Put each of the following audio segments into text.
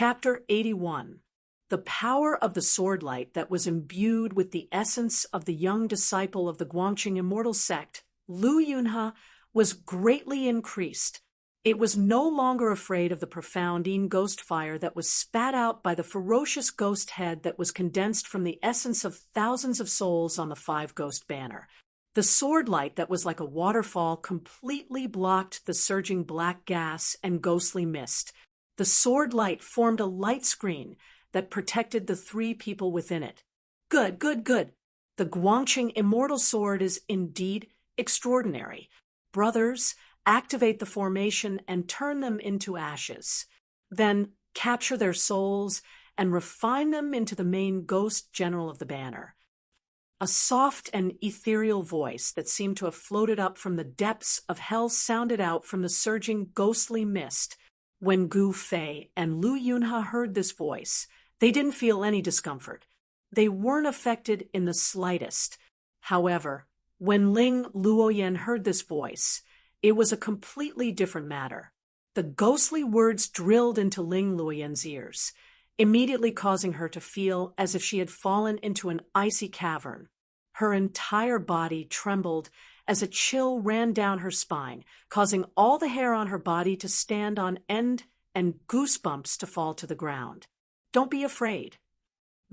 Chapter 81. The power of the sword light that was imbued with the essence of the young disciple of the Guangqing immortal sect, Lu Yunhe, was greatly increased. It was no longer afraid of the profound ghost fire that was spat out by the ferocious ghost head that was condensed from the essence of thousands of souls on the five ghost banner. The sword light that was like a waterfall completely blocked the surging black gas and ghostly mist. The sword light formed a light screen that protected the three people within it. Good. The Guangqing immortal sword is indeed extraordinary. Brothers, activate the formation and turn them into ashes. Then capture their souls and refine them into the main ghost general of the banner. A soft and ethereal voice that seemed to have floated up from the depths of hell sounded out from the surging ghostly mist. When Gu Fei and Lu Yunhe heard this voice, they didn't feel any discomfort. They weren't affected in the slightest. However, when Ling Luoyan heard this voice, it was a completely different matter. The ghostly words drilled into Ling Luoyan's ears, immediately causing her to feel as if she had fallen into an icy cavern. Her entire body trembled as a chill ran down her spine, causing all the hair on her body to stand on end and goosebumps to fall to the ground. Don't be afraid.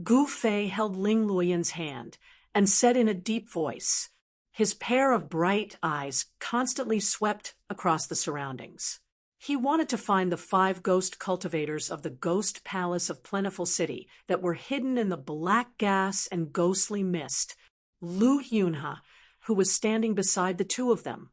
Gu Fei held Ling Luoyan's hand and said in a deep voice. His pair of bright eyes constantly swept across the surroundings. He wanted to find the five ghost cultivators of the ghost palace of Plentiful City that were hidden in the black gas and ghostly mist. Lu Yunhe, who was standing beside the two of them,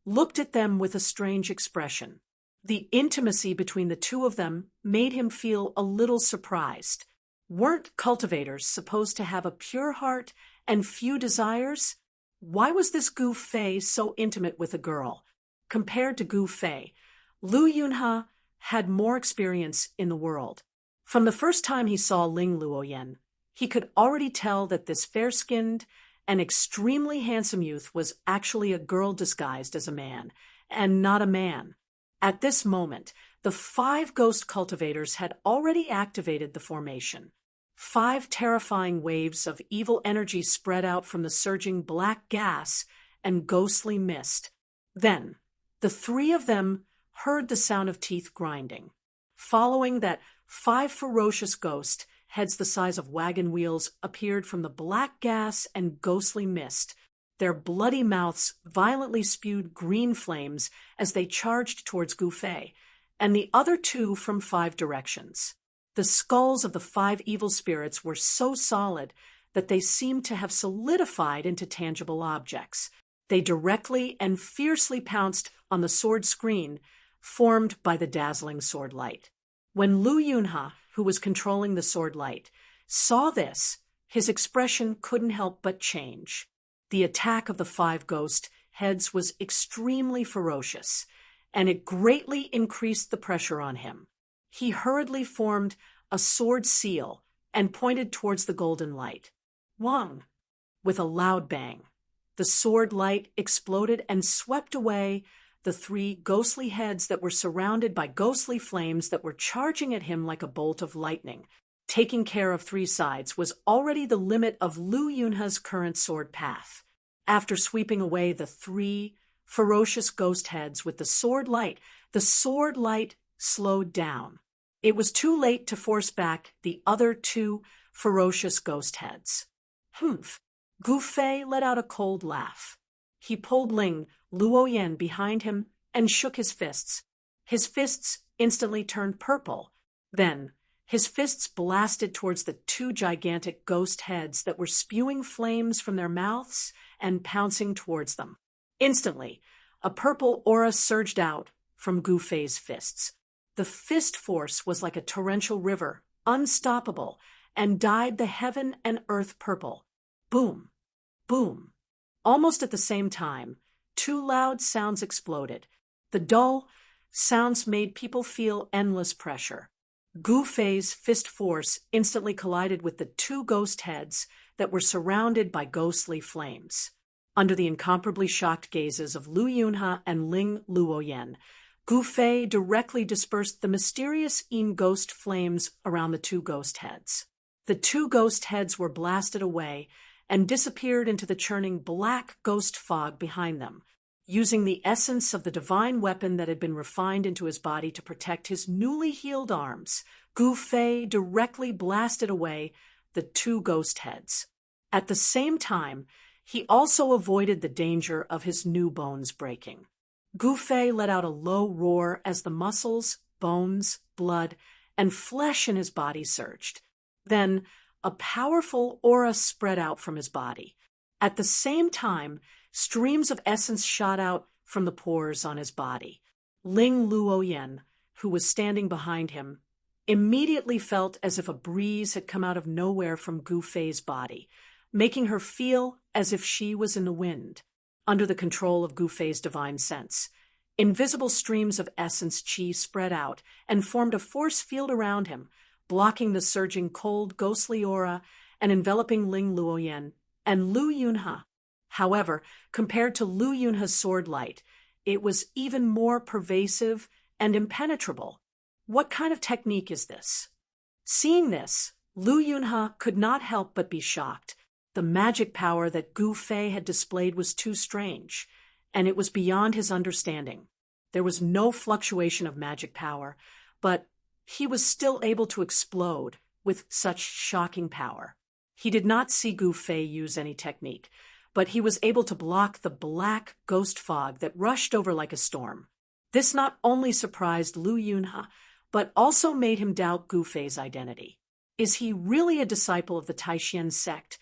looked at them with a strange expression. The intimacy between the two of them made him feel a little surprised. Weren't cultivators supposed to have a pure heart and few desires? Why was this Gu Fei so intimate with a girl? Compared to Gu Fei, Lu Yunhe had more experience in the world. From the first time he saw Ling Luoyan, he could already tell that this fair-skinned and extremely handsome youth was actually a girl disguised as a man, and not a man. At this moment, the five ghost cultivators had already activated the formation. 5 terrifying waves of evil energy spread out from the surging black gas and ghostly mist. Then, the 3 of them heard the sound of teeth grinding. Following that, 5 ferocious ghost heads the size of wagon wheels appeared from the black gas and ghostly mist. Their bloody mouths violently spewed green flames as they charged towards Gu Fei, and the other 2 from 5 directions. The skulls of the 5 evil spirits were so solid that they seemed to have solidified into tangible objects. They directly and fiercely pounced on the sword screen formed by the dazzling sword light. When Lu Yunhe, who was controlling the sword light, saw this, his expression couldn't help but change. The attack of the 5 ghost heads was extremely ferocious, and it greatly increased the pressure on him. He hurriedly formed a sword seal and pointed towards the golden light. Wang! With a loud bang, the sword light exploded and swept away the 3 ghostly heads that were surrounded by ghostly flames that were charging at him like a bolt of lightning. Taking care of 3 sides was already the limit of Lu Yunhe's current sword path. After sweeping away the 3 ferocious ghost heads with the sword light slowed down. It was too late to force back the other 2 ferocious ghost heads. Humph! Gu Fei let out a cold laugh. He pulled Ling Luoyan behind him and shook his fists. His fists instantly turned purple. Then, his fists blasted towards the 2 gigantic ghost heads that were spewing flames from their mouths and pouncing towards them. Instantly, a purple aura surged out from Gu Fei's fists. The fist force was like a torrential river, unstoppable, and dyed the heaven and earth purple. Boom! Boom! Almost at the same time, 2 loud sounds exploded. The dull sounds made people feel endless pressure. Gu Fei's fist force instantly collided with the 2 ghost heads that were surrounded by ghostly flames. Under the incomparably shocked gazes of Lu Yunhe and Ling Luoyan, Gu Fei directly dispersed the mysterious ghost flames around the two ghost heads. The two ghost heads were blasted away and disappeared into the churning black ghost fog behind them. Using the essence of the divine weapon that had been refined into his body to protect his newly healed arms, Gu Fei directly blasted away the two ghost heads. At the same time, he also avoided the danger of his new bones breaking. Gu Fei let out a low roar as the muscles, bones, blood, and flesh in his body surged. Then, a powerful aura spread out from his body. At the same time, streams of essence shot out from the pores on his body. Ling Luoyan, who was standing behind him, immediately felt as if a breeze had come out of nowhere from Gu Fei's body, making her feel as if she was in the wind. Under the control of Gu Fei's divine sense, invisible streams of essence qi spread out and formed a force field around him, blocking the surging cold, ghostly aura and enveloping Ling Luoyan and Lu Yunhe. However, compared to Lu Yunhe's sword light, it was even more pervasive and impenetrable. What kind of technique is this? Seeing this, Lu Yunhe could not help but be shocked. The magic power that Gu Fei had displayed was too strange, and it was beyond his understanding. There was no fluctuation of magic power, but he was still able to explode with such shocking power. He did not see Gu Fei use any technique, but he was able to block the black ghost fog that rushed over like a storm. This not only surprised Lu Yunhe, but also made him doubt Gu Fei's identity. Is he really a disciple of the Taishan sect?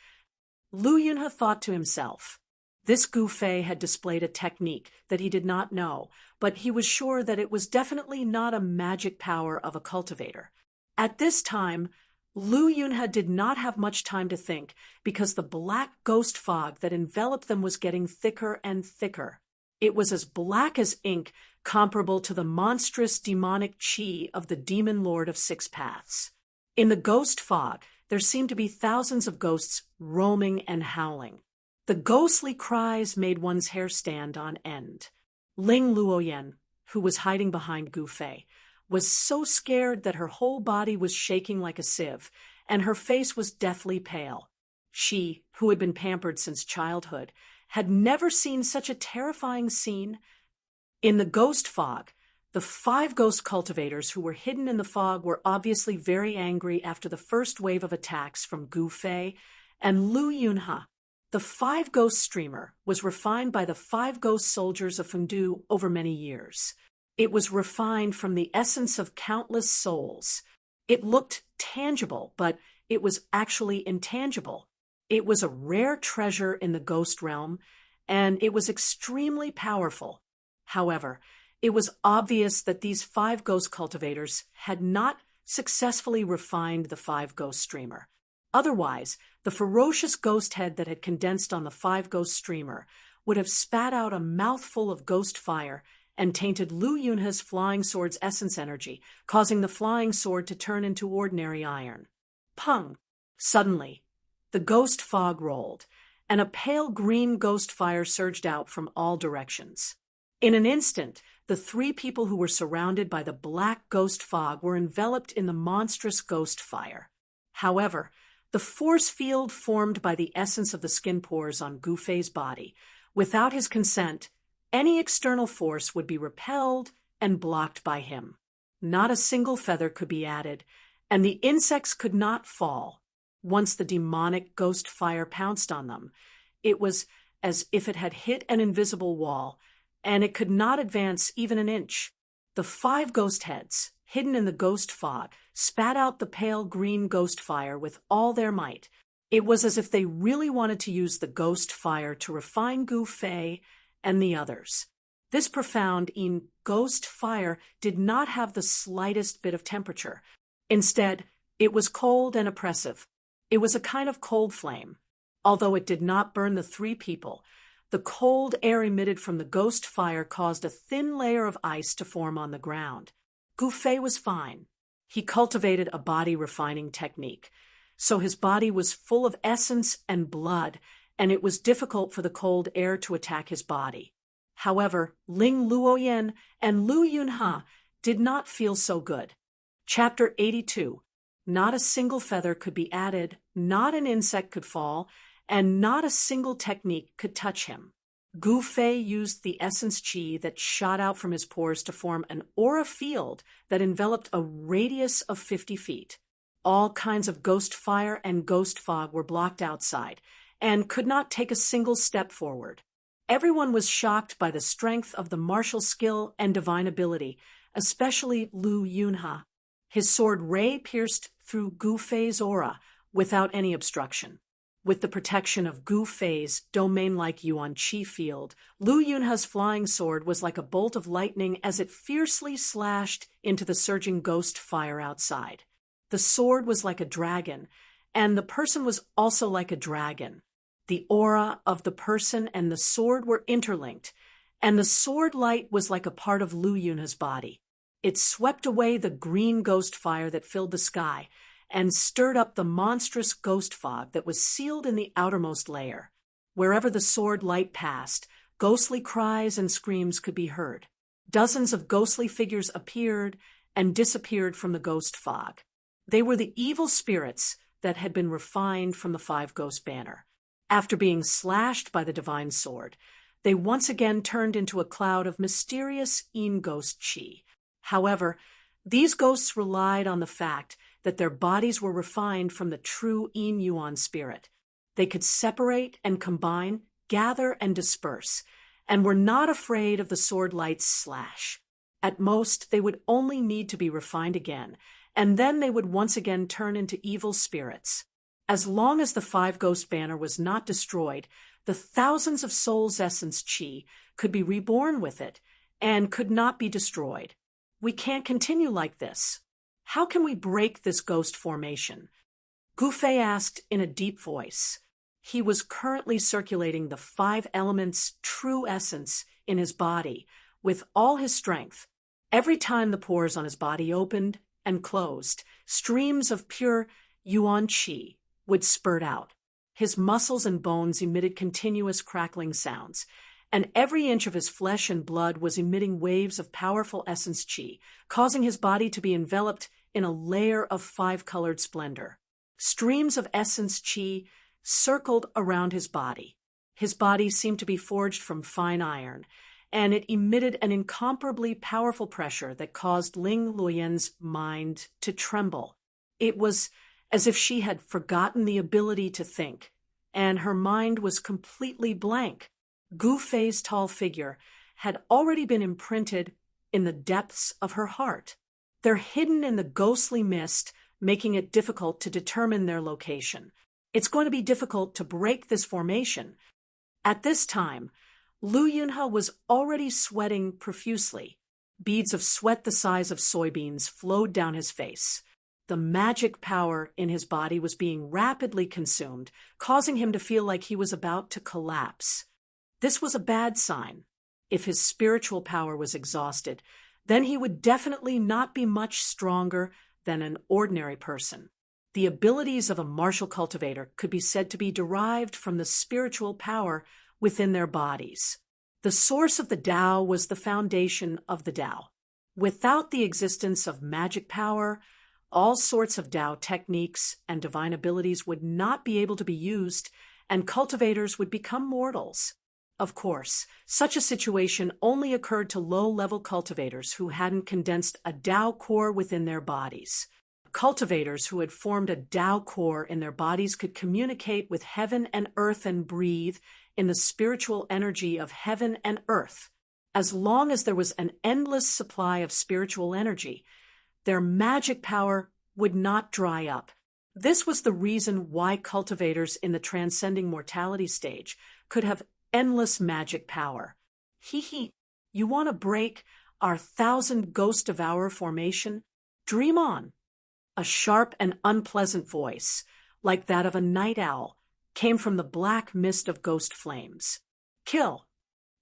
Lu Yunhe thought to himself. This Gu Fei had displayed a technique that he did not know, but he was sure that it was definitely not a magic power of a cultivator. At this time, Lu Yunhe did not have much time to think because the black ghost fog that enveloped them was getting thicker and thicker. It was as black as ink, comparable to the monstrous demonic qi of the demon lord of six paths. In the ghost fog, there seemed to be thousands of ghosts roaming and howling. The ghostly cries made one's hair stand on end. Ling Luoyan, who was hiding behind Gu Fei, was so scared that her whole body was shaking like a sieve, and her face was deathly pale. She, who had been pampered since childhood, had never seen such a terrifying scene. In the ghost fog, the 5 ghost cultivators who were hidden in the fog were obviously very angry after the first wave of attacks from Gu Fei and Lu Yunhe. The 5 ghost streamer was refined by the 5 ghost soldiers of Fengdu over many years. It was refined from the essence of countless souls. It looked tangible, but it was actually intangible. It was a rare treasure in the ghost realm, and it was extremely powerful. However, it was obvious that these 5 ghost cultivators had not successfully refined the 5 ghost streamer. Otherwise, the ferocious ghost head that had condensed on the 5 ghost streamer would have spat out a mouthful of ghost fire and tainted Lu Yunhe's flying sword's essence energy, causing the flying sword to turn into ordinary iron. Pung! Suddenly, the ghost fog rolled, and a pale green ghost fire surged out from all directions. In an instant, the 3 people who were surrounded by the black ghost fog were enveloped in the monstrous ghost fire. However, the force field formed by the essence of the skin pores on Gu Fei's body, without his consent, any external force would be repelled and blocked by him. Not a single feather could be added, and the insects could not fall. Once the demonic ghost fire pounced on them, it was as if it had hit an invisible wall, and it could not advance even an inch. The 5 ghost heads, hidden in the ghost fog, spat out the pale green ghost fire with all their might. It was as if they really wanted to use the ghost fire to refine Gu Fei and the others. This profound ghost fire did not have the slightest bit of temperature. Instead, it was cold and oppressive. It was a kind of cold flame. Although it did not burn the 3 people, the cold air emitted from the ghost fire caused a thin layer of ice to form on the ground. Gu Fei was fine. He cultivated a body-refining technique, so his body was full of essence and blood, and it was difficult for the cold air to attack his body. However, Ling Luoyan and Lu Yunhe did not feel so good. Chapter 82. Not a single feather could be added, not an insect could fall, and not a single technique could touch him. Gu Fei used the essence qi that shot out from his pores to form an aura field that enveloped a radius of 50 feet. All kinds of ghost fire and ghost fog were blocked outside, and could not take a single step forward. Everyone was shocked by the strength of the martial skill and divine ability, especially Lu Yunhe. His sword ray pierced through Gu Fei's aura without any obstruction. With the protection of Gu Fei's domain-like Yuan Qi field, Lu Yunhe's flying sword was like a bolt of lightning as it fiercely slashed into the surging ghost fire outside. The sword was like a dragon, and the person was also like a dragon. The aura of the person and the sword were interlinked, and the sword light was like a part of Lu Yunhe's body. It swept away the green ghost fire that filled the sky and stirred up the monstrous ghost fog that was sealed in the outermost layer. Wherever the sword light passed, ghostly cries and screams could be heard. Dozens of ghostly figures appeared and disappeared from the ghost fog. They were the evil spirits that had been refined from the Five Ghost banner. After being slashed by the divine sword, they once again turned into a cloud of mysterious Yin ghost qi. However, these ghosts relied on the fact that their bodies were refined from the true Yin Yuan spirit. They could separate and combine, gather and disperse, and were not afraid of the sword light's slash. At most, they would only need to be refined again, and then they would once again turn into evil spirits. As long as the Five Ghost banner was not destroyed, the thousands of souls' essence qi could be reborn with it and could not be destroyed. We can't continue like this. How can we break this ghost formation? Gu Fei asked in a deep voice. He was currently circulating the five elements' true essence in his body with all his strength. Every time the pores on his body opened and closed, streams of pure Yuan Qi would spurt out. His muscles and bones emitted continuous crackling sounds, and every inch of his flesh and blood was emitting waves of powerful essence qi, causing his body to be enveloped in a layer of five-colored splendor. Streams of essence qi circled around his body. His body seemed to be forged from fine iron, and it emitted an incomparably powerful pressure that caused Ling Luoyan's mind to tremble. It was as if she had forgotten the ability to think, and her mind was completely blank. Gu Fei's tall figure had already been imprinted in the depths of her heart. They're hidden in the ghostly mist, making it difficult to determine their location. It's going to be difficult to break this formation. At this time, Lu Yunhe was already sweating profusely. Beads of sweat the size of soybeans flowed down his face. The magic power in his body was being rapidly consumed, causing him to feel like he was about to collapse. This was a bad sign. If his spiritual power was exhausted, then he would definitely not be much stronger than an ordinary person. The abilities of a martial cultivator could be said to be derived from the spiritual power within their bodies. The source of the Tao was the foundation of the Tao. Without the existence of magic power, all sorts of Tao techniques and divine abilities would not be able to be used, and cultivators would become mortals. Of course, such a situation only occurred to low-level cultivators who hadn't condensed a Tao core within their bodies. Cultivators who had formed a Tao core in their bodies could communicate with heaven and earth and breathe in the spiritual energy of heaven and earth. As long as there was an endless supply of spiritual energy, their magic power would not dry up. This was the reason why cultivators in the transcending mortality stage could have endless magic power. You want to break our 1,000 ghost devourer formation? Dream on. A sharp and unpleasant voice, like that of a night owl, came from the black mist of ghost flames. Kill.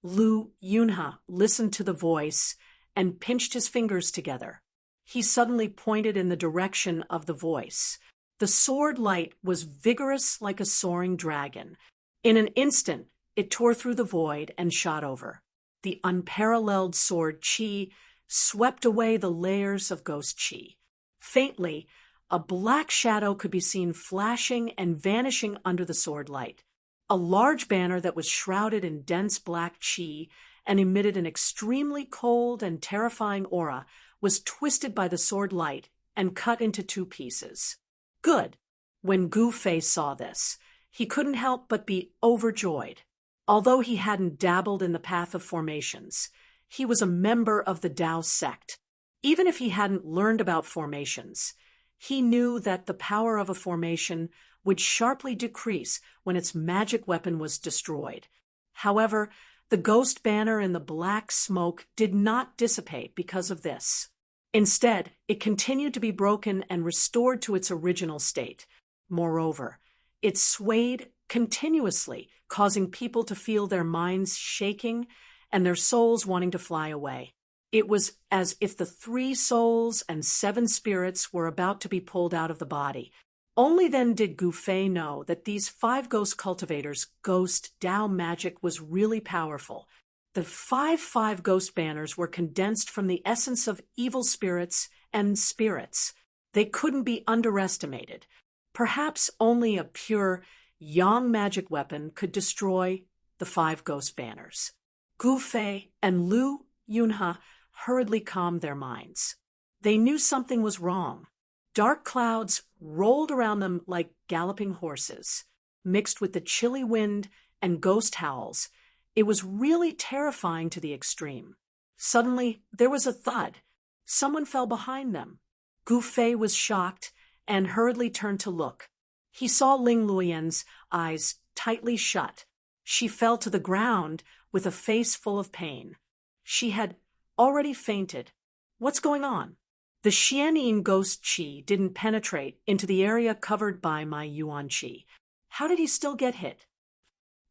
Lu Yunhe listened to the voice and pinched his fingers together. He suddenly pointed in the direction of the voice. The sword light was vigorous like a soaring dragon. In an instant, it tore through the void and shot over. The unparalleled sword chi swept away the layers of ghost chi. Faintly, a black shadow could be seen flashing and vanishing under the sword light. A large banner that was shrouded in dense black chi and emitted an extremely cold and terrifying aura was twisted by the sword light and cut into two pieces. Good. When Gu Fei saw this, he couldn't help but be overjoyed. Although he hadn't dabbled in the path of formations, he was a member of the Tao sect. Even if he hadn't learned about formations, he knew that the power of a formation would sharply decrease when its magic weapon was destroyed. However, the ghost banner in the black smoke did not dissipate because of this. Instead, it continued to be broken and restored to its original state. Moreover, it swayed continuously, causing people to feel their minds shaking and their souls wanting to fly away. It was as if the 3 souls and 7 spirits were about to be pulled out of the body. Only then did Gu Fei know that these 5 ghost cultivators' ghost Tao magic was really powerful. The 5 ghost banners were condensed from the essence of evil spirits and spirits. They couldn't be underestimated. Perhaps only a pure yang magic weapon could destroy the 5 ghost banners. Gu Fei and Lu Yunhe hurriedly calmed their minds. They knew something was wrong. Dark clouds rolled around them like galloping horses. Mixed with the chilly wind and ghost howls, it was really terrifying to the extreme. Suddenly, there was a thud. Someone fell behind them. Gu Fei was shocked and hurriedly turned to look. He saw Ling Luoyan's eyes tightly shut. She fell to the ground with a face full of pain. She had already fainted. What's going on? The Xianyin ghost chi didn't penetrate into the area covered by my yuan chi. How did he still get hit?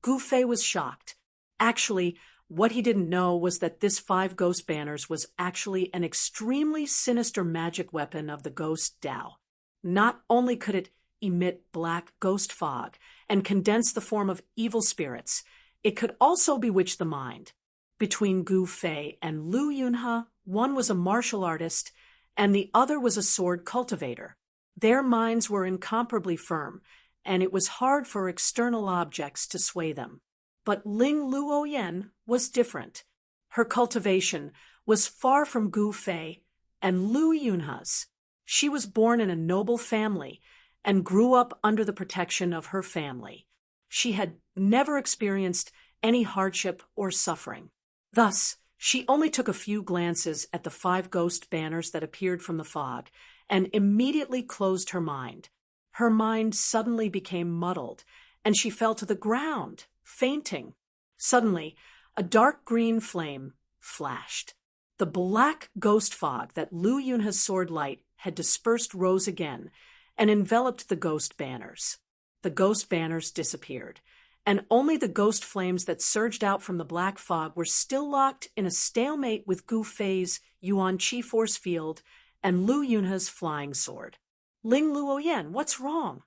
Gu Fei was shocked. Actually, what he didn't know was that this 5 ghost banners was actually an extremely sinister magic weapon of the ghost Tao. Not only could it emit black ghost fog and condense the form of evil spirits, it could also bewitch the mind. Between Gu Fei and Lu Yunhe, one was a martial artist and the other was a sword cultivator. Their minds were incomparably firm, and it was hard for external objects to sway them. But Ling Luoyan was different. Her cultivation was far from Gu Fei and Lu Yunhe's. She was born in a noble family and grew up under the protection of her family. She had never experienced any hardship or suffering. Thus, she only took a few glances at the 5 ghost banners that appeared from the fog and immediately closed her mind. Her mind suddenly became muddled, and she fell to the ground, fainting. Suddenly, a dark green flame flashed. The black ghost fog that Lu Yunhe's sword light had dispersed rose again and enveloped the ghost banners. The ghost banners disappeared, and only the ghost flames that surged out from the black fog were still locked in a stalemate with Gu Fei's Yuan Qi force field and Lu Yunhe's flying sword. Ling Luoyan, what's wrong?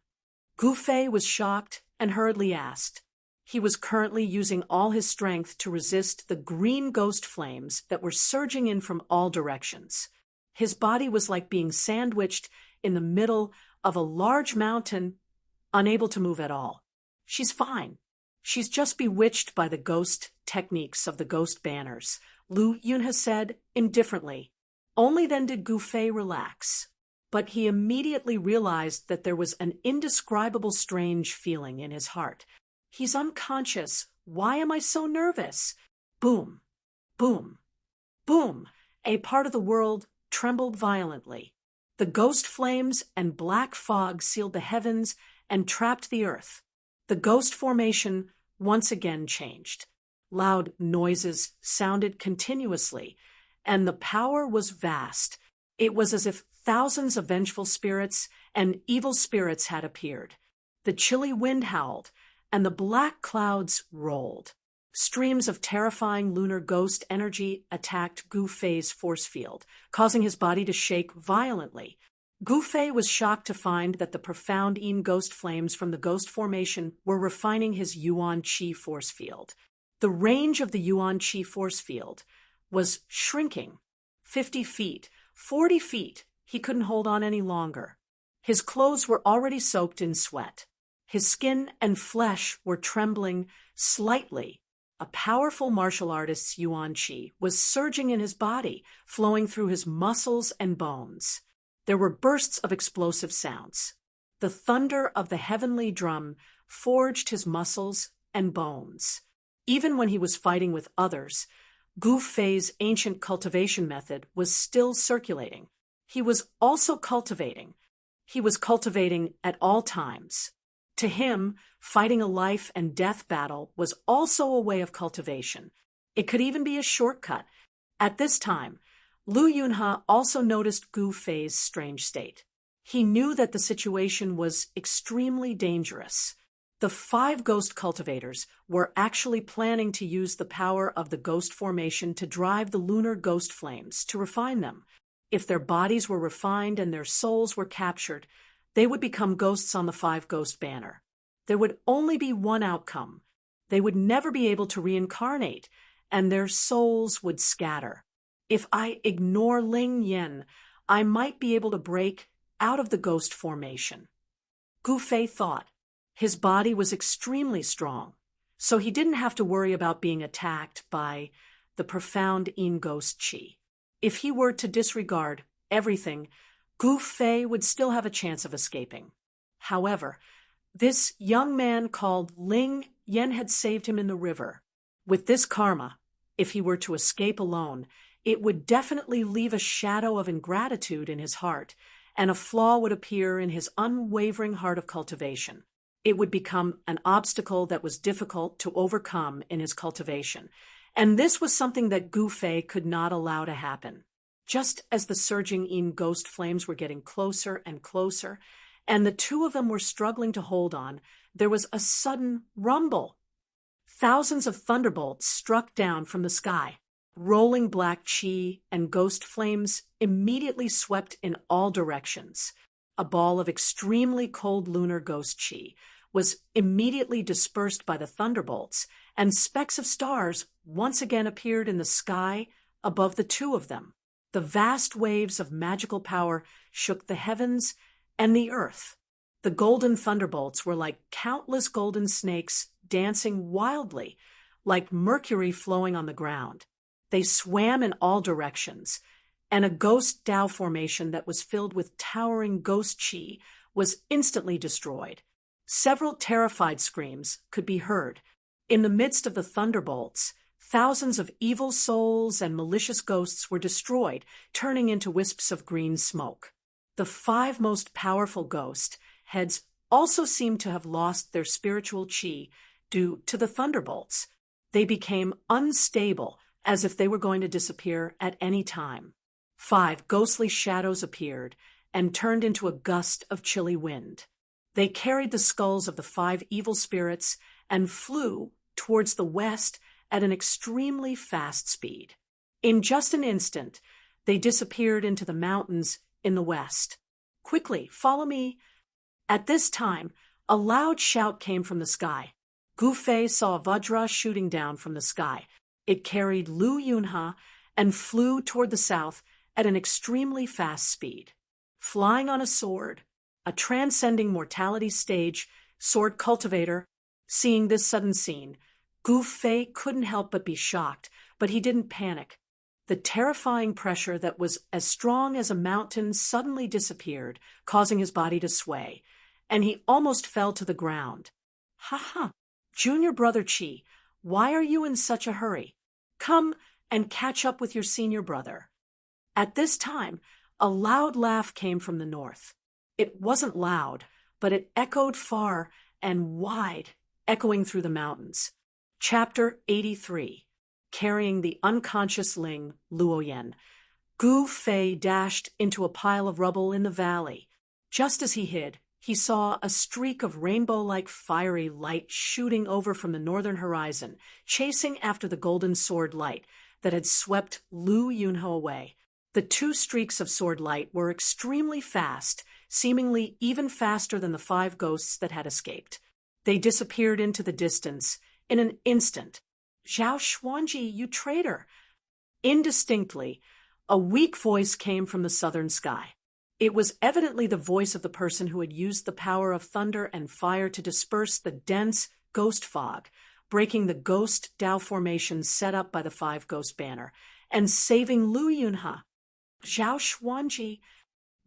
Gu Fei was shocked and hurriedly asked. He was currently using all his strength to resist the green ghost flames that were surging in from all directions. His body was like being sandwiched in the middle of a large mountain, unable to move at all. She's fine. She's just bewitched by the ghost techniques of the ghost banners, Lu Yunhe said indifferently. Only then did Gu Fei relax. But he immediately realized that there was an indescribable strange feeling in his heart. He's unconscious. Why am I so nervous? Boom, boom, boom. A part of the world trembled violently. The ghost flames and black fog sealed the heavens and trapped the earth. The ghost formation once again changed. Loud noises sounded continuously, and the power was vast. It was as if thousands of vengeful spirits and evil spirits had appeared. The chilly wind howled, and the black clouds rolled. Streams of terrifying lunar ghost energy attacked Gu Fei's force field, causing his body to shake violently. Gu Fei was shocked to find that the profound Yin ghost flames from the ghost formation were refining his Yuan Qi force field. The range of the Yuan Qi force field was shrinking. 50 feet, 40 feet, he couldn't hold on any longer. His clothes were already soaked in sweat. His skin and flesh were trembling slightly. A powerful martial artist's Yuan Qi was surging in his body, flowing through his muscles and bones. There were bursts of explosive sounds. The thunder of the heavenly drum forged his muscles and bones. Even when he was fighting with others, Gu Fei's ancient cultivation method was still circulating. He was also cultivating. He was cultivating at all times. To him, fighting a life and death battle was also a way of cultivation. It could even be a shortcut. At this time, Lu Yunhe also noticed Gu Fei's strange state. He knew that the situation was extremely dangerous. The 5 ghost cultivators were actually planning to use the power of the ghost formation to drive the lunar ghost flames to refine them. If their bodies were refined and their souls were captured, they would become ghosts on the 5 ghost banner. There would only be one outcome. They would never be able to reincarnate, and their souls would scatter. If I ignore Ling Yen, I might be able to break out of the ghost formation. Gu Fei thought. His body was extremely strong, so he didn't have to worry about being attacked by the profound Yin ghost Qi. If he were to disregard everything, Gu Fei would still have a chance of escaping. However, this young man called Ling Yen had saved him in the river. With this karma, if he were to escape alone, it would definitely leave a shadow of ingratitude in his heart, and a flaw would appear in his unwavering heart of cultivation. It would become an obstacle that was difficult to overcome in his cultivation, and this was something that Gu Fei could not allow to happen. Just as the surging Yin ghost flames were getting closer and closer, and the 2 of them were struggling to hold on, there was a sudden rumble. Thousands of thunderbolts struck down from the sky. Rolling black qi and ghost flames immediately swept in all directions. A ball of extremely cold lunar ghost qi was immediately dispersed by the thunderbolts, and specks of stars once again appeared in the sky above the 2 of them. The vast waves of magical power shook the heavens and the earth. The golden thunderbolts were like countless golden snakes dancing wildly, like mercury flowing on the ground. They swam in all directions, and a ghost Tao formation that was filled with towering ghost qi was instantly destroyed. Several terrified screams could be heard. In the midst of the thunderbolts, thousands of evil souls and malicious ghosts were destroyed, turning into wisps of green smoke. The 5 most powerful ghost heads also seemed to have lost their spiritual qi due to the thunderbolts. They became unstable, as if they were going to disappear at any time. 5 ghostly shadows appeared and turned into a gust of chilly wind. They carried the skulls of the 5 evil spirits and flew towards the west at an extremely fast speed. In just an instant, they disappeared into the mountains in the west. "Quickly, follow me." At this time, a loud shout came from the sky. Gu Fei saw a Vajra shooting down from the sky. It carried Lu Yunhe and flew toward the south at an extremely fast speed. Flying on a sword, a transcending mortality stage, sword cultivator. Seeing this sudden scene, Gu Fei couldn't help but be shocked, but he didn't panic. The terrifying pressure that was as strong as a mountain suddenly disappeared, causing his body to sway, and he almost fell to the ground. "Ha ha! Junior brother Qi, why are you in such a hurry? Come and catch up with your senior brother." At this time, a loud laugh came from the north. It wasn't loud, but it echoed far and wide, echoing through the mountains. Chapter 83. Carrying the unconscious Ling Luoyan, Gu Fei dashed into a pile of rubble in the valley. Just as he hid, he saw a streak of rainbow-like fiery light shooting over from the northern horizon, chasing after the golden sword light that had swept Lu Yunhe away. The 2 streaks of sword light were extremely fast, seemingly even faster than the 5 ghosts that had escaped. They disappeared into the distance in an instant. Zhao Xuanji, you traitor! Indistinctly, a weak voice came from the southern sky. It was evidently the voice of the person who had used the power of thunder and fire to disperse the dense ghost fog, breaking the ghost Dao formation set up by the Five Ghost Banner, and saving Lu Yunhe. Zhao Xuanji.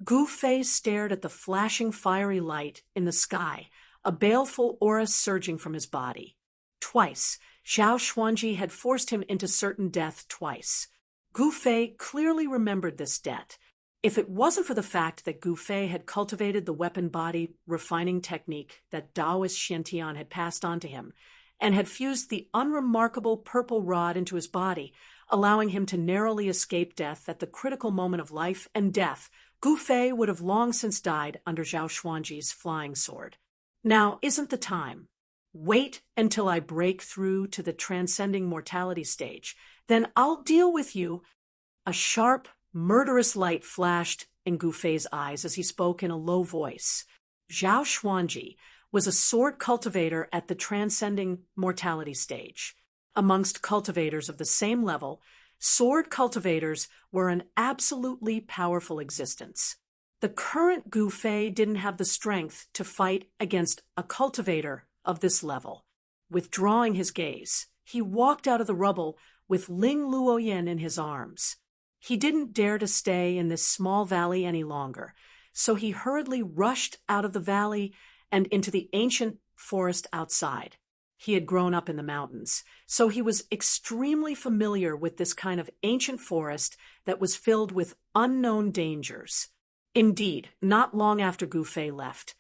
Gu Fei stared at the flashing fiery light in the sky, a baleful aura surging from his body. Twice, Zhao Xuanji had forced him into certain death twice. Gu Fei clearly remembered this debt. If it wasn't for the fact that Gu Fei had cultivated the weapon body refining technique that Taoist Xiantian had passed on to him, and had fused the unremarkable purple rod into his body, allowing him to narrowly escape death at the critical moment of life and death, Gu Fei would have long since died under Zhao Xuanji's flying sword. Now isn't the time. Wait until I break through to the transcending mortality stage. Then I'll deal with you. A sharp, murderous light flashed in Gu Fei's eyes as he spoke in a low voice. Zhao Xuanji was a sword cultivator at the transcending mortality stage. Amongst cultivators of the same level, sword cultivators were an absolutely powerful existence. The current Gu Fei didn't have the strength to fight against a cultivator of this level. Withdrawing his gaze, he walked out of the rubble with Ling Luoyan in his arms. He didn't dare to stay in this small valley any longer, so he hurriedly rushed out of the valley and into the ancient forest outside. He had grown up in the mountains, so he was extremely familiar with this kind of ancient forest that was filled with unknown dangers. Indeed, not long after Gu Fei left,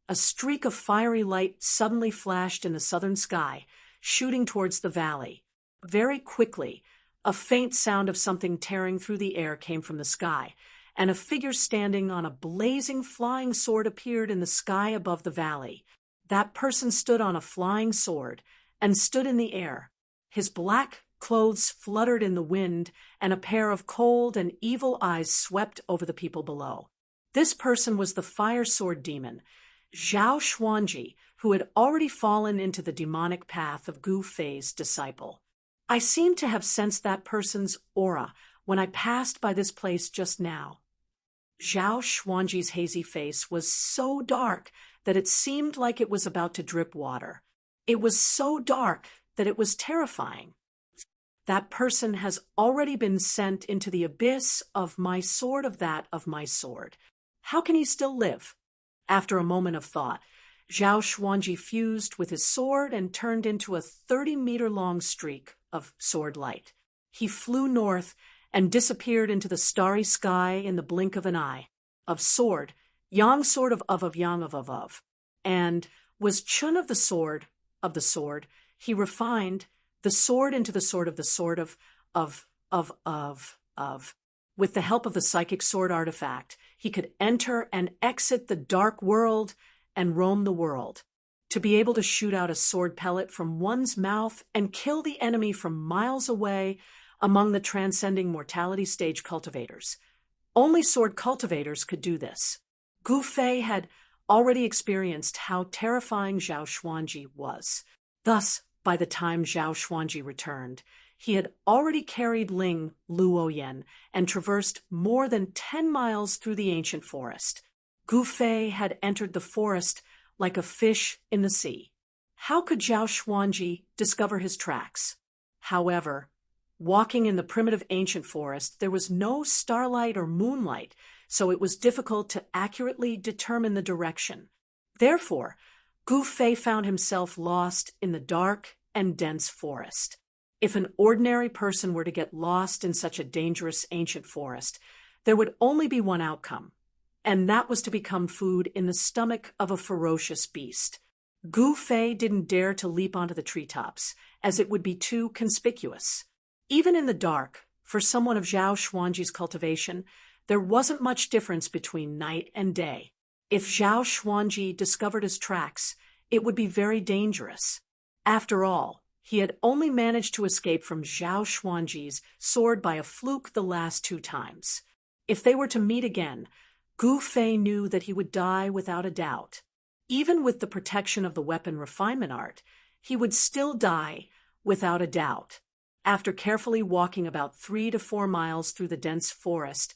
a streak of fiery light suddenly flashed in the southern sky, shooting towards the valley. Very quickly, a faint sound of something tearing through the air came from the sky, and a figure standing on a blazing flying sword appeared in the sky above the valley. That person stood on a flying sword and stood in the air. His black clothes fluttered in the wind, and a pair of cold and evil eyes swept over the people below. This person was the fire sword demon, Zhao Xuanji, who had already fallen into the demonic path of Gu Fei's disciple. I seemed to have sensed that person's aura when I passed by this place just now. Zhao Xuanji's hazy face was so dark that it seemed like it was about to drip water. It was so dark that it was terrifying. That person has already been sent into the abyss of my sword of that of my sword. How can he still live? After a moment of thought, Zhao Xuanji fused with his sword and turned into a 30-meter-long streak of sword light. He flew north and disappeared into the starry sky in the blink of an eye. Of sword, yang sword of yang of, and was chun of the sword, he refined the sword into the sword of the sword of. With the help of the psychic sword artifact, he could enter and exit the dark world and roam the world. To be able to shoot out a sword pellet from one's mouth and kill the enemy from miles away among the transcending mortality stage cultivators. Only sword cultivators could do this. Gu Fei had already experienced how terrifying Zhao Xuanji was. Thus, by the time Zhao Xuanji returned, he had already carried Ling Luoyan and traversed more than 10 miles through the ancient forest. Gu Fei had entered the forest like a fish in the sea. How could Zhao Xuanji discover his tracks? However, walking in the primitive ancient forest, there was no starlight or moonlight, so it was difficult to accurately determine the direction. Therefore, Gu Fei found himself lost in the dark and dense forest. If an ordinary person were to get lost in such a dangerous ancient forest, there would only be one outcome, and that was to become food in the stomach of a ferocious beast. Gu Fei didn't dare to leap onto the treetops, as it would be too conspicuous. Even in the dark, for someone of Zhao Xuanji's cultivation, there wasn't much difference between night and day. If Zhao Xuanji discovered his tracks, it would be very dangerous. After all, he had only managed to escape from Zhao Xuanji's sword by a fluke the last 2 times. If they were to meet again, Gu Fei knew that he would die without a doubt. Even with the protection of the weapon refinement art, he would still die without a doubt. After carefully walking about 3 to 4 miles through the dense forest,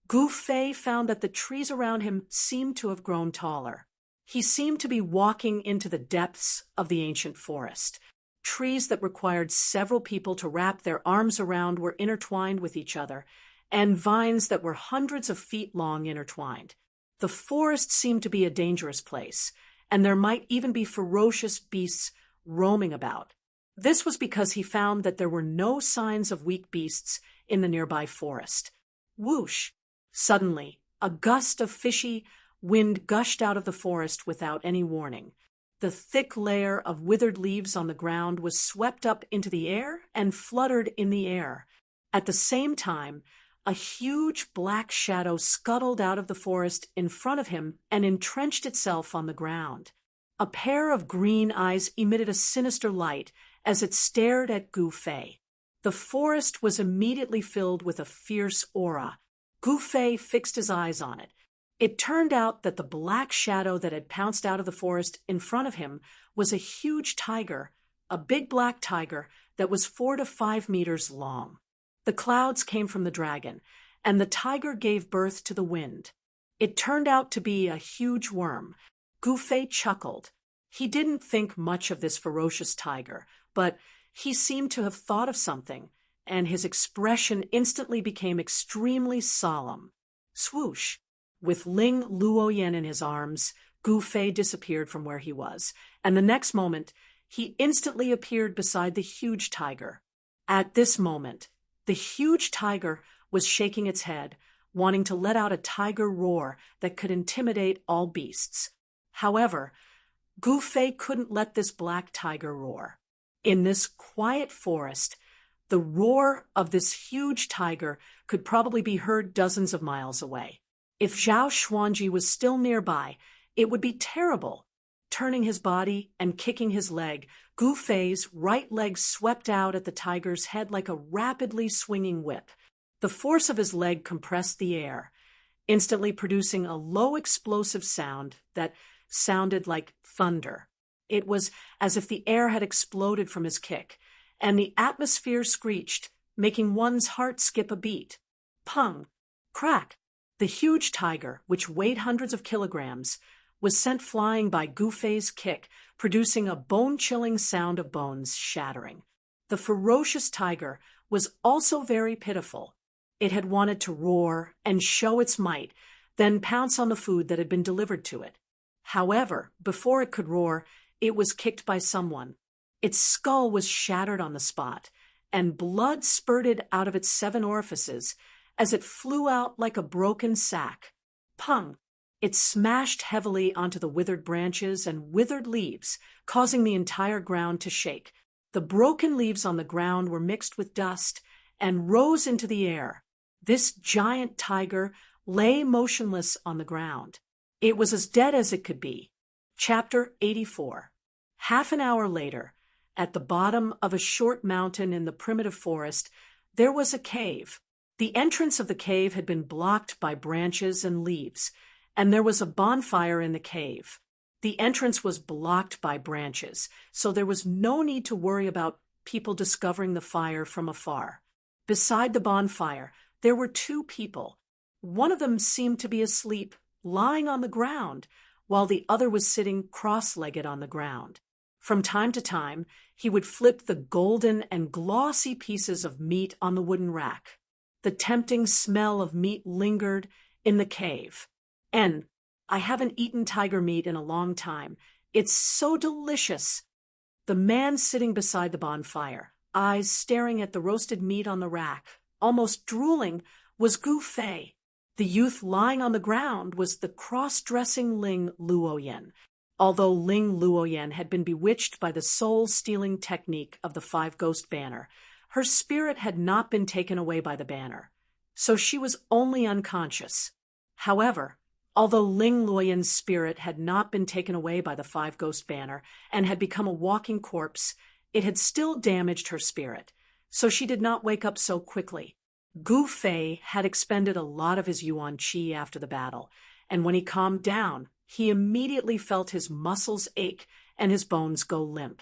Gu Fei found that the trees around him seemed to have grown taller. He seemed to be walking into the depths of the ancient forest. Trees that required several people to wrap their arms around were intertwined with each other, and vines that were hundreds of feet long intertwined. The forest seemed to be a dangerous place, and there might even be ferocious beasts roaming about. This was because he found that there were no signs of weak beasts in the nearby forest. Whoosh! Suddenly, a gust of fishy wind gushed out of the forest without any warning. The thick layer of withered leaves on the ground was swept up into the air and fluttered in the air. At the same time, a huge black shadow scuttled out of the forest in front of him and entrenched itself on the ground. A pair of green eyes emitted a sinister light as it stared at Gu Fei. The forest was immediately filled with a fierce aura. Gu Fei fixed his eyes on it. It turned out that the black shadow that had pounced out of the forest in front of him was a huge tiger, a big black tiger that was 4 to 5 meters long. The clouds came from the dragon, and the tiger gave birth to the wind. It turned out to be a huge worm. Gu Fei chuckled. He didn't think much of this ferocious tiger, but he seemed to have thought of something, and his expression instantly became extremely solemn. Swoosh! With Ling Luoyan in his arms, Gu Fei disappeared from where he was, and the next moment, he instantly appeared beside the huge tiger. At this moment, the huge tiger was shaking its head, wanting to let out a tiger roar that could intimidate all beasts. However, Gu Fei couldn't let this black tiger roar. In this quiet forest, the roar of this huge tiger could probably be heard dozens of miles away. If Zhao Xuanji was still nearby, it would be terrible. Turning his body and kicking his leg, Gu Fei's right leg swept out at the tiger's head like a rapidly swinging whip. The force of his leg compressed the air, instantly producing a low explosive sound that sounded like thunder. It was as if the air had exploded from his kick, and the atmosphere screeched, making one's heart skip a beat. Pung! Crack! The huge tiger, which weighed hundreds of kilograms, was sent flying by Gu Fei's kick, producing a bone-chilling sound of bones shattering. The ferocious tiger was also very pitiful. It had wanted to roar and show its might, then pounce on the food that had been delivered to it. However, before it could roar, it was kicked by someone. Its skull was shattered on the spot, and blood spurted out of its 7 orifices, as it flew out like a broken sack. Pung! It smashed heavily onto the withered branches and withered leaves, causing the entire ground to shake. The broken leaves on the ground were mixed with dust and rose into the air. This giant tiger lay motionless on the ground. It was as dead as it could be. Chapter 84. Half an hour later, at the bottom of a short mountain in the primitive forest, there was a cave. The entrance of the cave had been blocked by branches and leaves, and there was a bonfire in the cave. The entrance was blocked by branches, so there was no need to worry about people discovering the fire from afar. Beside the bonfire, there were 2 people. One of them seemed to be asleep, lying on the ground, while the other was sitting cross-legged on the ground. From time to time, he would flip the golden and glossy pieces of meat on the wooden rack. The tempting smell of meat lingered in the cave. And I haven't eaten tiger meat in a long time. It's so delicious. The man sitting beside the bonfire, eyes staring at the roasted meat on the rack, almost drooling, was Gu Fei. The youth lying on the ground was the cross-dressing Ling Luoyan. Although Ling Luoyan had been bewitched by the soul-stealing technique of the 5-ghost banner, her spirit had not been taken away by the banner, so she was only unconscious. However, although Ling Luoyan's spirit had not been taken away by the 5-ghost banner and had become a walking corpse, it had still damaged her spirit, so she did not wake up so quickly. Gu Fei had expended a lot of his yuan qi after the battle, and when he calmed down, he immediately felt his muscles ache and his bones go limp.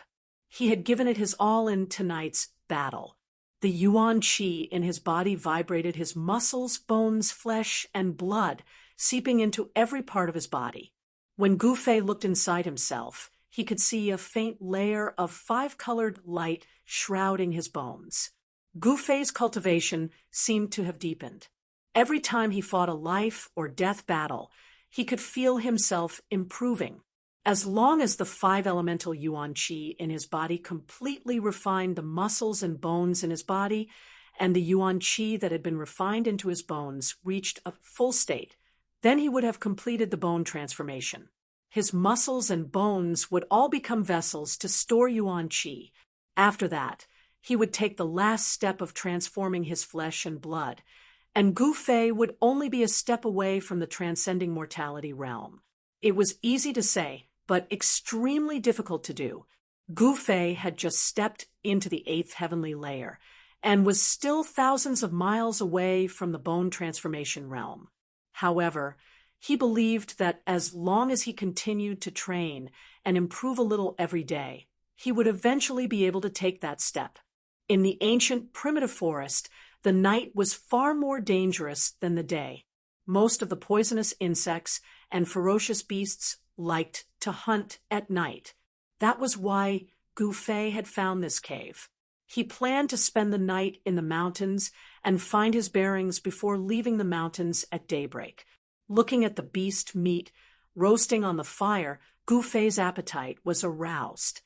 He had given it his all in tonight's battle. The yuan qi in his body vibrated his muscles, bones, flesh, and blood, seeping into every part of his body. When Gu Fei looked inside himself, he could see a faint layer of five-colored light shrouding his bones. Gu Fei's cultivation seemed to have deepened. Every time he fought a life or death battle, he could feel himself improving. As long as the five-elemental yuan qi in his body completely refined the muscles and bones in his body, and the yuan qi that had been refined into his bones reached a full state, then he would have completed the bone transformation. His muscles and bones would all become vessels to store yuan qi. After that, he would take the last step of transforming his flesh and blood, and Gu Fei would only be a step away from the transcending mortality realm. It was easy to say, but extremely difficult to do. Gu Fei had just stepped into the eighth heavenly layer, and was still thousands of miles away from the bone transformation realm. However, he believed that as long as he continued to train and improve a little every day, he would eventually be able to take that step. In the ancient primitive forest, the night was far more dangerous than the day. Most of the poisonous insects and ferocious beasts liked to hunt at night. That was why Gu Fei had found this cave. He planned to spend the night in the mountains and find his bearings before leaving the mountains at daybreak. Looking at the beast meat roasting on the fire, Gu Fei's appetite was aroused.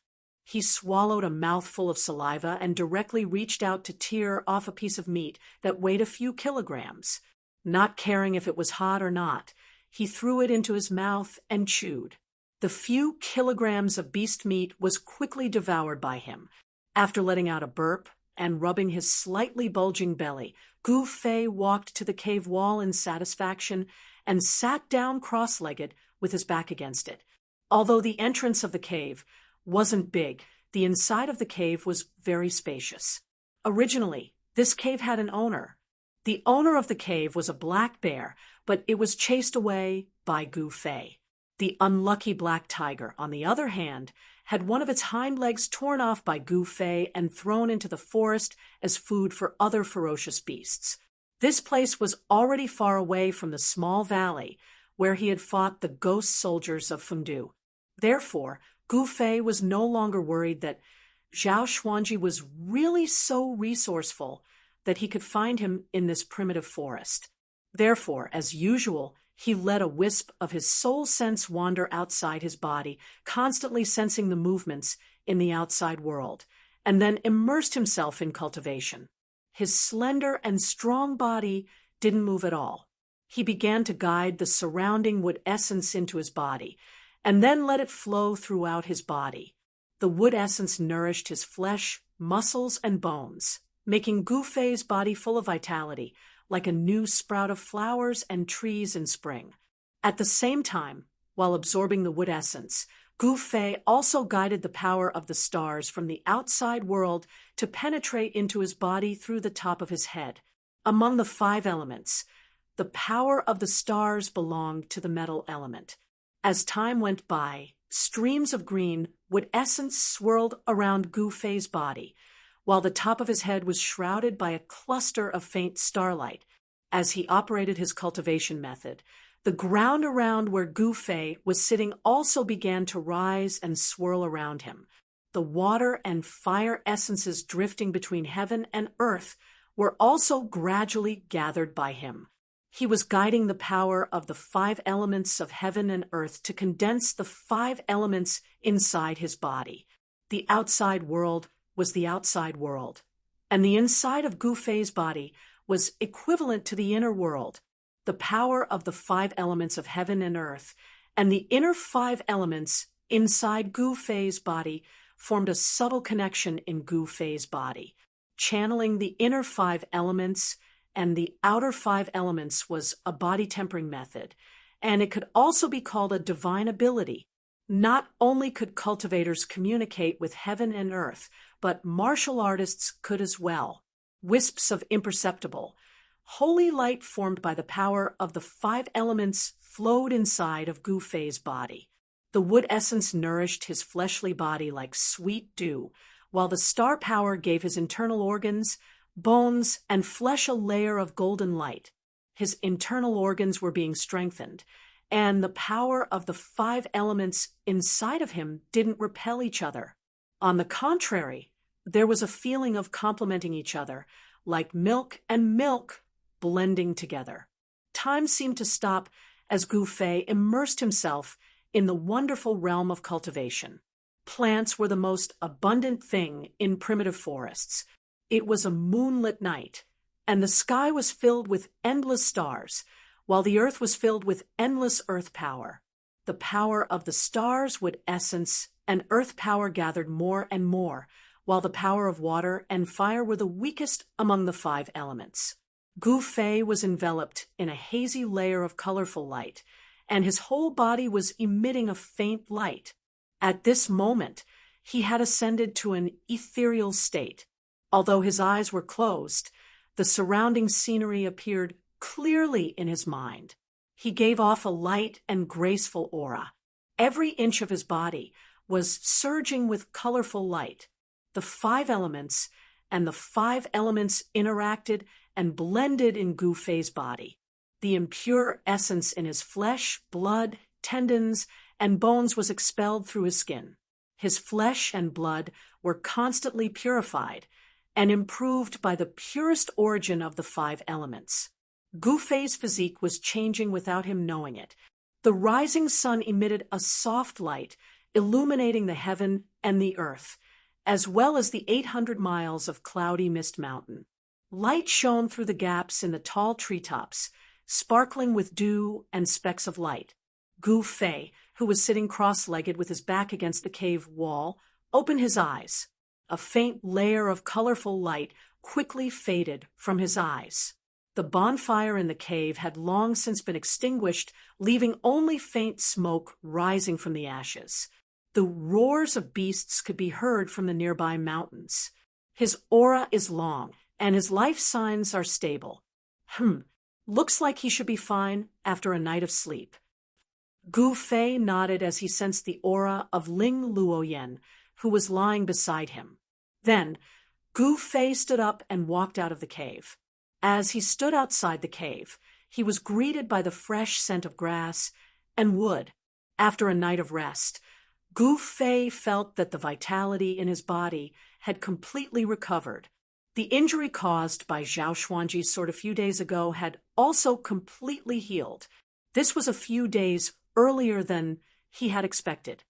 He swallowed a mouthful of saliva and directly reached out to tear off a piece of meat that weighed a few kilograms. Not caring if it was hot or not, he threw it into his mouth and chewed. The few kilograms of beast meat was quickly devoured by him. After letting out a burp and rubbing his slightly bulging belly, Gu Fei walked to the cave wall in satisfaction and sat down cross-legged with his back against it. Although the entrance of the cave wasn't big, the inside of the cave was very spacious. Originally, this cave had an owner. The owner of the cave was a black bear, but it was chased away by Gu Fei. The unlucky black tiger, on the other hand, had one of its hind legs torn off by Gu Fei and thrown into the forest as food for other ferocious beasts. This place was already far away from the small valley where he had fought the ghost soldiers of Fengdu. Therefore, Gu Fei was no longer worried that Zhao Xuanji was really so resourceful that he could find him in this primitive forest. Therefore, as usual, he let a wisp of his soul sense wander outside his body, constantly sensing the movements in the outside world, and then immersed himself in cultivation. His slender and strong body didn't move at all. He began to guide the surrounding wood essence into his body, and then let it flow throughout his body. The wood essence nourished his flesh, muscles, and bones, making Gu Fei's body full of vitality, like a new sprout of flowers and trees in spring. At the same time, while absorbing the wood essence, Gu Fei also guided the power of the stars from the outside world to penetrate into his body through the top of his head. Among the five elements, the power of the stars belonged to the metal element. As time went by, streams of green wood essence swirled around Gu Fei's body, while the top of his head was shrouded by a cluster of faint starlight. As he operated his cultivation method, the ground around where Gu Fei was sitting also began to rise and swirl around him. The water and fire essences drifting between heaven and earth were also gradually gathered by him. He was guiding the power of the five elements of heaven and earth to condense the five elements inside his body. The outside world was the outside world, and the inside of Gu Fei's body was equivalent to the inner world. The power of the five elements of heaven and earth and the inner five elements inside Gu Fei's body formed a subtle connection in Gu Fei's body. Channeling the inner five elements and the outer five elements was a body tempering method, and it could also be called a divine ability. Not only could cultivators communicate with heaven and earth, but martial artists could as well. Wisps of imperceptible, holy light formed by the power of the five elements flowed inside of Gu Fei's body. The wood essence nourished his fleshly body like sweet dew, while the star power gave his internal organs, bones, and flesh a layer of golden light. His internal organs were being strengthened, and the power of the 5 elements inside of him didn't repel each other. On the contrary, there was a feeling of complementing each other, like milk and milk blending together. Time seemed to stop as Gu Fei immersed himself in the wonderful realm of cultivation. Plants were the most abundant thing in primitive forests. It was a moonlit night, and the sky was filled with endless stars, while the earth was filled with endless earth power. The power of the stars, wood essence, and earth power gathered more and more, while the power of water and fire were the weakest among the 5 elements. Gu Fei was enveloped in a hazy layer of colorful light, and his whole body was emitting a faint light. At this moment, he had ascended to an ethereal state. Although his eyes were closed, the surrounding scenery appeared clearly in his mind. He gave off a light and graceful aura. Every inch of his body was surging with colorful light. The 5 elements and the 5 elements interacted and blended in Gu Fei's body. The impure essence in his flesh, blood, tendons, and bones was expelled through his skin. His flesh and blood were constantly purified and improved by the purest origin of the 5 elements. Gu Fei's physique was changing without him knowing it. The rising sun emitted a soft light, illuminating the heaven and the earth, as well as the 800 miles of cloudy mist mountain. Light shone through the gaps in the tall treetops, sparkling with dew and specks of light. Gu Fei, who was sitting cross-legged with his back against the cave wall, opened his eyes. A faint layer of colorful light quickly faded from his eyes. The bonfire in the cave had long since been extinguished, leaving only faint smoke rising from the ashes. The roars of beasts could be heard from the nearby mountains. His aura is long, and his life signs are stable. Looks like he should be fine after a night of sleep. Gu Fei nodded as he sensed the aura of Ling Luoyan, who was lying beside him. Then, Gu Fei stood up and walked out of the cave. As he stood outside the cave, he was greeted by the fresh scent of grass and wood. After a night of rest, Gu Fei felt that the vitality in his body had completely recovered. The injury caused by Zhao Xuanji's sword a few days ago had also completely healed. This was a few days earlier than he had expected.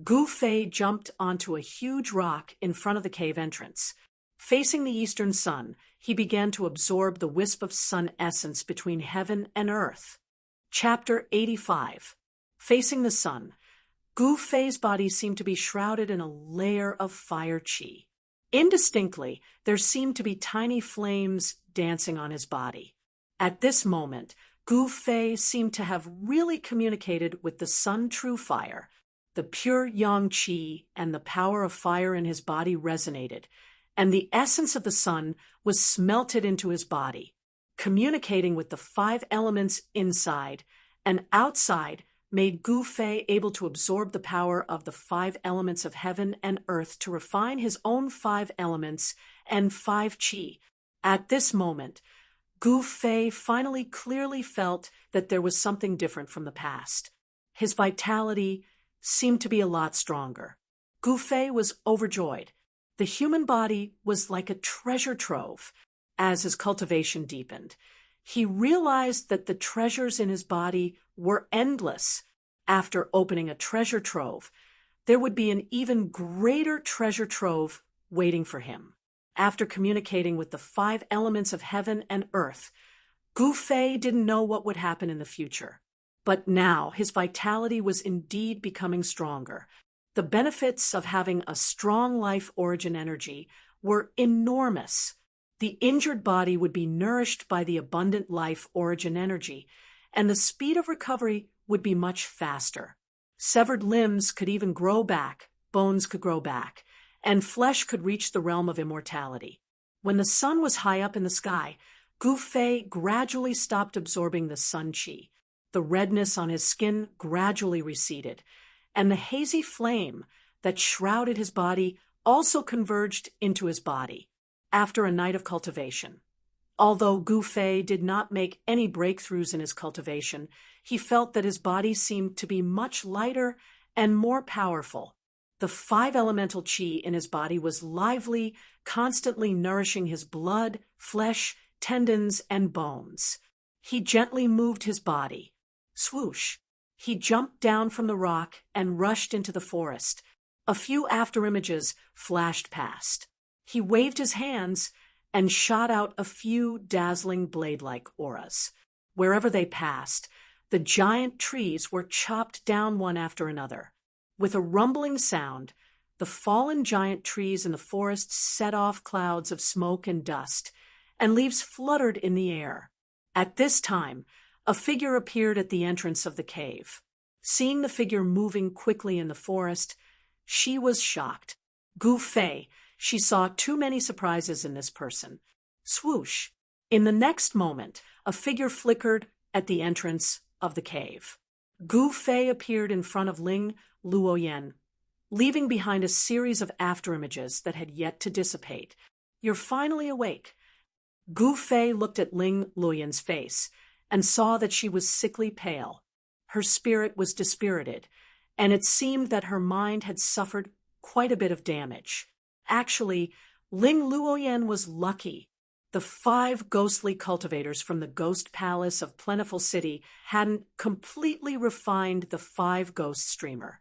Gu Fei jumped onto a huge rock in front of the cave entrance. Facing the eastern sun, he began to absorb the wisp of sun essence between heaven and earth. Chapter 85. Facing the sun, Gu Fei's body seemed to be shrouded in a layer of fire qi. Indistinctly, there seemed to be tiny flames dancing on his body. At this moment, Gu Fei seemed to have really communicated with the sun true fire. The pure yang qi and the power of fire in his body resonated, and the essence of the sun was smelted into his body, communicating with the 5 elements inside and outside made Gu Fei able to absorb the power of the 5 elements of heaven and earth to refine his own 5 elements and 5 qi. At this moment, Gu Fei finally clearly felt that there was something different from the past. His vitality seemed to be a lot stronger. Gu Fei was overjoyed. The human body was like a treasure trove. As his cultivation deepened, he realized that the treasures in his body were endless. After opening a treasure trove, there would be an even greater treasure trove waiting for him. After communicating with the 5 elements of heaven and earth, Gu Fei didn't know what would happen in the future. But now his vitality was indeed becoming stronger. The benefits of having a strong life origin energy were enormous. The injured body would be nourished by the abundant life origin energy, and the speed of recovery would be much faster. Severed limbs could even grow back, bones could grow back, and flesh could reach the realm of immortality. When the sun was high up in the sky, Gu Fei gradually stopped absorbing the sun qi. The redness on his skin gradually receded, and the hazy flame that shrouded his body also converged into his body after a night of cultivation. Although Gu Fei did not make any breakthroughs in his cultivation, he felt that his body seemed to be much lighter and more powerful. The 5 elemental qi in his body was lively, constantly nourishing his blood, flesh, tendons, and bones. He gently moved his body. Swoosh! He jumped down from the rock and rushed into the forest. A few afterimages flashed past. He waved his hands and shot out a few dazzling blade-like auras. Wherever they passed, the giant trees were chopped down one after another. With a rumbling sound, the fallen giant trees in the forest set off clouds of smoke and dust, and leaves fluttered in the air. At this time, a figure appeared at the entrance of the cave. Seeing the figure moving quickly in the forest, she was shocked. Gu Fei, she saw too many surprises in this person. Swoosh! In the next moment, a figure flickered at the entrance of the cave. Gu Fei appeared in front of Ling Luoyan, leaving behind a series of afterimages that had yet to dissipate. "You're finally awake." Gu Fei looked at Ling Luoyan's face and saw that she was sickly pale. Her spirit was dispirited, and it seemed that her mind had suffered quite a bit of damage. Actually, Ling Luoyan was lucky. The 5 ghostly cultivators from the Ghost Palace of Plentiful City hadn't completely refined the 5 ghost streamer.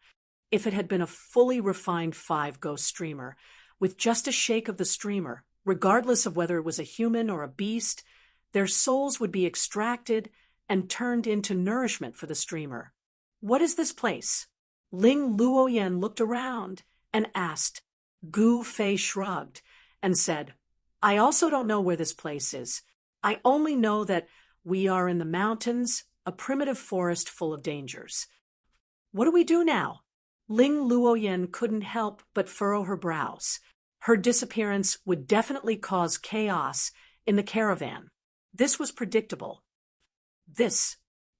If it had been a fully refined 5 ghost streamer, with just a shake of the streamer, regardless of whether it was a human or a beast, their souls would be extracted and turned into nourishment for the streamer. "What is this place?" Ling Luoyan looked around and asked. Gu Fei shrugged and said, "I also don't know where this place is. I only know that we are in the mountains, a primitive forest full of dangers." "What do we do now?" Ling Luoyan couldn't help but furrow her brows. Her disappearance would definitely cause chaos in the caravan. This was predictable.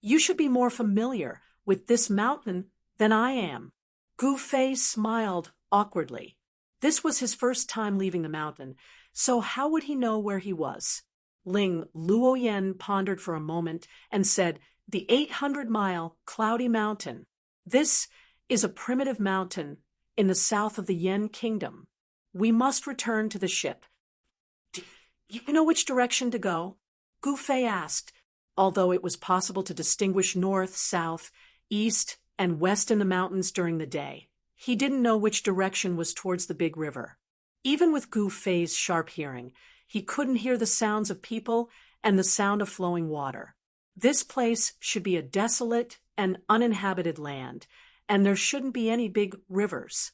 You should be more familiar with this mountain than I am." Gu Fei smiled awkwardly. This was his first time leaving the mountain, so how would he know where he was? Ling Luoyan pondered for a moment and said, "The 800-mile Cloudy Mountain. This is a primitive mountain in the south of the Yen Kingdom. We must return to the ship." "Do you know which direction to go?" Gu Fei asked. Although it was possible to distinguish north, south, east, and west in the mountains during the day, he didn't know which direction was towards the big river. Even with Gu Fei's sharp hearing, he couldn't hear the sounds of people and the sound of flowing water. This place should be a desolate and uninhabited land, and there shouldn't be any big rivers.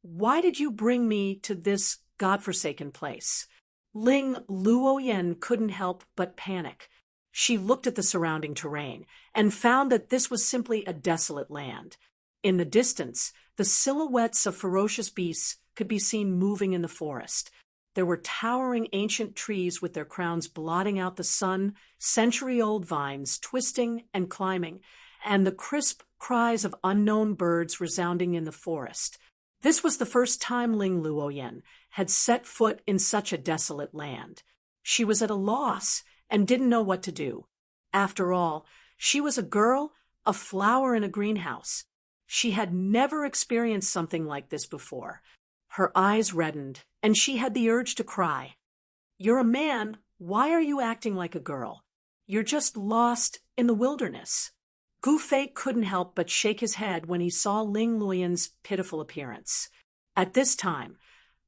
"Why did you bring me to this godforsaken place?" Ling Luoyan couldn't help but panic. She looked at the surrounding terrain and found that this was simply a desolate land. In the distance, the silhouettes of ferocious beasts could be seen moving in the forest. There were towering ancient trees with their crowns blotting out the sun, century-old vines twisting and climbing, and the crisp cries of unknown birds resounding in the forest. This was the first time Ling Luoyan had set foot in such a desolate land. She was at a loss and didn't know what to do. After all, she was a girl, a flower in a greenhouse. She had never experienced something like this before. Her eyes reddened, and she had the urge to cry. "You're a man. Why are you acting like a girl? You're just lost in the wilderness." Gu Fei couldn't help but shake his head when he saw Ling Luoyan's pitiful appearance. At this time,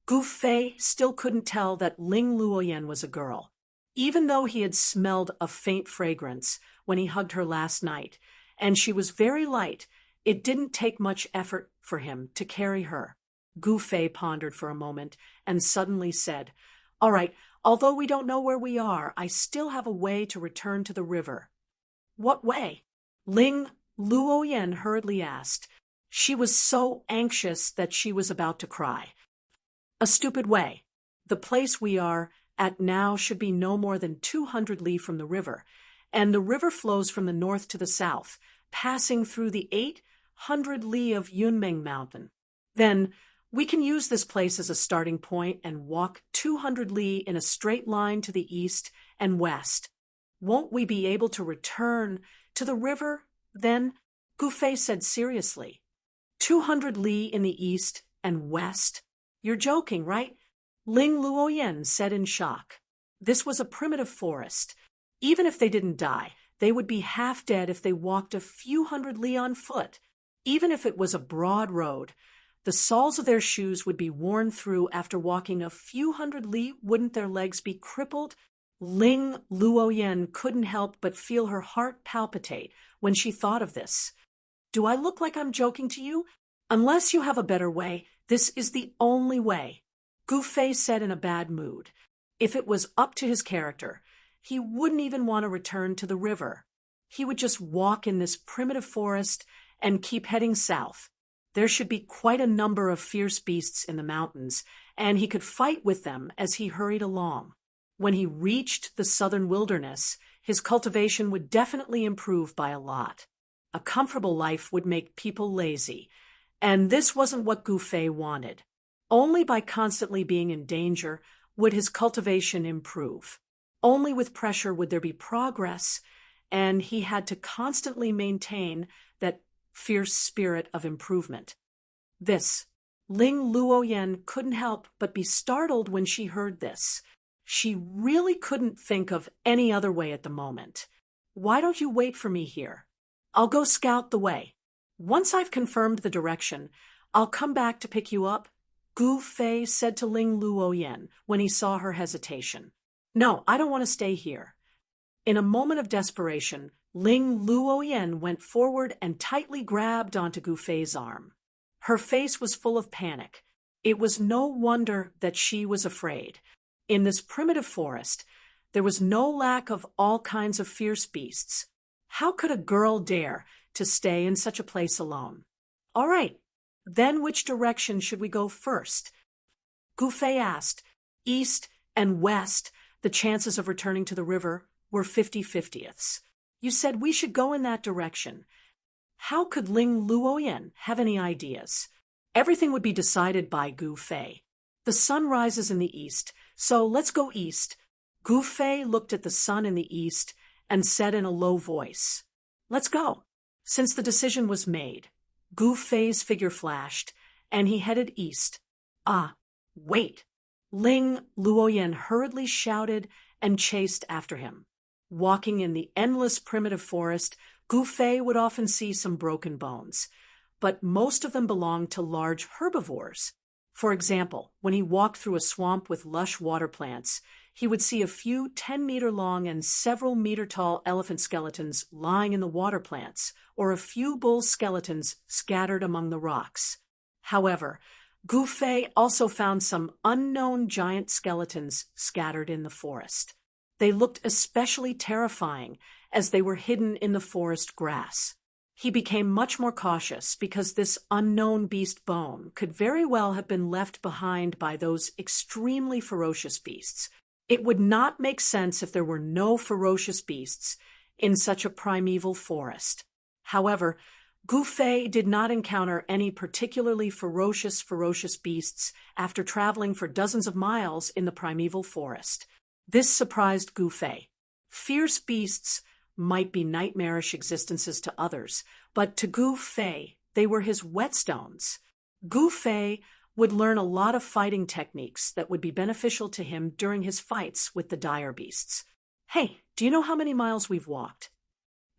Gu Fei still couldn't tell that Ling Luoyan was a girl. Even though he had smelled a faint fragrance when he hugged her last night, and she was very light, it didn't take much effort for him to carry her. Gu Fei pondered for a moment and suddenly said, "All right, although we don't know where we are, I still have a way to return to the river." "What way?" Ling Luoyan hurriedly asked. She was so anxious that she was about to cry. "A stupid way. The place we are at now should be no more than 200 li from the river, and the river flows from the north to the south, passing through the 8 200 li of Yunmeng Mountain. Then, we can use this place as a starting point and walk 200 li in a straight line to the east and west. Won't we be able to return to the river then? Gu Fei said seriously. 200 li in the east and west? You're joking, right? Ling Luoyan said in shock. This was a primitive forest. Even if they didn't die, they would be half dead if they walked a few hundred li on foot. Even if it was a broad road, the soles of their shoes would be worn through after walking a few hundred li. Wouldn't their legs be crippled? Ling Luoyan couldn't help but feel her heart palpitate when she thought of this. Do I look like I'm joking to you? Unless you have a better way, this is the only way. Gu Fei said in a bad mood. If it was up to his character, he wouldn't even want to return to the river. He would just walk in this primitive forest and keep heading south. There should be quite a number of fierce beasts in the mountains, and he could fight with them as he hurried along. When he reached the southern wilderness, his cultivation would definitely improve by a lot. A comfortable life would make people lazy, and this wasn't what Gu Fei wanted. Only by constantly being in danger would his cultivation improve. Only with pressure would there be progress, and he had to constantly maintain that fierce spirit of improvement. Ling Luoyan couldn't help but be startled when she heard this. She really couldn't think of any other way at the moment. Why don't you wait for me here? I'll go scout the way. Once I've confirmed the direction, I'll come back to pick you up, Gu Fei said to Ling Luoyan when he saw her hesitation. No, I don't want to stay here. In a moment of desperation, Ling Luoyan went forward and tightly grabbed onto Gu Fei's arm. Her face was full of panic. It was no wonder that she was afraid. In this primitive forest, there was no lack of all kinds of fierce beasts. How could a girl dare to stay in such a place alone? All right, then which direction should we go first? Gu Fei asked. East and west, the chances of returning to the river were 50-50ths. You said we should go in that direction. How could Ling Luoyan have any ideas? Everything would be decided by Gu Fei. The sun rises in the east, so let's go east. Gu Fei looked at the sun in the east and said in a low voice, Let's go. Since the decision was made, Gu Fei's figure flashed, and he headed east. Ah, wait! Ling Luoyan hurriedly shouted and chased after him. Walking in the endless primitive forest, Gu Fei would often see some broken bones, but most of them belonged to large herbivores. For example, when he walked through a swamp with lush water plants, he would see a few 10-meter-long and several-meter-tall elephant skeletons lying in the water plants, or a few bull skeletons scattered among the rocks. However, Gu Fei also found some unknown giant skeletons scattered in the forest. They looked especially terrifying as they were hidden in the forest grass. He became much more cautious because this unknown beast bone could very well have been left behind by those extremely ferocious beasts. It would not make sense if there were no ferocious beasts in such a primeval forest. However, Gu Fei did not encounter any particularly ferocious beasts after traveling for dozens of miles in the primeval forest. This surprised Gu Fei. Fierce beasts might be nightmarish existences to others, but to Gu Fei, they were his whetstones. Gu Fei would learn a lot of fighting techniques that would be beneficial to him during his fights with the dire beasts. Hey, do you know how many miles we've walked?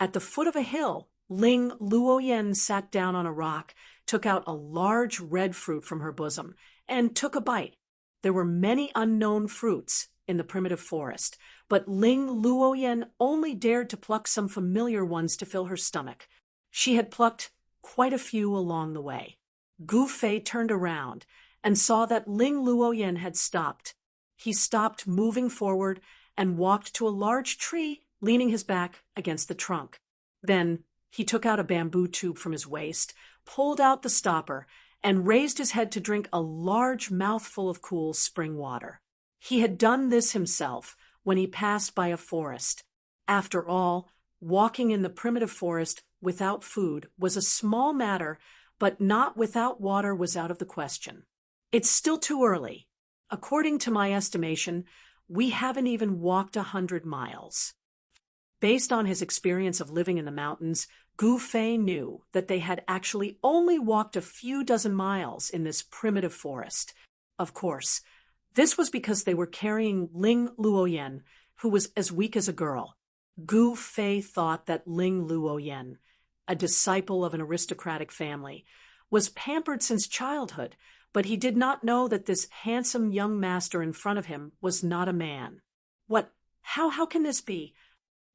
At the foot of a hill, Ling Luoyan sat down on a rock, took out a large red fruit from her bosom, and took a bite. There were many unknown fruits in the primitive forest, but Ling Luoyan only dared to pluck some familiar ones to fill her stomach. She had plucked quite a few along the way. Gu Fei turned around and saw that Ling Luoyan had stopped. He stopped moving forward and walked to a large tree, leaning his back against the trunk. Then he took out a bamboo tube from his waist, pulled out the stopper, and raised his head to drink a large mouthful of cool spring water. He had done this himself when he passed by a forest. After all, walking in the primitive forest without food was a small matter, but not without water was out of the question. It's still too early. According to my estimation, we haven't even walked 100 miles. Based on his experience of living in the mountains, Gu Fei knew that they had actually only walked a few dozen miles in this primitive forest. Of course, this was because they were carrying Ling Luoyan, who was as weak as a girl. Gu Fei thought that Ling Luoyan, a disciple of an aristocratic family, was pampered since childhood, but he did not know that this handsome young master in front of him was not a man. What? How can this be?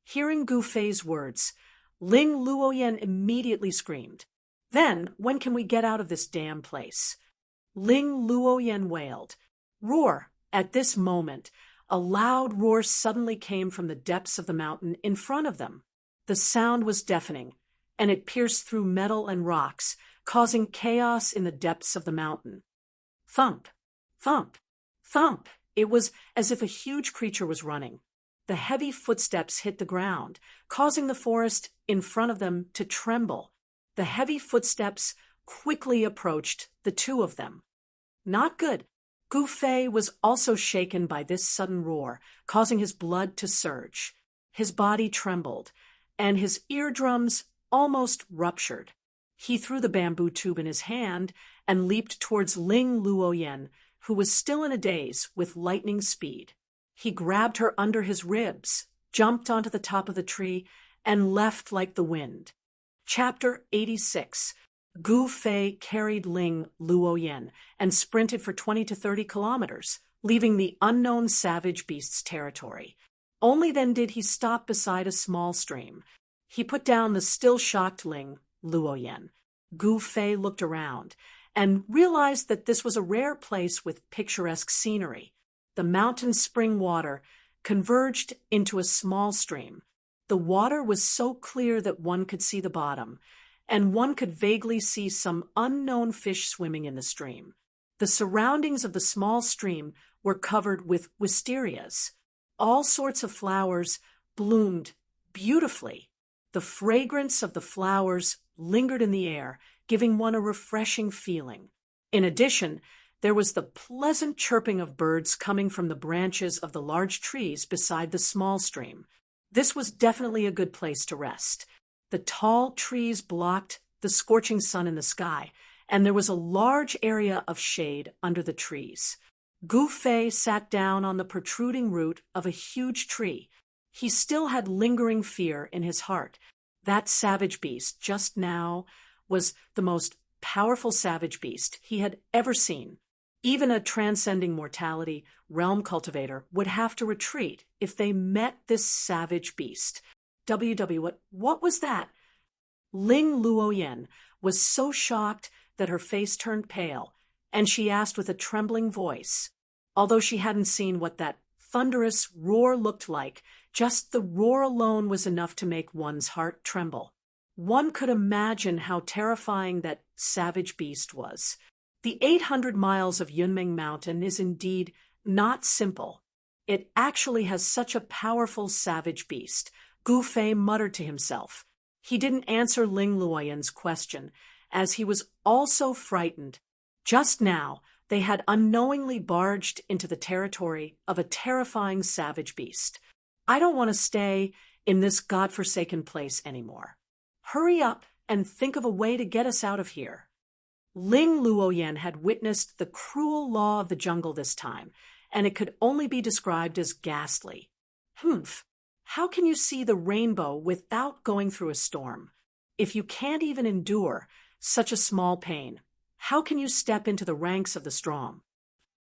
Hearing Gu Fei's words, Ling Luoyan immediately screamed, "Then, when can we get out of this damn place?" Ling Luoyan wailed. Roar! At this moment, a loud roar suddenly came from the depths of the mountain in front of them. The sound was deafening, and it pierced through metal and rocks, causing chaos in the depths of the mountain. Thump! Thump! Thump! It was as if a huge creature was running. The heavy footsteps hit the ground, causing the forest in front of them to tremble. The heavy footsteps quickly approached the two of them. Not good. Gu Fei was also shaken by this sudden roar, causing his blood to surge. His body trembled, and his eardrums almost ruptured. He threw the bamboo tube in his hand and leaped towards Ling Luoyan, who was still in a daze with lightning speed. He grabbed her under his ribs, jumped onto the top of the tree, and left like the wind. Chapter 86. Gu Fei carried Ling Luoyan and sprinted for 20 to 30 kilometers, leaving the unknown savage beast's territory. Only then did he stop beside a small stream. He put down the still shocked Ling Luoyan. Gu Fei looked around and realized that this was a rare place with picturesque scenery. The mountain spring water converged into a small stream. The water was so clear that one could see the bottom, and one could vaguely see some unknown fish swimming in the stream. The surroundings of the small stream were covered with wisterias. All sorts of flowers bloomed beautifully. The fragrance of the flowers lingered in the air, giving one a refreshing feeling. In addition, there was the pleasant chirping of birds coming from the branches of the large trees beside the small stream. This was definitely a good place to rest. The tall trees blocked the scorching sun in the sky, and there was a large area of shade under the trees. Gu Fei sat down on the protruding root of a huge tree. He still had lingering fear in his heart. That savage beast just now was the most powerful savage beast he had ever seen. Even a transcending mortality realm cultivator would have to retreat if they met this savage beast. What was that? Ling Luoyan was so shocked that her face turned pale, and she asked with a trembling voice. Although she hadn't seen what that thunderous roar looked like, just the roar alone was enough to make one's heart tremble. One could imagine how terrifying that savage beast was. The 800 miles of Yunmeng Mountain is indeed not simple. It actually has such a powerful savage beast. Gu Fei muttered to himself. He didn't answer Ling Luoyan's question, as he was also frightened. Just now, they had unknowingly barged into the territory of a terrifying savage beast. I don't want to stay in this godforsaken place anymore. Hurry up and think of a way to get us out of here. Ling Luoyan had witnessed the cruel law of the jungle this time, and it could only be described as ghastly. Humph! How can you see the rainbow without going through a storm? If you can't even endure such a small pain, how can you step into the ranks of the strong?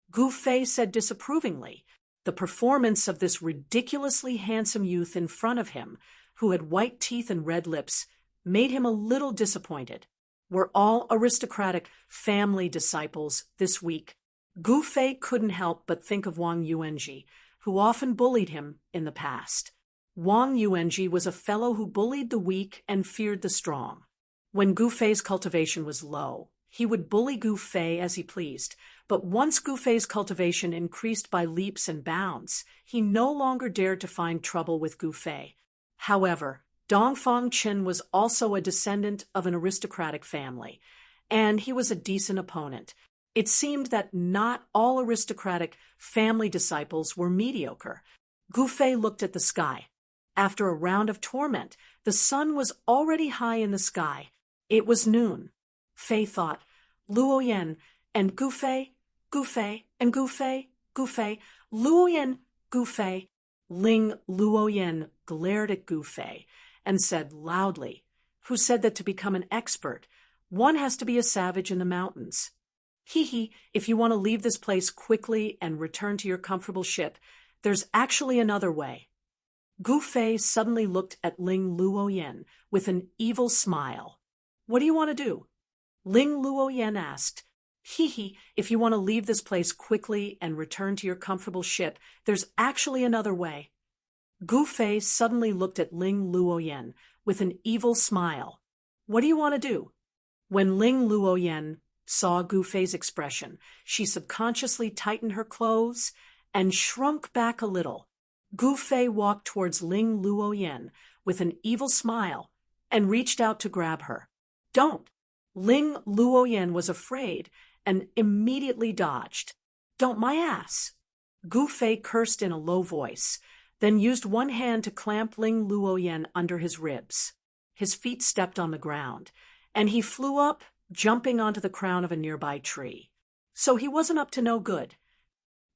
Gu Fei said disapprovingly. The performance of this ridiculously handsome youth in front of him, who had white teeth and red lips, made him a little disappointed. We're all aristocratic family disciples this week. Gu Fei couldn't help but think of Wang Yuanji, who often bullied him in the past. Wang Yuanji was a fellow who bullied the weak and feared the strong. When Gu Fei's cultivation was low, he would bully Gu Fei as he pleased, but once Gu Fei's cultivation increased by leaps and bounds, he no longer dared to find trouble with Gu Fei. However, Dongfang Qin was also a descendant of an aristocratic family, and he was a decent opponent. It seemed that not all aristocratic family disciples were mediocre. Gu Fei looked at the sky. After a round of torment, the sun was already high in the sky. It was noon. Fei thought, Luoyan and Gu Fei, Gu Fei and Gu Fei, Gu Fei, Luoyan, Gu Fei. Ling Luoyan glared at Gu Fei and said loudly, "Who said that to become an expert, one has to be a savage in the mountains? Hee, if you want to leave this place quickly and return to your comfortable ship, there's actually another way." Gu Fei suddenly looked at Ling Luoyan with an evil smile. "What do you want to do?" Ling Luoyan asked. Hee, if you want to leave this place quickly and return to your comfortable ship, there's actually another way. Gu Fei suddenly looked at Ling Luoyan with an evil smile. "What do you want to do?" When Ling Luoyan saw Gu Fei's expression, she subconsciously tightened her clothes and shrunk back a little. Gu Fei walked towards Ling Luoyan with an evil smile and reached out to grab her. "Don't!" Ling Luoyan was afraid and immediately dodged. "Don't my ass!" Gu Fei cursed in a low voice, then used one hand to clamp Ling Luoyan under his ribs. His feet stepped on the ground, and he flew up, jumping onto the crown of a nearby tree. So he wasn't up to no good.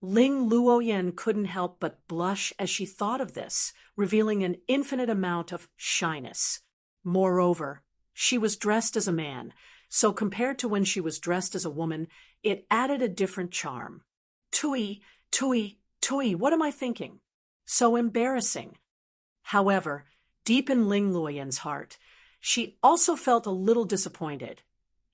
Ling Luoyan couldn't help but blush as she thought of this, revealing an infinite amount of shyness. Moreover, she was dressed as a man, so compared to when she was dressed as a woman, it added a different charm. Tui, what am I thinking? So embarrassing. However, deep in Ling Luoyan's heart, she also felt a little disappointed,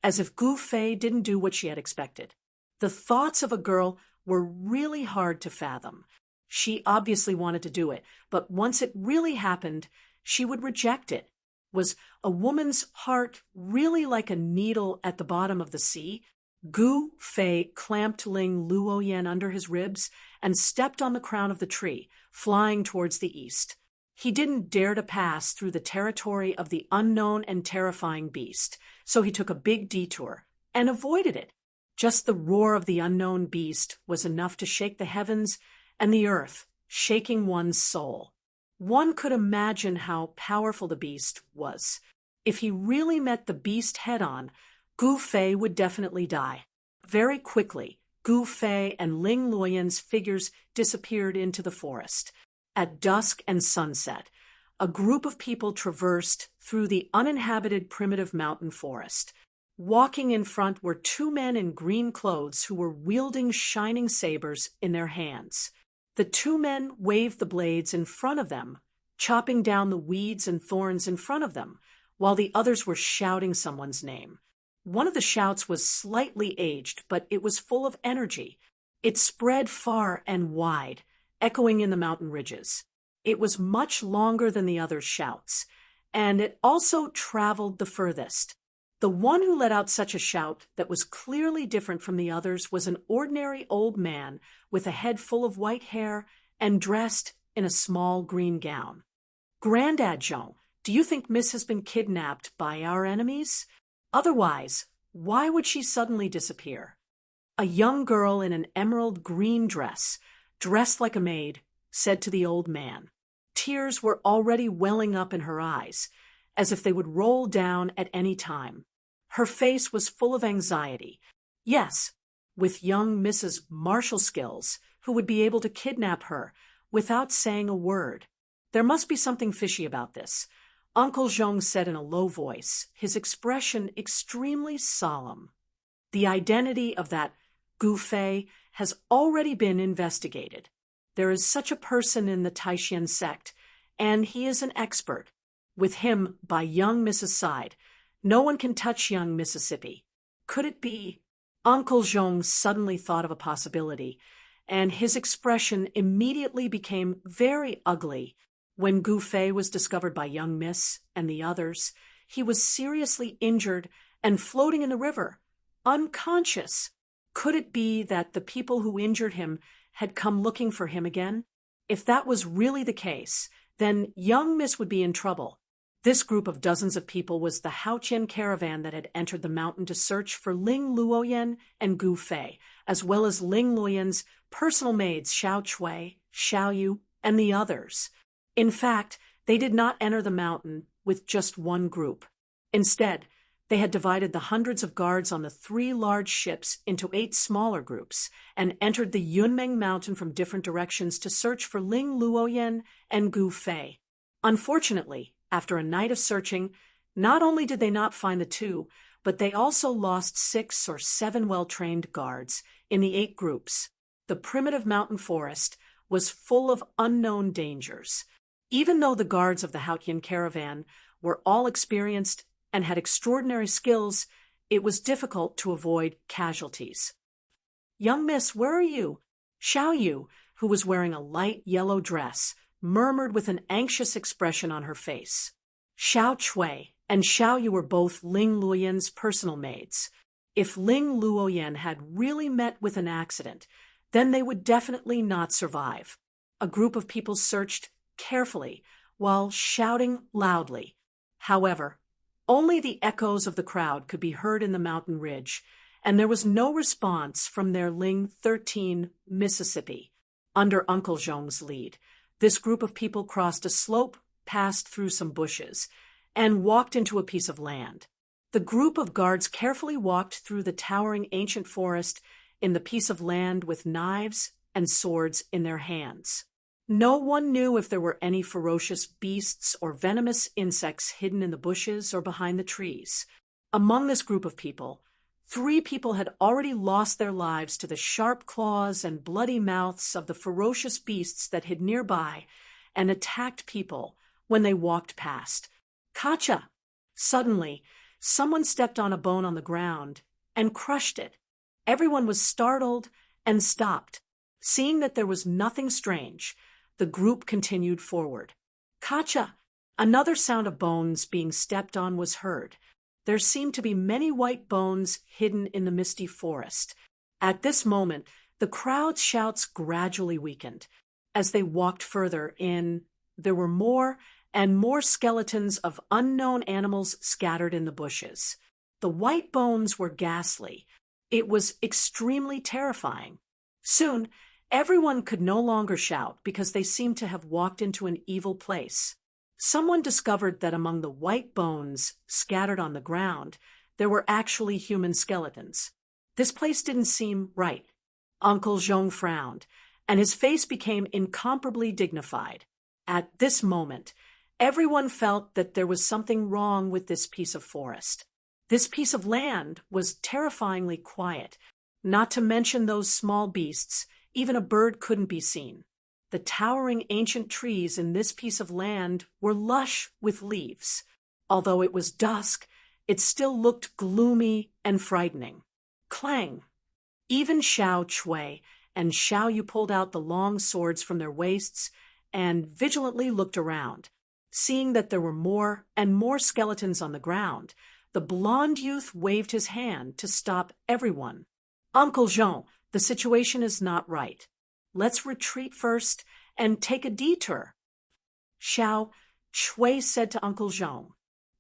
as if Gu Fei didn't do what she had expected. The thoughts of a girl were really hard to fathom. She obviously wanted to do it, but once it really happened, she would reject it. Was a woman's heart really like a needle at the bottom of the sea? Gu Fei clamped Ling Luoyan under his ribs and stepped on the crown of the tree, flying towards the east. He didn't dare to pass through the territory of the unknown and terrifying beast, so he took a big detour and avoided it. Just the roar of the unknown beast was enough to shake the heavens and the earth, shaking one's soul. One could imagine how powerful the beast was. If he really met the beast head-on, Gu Fei would definitely die. Very quickly, Gu Fei and Ling Luoyan's figures disappeared into the forest. At dusk and sunset, a group of people traversed through the uninhabited primitive mountain forest. Walking in front were two men in green clothes who were wielding shining sabers in their hands. The two men waved the blades in front of them, chopping down the weeds and thorns in front of them, while the others were shouting someone's name. One of the shouts was slightly aged, but it was full of energy. It spread far and wide, echoing in the mountain ridges. It was much longer than the others' shouts, and it also traveled the furthest. The one who let out such a shout that was clearly different from the others was an ordinary old man with a head full of white hair and dressed in a small green gown. "Grandad Zhong, do you think Miss has been kidnapped by our enemies? Otherwise, why would she suddenly disappear?" A young girl in an emerald green dress, dressed like a maid, said to the old man. Tears were already welling up in her eyes, as if they would roll down at any time. Her face was full of anxiety. Yes, with young Mrs. Martial skills, who would be able to kidnap her without saying a word. There must be something fishy about this, Uncle Zhong said in a low voice, his expression extremely solemn. The identity of that Gu Fei has already been investigated. There is such a person in the Taishan sect, and he is an expert. With him by young Mrs. side, no one can touch young Mississippi. Could it be? Uncle Zhong suddenly thought of a possibility, and his expression immediately became very ugly. When Gu Fei was discovered by young Miss and the others, he was seriously injured and floating in the river, unconscious. Could it be that the people who injured him had come looking for him again? If that was really the case, then young Miss would be in trouble. This group of dozens of people was the Haotian caravan that had entered the mountain to search for Ling Luoyan and Gu Fei, as well as Ling Luoyan's personal maids Xiao Chui, Xiao Yu, and the others. In fact, they did not enter the mountain with just one group. Instead, they had divided the hundreds of guards on the 3 large ships into 8 smaller groups and entered the Yunmeng mountain from different directions to search for Ling Luoyan and Gu Fei. Unfortunately, after a night of searching, not only did they not find the 2, but they also lost 6 or 7 well-trained guards in the 8 groups. The primitive mountain forest was full of unknown dangers. Even though the guards of the Haotian caravan were all experienced and had extraordinary skills, it was difficult to avoid casualties. "Young miss, where are you?" Xiao Yu, who was wearing a light yellow dress, murmured with an anxious expression on her face. Xiao Chui and Xiao Yu were both Ling Luoyan's personal maids. If Ling Luoyan had really met with an accident, then they would definitely not survive. A group of people searched carefully while shouting loudly. However, only the echoes of the crowd could be heard in the mountain ridge, and there was no response from their Ling 13 Mississippi. Under Uncle Zhong's lead, this group of people crossed a slope, passed through some bushes, and walked into a piece of land. The group of guards carefully walked through the towering ancient forest in the piece of land with knives and swords in their hands. No one knew if there were any ferocious beasts or venomous insects hidden in the bushes or behind the trees. Among this group of people, 3 people had already lost their lives to the sharp claws and bloody mouths of the ferocious beasts that hid nearby and attacked people when they walked past. Kacha! Suddenly, someone stepped on a bone on the ground and crushed it. Everyone was startled and stopped. Seeing that there was nothing strange, the group continued forward. Kacha! Another sound of bones being stepped on was heard. There seemed to be many white bones hidden in the misty forest. At this moment, the crowd's shouts gradually weakened. As they walked further in, there were more and more skeletons of unknown animals scattered in the bushes. The white bones were ghastly. It was extremely terrifying. Soon, everyone could no longer shout because they seemed to have walked into an evil place. Someone discovered that among the white bones scattered on the ground, there were actually human skeletons. This place didn't seem right. Uncle Zhong frowned, and his face became incomparably dignified. At this moment, everyone felt that there was something wrong with this piece of forest. This piece of land was terrifyingly quiet. Not to mention those small beasts, even a bird couldn't be seen. The towering ancient trees in this piece of land were lush with leaves. Although it was dusk, it still looked gloomy and frightening. Clang! Even Xiao Chui and Xiao Yu pulled out the long swords from their waists and vigilantly looked around. Seeing that there were more and more skeletons on the ground, the blond youth waved his hand to stop everyone. "Uncle Zhong, the situation is not right. Let's retreat first and take a detour." Xiao Chui said to Uncle Zhong.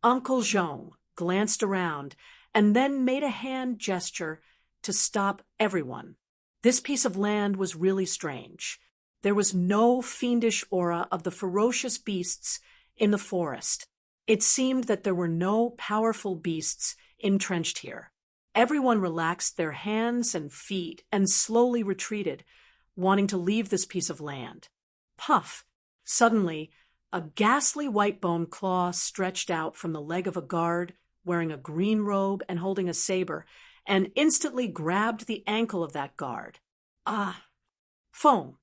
Uncle Zhong glanced around and then made a hand gesture to stop everyone. This piece of land was really strange. There was no fiendish aura of the ferocious beasts in the forest. It seemed that there were no powerful beasts entrenched here. Everyone relaxed their hands and feet and slowly retreated, wanting to leave this piece of land. Puff! Suddenly, a ghastly white bone claw stretched out from the leg of a guard wearing a green robe and holding a saber, and instantly grabbed the ankle of that guard. Ah! Foam!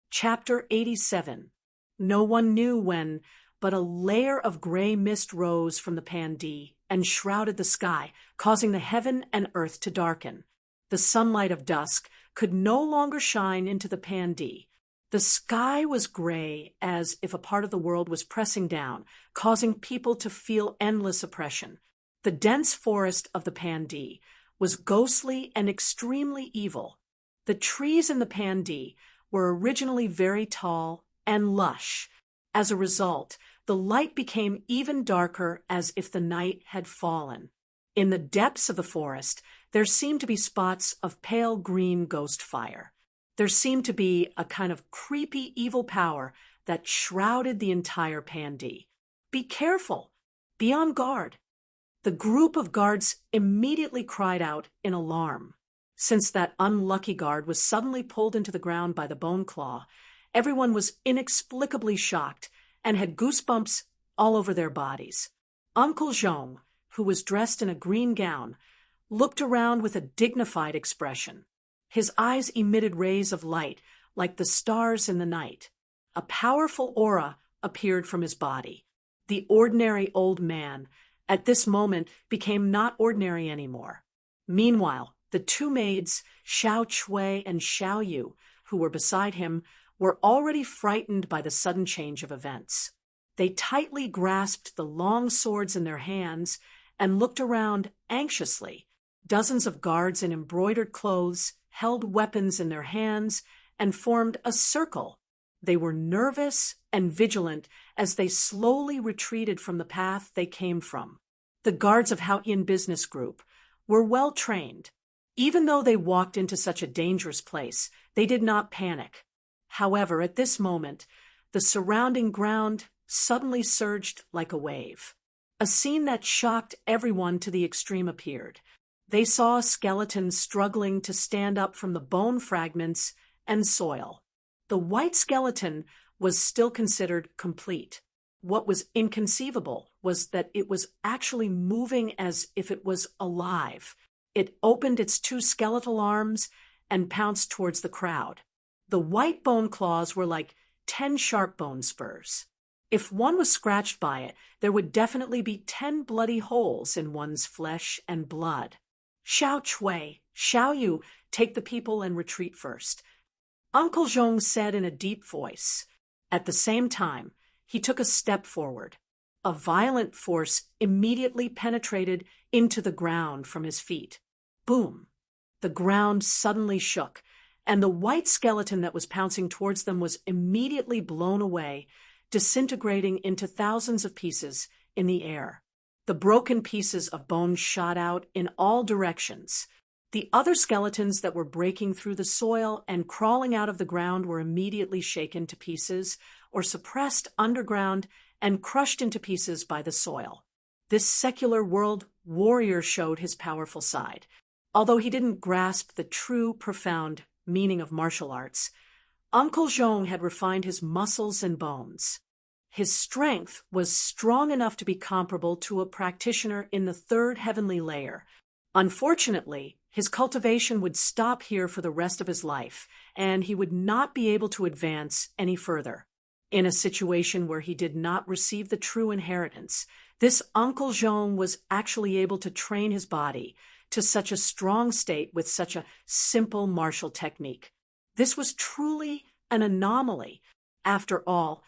Chapter 87. No one knew when, but a layer of gray mist rose from the Pandi and shrouded the sky, causing the heaven and earth to darken. The sunlight of dusk could no longer shine into the Pandi. The sky was gray, as if a part of the world was pressing down, causing people to feel endless oppression. The dense forest of the Pandi was ghostly and extremely evil. The trees in the Pandi were originally very tall and lush. As a result, the light became even darker as if the night had fallen. In the depths of the forest, there seemed to be spots of pale green ghost fire. There seemed to be a kind of creepy evil power that shrouded the entire Pandey. Be careful! Be on guard! The group of guards immediately cried out in alarm. Since that unlucky guard was suddenly pulled into the ground by the bone claw, everyone was inexplicably shocked and had goosebumps all over their bodies. Uncle Jean, who was dressed in a green gown, looked around with a dignified expression. His eyes emitted rays of light like the stars in the night. A powerful aura appeared from his body. The ordinary old man, at this moment, became not ordinary anymore. Meanwhile, the two maids, Xiao Chui and Xiao Yu, who were beside him, were already frightened by the sudden change of events. They tightly grasped the long swords in their hands and looked around anxiously. Dozens of guards in embroidered clothes held weapons in their hands and formed a circle. They were nervous and vigilant as they slowly retreated from the path they came from. The guards of Haotian Business Group were well trained. Even though they walked into such a dangerous place, they did not panic. However, at this moment, the surrounding ground suddenly surged like a wave. A scene that shocked everyone to the extreme appeared. They saw skeletons struggling to stand up from the bone fragments and soil. The white skeleton was still considered complete. What was inconceivable was that it was actually moving as if it was alive. It opened its two skeletal arms and pounced towards the crowd. The white bone claws were like 10 sharp bone spurs. If one was scratched by it, there would definitely be 10 bloody holes in one's flesh and blood. Xiao Chui, Xiao Yu, take the people and retreat first, Uncle Zhong said in a deep voice. At the same time, he took a step forward. A violent force immediately penetrated into the ground from his feet. Boom! The ground suddenly shook, and the white skeleton that was pouncing towards them was immediately blown away, disintegrating into thousands of pieces in the air. The broken pieces of bone shot out in all directions. The other skeletons that were breaking through the soil and crawling out of the ground were immediately shaken to pieces or suppressed underground and crushed into pieces by the soil. This secular world warrior showed his powerful side. Although he didn't grasp the true, profound meaning of martial arts, Uncle Zhong had refined his muscles and bones. His strength was strong enough to be comparable to a practitioner in the third heavenly layer. Unfortunately, his cultivation would stop here for the rest of his life, and he would not be able to advance any further. In a situation where he did not receive the true inheritance, this Uncle Zhong was actually able to train his body to such a strong state with such a simple martial technique. This was truly an anomaly. After all,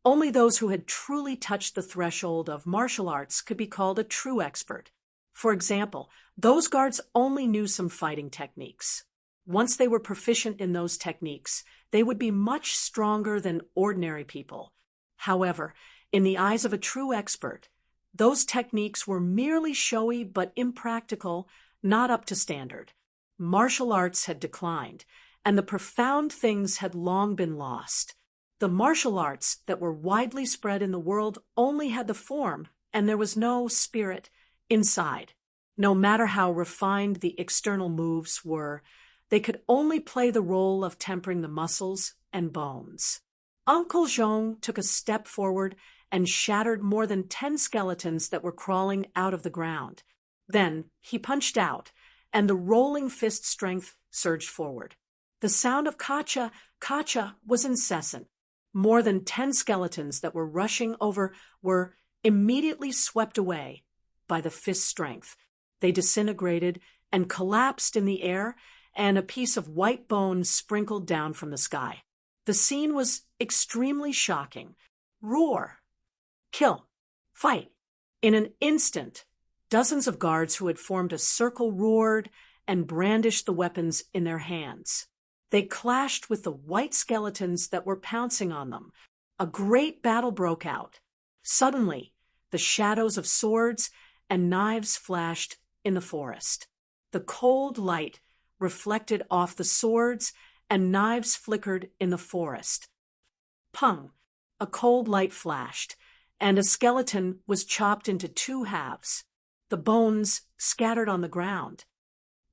only those who had truly touched the threshold of martial arts could be called a true expert. For example, those guards only knew some fighting techniques. Once they were proficient in those techniques, they would be much stronger than ordinary people. However, in the eyes of a true expert, those techniques were merely showy but impractical, not up to standard. Martial arts had declined, and the profound things had long been lost. The martial arts that were widely spread in the world only had the form, and there was no spirit inside. No matter how refined the external moves were, they could only play the role of tempering the muscles and bones. Uncle Zhong took a step forward and shattered more than 10 skeletons that were crawling out of the ground. Then he punched out, and the rolling fist strength surged forward. The sound of kacha, kacha was incessant. More than 10 skeletons that were rushing over were immediately swept away by the fist strength. They disintegrated and collapsed in the air, and a piece of white bone sprinkled down from the sky. The scene was extremely shocking. Roar! Kill! Fight! In an instant, dozens of guards who had formed a circle roared and brandished the weapons in their hands. They clashed with the white skeletons that were pouncing on them. A great battle broke out. Suddenly, the shadows of swords and knives flashed in the forest. The cold light reflected off the swords and knives flickered in the forest. Pung! A cold light flashed, and a skeleton was chopped into two halves. The bones scattered on the ground.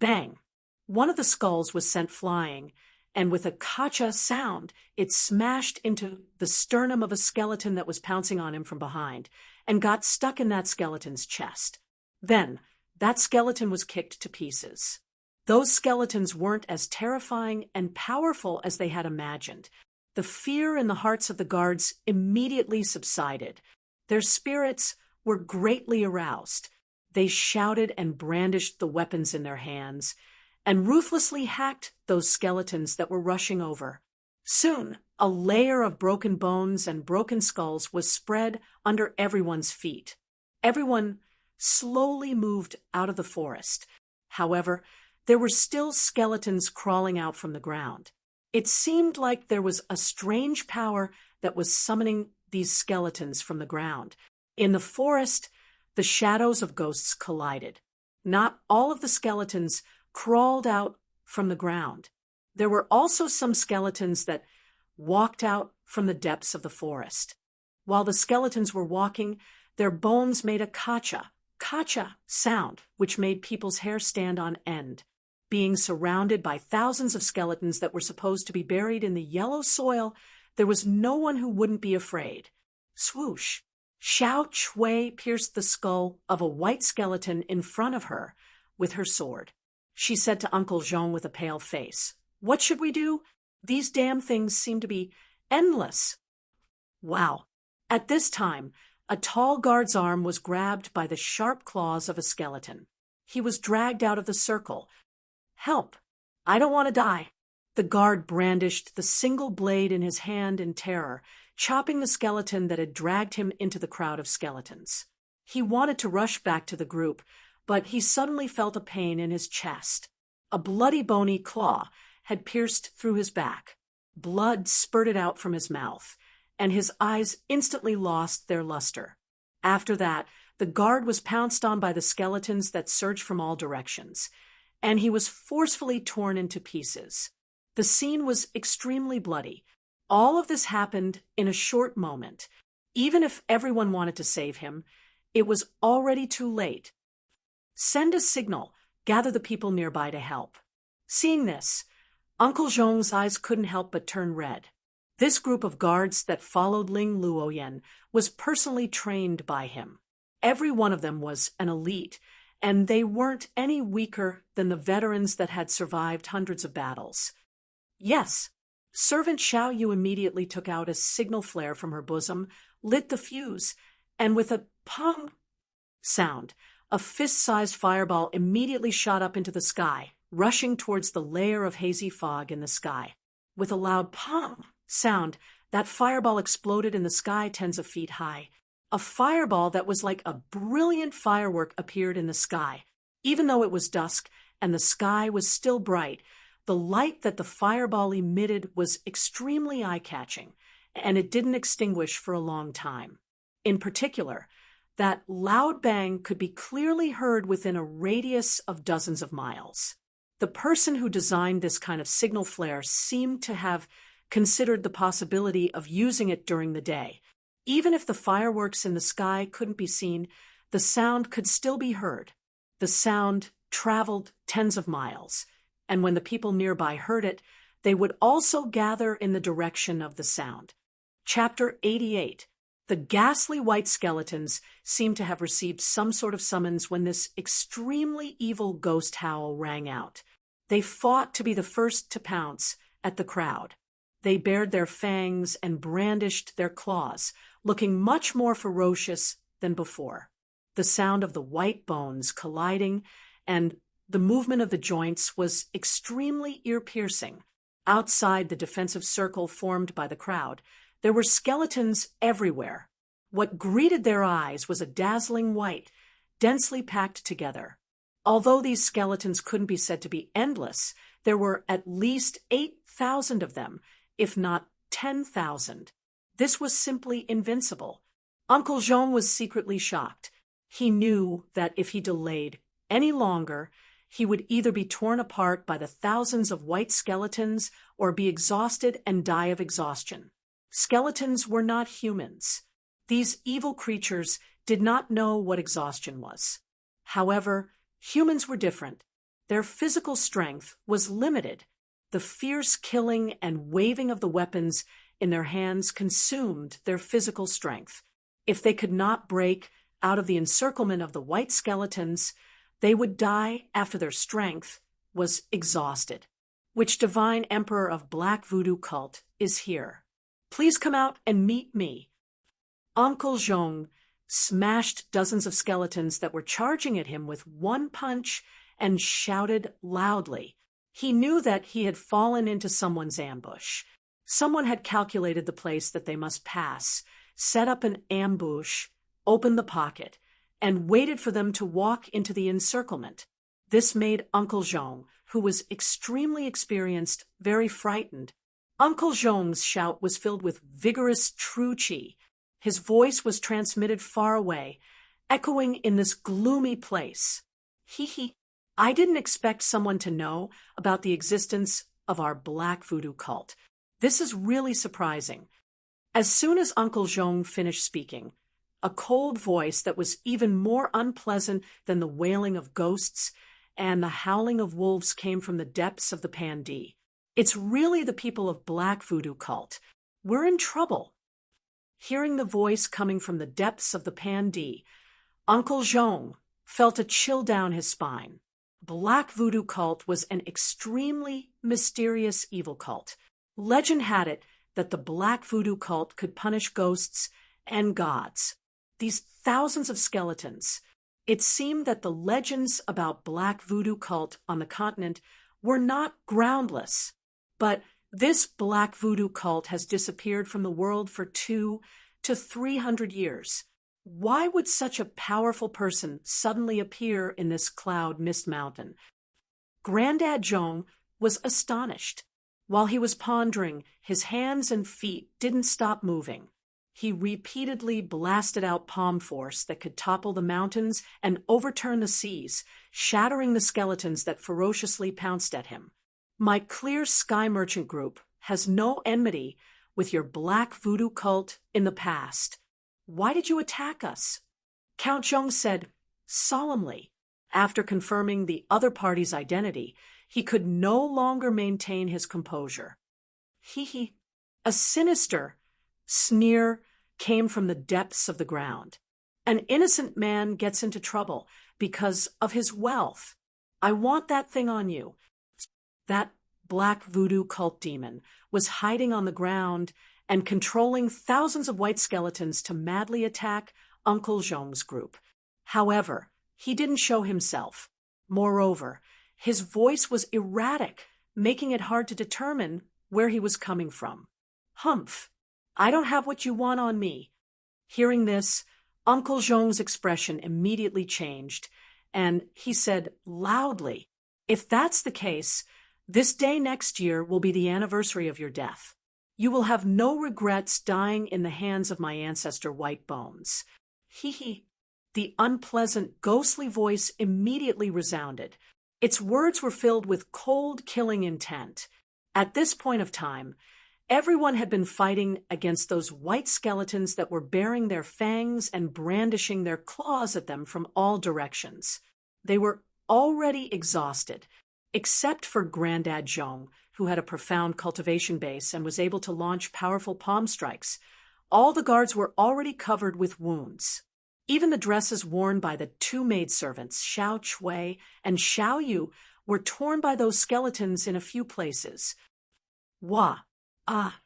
Bang! One of the skulls was sent flying, and with a kacha sound, it smashed into the sternum of a skeleton that was pouncing on him from behind, and got stuck in that skeleton's chest. Then, that skeleton was kicked to pieces. Those skeletons weren't as terrifying and powerful as they had imagined. The fear in the hearts of the guards immediately subsided. Their spirits were greatly aroused. They shouted and brandished the weapons in their hands, and ruthlessly hacked those skeletons that were rushing over. Soon, a layer of broken bones and broken skulls was spread under everyone's feet. Everyone slowly moved out of the forest. However, there were still skeletons crawling out from the ground. It seemed like there was a strange power that was summoning these skeletons from the ground. In the forest, the shadows of ghosts collided. Not all of the skeletons crawled out from the ground. There were also some skeletons that walked out from the depths of the forest. While the skeletons were walking, their bones made a kacha sound, which made people's hair stand on end. Being surrounded by thousands of skeletons that were supposed to be buried in the yellow soil, there was no one who wouldn't be afraid. Swoosh! Xiao Chui pierced the skull of a white skeleton in front of her with her sword. She said to Uncle Zhong with a pale face, "What should we do? These damn things seem to be endless." Wow. At this time, a tall guard's arm was grabbed by the sharp claws of a skeleton. He was dragged out of the circle. "Help! I don't want to die." The guard brandished the single blade in his hand in terror, chopping the skeleton that had dragged him into the crowd of skeletons. He wanted to rush back to the group, but he suddenly felt a pain in his chest. A bloody bony claw had pierced through his back. Blood spurted out from his mouth, and his eyes instantly lost their luster. After that, the guard was pounced on by the skeletons that surged from all directions, and he was forcefully torn into pieces. The scene was extremely bloody. All of this happened in a short moment. Even if everyone wanted to save him, it was already too late. "Send a signal. Gather the people nearby to help." Seeing this, Uncle Zhong's eyes couldn't help but turn red. This group of guards that followed Ling Luoyan was personally trained by him. Every one of them was an elite, and they weren't any weaker than the veterans that had survived hundreds of battles. "Yes." Servant Xiao Yu immediately took out a signal flare from her bosom, lit the fuse, and with a pong sound, a fist-sized fireball immediately shot up into the sky, rushing towards the layer of hazy fog in the sky. With a loud pong sound, that fireball exploded in the sky tens of feet high. A fireball that was like a brilliant firework appeared in the sky. Even though it was dusk and the sky was still bright, the light that the fireball emitted was extremely eye-catching, and it didn't extinguish for a long time. In particular, that loud bang could be clearly heard within a radius of dozens of miles. The person who designed this kind of signal flare seemed to have considered the possibility of using it during the day. Even if the fireworks in the sky couldn't be seen, the sound could still be heard. The sound traveled tens of miles, and when the people nearby heard it, they would also gather in the direction of the sound. Chapter 88. The ghastly white skeletons seemed to have received some sort of summons when this extremely evil ghost howl rang out. They fought to be the first to pounce at the crowd. They bared their fangs and brandished their claws, looking much more ferocious than before. The sound of the white bones colliding and the movement of the joints was extremely ear-piercing. Outside the defensive circle formed by the crowd, there were skeletons everywhere. What greeted their eyes was a dazzling white, densely packed together. Although these skeletons couldn't be said to be endless, there were at least 8,000 of them, if not 10,000. This was simply invincible. Uncle Jean was secretly shocked. He knew that if he delayed any longer, he would either be torn apart by the thousands of white skeletons or be exhausted and die of exhaustion. Skeletons were not humans. These evil creatures did not know what exhaustion was. However, humans were different. Their physical strength was limited. The fierce killing and waving of the weapons in their hands consumed their physical strength. If they could not break out of the encirclement of the white skeletons, they would die after their strength was exhausted. Which divine emperor of Black Voodoo cult is here? Please come out and meet me. Uncle Jean smashed dozens of skeletons that were charging at him with one punch and shouted loudly. He knew that he had fallen into someone's ambush. Someone had calculated the place that they must pass, set up an ambush, opened the pocket, and waited for them to walk into the encirclement. This made Uncle Jean, who was extremely experienced, very frightened. Uncle Jean's shout was filled with vigorous true chi. His voice was transmitted far away, echoing in this gloomy place. Hee. I didn't expect someone to know about the existence of our Black Voodoo cult. This is really surprising. As soon as Uncle Jean finished speaking, a cold voice that was even more unpleasant than the wailing of ghosts and the howling of wolves came from the depths of the Pandee. It's really the people of Black Voodoo cult. We're in trouble. Hearing the voice coming from the depths of the Pandee, Uncle Jean felt a chill down his spine. Black Voodoo cult was an extremely mysterious evil cult. Legend had it that the Black Voodoo cult could punish ghosts and gods. These thousands of skeletons. It seemed that the legends about Black Voodoo cult on the continent were not groundless. But this Black Voodoo cult has disappeared from the world for 200 to 300 years. Why would such a powerful person suddenly appear in this cloud mist mountain? Grandad Jean was astonished. While he was pondering, his hands and feet didn't stop moving. He repeatedly blasted out palm force that could topple the mountains and overturn the seas, shattering the skeletons that ferociously pounced at him. My Clear Sky Merchant Group has no enmity with your Black Voodoo cult in the past. Why did you attack us? Count Jean said solemnly. After confirming the other party's identity, he could no longer maintain his composure. Hee. A sinister sneer came from the depths of the ground. An innocent man gets into trouble because of his wealth. I want that thing on you. That Black Voodoo cult demon was hiding on the ground and controlling thousands of white skeletons to madly attack Uncle Jean's group. However, he didn't show himself. Moreover, his voice was erratic, making it hard to determine where he was coming from. Humph! I don't have what you want on me. Hearing this, Uncle Jean's expression immediately changed, and he said loudly, If that's the case, this day next year will be the anniversary of your death. You will have no regrets dying in the hands of my ancestor White Bones. Hee. The unpleasant, ghostly voice immediately resounded. Its words were filled with cold, killing intent. At this point of time, everyone had been fighting against those white skeletons that were baring their fangs and brandishing their claws at them from all directions. They were already exhausted, except for Grandad Jean, who had a profound cultivation base and was able to launch powerful palm strikes. All the guards were already covered with wounds. Even the dresses worn by the two maidservants, Xiao Chui and Xiao Yu, were torn by those skeletons in a few places. Wah! Ah!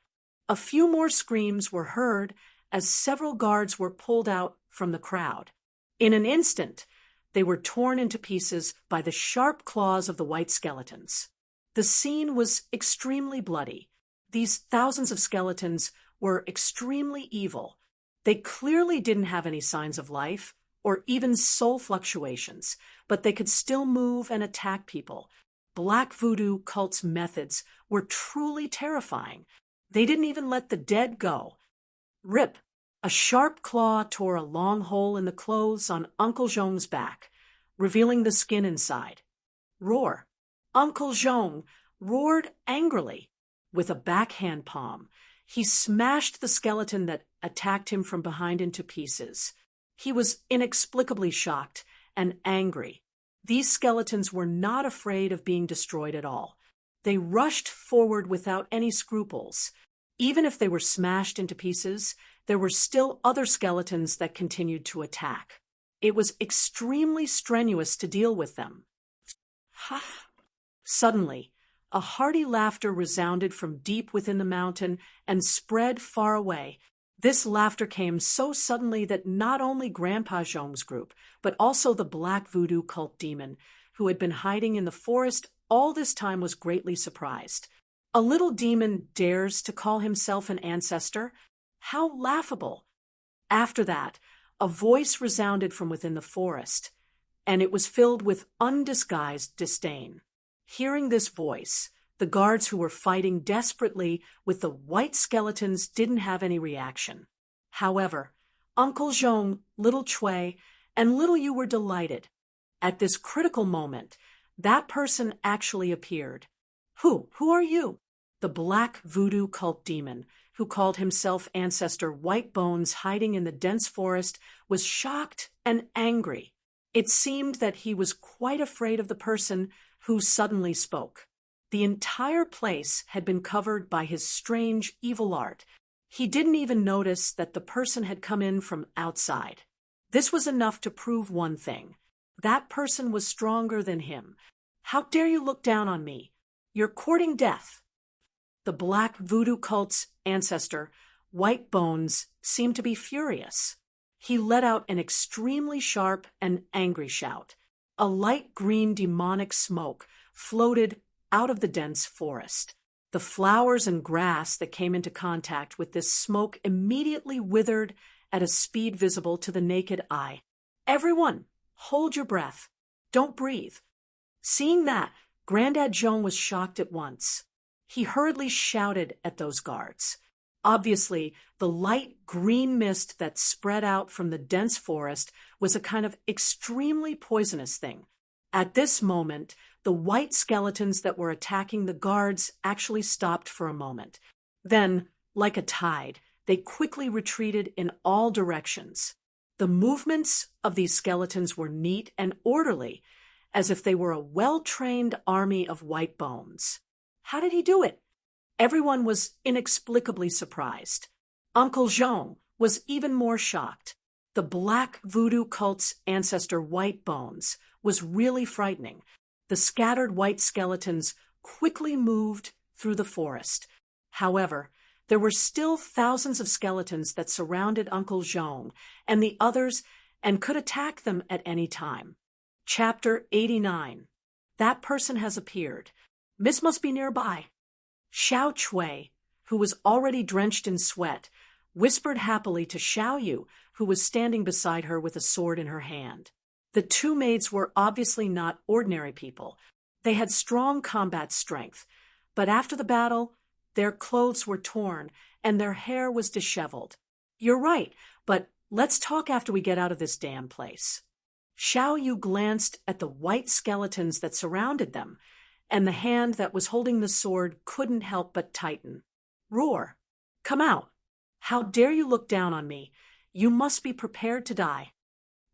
A few more screams were heard as several guards were pulled out from the crowd. In an instant, they were torn into pieces by the sharp claws of the white skeletons. The scene was extremely bloody. These thousands of skeletons were extremely evil. They clearly didn't have any signs of life or even soul fluctuations, but they could still move and attack people. Black Voodoo cult's methods were truly terrifying. They didn't even let the dead go. Rip! A sharp claw tore a long hole in the clothes on Uncle Zhong's back, revealing the skin inside. Roar! Uncle Zhong roared angrily. With a backhand palm, he smashed the skeleton that attacked him from behind into pieces. He was inexplicably shocked and angry. These skeletons were not afraid of being destroyed at all. They rushed forward without any scruples. Even if they were smashed into pieces, there were still other skeletons that continued to attack. It was extremely strenuous to deal with them. Ha! Suddenly, a hearty laughter resounded from deep within the mountain and spread far away. This laughter came so suddenly that not only Grandpa Zhong's group, but also the black voodoo cult demon, who had been hiding in the forest all this time, was greatly surprised. A little demon dares to call himself an ancestor? How laughable! After that, a voice resounded from within the forest, and it was filled with undisguised disdain. Hearing this voice, the guards who were fighting desperately with the white skeletons didn't have any reaction. However, Uncle Zhong, Little Chui, and Little Yu were delighted. At this critical moment, that person actually appeared. Who are you? The black voodoo cult demon, who called himself Ancestor White Bones, hiding in the dense forest, was shocked and angry. It seemed that he was quite afraid of the person who suddenly spoke. The entire place had been covered by his strange, evil art. He didn't even notice that the person had come in from outside. This was enough to prove one thing. That person was stronger than him. How dare you look down on me? You're courting death. The black voodoo cult's ancestor, White Bones, seemed to be furious. He let out an extremely sharp and angry shout. A light green demonic smoke floated out of the dense forest. The flowers and grass that came into contact with this smoke immediately withered at a speed visible to the naked eye. Everyone, hold your breath. Don't breathe. Seeing that, Grandad Zhong was shocked at once. He hurriedly shouted at those guards. Obviously, the light green mist that spread out from the dense forest was a kind of extremely poisonous thing. At this moment, the white skeletons that were attacking the guards actually stopped for a moment. Then, like a tide, they quickly retreated in all directions. The movements of these skeletons were neat and orderly, as if they were a well-trained army of white bones. How did he do it? Everyone was inexplicably surprised. Uncle Zhong was even more shocked. The black voodoo cult's ancestor White Bones was really frightening. The scattered white skeletons quickly moved through the forest. However, there were still thousands of skeletons that surrounded Uncle Zhong and the others and could attack them at any time. Chapter 89. That person has appeared. Miss must be nearby. Xiao Chui, who was already drenched in sweat, whispered happily to Xiao Yu, who was standing beside her with a sword in her hand. The two maids were obviously not ordinary people. They had strong combat strength, but after the battle, their clothes were torn and their hair was disheveled. You're right, but let's talk after we get out of this damn place. Xiao Yu glanced at the white skeletons that surrounded them, and the hand that was holding the sword couldn't help but tighten. Roar! Come out! How dare you look down on me? You must be prepared to die.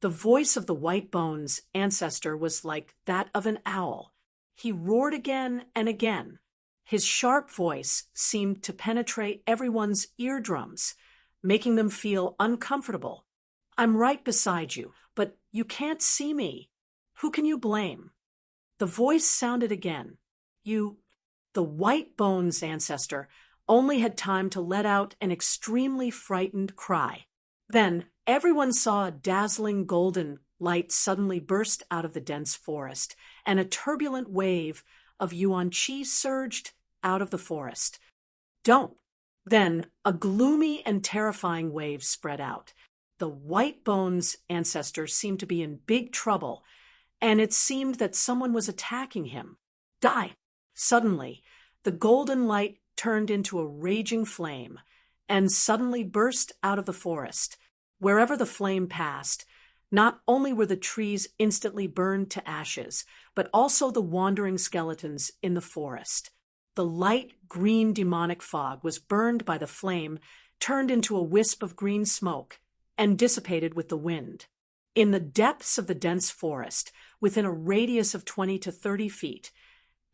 The voice of the White Bones ancestor was like that of an owl. He roared again and again. His sharp voice seemed to penetrate everyone's eardrums, making them feel uncomfortable. I'm right beside you, but you can't see me. Who can you blame? The voice sounded again. The White Bones ancestor only had time to let out an extremely frightened cry. Then everyone saw a dazzling golden light suddenly burst out of the dense forest, and a turbulent wave of Yuan Qi surged out of the forest. Don't! Then a gloomy and terrifying wave spread out. The White Bones ancestor seemed to be in big trouble, and it seemed that someone was attacking him. Die! Suddenly, the golden light turned into a raging flame, and suddenly burst out of the forest. Wherever the flame passed, not only were the trees instantly burned to ashes, but also the wandering skeletons in the forest. The light green demonic fog was burned by the flame, turned into a wisp of green smoke, and dissipated with the wind. In the depths of the dense forest, within a radius of 20 to 30 feet,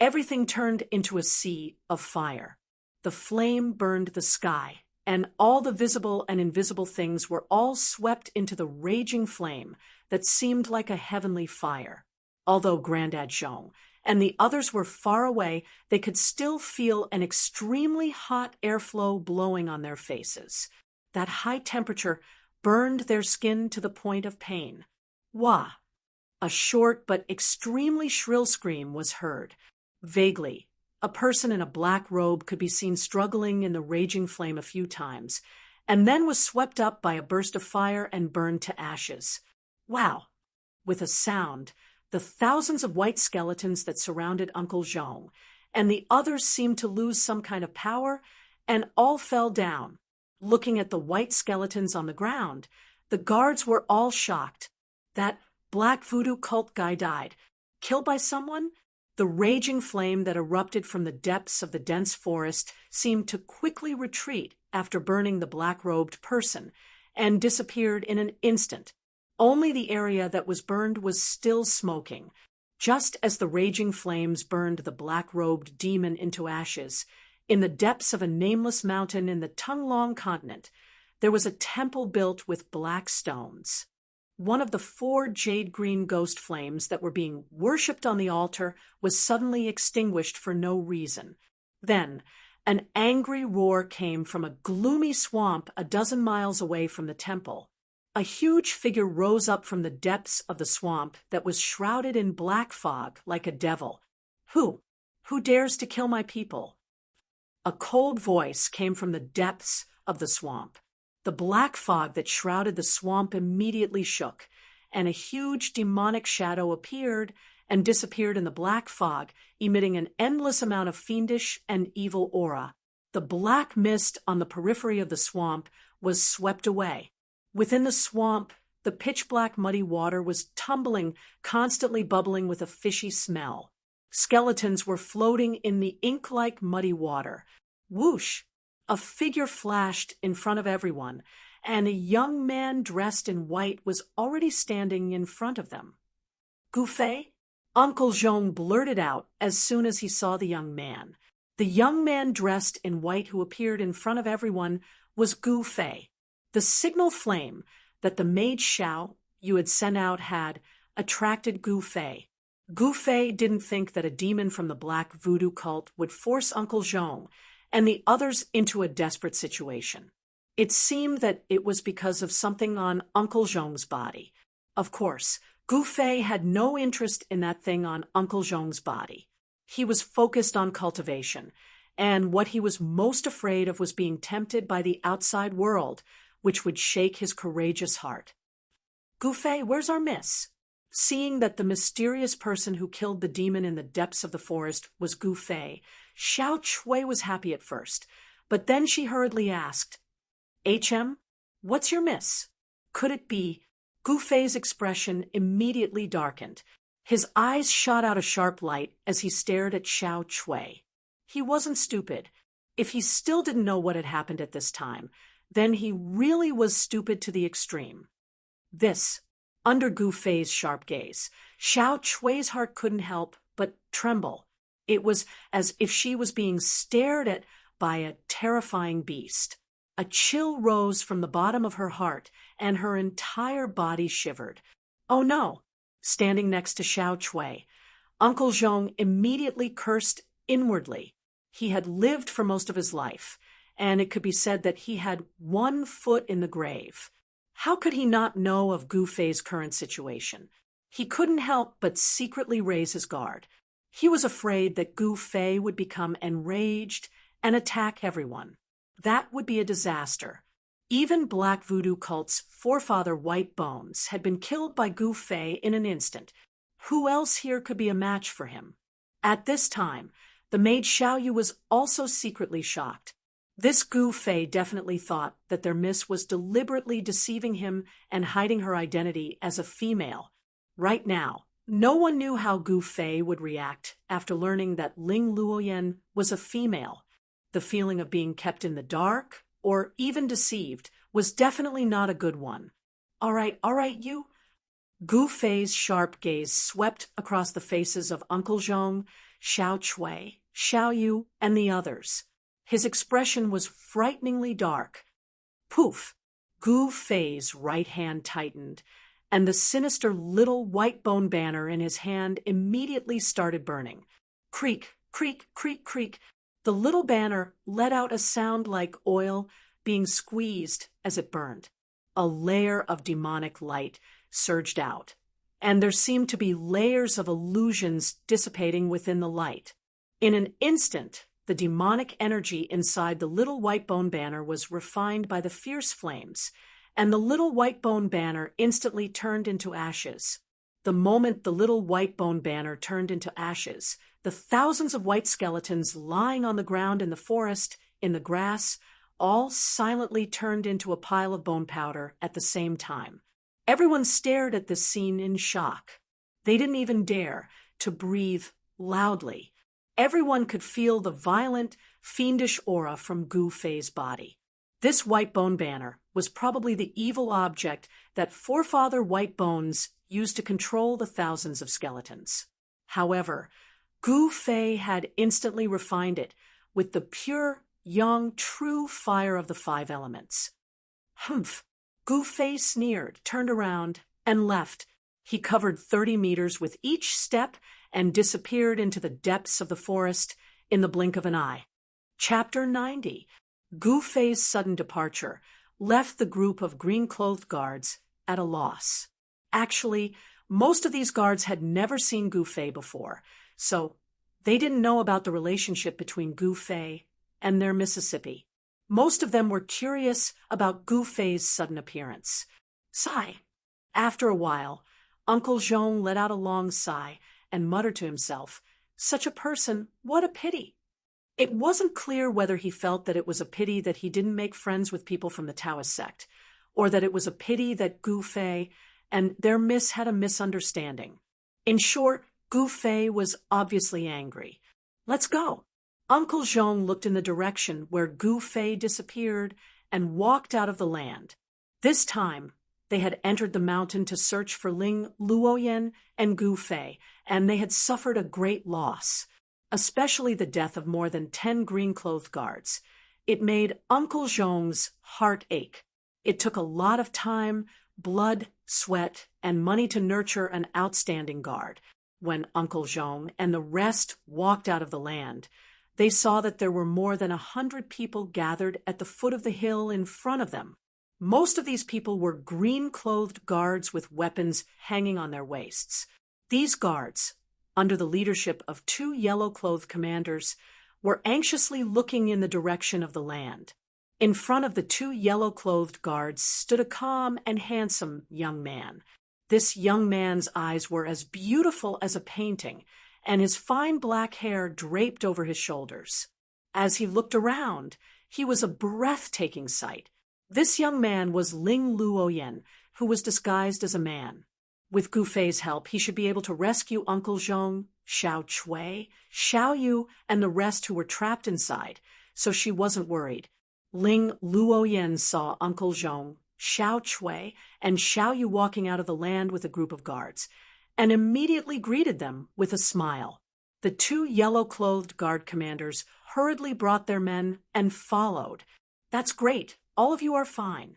everything turned into a sea of fire. The flame burned the sky, and all the visible and invisible things were all swept into the raging flame that seemed like a heavenly fire. Although Grandad Jean and the others were far away, they could still feel an extremely hot airflow blowing on their faces. That high temperature burned their skin to the point of pain. Wah! A short but extremely shrill scream was heard. Vaguely, a person in a black robe could be seen struggling in the raging flame a few times, and then was swept up by a burst of fire and burned to ashes. Wow! With a sound, the thousands of white skeletons that surrounded Uncle Jean and the others seemed to lose some kind of power, and all fell down. Looking at the white skeletons on the ground, the guards were all shocked. That black voodoo cult guy died. Killed by someone? The raging flame that erupted from the depths of the dense forest seemed to quickly retreat after burning the black-robed person, and disappeared in an instant. Only the area that was burned was still smoking. Just as the raging flames burned the black-robed demon into ashes, in the depths of a nameless mountain in the Tonglong continent, there was a temple built with black stones. One of the 4 jade-green ghost flames that were being worshipped on the altar was suddenly extinguished for no reason. Then, an angry roar came from a gloomy swamp a dozen miles away from the temple. A huge figure rose up from the depths of the swamp that was shrouded in black fog like a devil. Who dares to kill my people? A cold voice came from the depths of the swamp. The black fog that shrouded the swamp immediately shook, and a huge demonic shadow appeared and disappeared in the black fog, emitting an endless amount of fiendish and evil aura. The black mist on the periphery of the swamp was swept away. Within the swamp, the pitch-black muddy water was tumbling, constantly bubbling with a fishy smell. Skeletons were floating in the ink-like muddy water. Whoosh! A figure flashed in front of everyone, and a young man dressed in white was already standing in front of them. Gouffé? Uncle Jean blurted out as soon as he saw the young man. The young man dressed in white who appeared in front of everyone was Gouffé. The signal flame that the maid Xiao you had sent out had attracted Gouffé. Gouffé didn't think that a demon from the black voodoo cult would force Uncle Jean and the others into a desperate situation. It seemed that it was because of something on Uncle Jean's body. Of course, Gouffé had no interest in that thing on Uncle Jean's body. He was focused on cultivation, and what he was most afraid of was being tempted by the outside world, which would shake his courageous heart. Gouffé, where's our miss? Seeing that the mysterious person who killed the demon in the depths of the forest was Gouffé, Xiao Chui was happy at first, but then she hurriedly asked, "HM, what's your miss?" Could it be? Gouffé's expression immediately darkened. His eyes shot out a sharp light as he stared at Xiao Chui. He wasn't stupid. If he still didn't know what had happened at this time, then he really was stupid to the extreme. Under Gouffé's sharp gaze, Xiao Chui's heart couldn't help but tremble. It was as if she was being stared at by a terrifying beast. A chill rose from the bottom of her heart, and her entire body shivered. Oh no! Standing next to Xiao Chui, Uncle Jean immediately cursed inwardly. He had lived for most of his life, and it could be said that he had 1 foot in the grave. How could he not know of Gouffé's current situation? He couldn't help but secretly raise his guard. He was afraid that Gouffé would become enraged and attack everyone. That would be a disaster. Even Black Voodoo cult's forefather White Bones had been killed by Gouffé in an instant. Who else here could be a match for him? At this time, the maid Xiaoyu was also secretly shocked. This Gu Fei definitely thought that their miss was deliberately deceiving him and hiding her identity as a female. Right now, no one knew how Gu Fei would react after learning that Ling Luoyan was a female. The feeling of being kept in the dark, or even deceived, was definitely not a good one. All right, you. Gu Fei's sharp gaze swept across the faces of Uncle Zhong, Xiao Chui, Xiao Yu, and the others. His expression was frighteningly dark. Poof! Gu Fei's right hand tightened, and the sinister little white bone banner in his hand immediately started burning. Creak, creak, creak, creak. The little banner let out a sound like oil being squeezed as it burned. A layer of demonic light surged out, and there seemed to be layers of illusions dissipating within the light. In an instant, the demonic energy inside the little white bone banner was refined by the fierce flames, and the little white bone banner instantly turned into ashes. The moment the little white bone banner turned into ashes, the thousands of white skeletons lying on the ground in the forest, in the grass, all silently turned into a pile of bone powder at the same time. Everyone stared at this scene in shock. They didn't even dare to breathe loudly. Everyone could feel the violent, fiendish aura from Gu Fei's body. This white bone banner was probably the evil object that forefather White Bones used to control the thousands of skeletons. However, Gu Fei had instantly refined it with the pure, young, true fire of the five elements. Humph! Gu Fei sneered, turned around, and left. He covered 30 meters with each step and disappeared into the depths of the forest in the blink of an eye. Chapter 90. Gu Fei's sudden departure left the group of green-clothed guards at a loss. Actually, most of these guards had never seen Gu Fei before, so they didn't know about the relationship between Gu Fei and their Mississippi. Most of them were curious about Gu Fei's sudden appearance. Sigh. After a while, Uncle Zhong let out a long sigh and muttered to himself, "Such a person, what a pity." It wasn't clear whether he felt that it was a pity that he didn't make friends with people from the Taoist sect, or that it was a pity that Gu Fei and their miss had a misunderstanding. In short, Gu Fei was obviously angry. "Let's go." Uncle Zhong looked in the direction where Gu Fei disappeared and walked out of the land. This time, they had entered the mountain to search for Ling Luoyan and Gu Fei, and they had suffered a great loss, especially the death of more than 10 green-clothed guards. It made Uncle Zhong's heart ache. It took a lot of time, blood, sweat, and money to nurture an outstanding guard. When Uncle Zhong and the rest walked out of the land, they saw that there were more than 100 people gathered at the foot of the hill in front of them. Most of these people were green-clothed guards with weapons hanging on their waists. These guards, under the leadership of 2 yellow-clothed commanders, were anxiously looking in the direction of the land. In front of the 2 yellow-clothed guards stood a calm and handsome young man. This young man's eyes were as beautiful as a painting, and his fine black hair draped over his shoulders. As he looked around, he was a breathtaking sight. This young man was Ling Luoyan, who was disguised as a man. With Gu Fei's help, he should be able to rescue Uncle Zhong, Xiao Chui, Xiao Yu, and the rest who were trapped inside, so she wasn't worried. Ling Luoyan saw Uncle Zhong, Xiao Chui, and Xiao Yu walking out of the land with a group of guards, and immediately greeted them with a smile. The 2 yellow-clothed guard commanders hurriedly brought their men and followed. "That's great. All of you are fine,"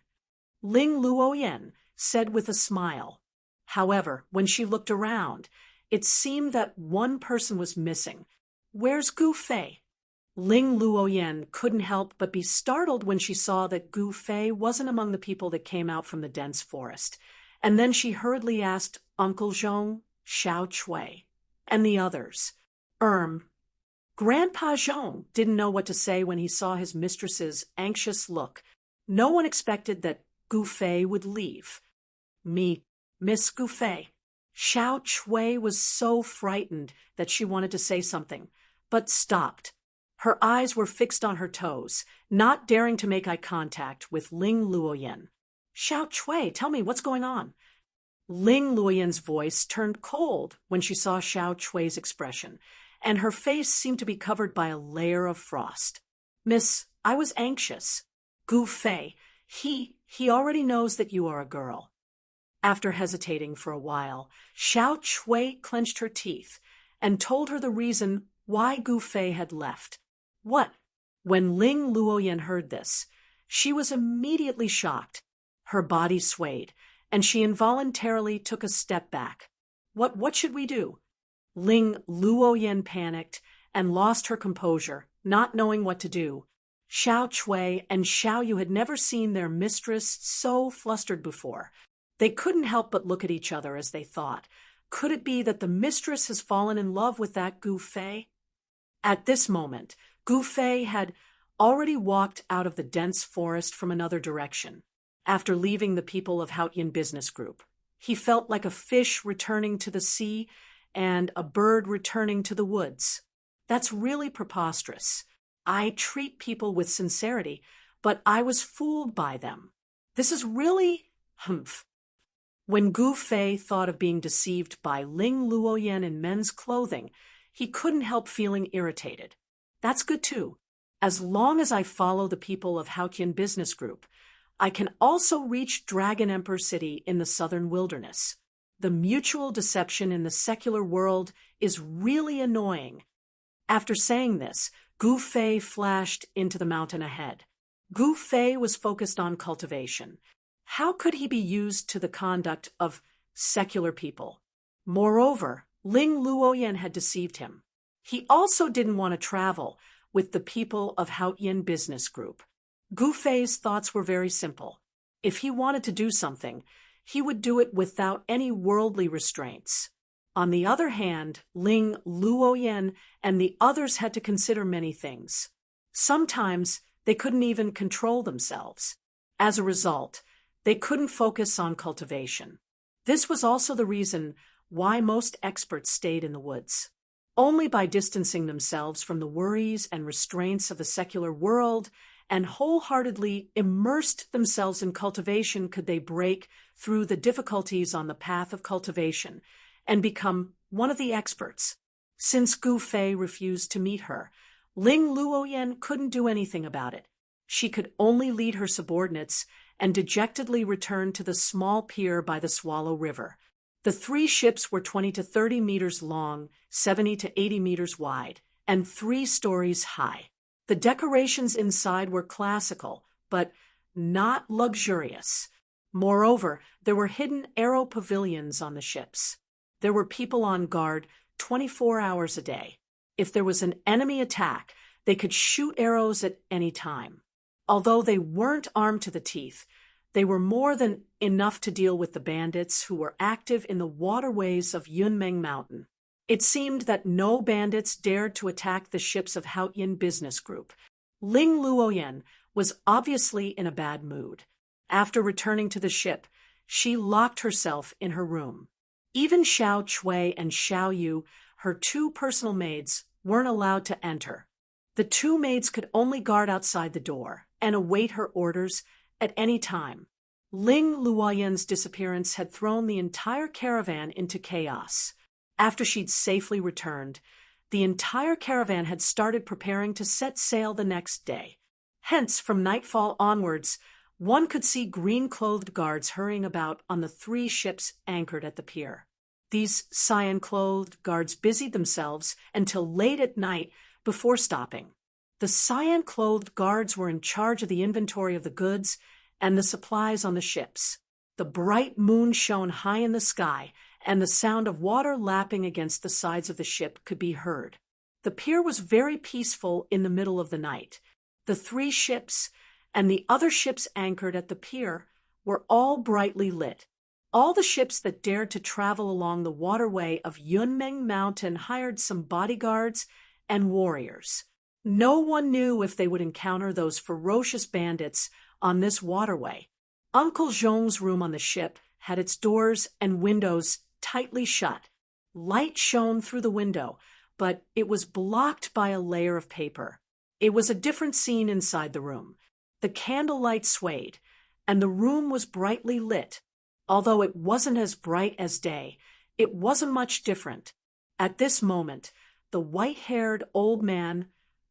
Ling Luoyan said with a smile. However, when she looked around, it seemed that one person was missing. "Where's Gu Fei?" Ling Luoyan couldn't help but be startled when she saw that Gu Fei wasn't among the people that came out from the dense forest. And then she hurriedly asked Uncle Zhong, Xiao Chui, and the others. Grandpa Zhong didn't know what to say when he saw his mistress's anxious look. No one expected that Gu Fei would leave. Miss Gu Fei." Xiao Chui was so frightened that she wanted to say something, but stopped. Her eyes were fixed on her toes, not daring to make eye contact with Ling Luoyan. "Xiao Chui, tell me what's going on." Ling Luoyan's voice turned cold when she saw Xiao Chui's expression, and her face seemed to be covered by a layer of frost. "Miss, I was anxious. Gu Fei, he already knows that you are a girl." After hesitating for a while, Xiao Chui clenched her teeth and told her the reason why Gu Fei had left. "What?" When Ling Luoyan heard this, she was immediately shocked. Her body swayed, and she involuntarily took a step back. What should we do?" Ling Luoyan panicked and lost her composure, not knowing what to do. Xiao Chui and Xiao Yu had never seen their mistress so flustered before. They couldn't help but look at each other as they thought, could it be that the mistress has fallen in love with that Gu Fei? At this moment, Gu Fei had already walked out of the dense forest from another direction. After leaving the people of Haotian Business Group, he felt like a fish returning to the sea and a bird returning to the woods. That's really preposterous. I treat people with sincerity, but I was fooled by them. This is really humph. When Gu Fei thought of being deceived by Ling Luoyan in men's clothing, he couldn't help feeling irritated. That's good too. As long as I follow the people of Haotian Business Group, I can also reach Dragon Emperor City in the southern wilderness. The mutual deception in the secular world is really annoying. After saying this, Gu Fei flashed into the mountain ahead. Gu Fei was focused on cultivation. How could he be used to the conduct of secular people? Moreover, Ling Luoyan had deceived him. He also didn't want to travel with the people of Haotian Business Group. Gu Fei's thoughts were very simple. If he wanted to do something, he would do it without any worldly restraints. On the other hand, Ling Luoyan and the others had to consider many things. Sometimes they couldn't even control themselves. As a result, they couldn't focus on cultivation. This was also the reason why most experts stayed in the woods. Only by distancing themselves from the worries and restraints of the secular world and wholeheartedly immersed themselves in cultivation could they break through the difficulties on the path of cultivation and become one of the experts. Since Gu Fei refused to meet her, Ling Luoyan couldn't do anything about it. She could only lead her subordinates and dejectedly return to the small pier by the Swallow River. The 3 ships were 20 to 30 meters long, 70 to 80 meters wide, and 3 stories high. The decorations inside were classical, but not luxurious. Moreover, there were hidden aero pavilions on the ships. There were people on guard 24 hours a day. If there was an enemy attack, they could shoot arrows at any time. Although they weren't armed to the teeth, they were more than enough to deal with the bandits who were active in the waterways of Yunmeng Mountain. It seemed that no bandits dared to attack the ships of Haotian Business Group. Ling Luoyan was obviously in a bad mood. After returning to the ship, she locked herself in her room. Even Xiao Chui and Xiao Yu, her 2 personal maids, weren't allowed to enter. The 2 maids could only guard outside the door and await her orders at any time. Ling Luoyan's disappearance had thrown the entire caravan into chaos. After she'd safely returned, the entire caravan had started preparing to set sail the next day. Hence, from nightfall onwards, one could see green-clothed guards hurrying about on the 3 ships anchored at the pier. These cyan-clothed guards busied themselves until late at night before stopping. The cyan-clothed guards were in charge of the inventory of the goods and the supplies on the ships. The bright moon shone high in the sky, and the sound of water lapping against the sides of the ship could be heard. The pier was very peaceful in the middle of the night. The 3 ships and the other ships anchored at the pier were all brightly lit. All the ships that dared to travel along the waterway of Yunmeng Mountain hired some bodyguards and warriors. No one knew if they would encounter those ferocious bandits on this waterway. Uncle Zhong's room on the ship had its doors and windows tightly shut. Light shone through the window, but it was blocked by a layer of paper. It was a different scene inside the room. The candlelight swayed, and the room was brightly lit. Although it wasn't as bright as day, it wasn't much different. At this moment, the white-haired old man,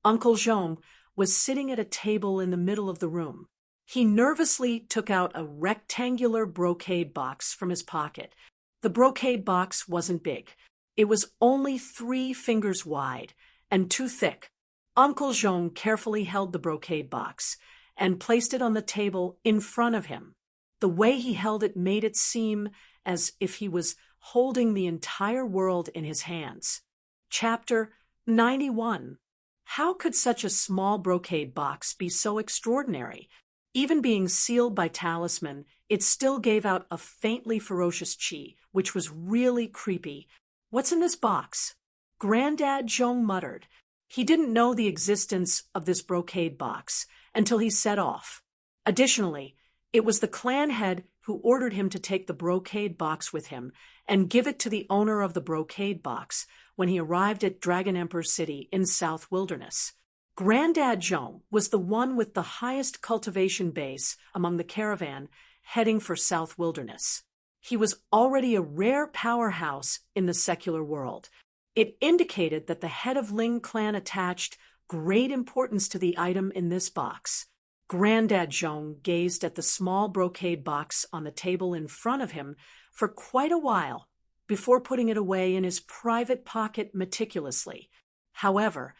Uncle Jean, was sitting at a table in the middle of the room. He nervously took out a rectangular brocade box from his pocket. The brocade box wasn't big. It was only 3 fingers wide and 2 thick. Uncle Jean carefully held the brocade box and placed it on the table in front of him. The way he held it made it seem as if he was holding the entire world in his hands. Chapter 91. How could such a small brocade box be so extraordinary? Even being sealed by talisman, it still gave out a faintly ferocious chi, which was really creepy. "What's in this box?" Granddad Jean muttered. He didn't know the existence of this brocade box until he set off. Additionally, it was the clan head who ordered him to take the brocade box with him and give it to the owner of the brocade box when he arrived at Dragon Emperor City in South Wilderness. Granddad Jean was the one with the highest cultivation base among the caravan heading for South Wilderness. He was already a rare powerhouse in the secular world. It indicated that the head of Ling clan attached great importance to the item in this box. Granddad Jean gazed at the small brocade box on the table in front of him for quite a while before putting it away in his private pocket meticulously. However,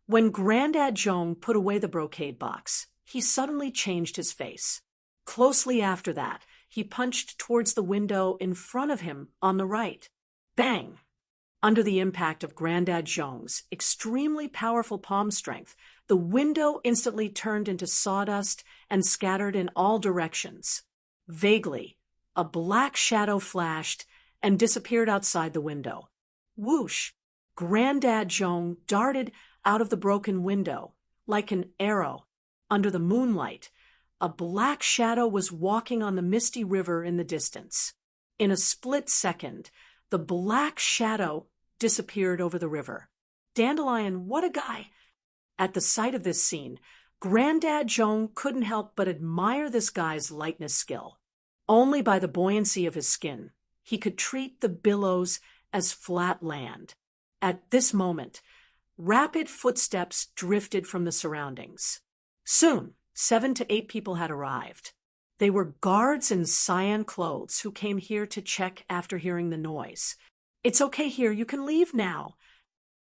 when Granddad Jean put away the brocade box, he suddenly changed his face. Closely after that, he punched towards the window in front of him on the right. Bang! Under the impact of Granddad Jean's extremely powerful palm strength, the window instantly turned into sawdust and scattered in all directions. Vaguely, a black shadow flashed and disappeared outside the window. Whoosh! Granddad Jean darted out of the broken window like an arrow. Under the moonlight, a black shadow was walking on the misty river in the distance. In a split second, the black shadow disappeared over the river. Dandelion, what a guy! At the sight of this scene, Granddad Jean couldn't help but admire this guy's lightness skill. Only by the buoyancy of his skin, he could treat the billows as flat land. At this moment, rapid footsteps drifted from the surroundings. Soon, 7 to 8 people had arrived. They were guards in cyan clothes who came here to check after hearing the noise. "It's okay here, you can leave now."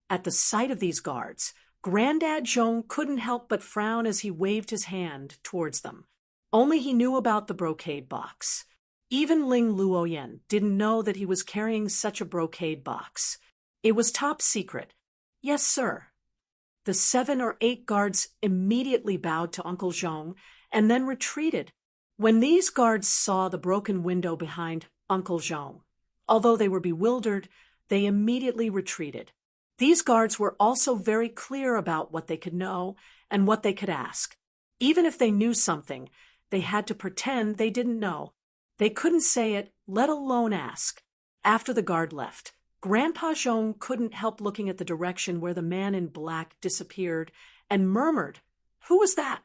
At the sight of these guards, Granddad Jean couldn't help but frown as he waved his hand towards them. Only he knew about the brocade box. Even Ling Luoyen didn't know that he was carrying such a brocade box. It was top secret. "Yes, sir." The 7 or 8 guards immediately bowed to Uncle Jean and then retreated. When these guards saw the broken window behind Uncle Jean, although they were bewildered, they immediately retreated. These guards were also very clear about what they could know and what they could ask. Even if they knew something, they had to pretend they didn't know. They couldn't say it, let alone ask. After the guard left, Grandpa Jean couldn't help looking at the direction where the man in black disappeared and murmured, "Who was that?"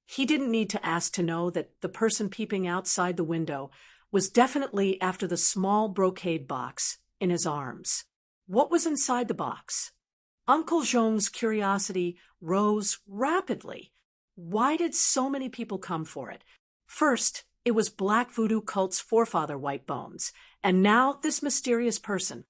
He didn't need to ask to know that the person peeping outside the window was definitely after the small brocade box in his arms. What was inside the box? Uncle Jean's curiosity rose rapidly. Why did so many people come for it? First, it was Black Voodoo cult's forefather White Bones, and now this mysterious person.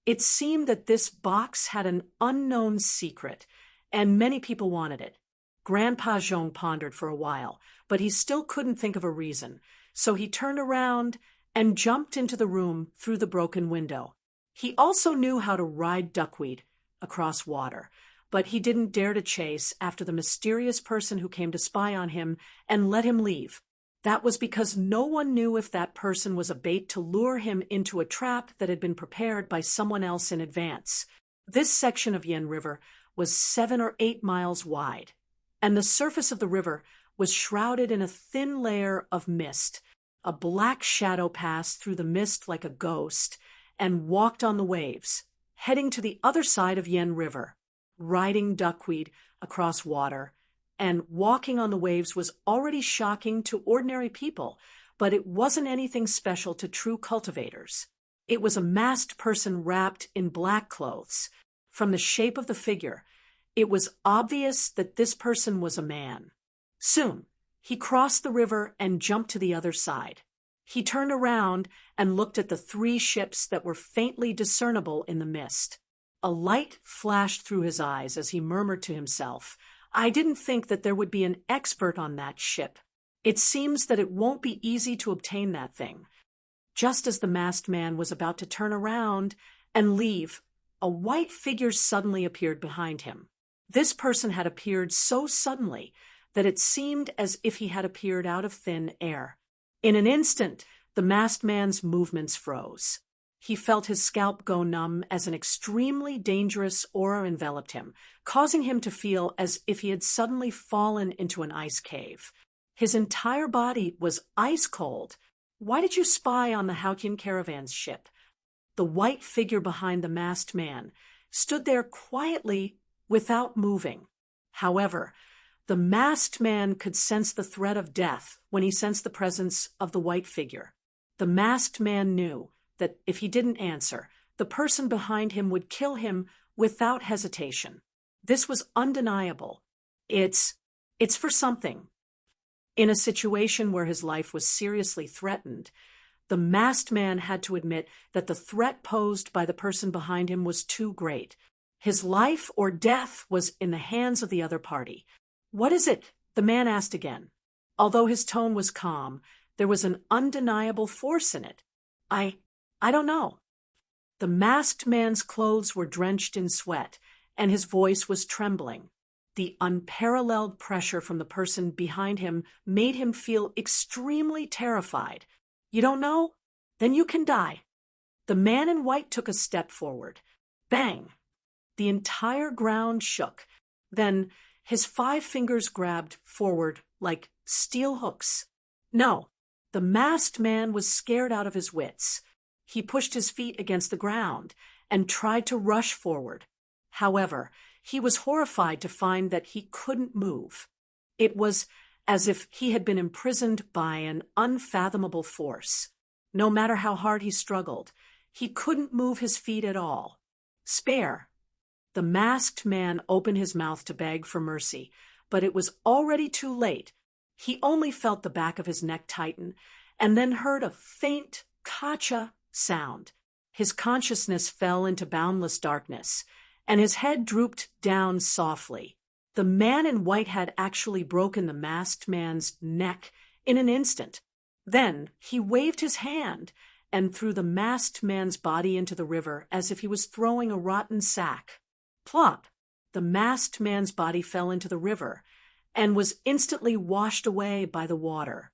It seemed that this box had an unknown secret, and many people wanted it. Grandpa Jean pondered for a while, but he still couldn't think of a reason, so he turned around and jumped into the room through the broken window. He also knew how to ride duckweed across water, but he didn't dare to chase after the mysterious person who came to spy on him and let him leave. That was because no one knew if that person was a bait to lure him into a trap that had been prepared by someone else in advance. This section of Yen River was 7 or 8 miles wide, and the surface of the river was shrouded in a thin layer of mist. A black shadow passed through the mist like a ghost and walked on the waves, heading to the other side of Yen River. Riding duckweed across water and walking on the waves was already shocking to ordinary people, but it wasn't anything special to true cultivators. It was a masked person wrapped in black clothes. From the shape of the figure, it was obvious that this person was a man. Soon, he crossed the river and jumped to the other side. He turned around and looked at the 3 ships that were faintly discernible in the mist. A light flashed through his eyes as he murmured to himself, "I didn't think that there would be an expert on that ship. It seems that it won't be easy to obtain that thing." Just as the masked man was about to turn around and leave, a white figure suddenly appeared behind him. This person had appeared so suddenly that it seemed as if he had appeared out of thin air. In an instant, the masked man's movements froze. He felt his scalp go numb as an extremely dangerous aura enveloped him, causing him to feel as if he had suddenly fallen into an ice cave. His entire body was ice cold. "Why did you spy on the Hautian caravan's ship?" The white figure behind the masked man stood there quietly without moving. However, the masked man could sense the threat of death when he sensed the presence of the white figure. The masked man knew that if he didn't answer, the person behind him would kill him without hesitation. This was undeniable. It's for something. In a situation where his life was seriously threatened, the masked man had to admit that the threat posed by the person behind him was too great. His life or death was in the hands of the other party. "What is it?" the man asked again. Although his tone was calm, there was an undeniable force in it. I don't know." The masked man's clothes were drenched in sweat, and his voice was trembling. The unparalleled pressure from the person behind him made him feel extremely terrified. "You don't know? Then you can die." The man in white took a step forward. Bang! The entire ground shook. Then his 5 fingers grabbed forward like steel hooks. No, the masked man was scared out of his wits. He pushed his feet against the ground and tried to rush forward. However, he was horrified to find that he couldn't move. It was as if he had been imprisoned by an unfathomable force. No matter how hard he struggled, he couldn't move his feet at all. "Spare!" The masked man opened his mouth to beg for mercy, but it was already too late. He only felt the back of his neck tighten and then heard a faint "Kacha" sound. His consciousness fell into boundless darkness, and his head drooped down softly. The man in white had actually broken the masked man's neck in an instant. Then he waved his hand and threw the masked man's body into the river as if he was throwing a rotten sack. Plop! The masked man's body fell into the river and was instantly washed away by the water.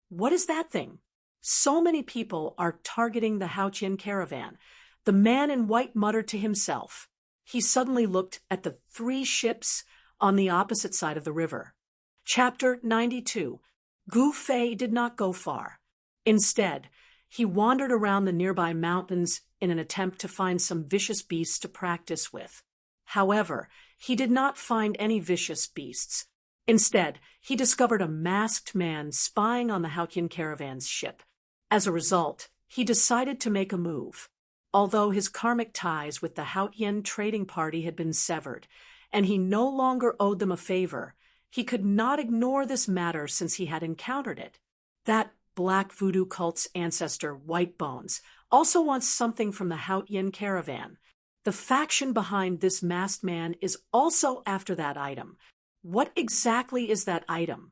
"What is that thing? So many people are targeting the Hautian caravan," the man in white muttered to himself. He suddenly looked at the 3 ships on the opposite side of the river. Chapter 92. Gu Fei did not go far. Instead, he wandered around the nearby mountains in an attempt to find some vicious beasts to practice with. However, he did not find any vicious beasts. Instead, he discovered a masked man spying on the Hautian caravan's ship. As a result, he decided to make a move. Although his karmic ties with the Hautian trading party had been severed, and he no longer owed them a favor, he could not ignore this matter since he had encountered it. That black voodoo cult's ancestor, White Bones, also wants something from the Hautian caravan. The faction behind this masked man is also after that item. What exactly is that item?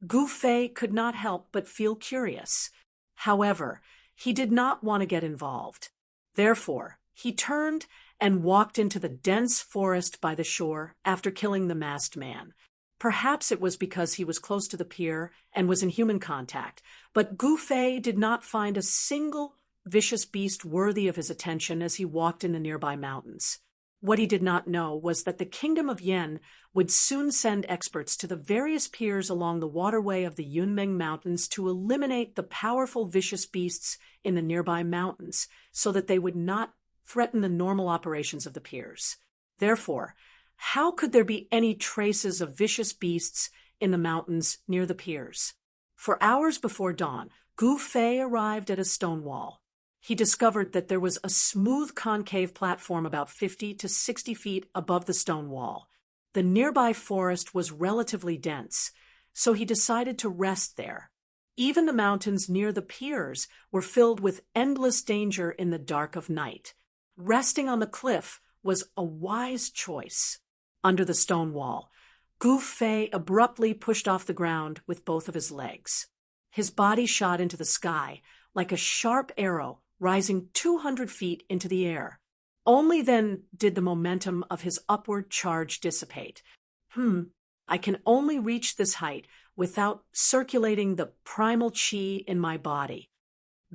Gu Fei could not help but feel curious. However, he did not want to get involved. Therefore, he turned and walked into the dense forest by the shore after killing the masked man. Perhaps it was because he was close to the pier and was in human contact, but Gu Fei did not find a single vicious beast worthy of his attention as he walked in the nearby mountains. What he did not know was that the Kingdom of Yen would soon send experts to the various piers along the waterway of the Yunmeng Mountains to eliminate the powerful vicious beasts in the nearby mountains so that they would not threaten the normal operations of the piers. Therefore, How could there be any traces of vicious beasts in the mountains near the piers? For hours before dawn, Gu Fei arrived at a stone wall. He discovered that there was a smooth concave platform about 50 to 60 feet above the stone wall. The nearby forest was relatively dense, so he decided to rest there. Even the mountains near the piers were filled with endless danger in the dark of night. Resting on the cliff was a wise choice. Under the stone wall, Gu Fei abruptly pushed off the ground with both of his legs. His body shot into the sky like a sharp arrow rising 200 feet into the air. Only then did the momentum of his upward charge dissipate. I can only reach this height without circulating the primal qi in my body.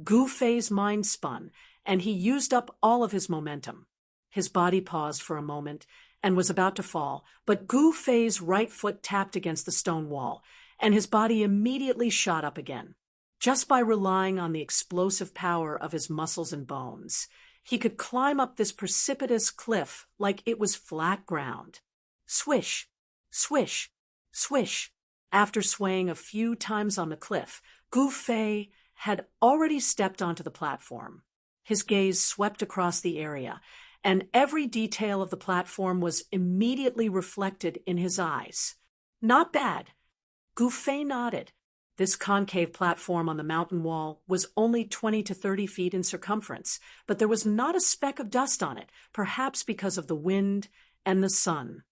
Gu Fei's mind spun, and he used up all of his momentum. His body paused for a moment and was about to fall, but Gu Fei's right foot tapped against the stone wall, and his body immediately shot up again. Just by relying on the explosive power of his muscles and bones, he could climb up this precipitous cliff like it was flat ground. Swish, swish, swish. After swaying a few times on the cliff, Gu Fei had already stepped onto the platform. His gaze swept across the area, and every detail of the platform was immediately reflected in his eyes. Not bad. Gu Fei nodded. This concave platform on the mountain wall was only 20 to 30 feet in circumference, but there was not a speck of dust on it, perhaps because of the wind and the sun.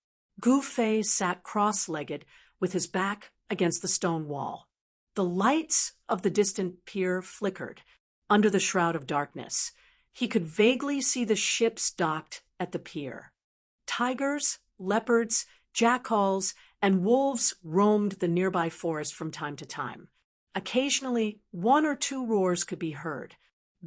Gu Fei sat cross-legged with his back against the stone wall. The lights of the distant pier flickered under the shroud of darkness. He could vaguely see the ships docked at the pier. Tigers, leopards, jackals, and wolves roamed the nearby forest from time to time. Occasionally, one or two roars could be heard.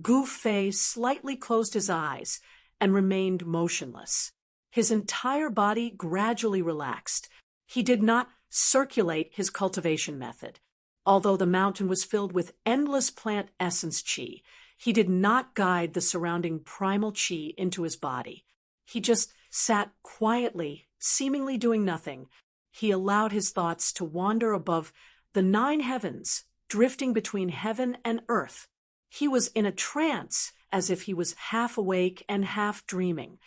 Gu Fei slightly closed his eyes and remained motionless. His entire body gradually relaxed. He did not circulate his cultivation method. Although the mountain was filled with endless plant essence qi, he did not guide the surrounding primal qi into his body. He just sat quietly, seemingly doing nothing. He allowed his thoughts to wander above the 9 heavens, drifting between heaven and earth. He was in a trance, as if he was half awake and half dreaming.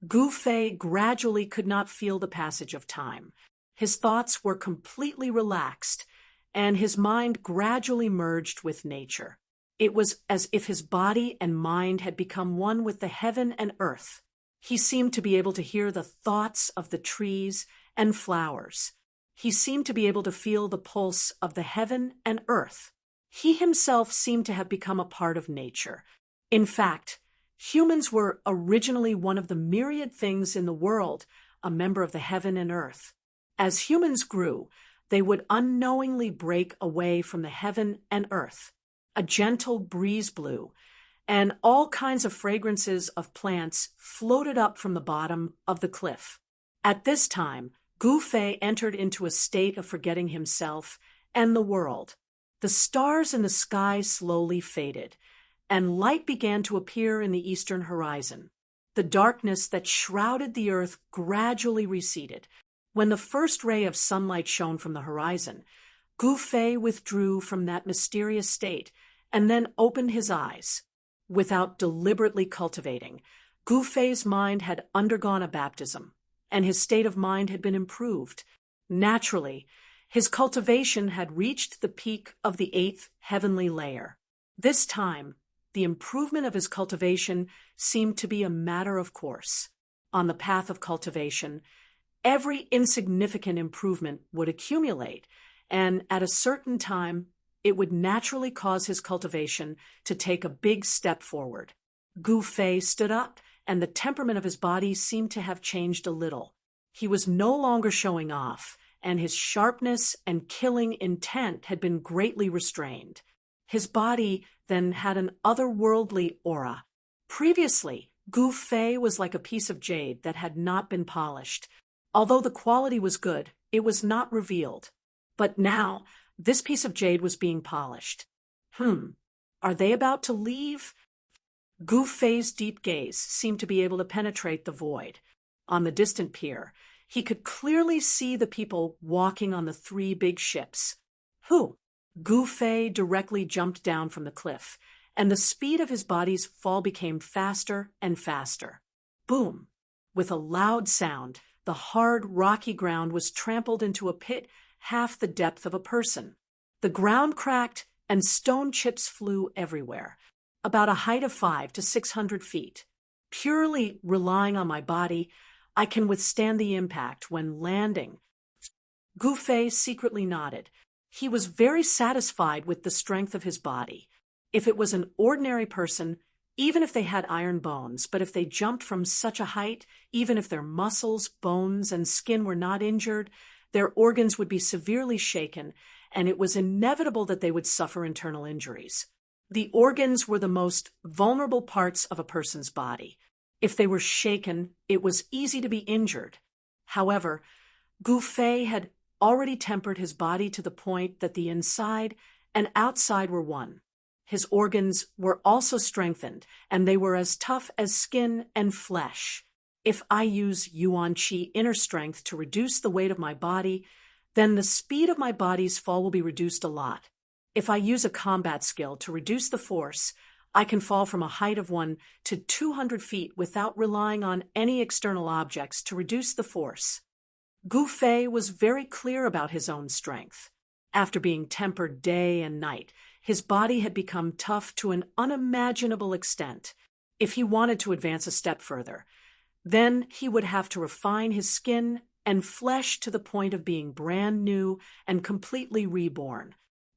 Gu Fei gradually could not feel the passage of time. His thoughts were completely relaxed, and his mind gradually merged with nature. It was as if his body and mind had become one with the heaven and earth. He seemed to be able to hear the thoughts of the trees and flowers. He seemed to be able to feel the pulse of the heaven and earth. He himself seemed to have become a part of nature. In fact, humans were originally one of the myriad things in the world, a member of the heaven and earth. As humans grew, they would unknowingly break away from the heaven and earth. A gentle breeze blew, and all kinds of fragrances of plants floated up from the bottom of the cliff. At this time, Gu Fei entered into a state of forgetting himself and the world. The stars in the sky slowly faded, and light began to appear in the eastern horizon. The darkness that shrouded the earth gradually receded. When the first ray of sunlight shone from the horizon, Gu Fei withdrew from that mysterious state and then opened his eyes. Without deliberately cultivating, Gu Fei's mind had undergone a baptism, and his state of mind had been improved. Naturally, his cultivation had reached the peak of the 8th heavenly layer. This time, the improvement of his cultivation seemed to be a matter of course. On the path of cultivation, every insignificant improvement would accumulate, and at a certain time, it would naturally cause his cultivation to take a big step forward. Gu Fei stood up, and the temperament of his body seemed to have changed a little. He was no longer showing off, and his sharpness and killing intent had been greatly restrained. His body then had an otherworldly aura. Previously, Gu Fei was like a piece of jade that had not been polished. Although the quality was good, it was not revealed. But now, this piece of jade was being polished. Are they about to leave? Gu Fei's deep gaze seemed to be able to penetrate the void. On the distant pier, He could clearly see the people walking on the three big ships. Who? Gu Fei directly jumped down from the cliff, and the speed of his body's fall became faster and faster. Boom! With a loud sound, the hard, rocky ground was trampled into a pit half the depth of a person. The ground cracked, and stone chips flew everywhere, about a height of 500 to 600 feet. Purely relying on my body, I can withstand the impact when landing. Gu Fei secretly nodded. He was very satisfied with the strength of his body. If it was an ordinary person, even if they had iron bones, but if they jumped from such a height, even if their muscles, bones, and skin were not injured, their organs would be severely shaken, and it was inevitable that they would suffer internal injuries. The organs were the most vulnerable parts of a person's body. If they were shaken, it was easy to be injured. However, Gu Fei had already tempered his body to the point that the inside and outside were one. His organs were also strengthened, and they were as tough as skin and flesh. If I use Yuan Qi inner strength to reduce the weight of my body, then the speed of my body's fall will be reduced a lot. If I use a combat skill to reduce the force, I can fall from a height of 1 to 200 feet without relying on any external objects to reduce the force. Gu Fei was very clear about his own strength. After being tempered day and night, his body had become tough to an unimaginable extent. If he wanted to advance a step further, then he would have to refine his skin and flesh to the point of being brand new and completely reborn.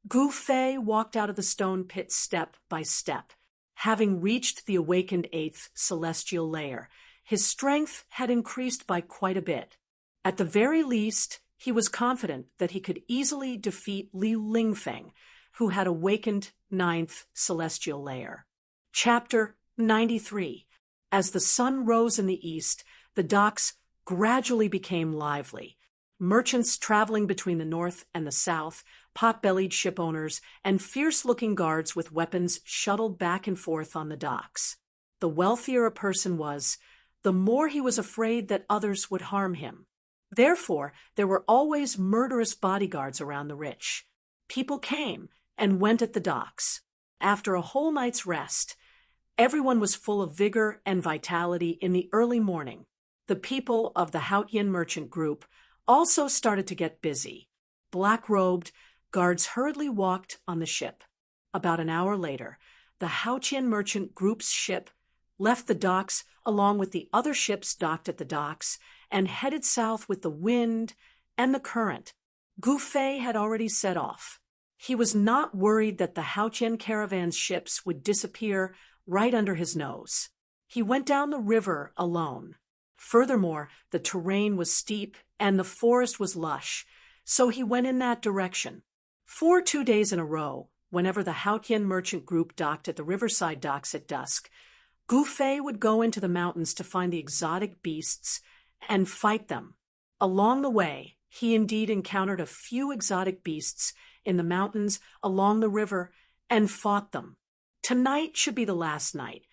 Gu Fei walked out of the stone pit step by step. Having reached the awakened 8th celestial layer, his strength had increased by quite a bit. At the very least, he was confident that he could easily defeat Li Lingfeng, who had awakened 9th celestial layer. Chapter 93. As the sun rose in the east, the docks gradually became lively. Merchants traveling between the north and the south, pot-bellied ship owners, and fierce-looking guards with weapons shuttled back and forth on the docks. The wealthier a person was, the more he was afraid that others would harm him. Therefore, there were always murderous bodyguards around the rich. People came and went at the docks. After a whole night's rest, everyone was full of vigor and vitality in the early morning. The people of the Haotian merchant group also started to get busy. Black-robed, guards hurriedly walked on the ship. About an hour later, the Haotian merchant group's ship left the docks along with the other ships docked at the docks and headed south with the wind and the current. Gu Fei had already set off. He was not worried that the Haotian caravan's ships would disappear right under his nose. He went down the river alone. Furthermore, the terrain was steep and the forest was lush, so he went in that direction. For 2 days in a row, whenever the Haotian merchant group docked at the riverside docks at dusk, Gu Fei would go into the mountains to find the exotic beasts and fight them. Along the way, he indeed encountered a few exotic beasts in the mountains along the river and fought them. Tonight should be the last night.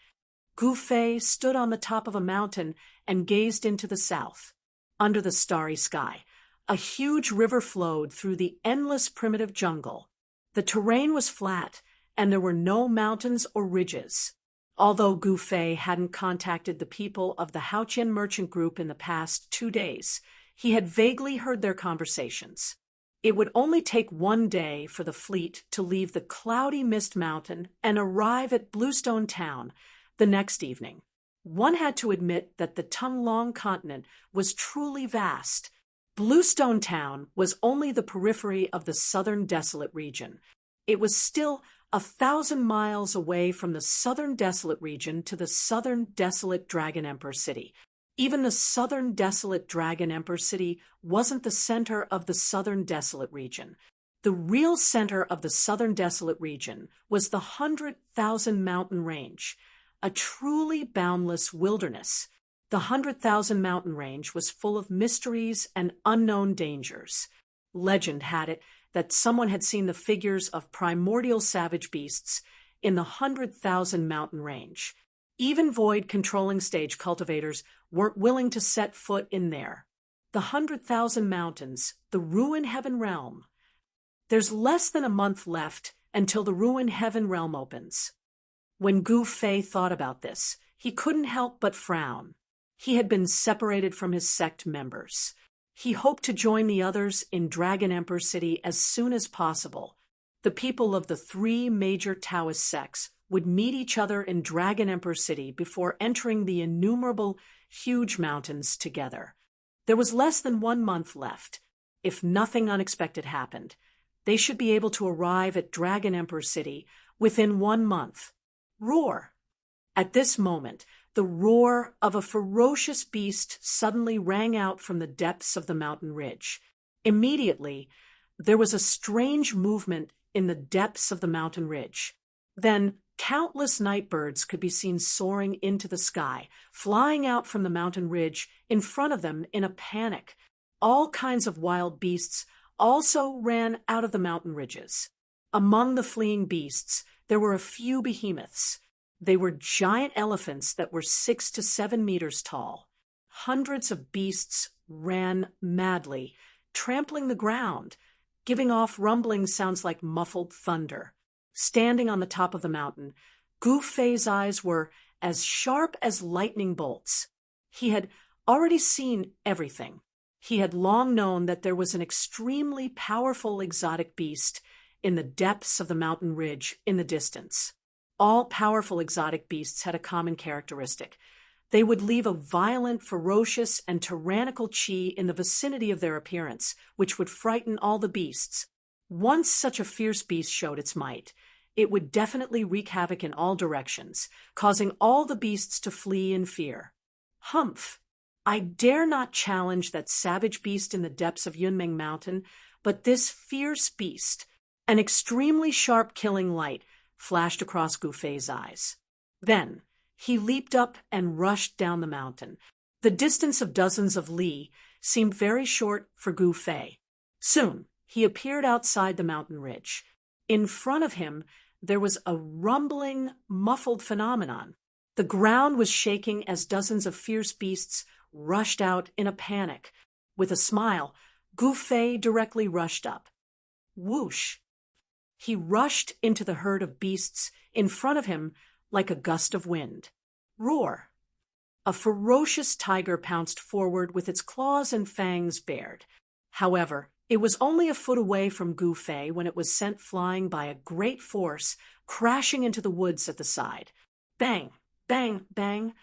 Gu Fei stood on the top of a mountain and gazed into the south. Under the starry sky, a huge river flowed through the endless primitive jungle. The terrain was flat, and there were no mountains or ridges. Although Gu Fei hadn't contacted the people of the Haotian merchant group in the past 2 days, he had vaguely heard their conversations. It would only take 1 day for the fleet to leave the cloudy mist mountain and arrive at Bluestone Town the next evening. One had to admit that the ton-long continent was truly vast. Bluestone Town was only the periphery of the southern desolate region. It was still 1,000 miles away from the southern desolate region to the southern desolate Dragon Emperor City. Even the southern desolate Dragon Emperor City wasn't the center of the southern desolate region. The real center of the southern desolate region was the 100,000 mountain range, a truly boundless wilderness. The 100,000 mountain range was full of mysteries and unknown dangers. Legend had it that someone had seen the figures of primordial savage beasts in the 100,000 mountain range. Even void controlling stage cultivators weren't willing to set foot in there. the 100,000 Mountains, the Ruin Heaven Realm. There's less than a month left until the Ruin Heaven Realm opens. When Gu Fei thought about this, he couldn't help but frown. He had been separated from his sect members. He hoped to join the others in Dragon Emperor City as soon as possible. The people of the 3 major Taoist sects would meet each other in Dragon Emperor City before entering the innumerable huge mountains together. There was less than 1 month left. If nothing unexpected happened, they should be able to arrive at Dragon Emperor City within 1 month. Roar! At this moment, the roar of a ferocious beast suddenly rang out from the depths of the mountain ridge. Immediately, there was a strange movement in the depths of the mountain ridge. Then, countless night birds could be seen soaring into the sky, flying out from the mountain ridge in front of them in a panic. All kinds of wild beasts also ran out of the mountain ridges. Among the fleeing beasts, there were a few behemoths. They were giant elephants that were 6 to 7 meters tall. Hundreds of beasts ran madly, trampling the ground, giving off rumbling sounds like muffled thunder. Standing on the top of the mountain, Gu Fei's eyes were as sharp as lightning bolts. He had already seen everything. He had long known that there was an extremely powerful exotic beast in the depths of the mountain ridge in the distance. All powerful exotic beasts had a common characteristic. They would leave a violent, ferocious, and tyrannical chi in the vicinity of their appearance, which would frighten all the beasts. Once such a fierce beast showed its might, it would definitely wreak havoc in all directions, causing all the beasts to flee in fear. Humph! I dare not challenge that savage beast in the depths of Yunmeng Mountain, but this fierce beast, an extremely sharp killing light, flashed across Gu Fei's eyes. Then, he leaped up and rushed down the mountain. The distance of dozens of li seemed very short for Gu Fei. Soon, he appeared outside the mountain ridge. In front of him, there was a rumbling, muffled phenomenon. The ground was shaking as dozens of fierce beasts rushed out in a panic. With a smile, Gu Fei directly rushed up. Whoosh! He rushed into the herd of beasts in front of him like a gust of wind. Roar! A ferocious tiger pounced forward with its claws and fangs bared. However, it was only a foot away from Gu Fei when it was sent flying by a great force, crashing into the woods at the side. Bang! Bang! Bang!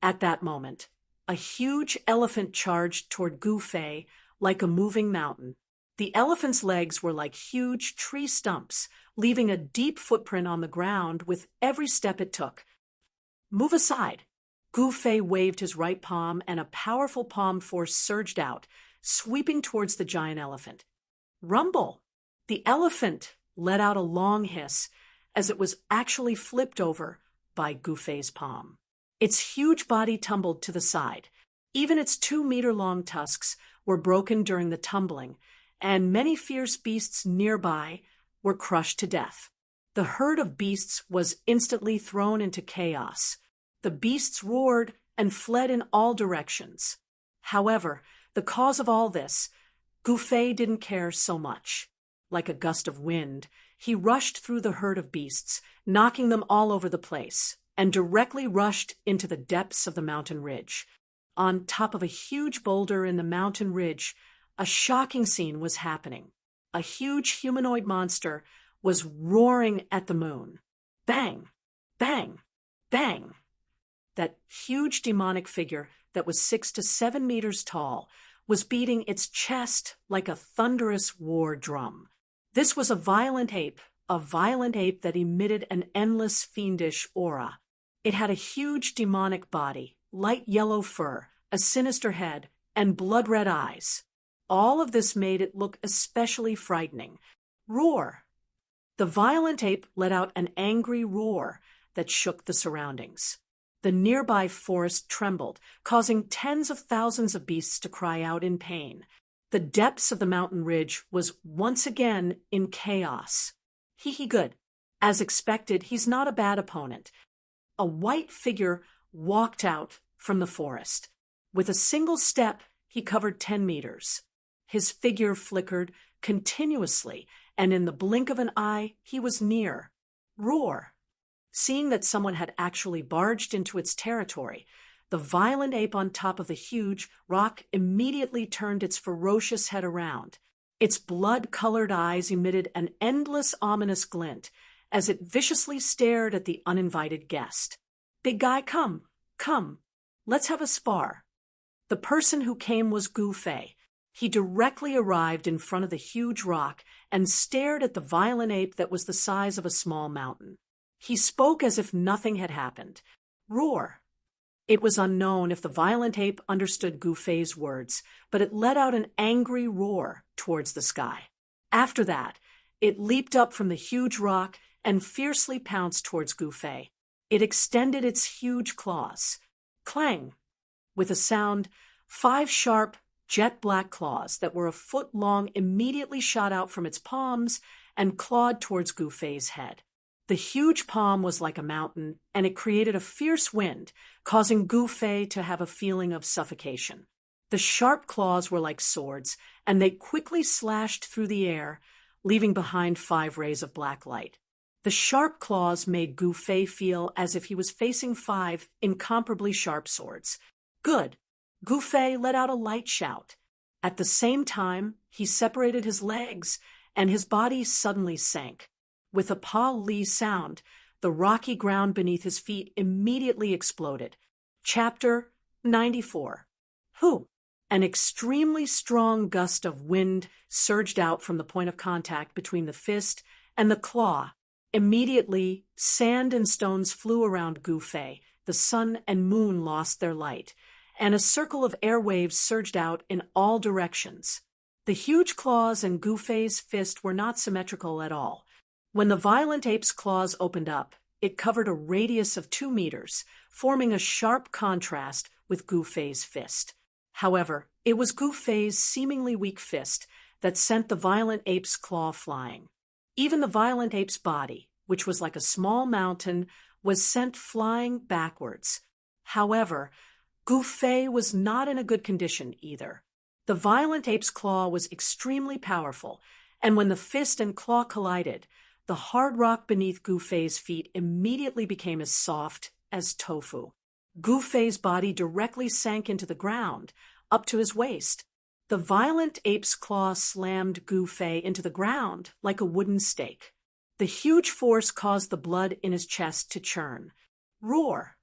At that moment, a huge elephant charged toward Gu Fei like a moving mountain. The elephant's legs were like huge tree stumps, leaving a deep footprint on the ground with every step it took. Move aside! Gu Fei waved his right palm, and a powerful palm force surged out, sweeping towards the giant elephant. Rumble! The elephant let out a long hiss as it was actually flipped over by Gu Fei's palm. Its huge body tumbled to the side. Even its 2-meter-long tusks were broken during the tumbling, and many fierce beasts nearby were crushed to death. The herd of beasts was instantly thrown into chaos. The beasts roared and fled in all directions. However, the cause of all this, Gu Fei didn't care so much. Like a gust of wind, he rushed through the herd of beasts, knocking them all over the place, and directly rushed into the depths of the mountain ridge. On top of a huge boulder in the mountain ridge, a shocking scene was happening. A huge humanoid monster was roaring at the moon. Bang! Bang! Bang! That huge demonic figure that was 6 to 7 meters tall was beating its chest like a thunderous war drum. This was a violent ape that emitted an endless fiendish aura. It had a huge demonic body, light yellow fur, a sinister head, and blood-red eyes. All of this made it look especially frightening. Roar! The violent ape let out an angry roar that shook the surroundings. The nearby forest trembled, causing tens of thousands of beasts to cry out in pain. The depths of the mountain ridge was once again in chaos. Good. As expected, he's not a bad opponent. A white figure walked out from the forest. With a single step, he covered 10 meters. His figure flickered continuously, and in the blink of an eye, he was near. Roar! Seeing that someone had actually barged into its territory, the violent ape on top of the huge rock immediately turned its ferocious head around. Its blood-colored eyes emitted an endless ominous glint as it viciously stared at the uninvited guest. "Big guy, come. Let's have a spar." The person who came was Gu Fei. He directly arrived in front of the huge rock and stared at the violent ape that was the size of a small mountain. He spoke as if nothing had happened. Roar! It was unknown if the violent ape understood Gu Fei's words, but it let out an angry roar towards the sky. After that, it leaped up from the huge rock and fiercely pounced towards Gu Fei. It extended its huge claws. Clang! With a sound, 5 sharp, jet-black claws that were a foot long immediately shot out from its palms and clawed towards Gu Fei's head. The huge palm was like a mountain, and it created a fierce wind, causing Gu Fei to have a feeling of suffocation. The sharp claws were like swords, and they quickly slashed through the air, leaving behind 5 rays of black light. The sharp claws made Gu Fei feel as if he was facing 5 incomparably sharp swords. Good! Gu Fei let out a light shout. At the same time, he separated his legs, and his body suddenly sank. With a pa-li sound, the rocky ground beneath his feet immediately exploded. Chapter 94. Whew! An extremely strong gust of wind surged out from the point of contact between the fist and the claw. Immediately, sand and stones flew around Gu Fei, the sun and moon lost their light, and a circle of air waves surged out in all directions. The huge claws and Gu Fei's fist were not symmetrical at all. When the violent ape's claws opened up, it covered a radius of 2 meters, forming a sharp contrast with Gu Fei's fist. However, it was Gu Fei's seemingly weak fist that sent the violent ape's claw flying. Even the violent ape's body, which was like a small mountain, was sent flying backwards. However, Gu Fei was not in a good condition either. The violent ape's claw was extremely powerful, and when the fist and claw collided, the hard rock beneath Gu Fei's feet immediately became as soft as tofu. Gu Fei's body directly sank into the ground, up to his waist. The violent ape's claw slammed Gu Fei into the ground like a wooden stake. The huge force caused the blood in his chest to churn. Roar!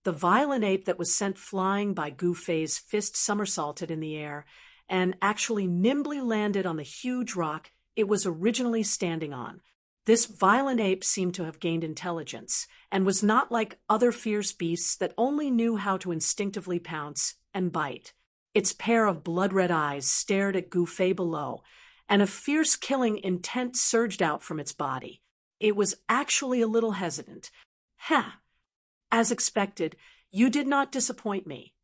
The violent ape that was sent flying by Gu Fei's fist somersaulted in the air and actually nimbly landed on the huge rock it was originally standing on. This violent ape seemed to have gained intelligence and was not like other fierce beasts that only knew how to instinctively pounce and bite. Its pair of blood-red eyes stared at Gu Fei below, and a fierce killing intent surged out from its body. It was actually a little hesitant. "Ha! As expected, you did not disappoint me,"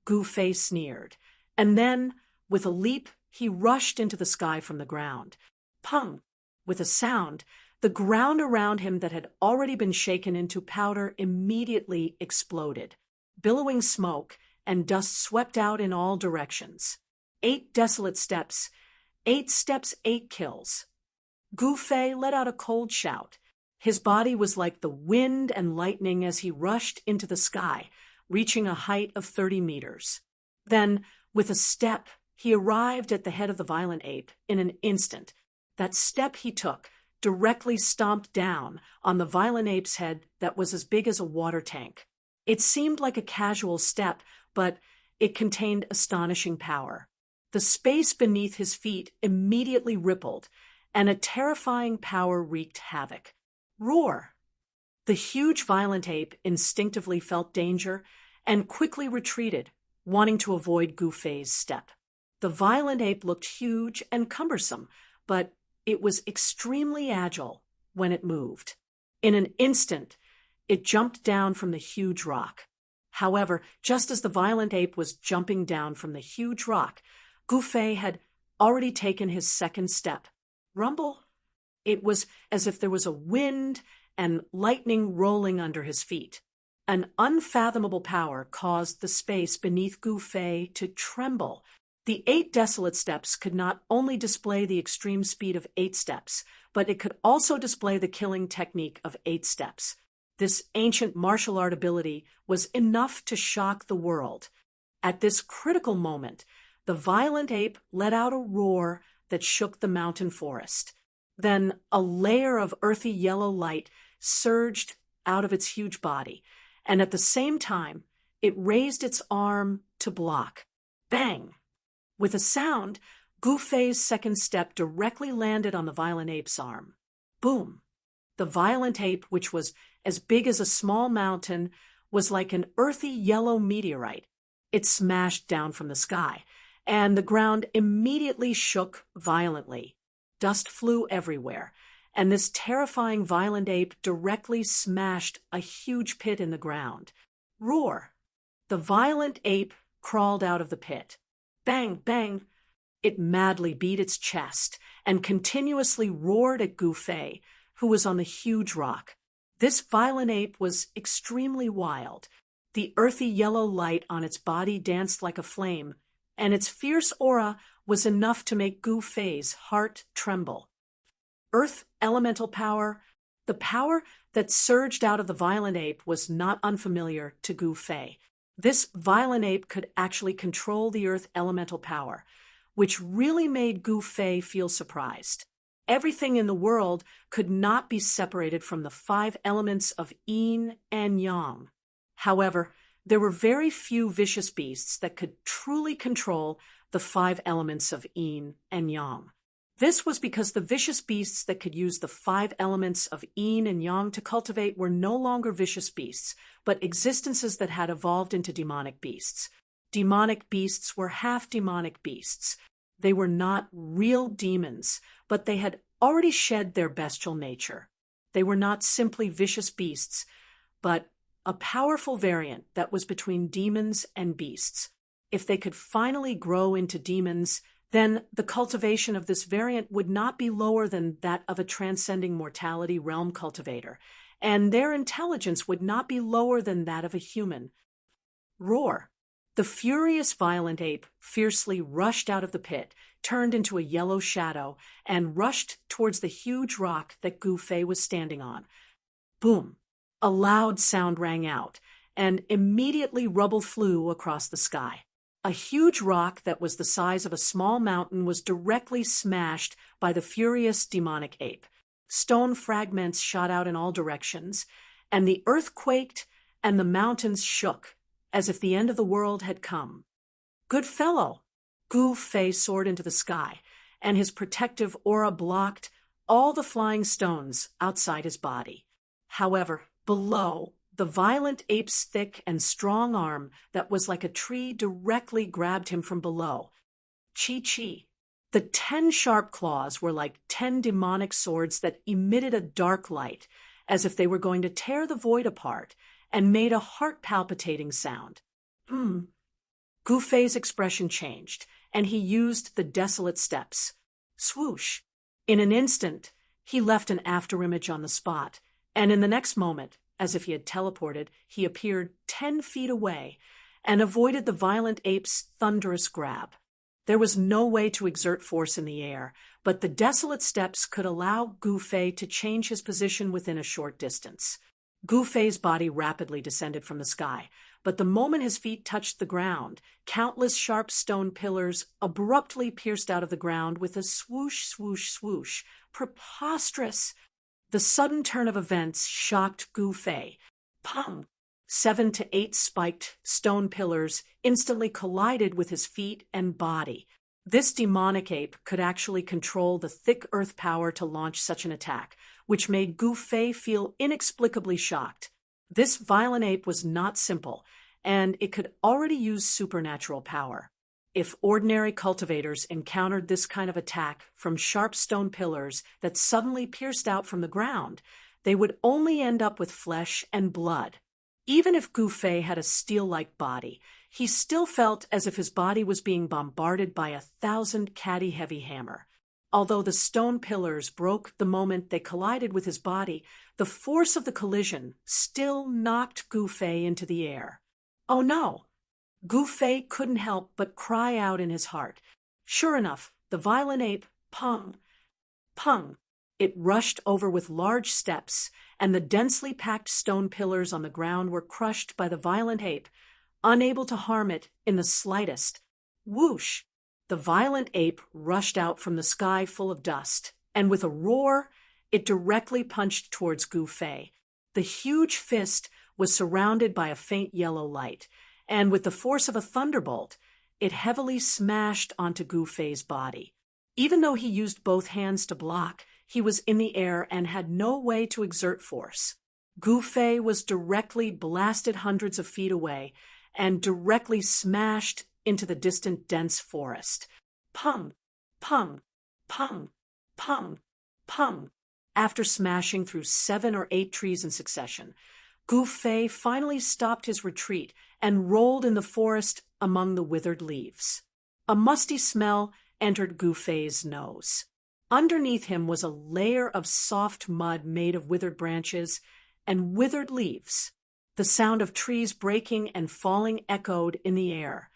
Gu Fei sneered, and then, with a leap, he rushed into the sky from the ground. Pung! With a sound, the ground around him that had already been shaken into powder immediately exploded. Billowing smoke and dust swept out in all directions. 8 desolate steps, 8 steps, 8 kills. Gu Fei let out a cold shout. His body was like the wind and lightning as he rushed into the sky, reaching a height of 30 meters. Then, with a step, he arrived at the head of the violent ape in an instant. That step he took directly stomped down on the violent ape's head that was as big as a water tank. It seemed like a casual step, but it contained astonishing power. The space beneath his feet immediately rippled, and a terrifying power wreaked havoc. Roar! The huge violent ape instinctively felt danger and quickly retreated, wanting to avoid Gu Fei's step. The violent ape looked huge and cumbersome, but it was extremely agile when it moved. In an instant, it jumped down from the huge rock. However, just as the violent ape was jumping down from the huge rock, Gu Fei had already taken his second step. Rumble! It was as if there was a wind and lightning rolling under his feet. An unfathomable power caused the space beneath Gu Fei to tremble. The 8 desolate steps could not only display the extreme speed of 8 steps, but it could also display the killing technique of 8 steps. This ancient martial art ability was enough to shock the world. At this critical moment, the violent ape let out a roar that shook the mountain forest. Then a layer of earthy yellow light surged out of its huge body, and at the same time, it raised its arm to block. Bang! With a sound, Gu Fei's second step directly landed on the violent ape's arm. Boom! The violent ape, which was as big as a small mountain, was like an earthy yellow meteorite. It smashed down from the sky, and the ground immediately shook violently. Dust flew everywhere, and this terrifying violent ape directly smashed a huge pit in the ground. Roar! The violent ape crawled out of the pit. Bang, bang! It madly beat its chest and continuously roared at Gu Fei, who was on the huge rock. This violent ape was extremely wild. The earthy yellow light on its body danced like a flame, and its fierce aura was enough to make Gu Fei's heart tremble. Earth elemental power, the power that surged out of the violent ape, was not unfamiliar to Gu Fei. This violent ape could actually control the earth elemental power, which really made Gu Fei feel surprised. Everything in the world could not be separated from the 5 elements of yin and yang. However, there were very few vicious beasts that could truly control the 5 elements of yin and yang. This was because the vicious beasts that could use the 5 elements of yin and yang to cultivate were no longer vicious beasts, but existences that had evolved into demonic beasts. Demonic beasts were half-demonic beasts. They were not real demons, but they had already shed their bestial nature. They were not simply vicious beasts, but a powerful variant that was between demons and beasts. If they could finally grow into demons, then the cultivation of this variant would not be lower than that of a transcending mortality realm cultivator, and their intelligence would not be lower than that of a human. Roar! The furious violent ape fiercely rushed out of the pit, turned into a yellow shadow, and rushed towards the huge rock that Gu Fei was standing on. Boom! A loud sound rang out, and immediately rubble flew across the sky. A huge rock that was the size of a small mountain was directly smashed by the furious demonic ape. Stone fragments shot out in all directions, and the earth quaked and the mountains shook, as if the end of the world had come. Good fellow! Gu Fei soared into the sky, and his protective aura blocked all the flying stones outside his body. However, below, the violent ape's thick and strong arm that was like a tree directly grabbed him from below. Chi-chi! The 10 sharp claws were like 10 demonic swords that emitted a dark light, as if they were going to tear the void apart, and made a heart-palpitating sound. Gu Fei's expression changed, and he used the desolate steps. Swoosh! In an instant, he left an afterimage on the spot, and in the next moment, as if he had teleported, he appeared 10 feet away and avoided the violent ape's thunderous grab. There was no way to exert force in the air, but the desolate steps could allow Gu Fei to change his position within a short distance. Gu Fei's body rapidly descended from the sky, but the moment his feet touched the ground, countless sharp stone pillars abruptly pierced out of the ground with a swoosh, swoosh, swoosh. Preposterous! The sudden turn of events shocked Gu Fei. Pong! 7 to 8 spiked stone pillars instantly collided with his feet and body. This demonic ape could actually control the thick earth power to launch such an attack, which made Gu Fei feel inexplicably shocked. This violent ape was not simple, and it could already use supernatural power. If ordinary cultivators encountered this kind of attack from sharp stone pillars that suddenly pierced out from the ground, they would only end up with flesh and blood. Even if Gu Fei had a steel-like body, he still felt as if his body was being bombarded by 1,000 caddy-heavy hammer. Although the stone pillars broke the moment they collided with his body, the force of the collision still knocked Gu Fei into the air. Oh no! Gu Fei couldn't help but cry out in his heart. Sure enough, the violent ape, pung, pung. It rushed over with large steps, and the densely packed stone pillars on the ground were crushed by the violent ape, unable to harm it in the slightest. Whoosh! The violent ape rushed out from the sky full of dust, and with a roar, it directly punched towards Gu Fei. The huge fist was surrounded by a faint yellow light, and with the force of a thunderbolt, it heavily smashed onto Gu Fei's body. Even though he used both hands to block, he was in the air and had no way to exert force. Gu Fei was directly blasted hundreds of feet away and directly smashed into the distant dense forest. Pung, pung, pung, pung, pung. After smashing through 7 or 8 trees in succession, Gu Fei finally stopped his retreat and rolled in the forest among the withered leaves. A musty smell entered Gu Fei's nose. Underneath him was a layer of soft mud made of withered branches and withered leaves. The sound of trees breaking and falling echoed in the air.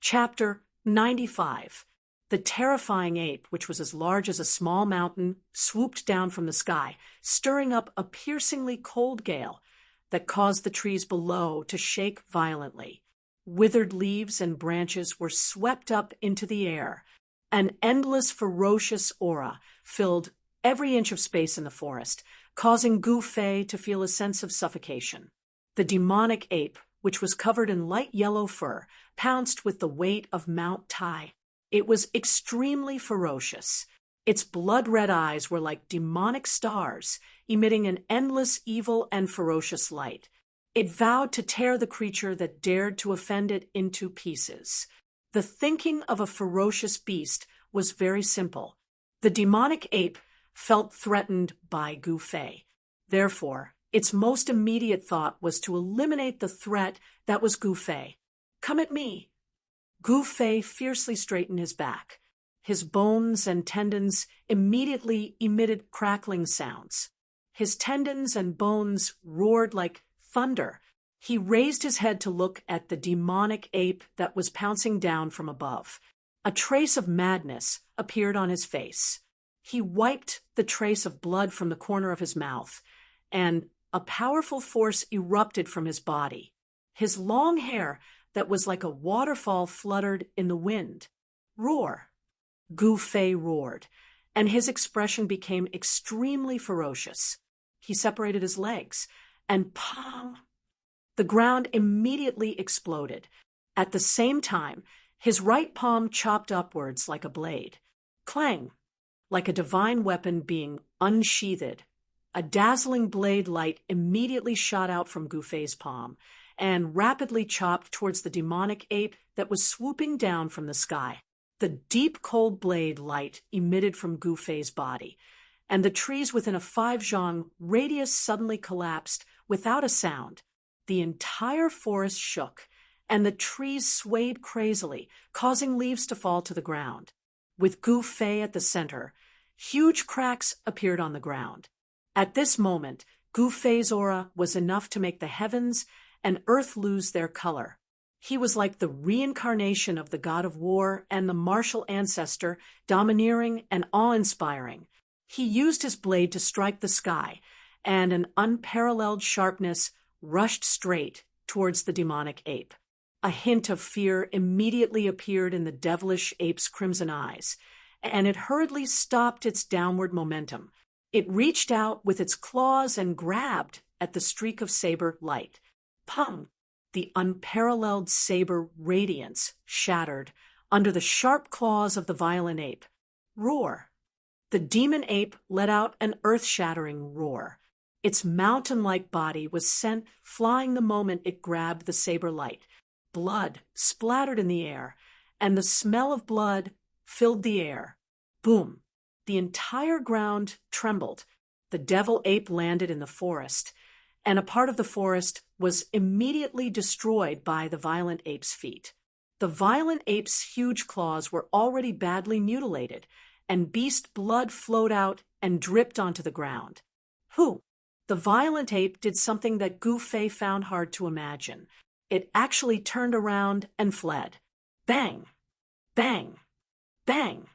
Chapter 95. The terrifying ape, which was as large as a small mountain, swooped down from the sky, stirring up a piercingly cold gale that caused the trees below to shake violently. Withered leaves and branches were swept up into the air. An endless, ferocious aura filled every inch of space in the forest, causing Gu Fei to feel a sense of suffocation. The demonic ape, which was covered in light yellow fur, pounced with the weight of Mount Tai. It was extremely ferocious. Its blood-red eyes were like demonic stars, emitting an endless evil and ferocious light. It vowed to tear the creature that dared to offend it into pieces. The thinking of a ferocious beast was very simple. The demonic ape felt threatened by Gu Fei. Therefore, its most immediate thought was to eliminate the threat that was Gu Fei. Come at me! Gu Fei fiercely straightened his back. His bones and tendons immediately emitted crackling sounds. His tendons and bones roared like thunder. He raised his head to look at the demonic ape that was pouncing down from above. A trace of madness appeared on his face. He wiped the trace of blood from the corner of his mouth, and a powerful force erupted from his body. His long hair that was like a waterfall fluttered in the wind. Roar! Gu Fei roared, and his expression became extremely ferocious. He separated his legs, and pong! The ground immediately exploded. At the same time, his right palm chopped upwards like a blade. Clang! Like a divine weapon being unsheathed, a dazzling blade light immediately shot out from Gu Fei's palm and rapidly chopped towards the demonic ape that was swooping down from the sky. The deep cold blade light emitted from Gu Fei's body, and the trees within a 5-zhang radius suddenly collapsed without a sound. The entire forest shook, and the trees swayed crazily, causing leaves to fall to the ground. With Gu Fei at the center, huge cracks appeared on the ground. At this moment, Gu Fei's aura was enough to make the heavens and earth lose their color. He was like the reincarnation of the god of war and the martial ancestor, domineering and awe-inspiring. He used his blade to strike the sky, and an unparalleled sharpness rushed straight towards the demonic ape. A hint of fear immediately appeared in the devilish ape's crimson eyes, and it hurriedly stopped its downward momentum. It reached out with its claws and grabbed at the streak of saber light. Pung! The unparalleled saber radiance shattered under the sharp claws of the violent ape. Roar! The demon ape let out an earth-shattering roar. Its mountain-like body was sent flying the moment it grabbed the saber light. Blood splattered in the air, and the smell of blood filled the air. Boom! The entire ground trembled. The devil ape landed in the forest, and a part of the forest was immediately destroyed by the violent ape's feet. The violent ape's huge claws were already badly mutilated, and beast blood flowed out and dripped onto the ground. Who? The violent ape did something that Gu Fei found hard to imagine. It actually turned around and fled. Bang! Bang! Bang!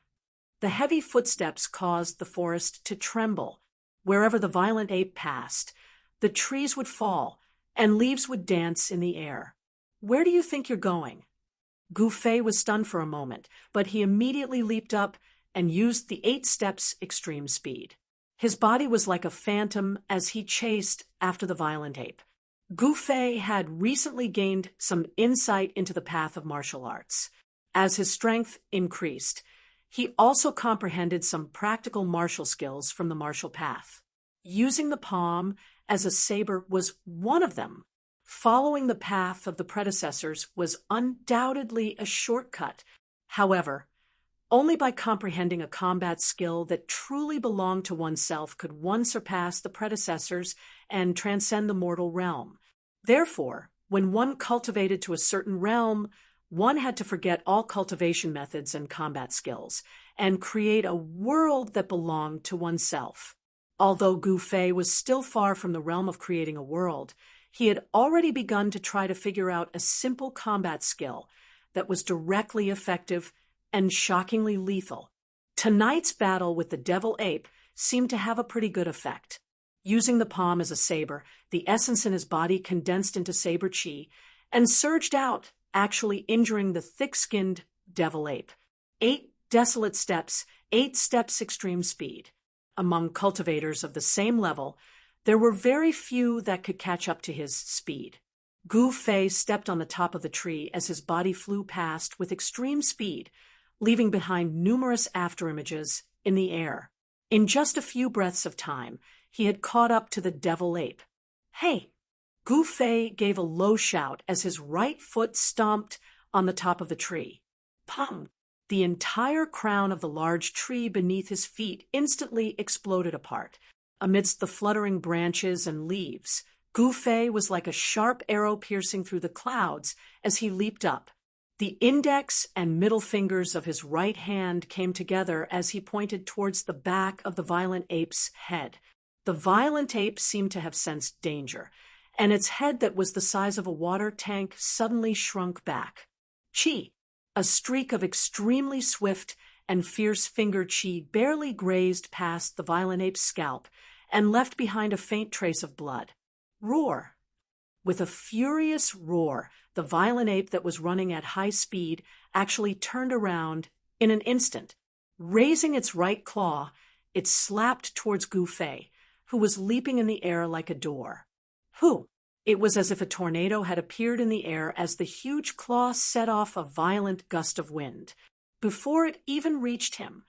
The heavy footsteps caused the forest to tremble. Wherever the violent ape passed, the trees would fall, and leaves would dance in the air. Where do you think you're going? Gu Fei was stunned for a moment, but he immediately leaped up and used the 8 steps extreme speed. His body was like a phantom as he chased after the violent ape. Gu Fei had recently gained some insight into the path of martial arts. As his strength increased, he also comprehended some practical martial skills from the martial path. Using the palm as a saber was one of them. Following the path of the predecessors was undoubtedly a shortcut. However, only by comprehending a combat skill that truly belonged to oneself could one surpass the predecessors and transcend the mortal realm. Therefore, when one cultivated to a certain realm, one had to forget all cultivation methods and combat skills, and create a world that belonged to oneself. Although Gu Fei was still far from the realm of creating a world, he had already begun to try to figure out a simple combat skill that was directly effective and shockingly lethal. Tonight's battle with the devil ape seemed to have a pretty good effect. Using the palm as a saber, the essence in his body condensed into saber chi and surged out, actually injuring the thick-skinned devil ape. 8 desolate steps, 8 steps extreme speed. Among cultivators of the same level, there were very few that could catch up to his speed. Gu Fei stepped on the top of the tree as his body flew past with extreme speed, leaving behind numerous afterimages in the air. In just a few breaths of time, he had caught up to the devil ape. Hey! Gu Fei gave a low shout as his right foot stomped on the top of the tree. Pum! The entire crown of the large tree beneath his feet instantly exploded apart. Amidst the fluttering branches and leaves, Gu Fei was like a sharp arrow piercing through the clouds as he leaped up. The index and middle fingers of his right hand came together as he pointed towards the back of the violent ape's head. The violent ape seemed to have sensed danger, and its head that was the size of a water tank suddenly shrunk back. Chi! A streak of extremely swift and fierce finger chi barely grazed past the violent ape's scalp and left behind a faint trace of blood. Roar! With a furious roar, the violent ape that was running at high speed actually turned around in an instant. Raising its right claw, it slapped towards Gu Fei, who was leaping in the air like a door. Who? It was as if a tornado had appeared in the air as the huge claw set off a violent gust of wind. Before it even reached him,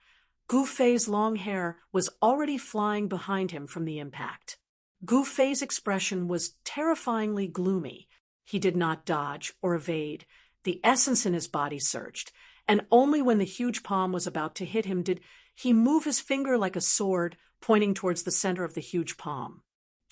Gu Fei's long hair was already flying behind him from the impact. Gu Fei's expression was terrifyingly gloomy. He did not dodge or evade. The essence in his body surged, and only when the huge palm was about to hit him did he move his finger like a sword, pointing towards the center of the huge palm.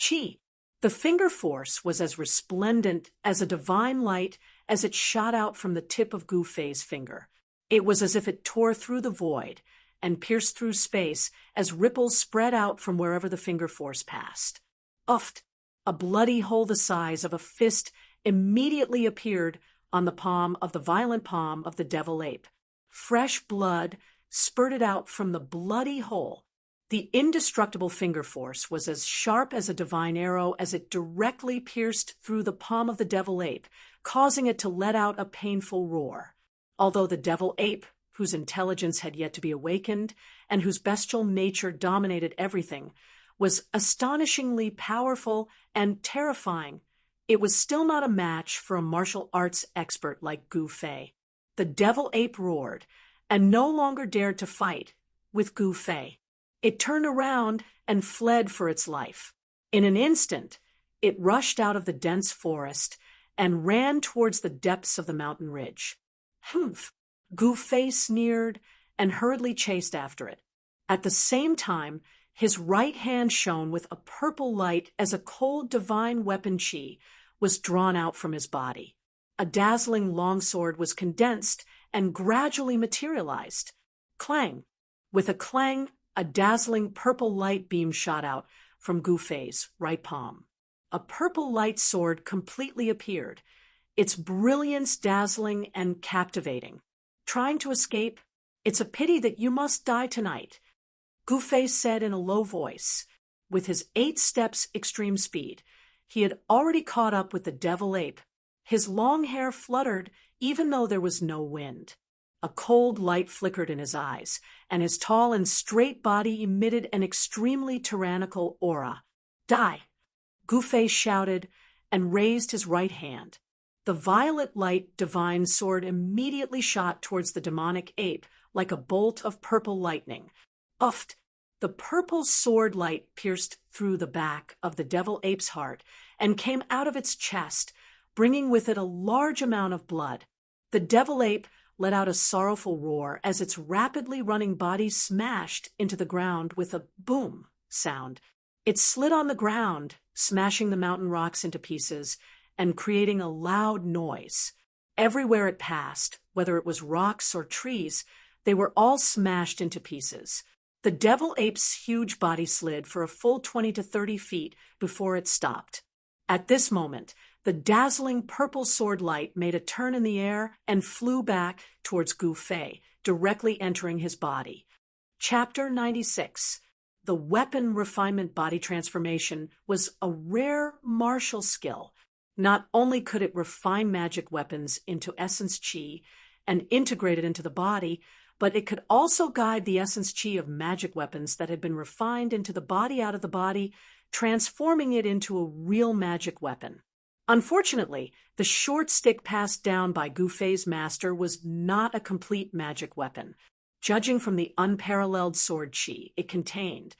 Chi! The finger force was as resplendent as a divine light as it shot out from the tip of Gu Fei's finger. It was as if it tore through the void and pierced through space as ripples spread out from wherever the finger force passed. Uft! A bloody hole the size of a fist immediately appeared on the palm of the violent palm of the devil ape. Fresh blood spurted out from the bloody hole. The indestructible finger force was as sharp as a divine arrow as it directly pierced through the palm of the devil ape, causing it to let out a painful roar. Although the devil ape, whose intelligence had yet to be awakened and whose bestial nature dominated everything, was astonishingly powerful and terrifying, it was still not a match for a martial arts expert like Gu Fei. The devil ape roared, and no longer dared to fight with Gu Fei. It turned around and fled for its life. In an instant, it rushed out of the dense forest and ran towards the depths of the mountain ridge. Humph! Gu Fei sneered and hurriedly chased after it. At the same time, his right hand shone with a purple light as a cold divine weapon chi was drawn out from his body. A dazzling longsword was condensed and gradually materialized. Clang! With a clang, a dazzling purple light beam shot out from Gu Fei's right palm. A purple light sword completely appeared, its brilliance dazzling and captivating. Trying to escape? It's a pity that you must die tonight, Gu Fei said in a low voice. With his 8 steps extreme speed, he had already caught up with the devil ape. His long hair fluttered even though there was no wind. A cold light flickered in his eyes, and his tall and straight body emitted an extremely tyrannical aura. Die! Gu Fei shouted and raised his right hand. The violet light divine sword immediately shot towards the demonic ape like a bolt of purple lightning. Uffed! The purple sword light pierced through the back of the devil ape's heart and came out of its chest, bringing with it a large amount of blood. The devil ape let out a sorrowful roar as its rapidly running body smashed into the ground with a boom sound. It slid on the ground, smashing the mountain rocks into pieces and creating a loud noise. Everywhere it passed, whether it was rocks or trees, they were all smashed into pieces. The devil ape's huge body slid for a full 20 to 30 feet before it stopped. At this moment, the dazzling purple sword light made a turn in the air and flew back towards Gu Fei, directly entering his body. Chapter 96. The weapon refinement body transformation was a rare martial skill. Not only could it refine magic weapons into essence chi and integrate it into the body, but it could also guide the essence chi of magic weapons that had been refined into the body out of the body, transforming it into a real magic weapon. Unfortunately, the short stick passed down by Gu Fei's master was not a complete magic weapon. Judging from the unparalleled sword chi it contained,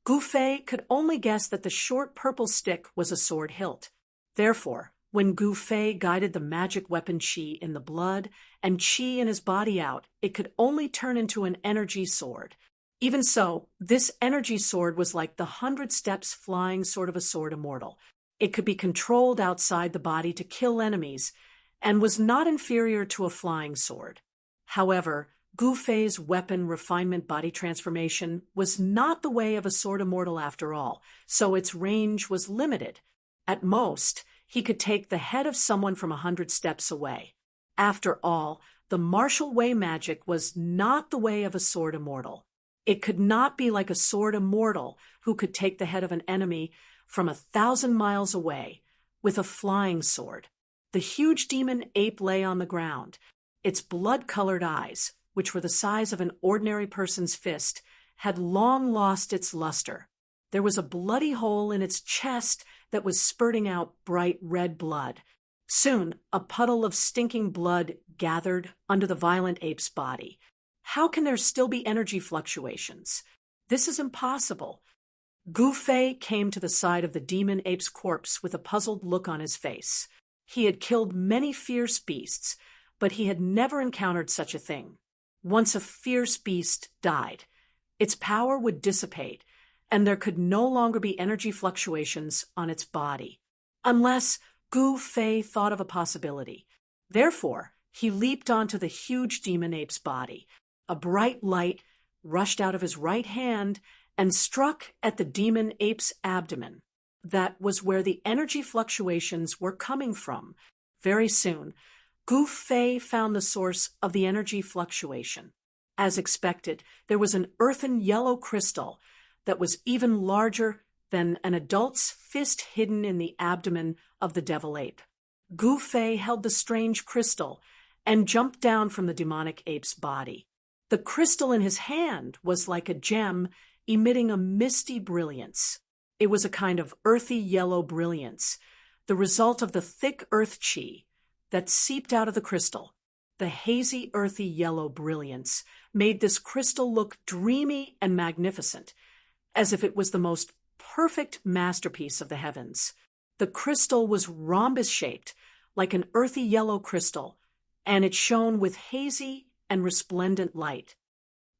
Gu Fei could only guess that the short purple stick was a sword hilt. Therefore, when Gu Fei guided the magic weapon chi in the blood and chi in his body out, it could only turn into an energy sword. Even so, this energy sword was like the 100 steps flying sort of a sword immortal. It could be controlled outside the body to kill enemies, and was not inferior to a flying sword. However, Gu Fei's weapon refinement body transformation was not the way of a sword immortal after all, so its range was limited. At most, he could take the head of someone from 100 steps away. After all, the martial way magic was not the way of a sword immortal. It could not be like a sword immortal who could take the head of an enemy from 1,000 miles away with a flying sword. The huge demon ape lay on the ground. Its blood-colored eyes, which were the size of an ordinary person's fist, had long lost its luster. There was a bloody hole in its chest that was spurting out bright red blood. Soon, a puddle of stinking blood gathered under the violent ape's body. How can there still be energy fluctuations? This is impossible. Gu Fei came to the side of the demon ape's corpse with a puzzled look on his face. He had killed many fierce beasts, but he had never encountered such a thing. Once a fierce beast died, its power would dissipate, and there could no longer be energy fluctuations on its body, unless Gu Fei thought of a possibility. Therefore, he leaped onto the huge demon ape's body. A bright light rushed out of his right hand and struck at the demon ape's abdomen. That was where the energy fluctuations were coming from. Very soon, Gu Fei found the source of the energy fluctuation. As expected, there was an earthen yellow crystal that was even larger than an adult's fist hidden in the abdomen of the devil ape. Gu Fei held the strange crystal and jumped down from the demonic ape's body. The crystal in his hand was like a gem emitting a misty brilliance. It was a kind of earthy yellow brilliance, the result of the thick earth chi that seeped out of the crystal. The hazy, earthy yellow brilliance made this crystal look dreamy and magnificent, as if it was the most perfect masterpiece of the heavens. The crystal was rhombus-shaped, like an earthy yellow crystal, and it shone with hazy and resplendent light.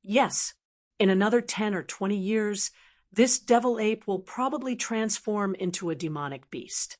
Yes, in another 10 or 20 years, this devil ape will probably transform into a demonic beast.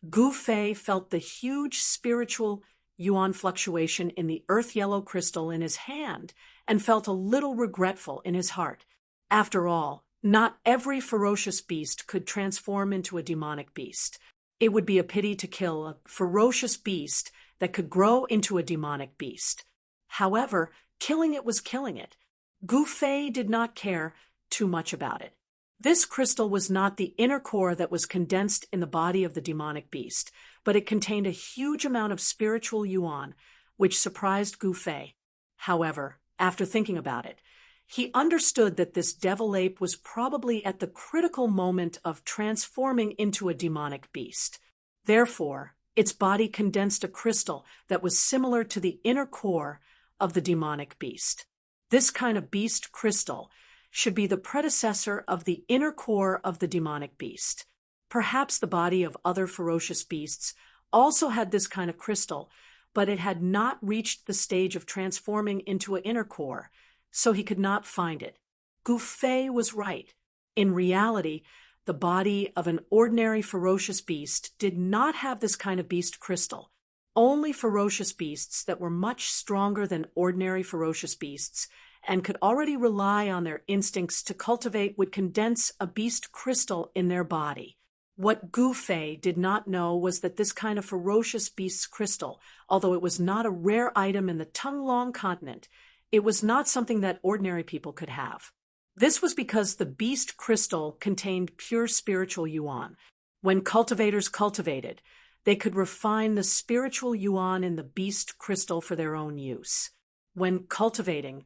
Gu Fei felt the huge spiritual yuan fluctuation in the earth yellow crystal in his hand and felt a little regretful in his heart. After all, not every ferocious beast could transform into a demonic beast. It would be a pity to kill a ferocious beast that could grow into a demonic beast. However, killing it was killing it. Gu Fei did not care too much about it. This crystal was not the inner core that was condensed in the body of the demonic beast, but it contained a huge amount of spiritual yuan, which surprised Gu Fei. However, after thinking about it, he understood that this devil ape was probably at the critical moment of transforming into a demonic beast. Therefore, its body condensed a crystal that was similar to the inner core of the demonic beast. This kind of beast crystal should be the predecessor of the inner core of the demonic beast. Perhaps the body of other ferocious beasts also had this kind of crystal, but it had not reached the stage of transforming into an inner core, so he could not find it. Gu Fei was right. In reality, the body of an ordinary ferocious beast did not have this kind of beast crystal. Only ferocious beasts that were much stronger than ordinary ferocious beasts and could already rely on their instincts to cultivate would condense a beast crystal in their body. What Gu Fei did not know was that this kind of ferocious beast's crystal, although it was not a rare item in the Tonglong continent, it was not something that ordinary people could have. This was because the beast crystal contained pure spiritual yuan. When cultivators cultivated, they could refine the spiritual yuan in the beast crystal for their own use. When cultivating,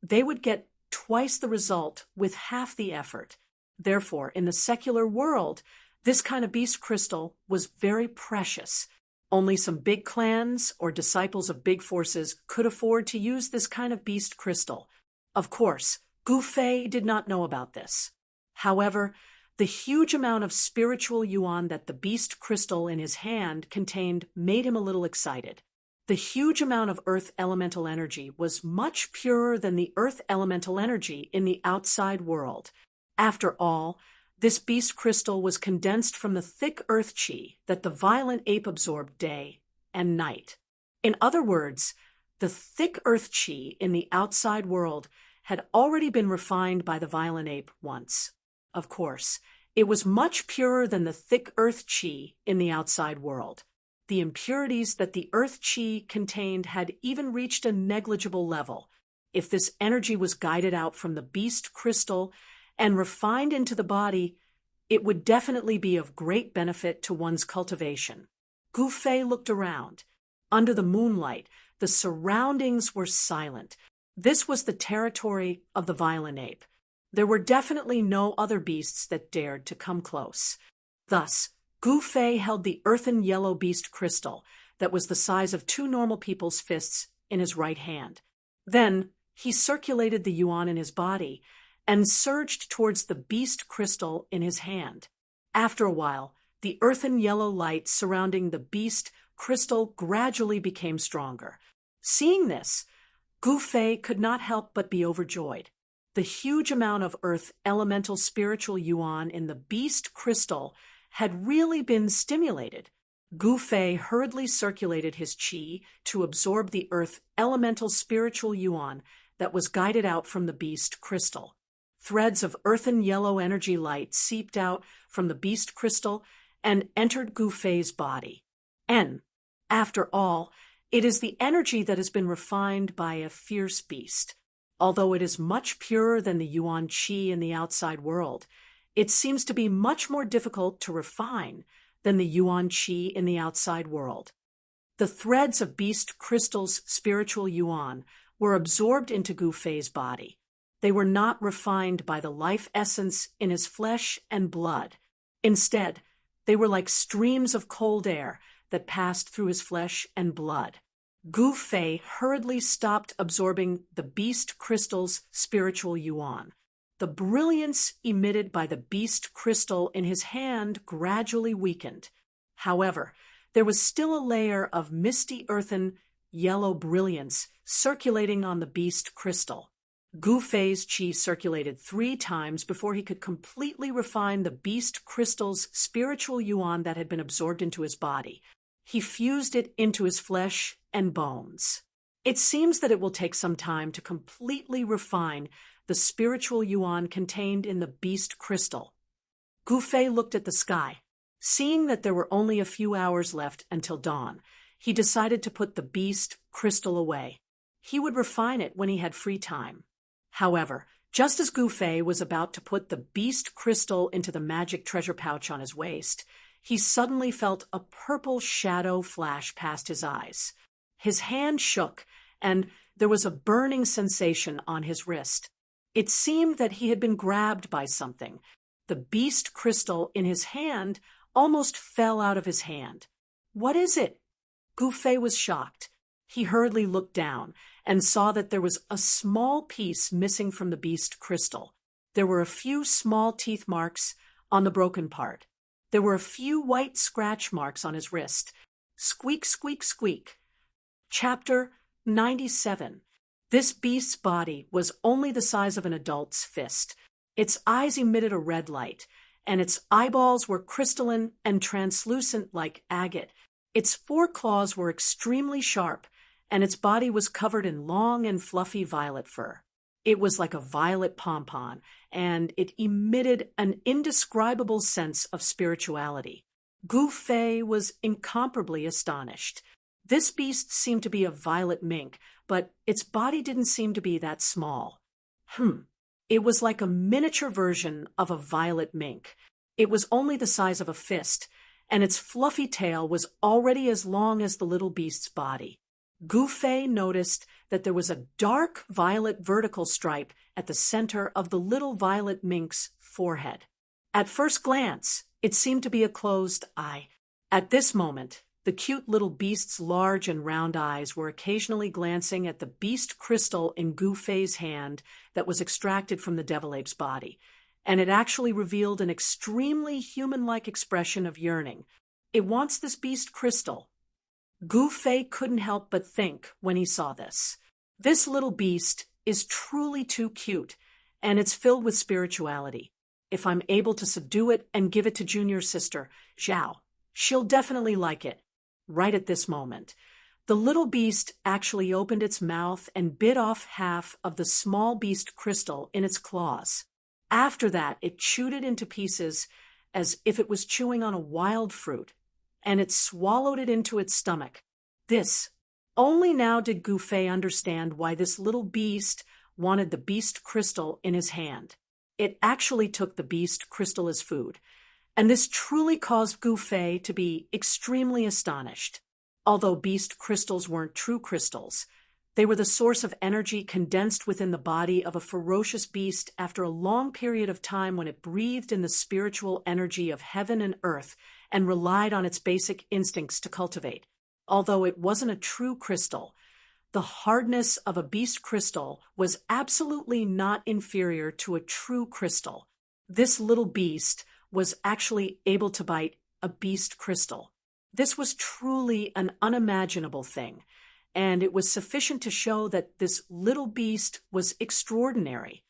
they would get twice the result with half the effort. Therefore, in the secular world, this kind of beast crystal was very precious. Only some big clans or disciples of big forces could afford to use this kind of beast crystal. Of course, Gu Fei did not know about this. However, the huge amount of spiritual yuan that the beast crystal in his hand contained made him a little excited. The huge amount of earth elemental energy was much purer than the earth elemental energy in the outside world. After all, this beast crystal was condensed from the thick earth chi that the violent ape absorbed day and night. In other words, the thick earth chi in the outside world had already been refined by the violent ape once. Of course, it was much purer than the thick earth chi in the outside world. The impurities that the earth chi contained had even reached a negligible level. If this energy was guided out from the beast crystal and refined into the body, it would definitely be of great benefit to one's cultivation. Gu Fei looked around. Under the moonlight, the surroundings were silent. This was the territory of the violent ape. There were definitely no other beasts that dared to come close. Thus, Gu Fei held the earthen yellow beast crystal that was the size of 2 normal people's fists in his right hand. Then, he circulated the yuan in his body and surged towards the beast crystal in his hand. After a while, the earthen yellow light surrounding the beast crystal gradually became stronger. Seeing this, Gu Fei could not help but be overjoyed. The huge amount of earth elemental spiritual yuan in the beast crystal had really been stimulated. Gu Fei hurriedly circulated his qi to absorb the earth elemental spiritual yuan that was guided out from the beast crystal. Threads of earthen yellow energy light seeped out from the beast crystal and entered Gu Fei's body. And, after all, it is the energy that has been refined by a fierce beast. Although it is much purer than the yuan qi in the outside world, it seems to be much more difficult to refine than the yuan qi in the outside world. The threads of beast crystal's spiritual yuan were absorbed into Gu Fei's body. They were not refined by the life essence in his flesh and blood. Instead, they were like streams of cold air that passed through his flesh and blood. Gu Fei hurriedly stopped absorbing the beast crystal's spiritual yuan. The brilliance emitted by the beast crystal in his hand gradually weakened. However, there was still a layer of misty earthen yellow brilliance circulating on the beast crystal. Gu Fei's qi circulated 3 times before he could completely refine the beast crystal's spiritual yuan that had been absorbed into his body. He fused it into his flesh and bones. It seems that it will take some time to completely refine the spiritual yuan contained in the beast crystal. Gu Fei looked at the sky. Seeing that there were only a few hours left until dawn, he decided to put the beast crystal away. He would refine it when he had free time. However, just as Gu Fei was about to put the beast crystal into the magic treasure pouch on his waist, he suddenly felt a purple shadow flash past his eyes. His hand shook, and there was a burning sensation on his wrist. It seemed that he had been grabbed by something. The beast crystal in his hand almost fell out of his hand. "What is it?" Gu Fei was shocked. He hurriedly looked down and saw that there was a small piece missing from the beast crystal. There were a few small teeth marks on the broken part. There were a few white scratch marks on his wrist. Squeak, squeak, squeak. Chapter 97. This beast's body was only the size of an adult's fist. Its eyes emitted a red light, and its eyeballs were crystalline and translucent like agate. Its foreclaws were extremely sharp, and its body was covered in long and fluffy violet fur. It was like a violet pompon, and it emitted an indescribable sense of spirituality. Gu Fei was incomparably astonished. This beast seemed to be a violet mink, but its body didn't seem to be that small. It was like a miniature version of a violet mink. It was only the size of a fist, and its fluffy tail was already as long as the little beast's body. Gu Fei noticed that there was a dark violet vertical stripe at the center of the little violet mink's forehead. At first glance, it seemed to be a closed eye. At this moment, the cute little beast's large and round eyes were occasionally glancing at the beast crystal in Gu Fei's hand that was extracted from the devil ape's body, and it actually revealed an extremely human-like expression of yearning. "It wants this beast crystal." Gu Fei couldn't help but think when he saw this. This little beast is truly too cute, and it's filled with spirituality. If I'm able to subdue it and give it to junior sister, Zhao, she'll definitely like it. Right at this moment, the little beast actually opened its mouth and bit off half of the small beast crystal in its claws. After that, it chewed it into pieces as if it was chewing on a wild fruit, and it swallowed it into its stomach. Only now did Gu Fei understand why this little beast wanted the beast crystal in his hand. It actually took the beast crystal as food, and this truly caused Gu Fei to be extremely astonished. Although beast crystals weren't true crystals, they were the source of energy condensed within the body of a ferocious beast after a long period of time when it breathed in the spiritual energy of heaven and earth and relied on its basic instincts to cultivate. Although it wasn't a true crystal, the hardness of a beast crystal was absolutely not inferior to a true crystal. This little beast was actually able to bite a beast crystal. This was truly an unimaginable thing, and it was sufficient to show that this little beast was extraordinary.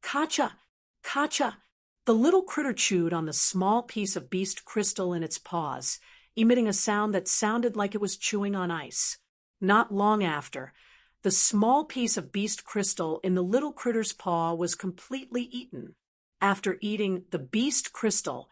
"Kacha! Kacha!" The little critter chewed on the small piece of beast crystal in its paws, emitting a sound that sounded like it was chewing on ice. Not long after, the small piece of beast crystal in the little critter's paw was completely eaten. After eating the beast crystal,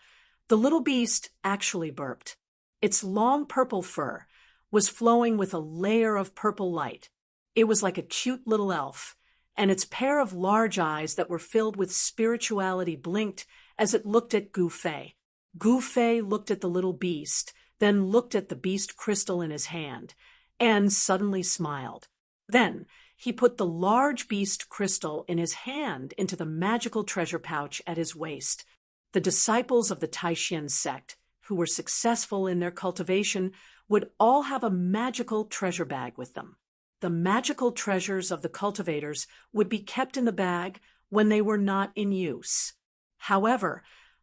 the little beast actually burped. Its long purple fur was flowing with a layer of purple light. It was like a cute little elf, and its pair of large eyes that were filled with spirituality blinked as it looked at Gu Fei. Gu Fei looked at the little beast, then looked at the beast crystal in his hand, and suddenly smiled. Then he put the large beast crystal in his hand into the magical treasure pouch at his waist. The disciples of the Taishan sect, who were successful in their cultivation, would all have a magical treasure bag with them. The magical treasures of the cultivators would be kept in the bag when they were not in use. However,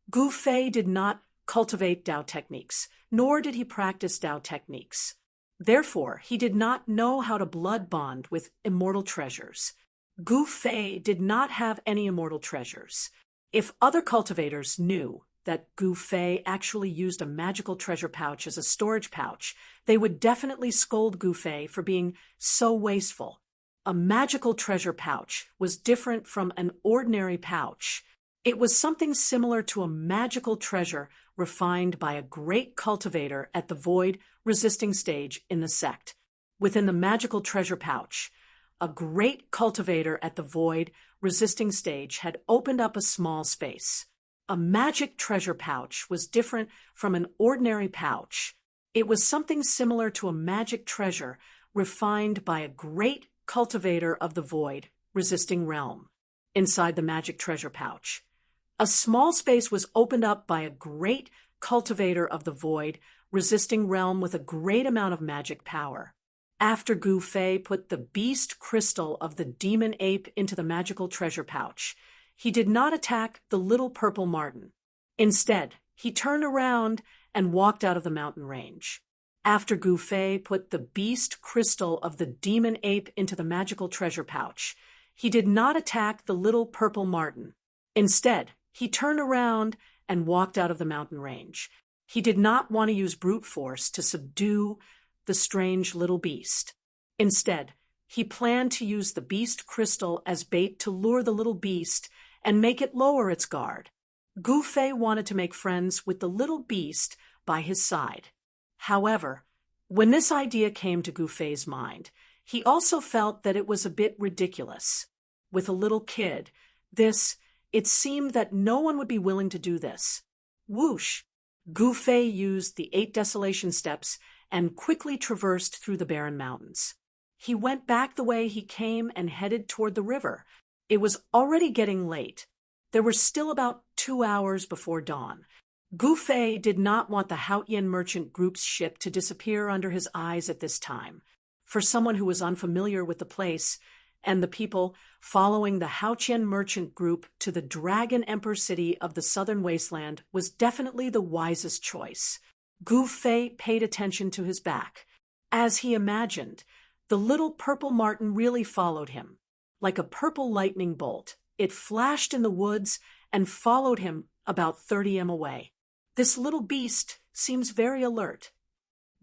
Gu Fei did not cultivate Dao techniques, nor did he practice Dao techniques. Therefore, he did not know how to blood bond with immortal treasures. Gu Fei did not have any immortal treasures. If other cultivators knew, that Gu Fei actually used a magical treasure pouch as a storage pouch, they would definitely scold Gu Fei for being so wasteful. A magical treasure pouch was different from an ordinary pouch. It was something similar to a magical treasure refined by a great cultivator at the void-resisting stage in the sect. Within the magical treasure pouch, a great cultivator at the void-resisting stage had opened up a small space. A magic treasure pouch was different from an ordinary pouch. It was something similar to a magic treasure refined by a great cultivator of the void-resisting realm. Inside the magic treasure pouch, a small space was opened up by a great cultivator of the void-resisting realm with a great amount of magic power. After Gu Fei put the beast crystal of the demon ape into the magical treasure pouch, he did not attack the little purple marten. Instead, he turned around and walked out of the mountain range. After Gu Fei put the beast crystal of the demon ape into the magical treasure pouch, he did not attack the little purple marten. Instead, he turned around and walked out of the mountain range. He did not want to use brute force to subdue the strange little beast. Instead, he planned to use the beast crystal as bait to lure the little beast and make it lower its guard. Gu Fei wanted to make friends with the little beast by his side. However, when this idea came to Gu Fei's mind, he also felt that it was a bit ridiculous. With a little kid, it seemed that no one would be willing to do this. Whoosh! Gu Fei used the 8 desolation steps and quickly traversed through the barren mountains. He went back the way he came and headed toward the river. It was already getting late. There were still about 2 hours before dawn. Gu Fei did not want the Haotian merchant group's ship to disappear under his eyes at this time. For someone who was unfamiliar with the place and the people following the Haotian merchant group to the Dragon Emperor city of the southern wasteland was definitely the wisest choice. Gu Fei paid attention to his back. As he imagined, the little purple marten really followed him. Like a purple lightning bolt, it flashed in the woods and followed him about 30 m away. This little beast seems very alert.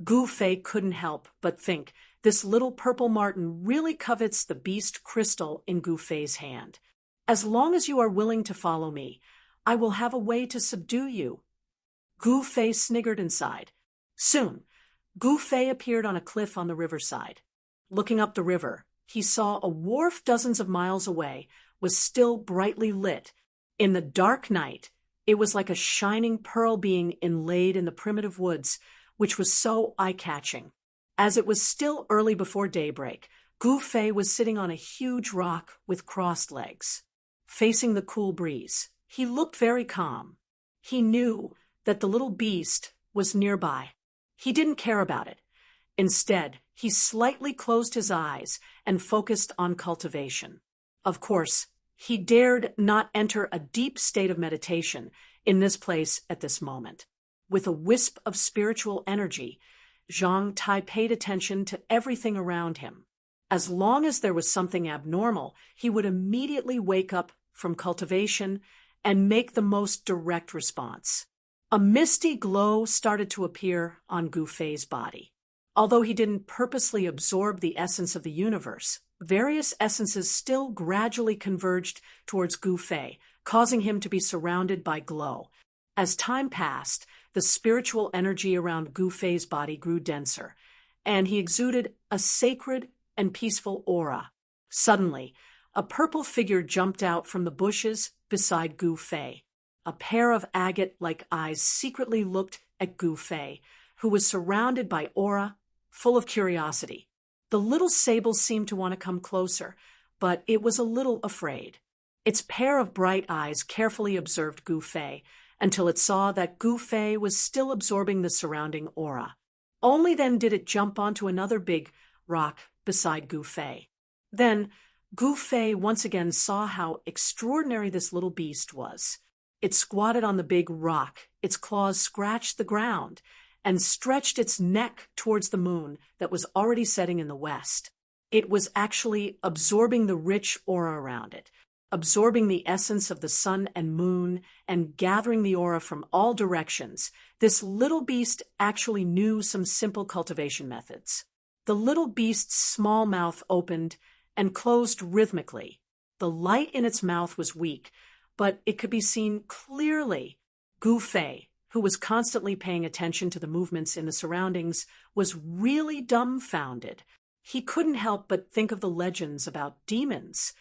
Gu Fei couldn't help but think, this little purple marten really covets the beast crystal in Gu Fei's hand. As long as you are willing to follow me, I will have a way to subdue you. Gu Fei sniggered inside. Soon, Gu Fei appeared on a cliff on the riverside. Looking up the river, he saw a wharf dozens of miles away was still brightly lit. In the dark night, it was like a shining pearl being inlaid in the primitive woods, which was so eye-catching. As it was still early before daybreak, Gu Fei was sitting on a huge rock with crossed legs. Facing the cool breeze, he looked very calm. He knew that the little beast was nearby. He didn't care about it. Instead, he slightly closed his eyes and focused on cultivation. Of course, he dared not enter a deep state of meditation in this place at this moment. With a wisp of spiritual energy, Zhang Tai paid attention to everything around him. As long as there was something abnormal, he would immediately wake up from cultivation and make the most direct response. A misty glow started to appear on Gu Fei's body. Although he didn't purposely absorb the essence of the universe, various essences still gradually converged towards Gu Fei, causing him to be surrounded by glow. As time passed, the spiritual energy around Gu Fei's body grew denser, and he exuded a sacred and peaceful aura. Suddenly, a purple figure jumped out from the bushes beside Gu Fei. A pair of agate-like eyes secretly looked at Gu Fei, who was surrounded by aura, full of curiosity. The little sable seemed to want to come closer, but it was a little afraid. Its pair of bright eyes carefully observed Gu Fei until it saw that Gu Fei was still absorbing the surrounding aura. Only then did it jump onto another big rock beside Gu Fei. Then, Gu Fei once again saw how extraordinary this little beast was. It squatted on the big rock, its claws scratched the ground, and stretched its neck towards the moon that was already setting in the west. It was actually absorbing the rich aura around it. absorbing the essence of the sun and moon and gathering the aura from all directions, this little beast actually knew some simple cultivation methods. The little beast's small mouth opened and closed rhythmically. The light in its mouth was weak, but it could be seen clearly. Gu Fei, who was constantly paying attention to the movements in the surroundings, was really dumbfounded. He couldn't help but think of the legends about demons.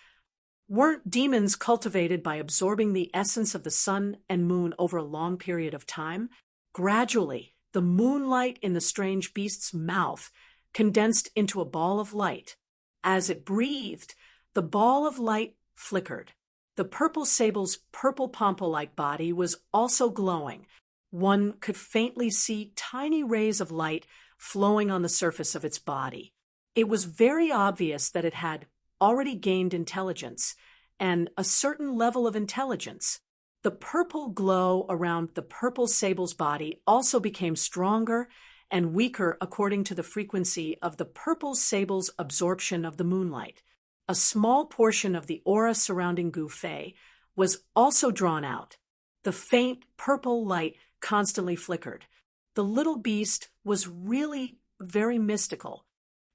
Weren't demons cultivated by absorbing the essence of the sun and moon over a long period of time? Gradually, the moonlight in the strange beast's mouth condensed into a ball of light. As it breathed, the ball of light flickered. The purple sable's purple pompo-like body was also glowing. One could faintly see tiny rays of light flowing on the surface of its body. It was very obvious that it had already gained intelligence, and a certain level of intelligence. The purple glow around the purple sable's body also became stronger and weaker according to the frequency of the purple sable's absorption of the moonlight. A small portion of the aura surrounding Gu Fei was also drawn out. The faint purple light constantly flickered. The little beast was really very mystical.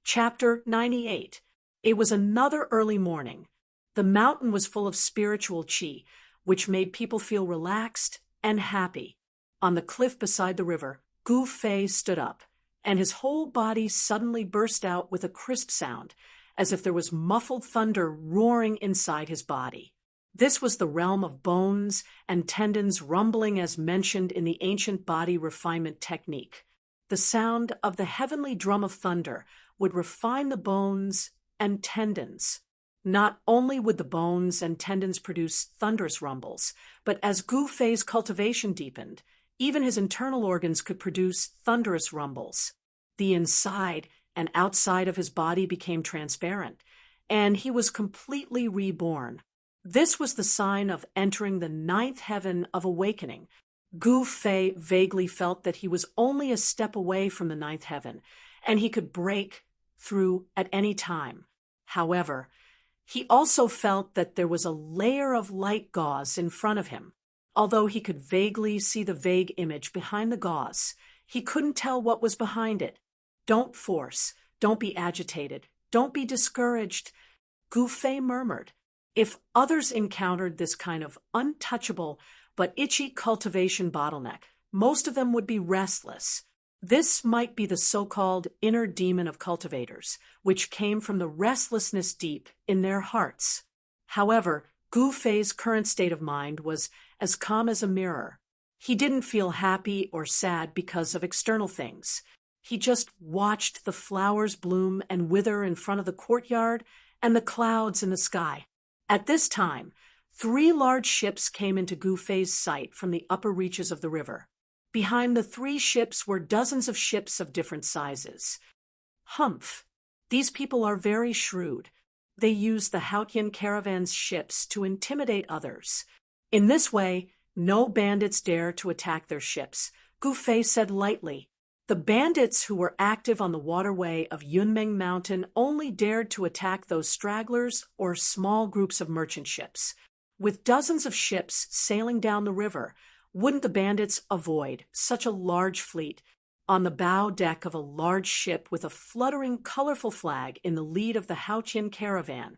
Chapter 98. It was another early morning. The mountain was full of spiritual qi, which made people feel relaxed and happy. On the cliff beside the river, Gu Fei stood up, and his whole body suddenly burst out with a crisp sound, as if there was muffled thunder roaring inside his body. This was the realm of bones and tendons rumbling as mentioned in the ancient body refinement technique. The sound of the heavenly drum of thunder would refine the bones and tendons. Not only would the bones and tendons produce thunderous rumbles, but as Gu Fei's cultivation deepened, even his internal organs could produce thunderous rumbles. The inside and outside of his body became transparent, and he was completely reborn. This was the sign of entering the ninth heaven of awakening. Gu Fei vaguely felt that he was only a step away from the ninth heaven, and he could break through at any time. However, he also felt that there was a layer of light gauze in front of him. Although he could vaguely see the vague image behind the gauze, he couldn't tell what was behind it. Don't force, don't be agitated, don't be discouraged, Gu Fei murmured. If others encountered this kind of untouchable but itchy cultivation bottleneck, most of them would be restless. This might be the so-called inner demon of cultivators, which came from the restlessness deep in their hearts. However, Gu Fei's current state of mind was as calm as a mirror. He didn't feel happy or sad because of external things. He just watched the flowers bloom and wither in front of the courtyard and the clouds in the sky. At this time, 3 large ships came into Gu Fei's sight from the upper reaches of the river. Behind the 3 ships were dozens of ships of different sizes. Humph! These people are very shrewd. They use the Hautian caravan's ships to intimidate others. In this way, no bandits dare to attack their ships, Gu Fei said lightly. The bandits who were active on the waterway of Yunmeng Mountain only dared to attack those stragglers or small groups of merchant ships. With dozens of ships sailing down the river, wouldn't the bandits avoid such a large fleet? On the bow deck of a large ship with a fluttering, colorful flag in the lead of the Hautian caravan,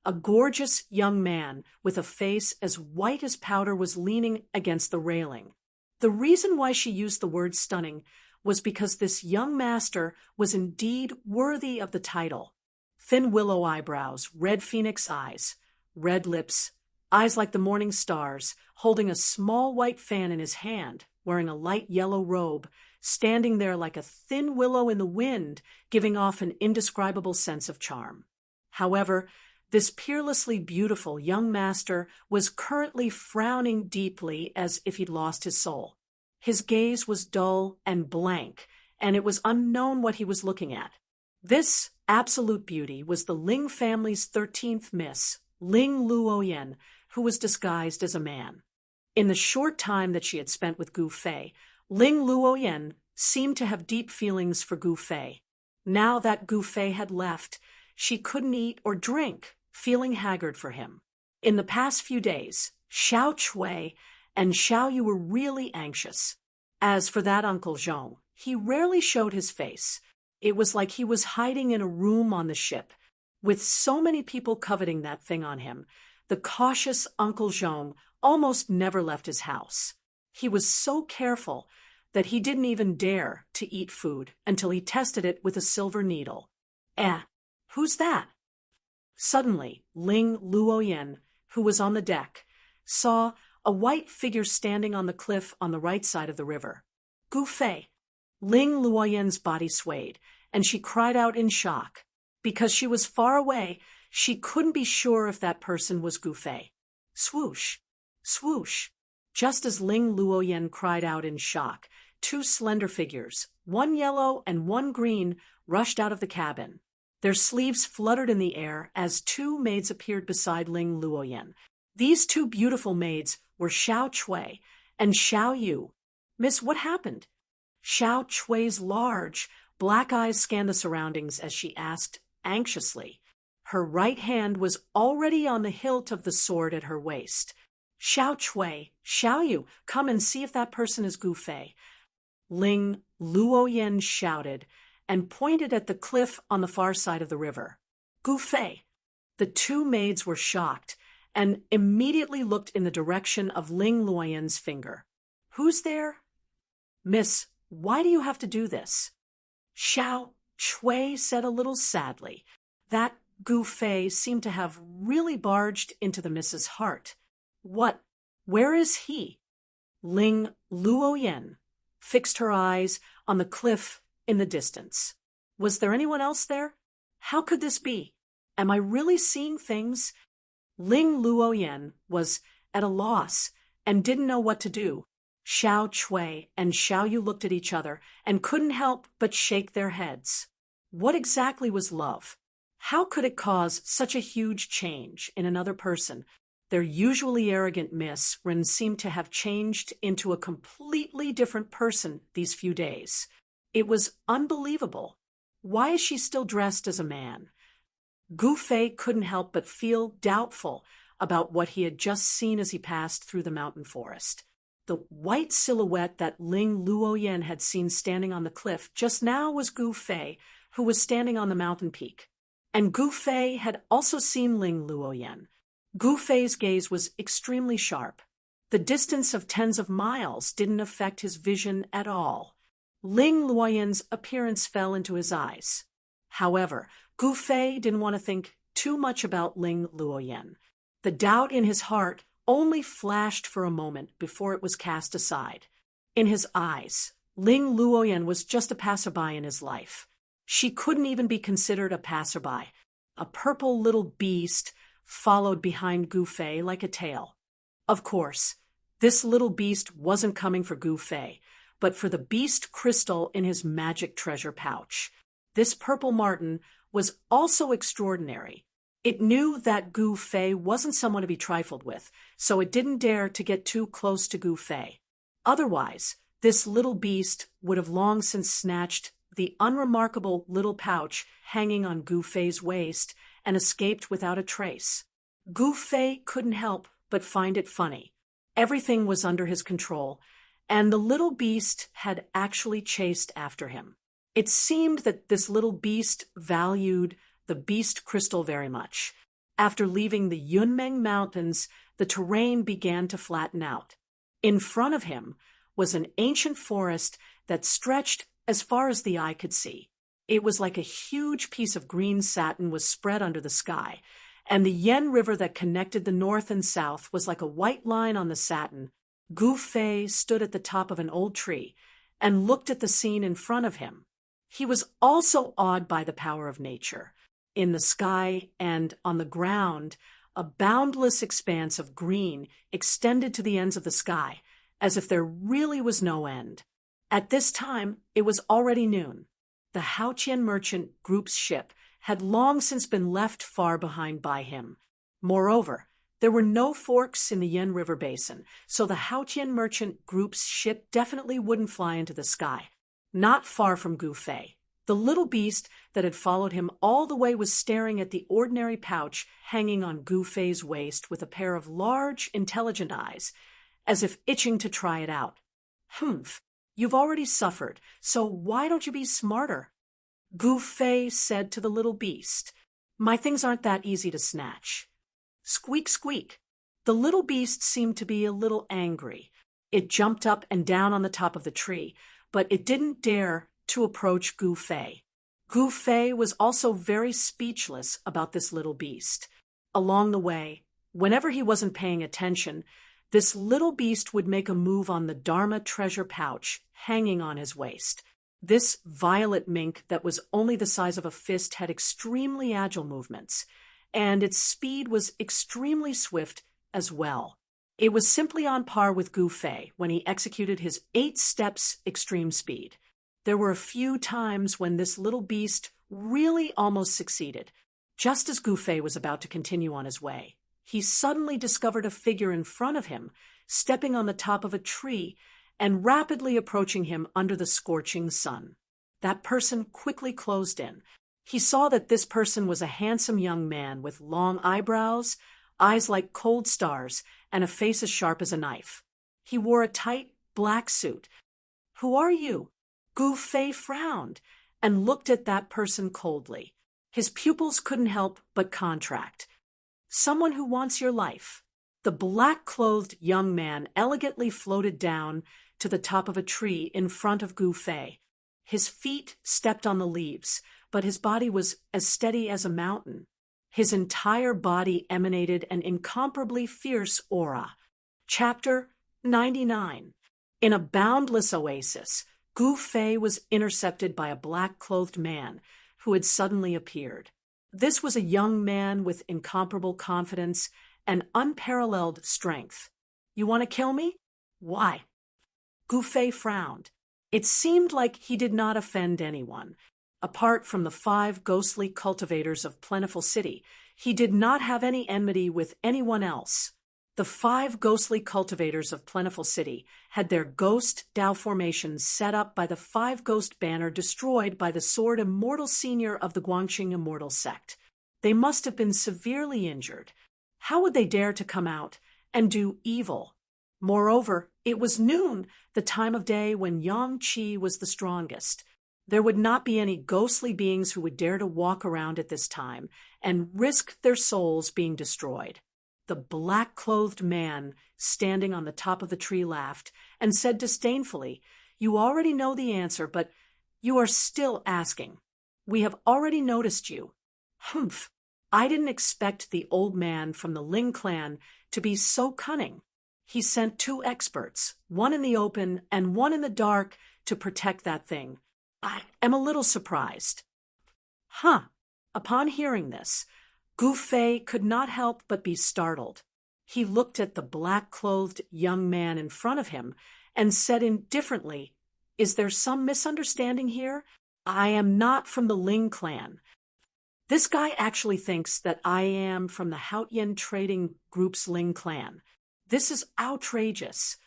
a gorgeous young man with a face as white as powder was leaning against the railing. The reason why she used the word stunning was because this young master was indeed worthy of the title. Thin willow eyebrows, red phoenix eyes, red lips, eyes like the morning stars, holding a small white fan in his hand, wearing a light yellow robe, standing there like a thin willow in the wind, giving off an indescribable sense of charm. However, this peerlessly beautiful young master was currently frowning deeply as if he'd lost his soul. His gaze was dull and blank, and it was unknown what he was looking at. This absolute beauty was the Ling family's 13th miss, Ling Luoyan, who was disguised as a man. In the short time that she had spent with Gu Fei, Ling Luoyan seemed to have deep feelings for Gu Fei. Now that Gu Fei had left, she couldn't eat or drink, feeling haggard for him. In the past few days, Xiao Chui and Xiao Yu were really anxious. As for that Uncle Zhong, he rarely showed his face. It was like he was hiding in a room on the ship. With so many people coveting that thing on him, the cautious Uncle Zhong almost never left his house. He was so careful that he didn't even dare to eat food until he tested it with a silver needle. Who's that? Suddenly, Ling Luoyan, who was on the deck, saw a white figure standing on the cliff on the right side of the river. Gu Fei. Ling Luoyan's body swayed, and she cried out in shock. Because she was far away, she couldn't be sure if that person was Gu Fei. Swoosh! Swoosh! Just as Ling Luoyan cried out in shock, two slender figures, one yellow and one green, rushed out of the cabin. Their sleeves fluttered in the air as two maids appeared beside Ling Luoyan. These two beautiful maids were Xiao Chui and Xiao Yu. Miss, what happened? Xiao Chui's large, black eyes scanned the surroundings as she asked anxiously. Her right hand was already on the hilt of the sword at her waist. Xiao Chui, Xiao Yu, come and see if that person is Gu Fei. Ling Luoyan shouted and pointed at the cliff on the far side of the river. Gu Fei. The two maids were shocked and immediately looked in the direction of Ling Luoyan's finger. Who's there? Miss, why do you have to do this? Xiao Chui said a little sadly. That Gu Fei seemed to have really barged into the miss's heart. What? Where is he? Ling Luoyan fixed her eyes on the cliff in the distance. Was there anyone else there? How could this be? Am I really seeing things? Ling Luoyan was at a loss and didn't know what to do. Xiao Chui and Xiao Yu looked at each other and couldn't help but shake their heads. What exactly was love? How could it cause such a huge change in another person? Their usually arrogant Miss Ren seemed to have changed into a completely different person these few days. It was unbelievable. Why is she still dressed as a man? Gu Fei couldn't help but feel doubtful about what he had just seen as he passed through the mountain forest. The white silhouette that Ling Luoyan had seen standing on the cliff just now was Gu Fei, who was standing on the mountain peak. And Gu Fei had also seen Ling Luoyan. Gu Fei's gaze was extremely sharp. The distance of tens of miles didn't affect his vision at all. Ling Luoyan's appearance fell into his eyes. However, Gu Fei didn't want to think too much about Ling Luoyan. The doubt in his heart only flashed for a moment before it was cast aside. In his eyes, Ling Luoyan was just a passerby in his life. She couldn't even be considered a passerby. A purple little beast followed behind Gu Fei like a tail. Of course, this little beast wasn't coming for Gu Fei, but for the beast crystal in his magic treasure pouch. This purple marten was also extraordinary. It knew that Gu Fei wasn't someone to be trifled with, so it didn't dare to get too close to Gu Fei. Otherwise, this little beast would have long since snatched the unremarkable little pouch hanging on Gu Fei's waist and escaped without a trace. Gu Fei couldn't help but find it funny. Everything was under his control, and the little beast had actually chased after him. It seemed that this little beast valued the beast crystal very much. After leaving the Yunmeng Mountains, the terrain began to flatten out. In front of him was an ancient forest that stretched as far as the eye could see. It was like a huge piece of green satin was spread under the sky, and the Yen River that connected the north and south was like a white line on the satin. Gu Fei stood at the top of an old tree and looked at the scene in front of him. He was also awed by the power of nature. In the sky and on the ground, a boundless expanse of green extended to the ends of the sky, as if there really was no end. At this time, it was already noon. The Haotian merchant group's ship had long since been left far behind by him. Moreover, there were no forks in the Yen River basin, so the Haotian merchant group's ship definitely wouldn't fly into the sky. Not far from Gu Fei, The little beast that had followed him all the way was staring at the ordinary pouch hanging on Gu Fei's waist with a pair of large, intelligent eyes, as if itching to try it out. "Humph, you've already suffered, so why don't you be smarter?" Gu Fei said to the little beast. "My things aren't that easy to snatch." Squeak, squeak. The little beast seemed to be a little angry. It jumped up and down on the top of the tree, but it didn't dare to approach Gu Fei. Gu Fei was also very speechless about this little beast. Along the way, whenever he wasn't paying attention, this little beast would make a move on the Dharma treasure pouch hanging on his waist. This violet mink that was only the size of a fist had extremely agile movements, and its speed was extremely swift as well. It was simply on par with Gu Fei when he executed his 8 steps extreme speed. There were a few times when this little beast really almost succeeded. Just as Gu Fei was about to continue on his way, he suddenly discovered a figure in front of him, stepping on the top of a tree and rapidly approaching him under the scorching sun. That person quickly closed in. He saw that this person was a handsome young man with long eyebrows, eyes like cold stars, and a face as sharp as a knife. He wore a tight, black suit. "Who are you?" Gu Fei frowned and looked at that person coldly. His pupils couldn't help but contract. "Someone who wants your life." The black-clothed young man elegantly floated down to the top of a tree in front of Gu Fei. His feet stepped on the leaves, but his body was as steady as a mountain. His entire body emanated an incomparably fierce aura. Chapter 99. In a boundless oasis, Gu Fei was intercepted by a black-clothed man who had suddenly appeared. This was a young man with incomparable confidence and unparalleled strength. "You want to kill me? Why?" Gu Fei frowned. It seemed like he did not offend anyone. Apart from the 5 ghostly cultivators of Plentiful City, he did not have any enmity with anyone else. The 5 ghostly cultivators of Plentiful City had their ghost Tao formations set up by the 5 ghost banner destroyed by the Sword Immortal Senior of the Guangqing Immortal Sect. They must have been severely injured. How would they dare to come out and do evil? Moreover, it was noon, the time of day when Yang Qi was the strongest. There would not be any ghostly beings who would dare to walk around at this time and risk their souls being destroyed. The black-clothed man standing on the top of the tree laughed and said disdainfully, "You already know the answer, but you are still asking. We have already noticed you." "Humph! I didn't expect the old man from the Ling clan to be so cunning. He sent 2 experts, one in the open and one in the dark, to protect that thing. I am a little surprised." "Huh." Upon hearing this, Gu Fei could not help but be startled. He looked at the black-clothed young man in front of him and said indifferently, "Is there some misunderstanding here? I am not from the Ling clan. This guy actually thinks that I am from the Haotian Trading Group's Ling clan. This is outrageous.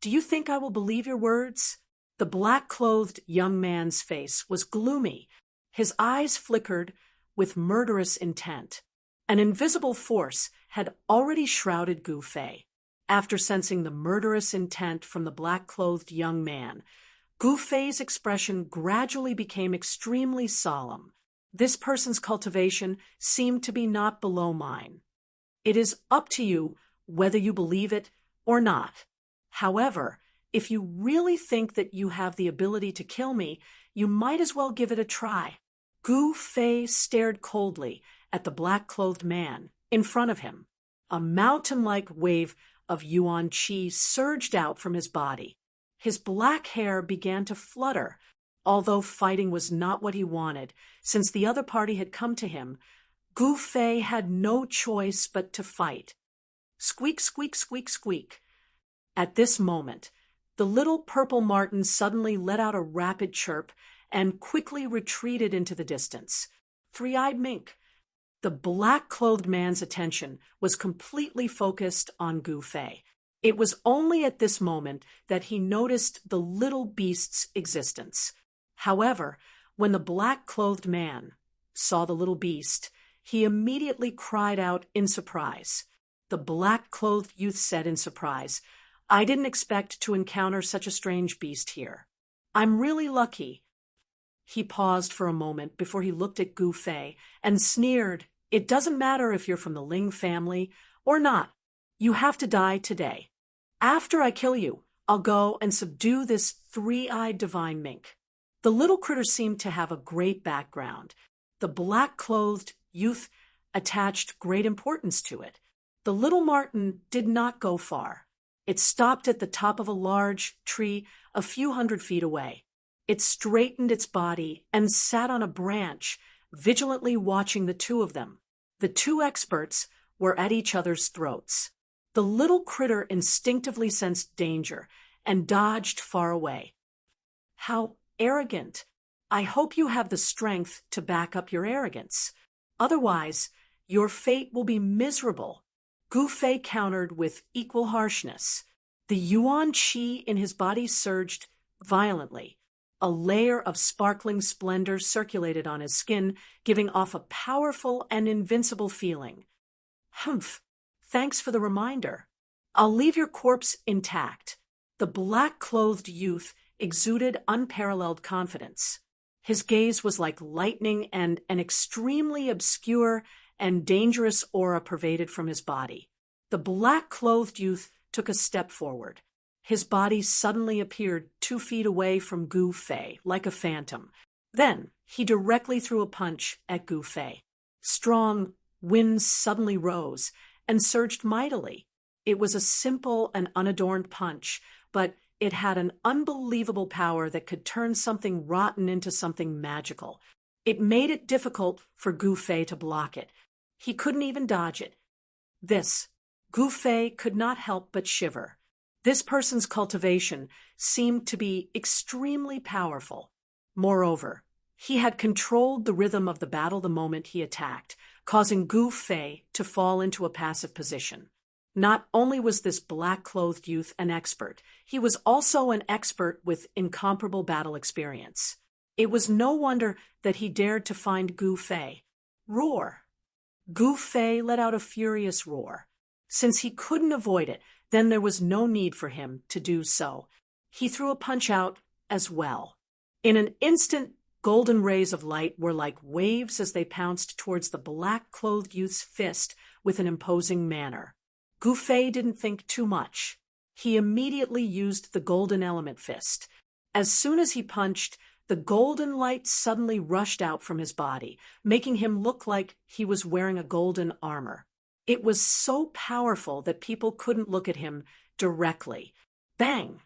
Do you think I will believe your words?" The black-clothed young man's face was gloomy. His eyes flickered with murderous intent. An invisible force had already shrouded Gu Fei. After sensing the murderous intent from the black-clothed young man, Gu Fei's expression gradually became extremely solemn. This person's cultivation seemed to be not below mine. It is up to you whether you believe it or not. However, if you really think that you have the ability to kill me, you might as well give it a try. Gu Fei stared coldly at the black-clothed man in front of him. A mountain-like wave of Yuan Qi surged out from his body. His black hair began to flutter. Although fighting was not what he wanted, since the other party had come to him, Gu Fei had no choice but to fight. Squeak, squeak, squeak, squeak. At this moment, the little purple martin suddenly let out a rapid chirp and quickly retreated into the distance. Three-eyed mink. The black-clothed man's attention was completely focused on Gu Fei. It was only at this moment that he noticed the little beast's existence. However, When the black-clothed man saw the little beast, he immediately cried out in surprise. The black-clothed youth said in surprise, "I didn't expect to encounter such a strange beast here. I'm really lucky." He paused for a moment before he looked at Gu Fei and sneered, "It doesn't matter if you're from the Ling family or not. You have to die today. After I kill you, I'll go and subdue this three-eyed divine mink." The little critter seemed to have a great background. The black-clothed youth attached great importance to it. The little marten did not go far. It stopped at the top of a large tree a few hundred feet away. It straightened its body and sat on a branch, vigilantly watching the two of them. The two experts were at each other's throats. The little critter instinctively sensed danger and dodged far away. "How arrogant! I hope you have the strength to back up your arrogance. Otherwise, your fate will be miserable," Gu Fei countered with equal harshness. The yuan qi in his body surged violently. A layer of sparkling splendor circulated on his skin, giving off a powerful and invincible feeling. "Humph! Thanks for the reminder. I'll leave your corpse intact." The black-clothed youth exuded unparalleled confidence. His gaze was like lightning, and an extremely obscure and dangerous aura pervaded from his body. The black-clothed youth took a step forward. His body suddenly appeared 2 feet away from Gu Fei, like a phantom. Then he directly threw a punch at Gu Fei. Strong winds suddenly rose and surged mightily. It was a simple and unadorned punch, but it had an unbelievable power that could turn something rotten into something magical. It made it difficult for Gu Fei to block it. He couldn't even dodge it. Gu Fei could not help but shiver. This person's cultivation seemed to be extremely powerful. Moreover, he had controlled the rhythm of the battle the moment he attacked, causing Gu Fei to fall into a passive position. Not only was this black-clothed youth an expert, he was also an expert with incomparable battle experience. It was no wonder that he dared to find Gu Fei. Roar! Gu Fei let out a furious roar. Since he couldn't avoid it, then there was no need for him to do so. He threw a punch out as well. In an instant, golden rays of light were like waves as they pounced towards the black-clothed youth's fist with an imposing manner. Gu Fei didn't think too much. He immediately used the golden element fist. As soon as he punched, the golden light suddenly rushed out from his body, making him look like he was wearing a golden armor. It was so powerful that people couldn't look at him directly. Bang!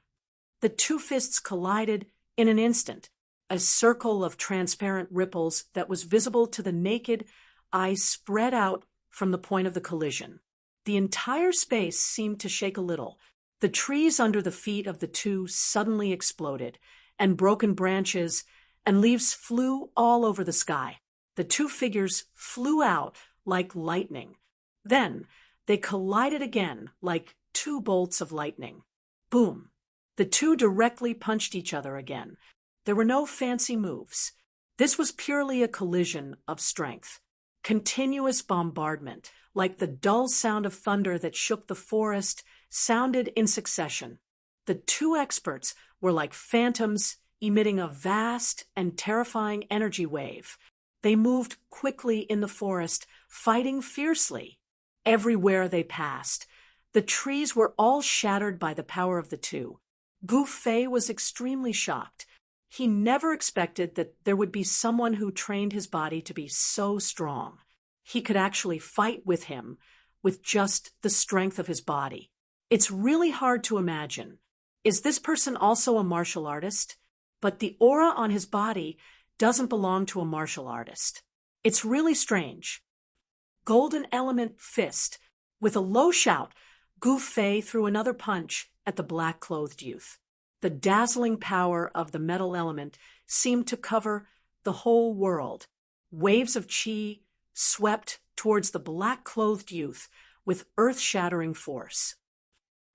The two fists collided in an instant, a circle of transparent ripples that was visible to the naked eye spread out from the point of the collision. The entire space seemed to shake a little. The trees under the feet of the two suddenly exploded, and broken branches and leaves flew all over the sky. The two figures flew out like lightning. Then they collided again like 2 bolts of lightning. Boom! The two directly punched each other again. There were no fancy moves. This was purely a collision of strength. Continuous bombardment, like the dull sound of thunder that shook the forest, sounded in succession. The two experts were like phantoms emitting a vast and terrifying energy wave. They moved quickly in the forest, fighting fiercely. Everywhere they passed, the trees were all shattered by the power of the two. Gu Fei was extremely shocked. He never expected that there would be someone who trained his body to be so strong. He could actually fight with him with just the strength of his body. It's really hard to imagine. Is this person also a martial artist? But the aura on his body doesn't belong to a martial artist. It's really strange. Golden element fist. With a low shout, Gu Fei threw another punch at the black-clothed youth. The dazzling power of the metal element seemed to cover the whole world. Waves of qi swept towards the black-clothed youth with earth-shattering force.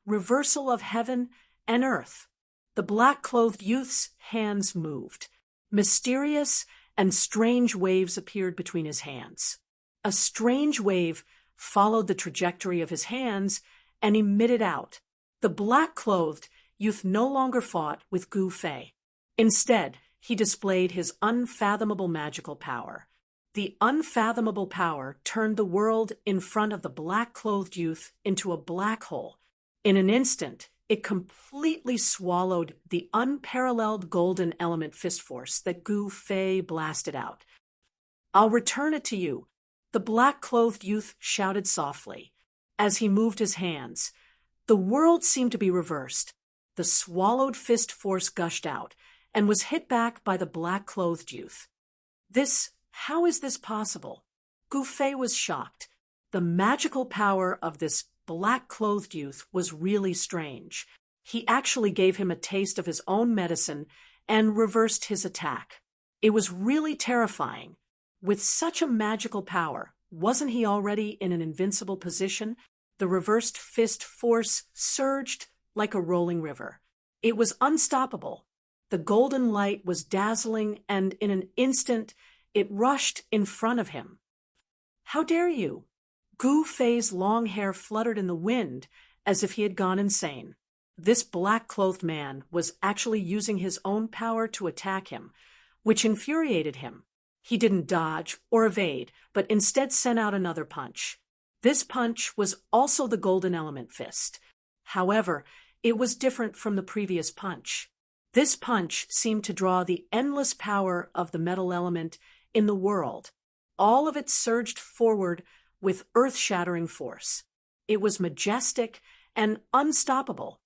Reversal of heaven and earth. The black-clothed youth's hands moved. Mysterious and strange waves appeared between his hands. A strange wave followed the trajectory of his hands and emitted out. The black-clothed youth no longer fought with Gu Fei. Instead, he displayed his unfathomable magical power. The unfathomable power turned the world in front of the black-clothed youth into a black hole. In an instant, it completely swallowed the unparalleled golden element fist force that Gu Fei blasted out. "I'll return it to you," the black-clothed youth shouted softly. As he moved his hands, the world seemed to be reversed. The swallowed fist force gushed out and was hit back by the black-clothed youth. How is this possible? Gu Fei was shocked. The magical power of this black-clothed youth was really strange. He actually gave him a taste of his own medicine and reversed his attack. It was really terrifying. With such a magical power, wasn't he already in an invincible position? The reversed fist force surged like a rolling river. It was unstoppable. The golden light was dazzling, and in an instant, it rushed in front of him. "How dare you?" Gu Fei's long hair fluttered in the wind as if he had gone insane. This black-clothed man was actually using his own power to attack him, which infuriated him. He didn't dodge or evade, but instead sent out another punch. This punch was also the golden element fist. However, it was different from the previous punch. This punch seemed to draw the endless power of the metal element in the world. All of it surged forward with earth-shattering force. It was majestic and unstoppable.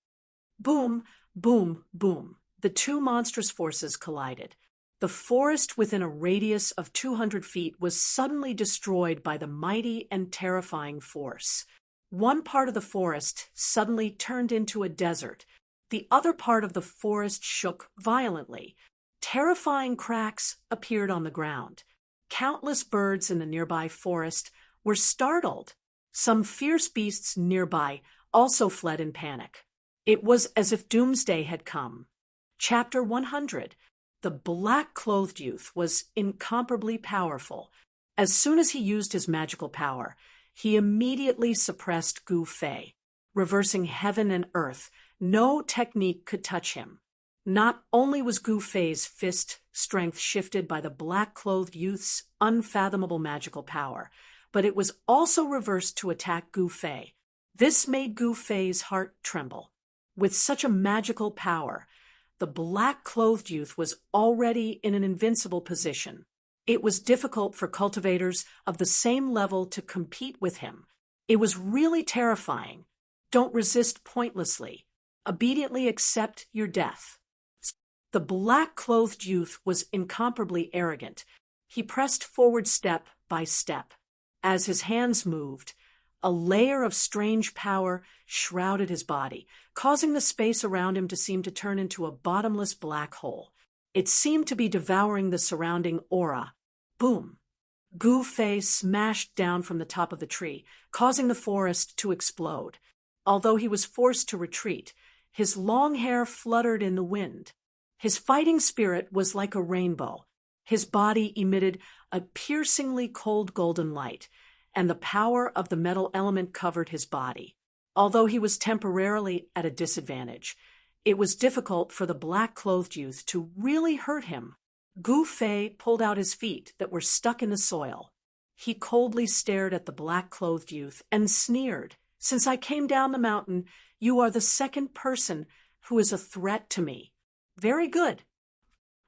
Boom, boom, boom. The two monstrous forces collided. The forest within a radius of 200 feet was suddenly destroyed by the mighty and terrifying force. One part of the forest suddenly turned into a desert. The other part of the forest shook violently. Terrifying cracks appeared on the ground. Countless birds in the nearby forest were startled. Some fierce beasts nearby also fled in panic. It was as if doomsday had come. Chapter 100. The black-clothed youth was incomparably powerful. As soon as he used his magical power, he immediately suppressed Gu Fei. Reversing heaven and earth, no technique could touch him. Not only was Gu Fei's fist strength shifted by the black-clothed youth's unfathomable magical power, but it was also reversed to attack Gu Fei. This made Gu Fei's heart tremble. With such a magical power, the black-clothed youth was already in an invincible position. It was difficult for cultivators of the same level to compete with him. It was really terrifying. Don't resist pointlessly. Obediently accept your death. The black-clothed youth was incomparably arrogant. He pressed forward step by step. As his hands moved, a layer of strange power shrouded his body, causing the space around him to seem to turn into a bottomless black hole. It seemed to be devouring the surrounding aura. Boom! Gu Fei smashed down from the top of the tree, causing the forest to explode. Although he was forced to retreat, his long hair fluttered in the wind. His fighting spirit was like a rainbow. His body emitted a piercingly cold golden light, and the power of the metal element covered his body. Although he was temporarily at a disadvantage, it was difficult for the black-clothed youth to really hurt him. Gu Fei pulled out his feet that were stuck in the soil. He coldly stared at the black-clothed youth and sneered. "Since I came down the mountain, you are the second person who is a threat to me." "Very good.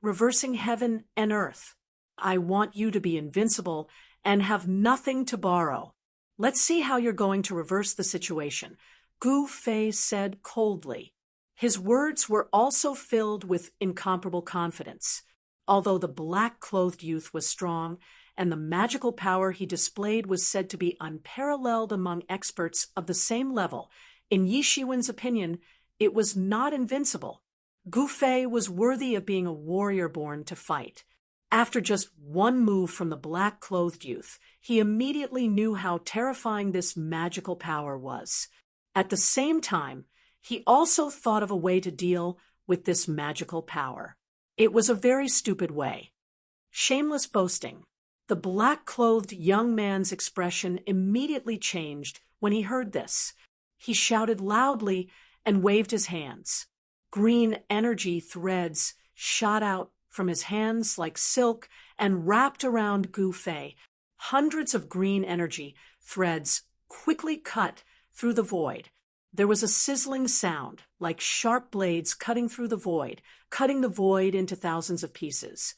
Reversing heaven and earth. I want you to be invincible and have nothing to borrow. Let's see how you're going to reverse the situation," Gu Fei said coldly. His words were also filled with incomparable confidence. Although the black-clothed youth was strong, and the magical power he displayed was said to be unparalleled among experts of the same level, in Yi Shiwen's opinion, it was not invincible. Gu Fei was worthy of being a warrior born to fight. After just one move from the black-clothed youth, he immediately knew how terrifying this magical power was. At the same time, he also thought of a way to deal with this magical power. It was a very stupid way. Shameless boasting. The black-clothed young man's expression immediately changed when he heard this. He shouted loudly and waved his hands. Green energy threads shot out from his hands like silk and wrapped around Gu Fei. Hundreds of green energy threads quickly cut through the void. There was a sizzling sound, like sharp blades cutting through the void, cutting the void into thousands of pieces.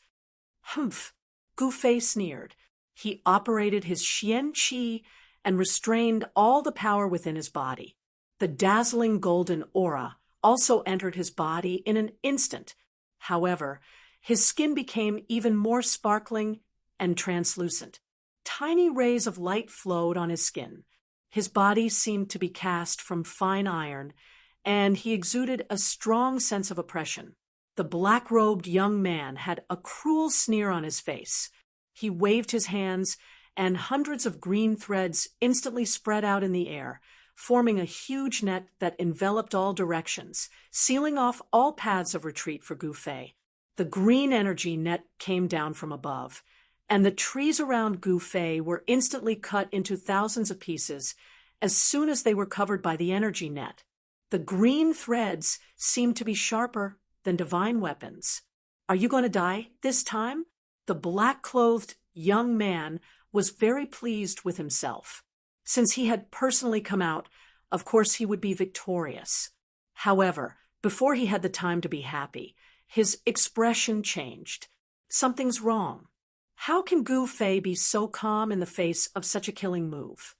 Humph! Gu Fei sneered. He operated his Xian Qi and restrained all the power within his body. The dazzling golden aura also entered his body in an instant. However, his skin became even more sparkling and translucent. Tiny rays of light flowed on his skin. His body seemed to be cast from fine iron, and he exuded a strong sense of oppression. The black-robed young man had a cruel sneer on his face. He waved his hands, and hundreds of green threads instantly spread out in the air, forming a huge net that enveloped all directions, sealing off all paths of retreat for Gu Fei. The green energy net came down from above, and the trees around Gu Fei were instantly cut into thousands of pieces as soon as they were covered by the energy net. The green threads seemed to be sharper than divine weapons. Are you going to die this time? The black-clothed young man was very pleased with himself. Since he had personally come out, of course he would be victorious. However, before he had the time to be happy, his expression changed. Something's wrong. How can Gu Fei be so calm in the face of such a killing move?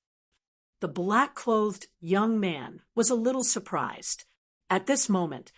The black-clothed young man was a little surprised. At this moment,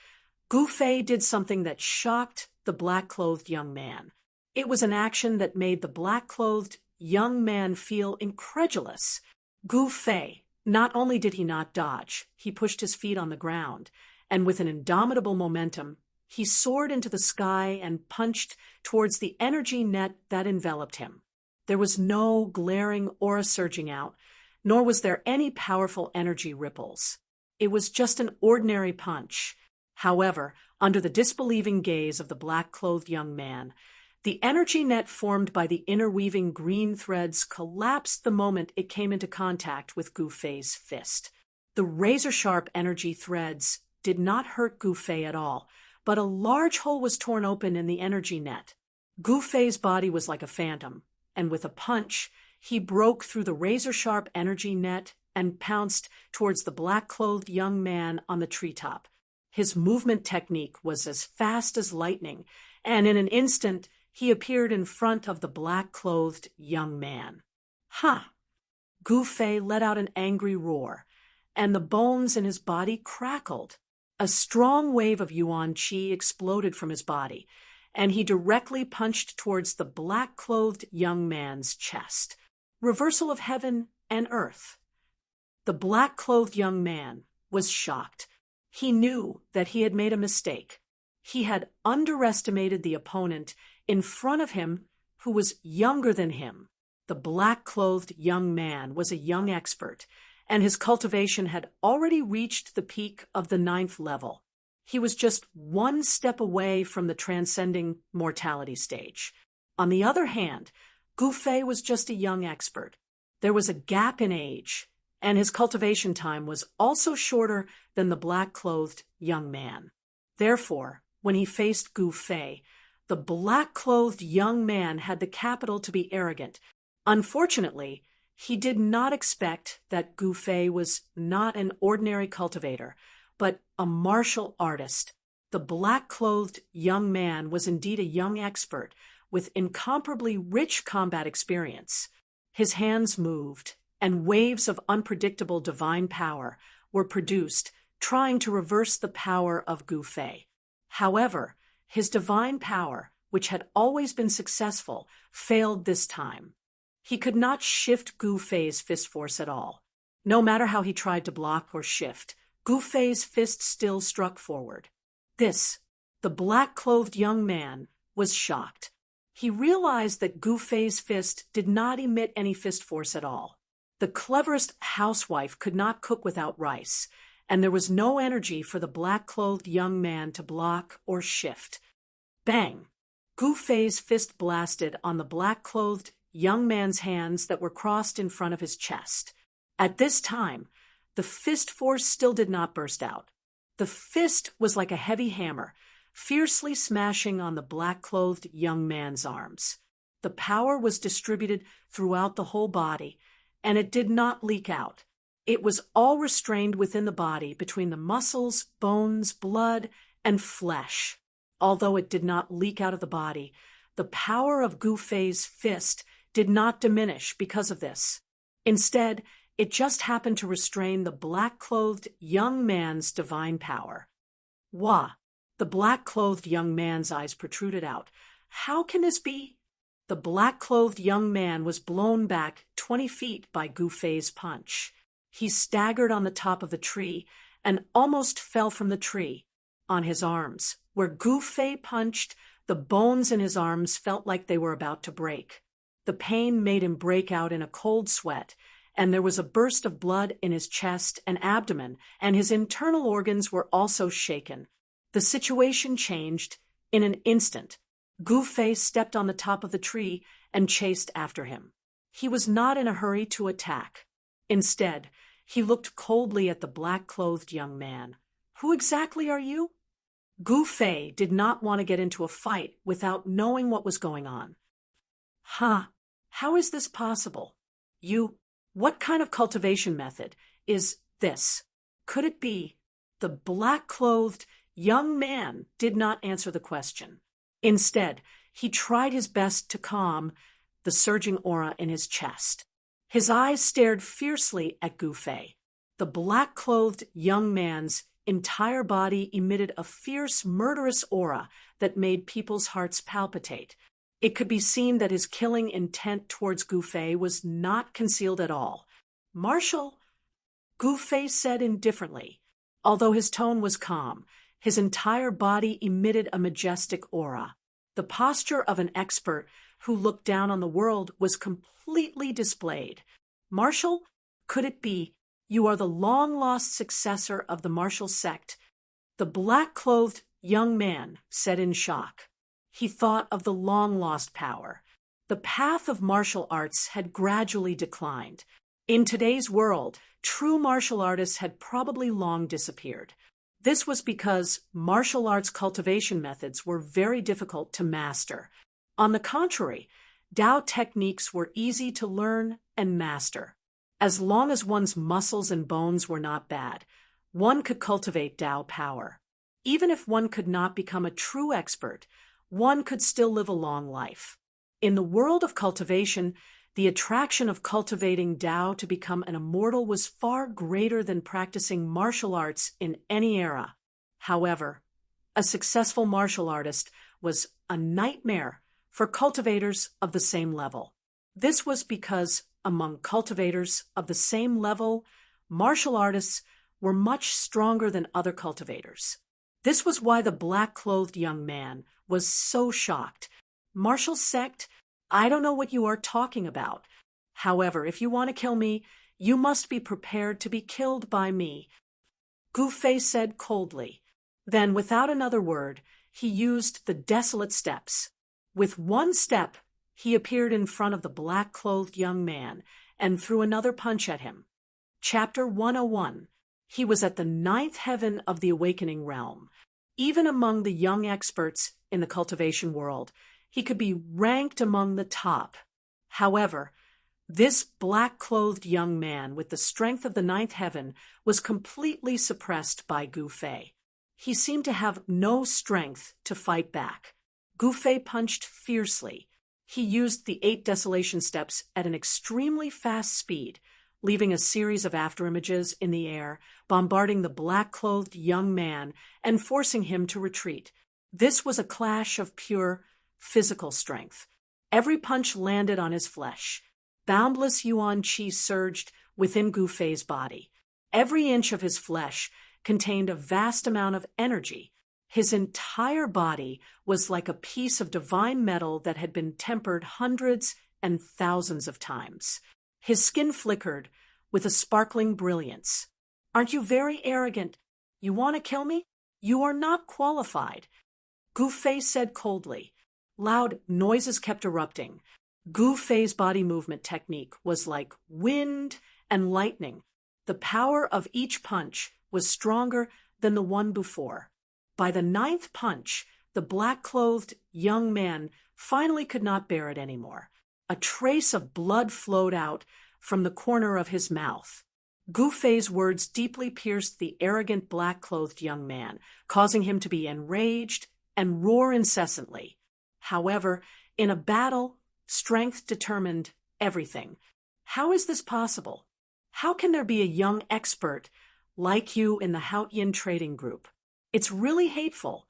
Gu Fei did something that shocked the black-clothed young man. It was an action that made the black-clothed young man feel incredulous. Gu Fei, not only did he not dodge, he pushed his feet on the ground, and with an indomitable momentum, he soared into the sky and punched towards the energy net that enveloped him. There was no glaring aura surging out, nor was there any powerful energy ripples. It was just an ordinary punch. However, under the disbelieving gaze of the black-clothed young man, the energy net formed by the interweaving green threads collapsed the moment it came into contact with Gu Fei's fist. The razor-sharp energy threads did not hurt Gu Fei at all, but a large hole was torn open in the energy net. Gu Fei's body was like a phantom, and with a punch, he broke through the razor-sharp energy net and pounced towards the black-clothed young man on the treetop. His movement technique was as fast as lightning, and in an instant, he appeared in front of the black-clothed young man. Ha! Gu Fei let out an angry roar, and the bones in his body crackled. A strong wave of Yuan Qi exploded from his body, and he directly punched towards the black-clothed young man's chest. Reversal of heaven and earth. The black-clothed young man was shocked. He knew that he had made a mistake. He had underestimated the opponent in front of him who was younger than him. The black-clothed young man was a young expert, and his cultivation had already reached the peak of the 9th level. He was just one step away from the transcending mortality stage. On the other hand, Gu Fei was just a young expert. There was a gap in age, and his cultivation time was also shorter than the black-clothed young man. Therefore, when he faced Gu Fei, the black-clothed young man had the capital to be arrogant. Unfortunately, he did not expect that Gu Fei was not an ordinary cultivator, but a martial artist. The black-clothed young man was indeed a young expert with incomparably rich combat experience. His hands moved, and waves of unpredictable divine power were produced, trying to reverse the power of Gu Fei. However, his divine power, which had always been successful, failed this time. He could not shift Gu Fei's fist force at all. No matter how he tried to block or shift, Gu Fei's fist still struck forward. The black-clothed young man, was shocked. He realized that Gu Fei's fist did not emit any fist force at all. The cleverest housewife could not cook without rice, and there was no energy for the black-clothed young man to block or shift. Bang! Gu Fei's fist blasted on the black-clothed young man's hands that were crossed in front of his chest. At this time, the fist force still did not burst out. The fist was like a heavy hammer, fiercely smashing on the black-clothed young man's arms. The power was distributed throughout the whole body, and it did not leak out. It was all restrained within the body between the muscles, bones, blood, and flesh. Although it did not leak out of the body, the power of Gu Fei's fist did not diminish because of this. Instead, it just happened to restrain the black-clothed young man's divine power. Wah! The black-clothed young man's eyes protruded out. How can this be? The black-clothed young man was blown back 20 feet by Gu Fei's punch. He staggered on the top of the tree and almost fell from the tree. On his arms, where Gu Fei punched, the bones in his arms felt like they were about to break. The pain made him break out in a cold sweat, and there was a burst of blood in his chest and abdomen, and his internal organs were also shaken. The situation changed in an instant. Gu Fei stepped on the top of the tree and chased after him. He was not in a hurry to attack. Instead, he looked coldly at the black-clothed young man. Who exactly are you? Gu Fei did not want to get into a fight without knowing what was going on. How is this possible? What kind of cultivation method is this? Could it be? The black-clothed young man did not answer the question. Instead, he tried his best to calm the surging aura in his chest. His eyes stared fiercely at Gu Fei. The black-clothed young man's entire body emitted a fierce, murderous aura that made people's hearts palpitate. It could be seen that his killing intent towards Gu Fei was not concealed at all. "Marshal," Gu Fei said indifferently. Although his tone was calm, his entire body emitted a majestic aura. The posture of an expert who looked down on the world was completely displayed. "Marshal, could it be you are the long-lost successor of the martial sect?" The black-clothed young man said in shock. He thought of the long-lost power. The path of martial arts had gradually declined. In today's world, true martial artists had probably long disappeared. This was because martial arts cultivation methods were very difficult to master. On the contrary, Tao techniques were easy to learn and master. As long as one's muscles and bones were not bad, one could cultivate Tao power. Even if one could not become a true expert, one could still live a long life. In the world of cultivation, the attraction of cultivating Tao to become an immortal was far greater than practicing martial arts in any era. However, a successful martial artist was a nightmare for cultivators of the same level. This was because among cultivators of the same level, martial artists were much stronger than other cultivators. This was why the black-clothed young man was so shocked. "Martial sect? I don't know what you are talking about. However, if you want to kill me, you must be prepared to be killed by me," Gu Fei said coldly. Then, without another word, he used the desolate steps. With one step, he appeared in front of the black-clothed young man and threw another punch at him. Chapter 101. He was at the ninth heaven of the awakening realm. Even among the young experts in the cultivation world, he could be ranked among the top. However, this black-clothed young man with the strength of the ninth heaven was completely suppressed by Gu Fei. He seemed to have no strength to fight back. Gu Fei punched fiercely. He used the 8 desolation steps at an extremely fast speed, leaving a series of afterimages in the air, bombarding the black-clothed young man and forcing him to retreat. This was a clash of pure physical strength. Every punch landed on his flesh. Boundless yuan qi surged within Gu Fei's body. Every inch of his flesh contained a vast amount of energy. His entire body was like a piece of divine metal that had been tempered hundreds and thousands of times. His skin flickered with a sparkling brilliance. "Aren't you very arrogant? You want to kill me? You are not qualified." Gu Fei said coldly. Loud noises kept erupting. Gu Fei's body movement technique was like wind and lightning. The power of each punch was stronger than the one before. By the ninth punch, the black-clothed young man finally could not bear it anymore. A trace of blood flowed out from the corner of his mouth. Gu Fei's words deeply pierced the arrogant black-clothed young man, causing him to be enraged and roar incessantly. However, in a battle, strength determined everything. How is this possible? How can there be a young expert like you in the Haotian trading group? It's really hateful.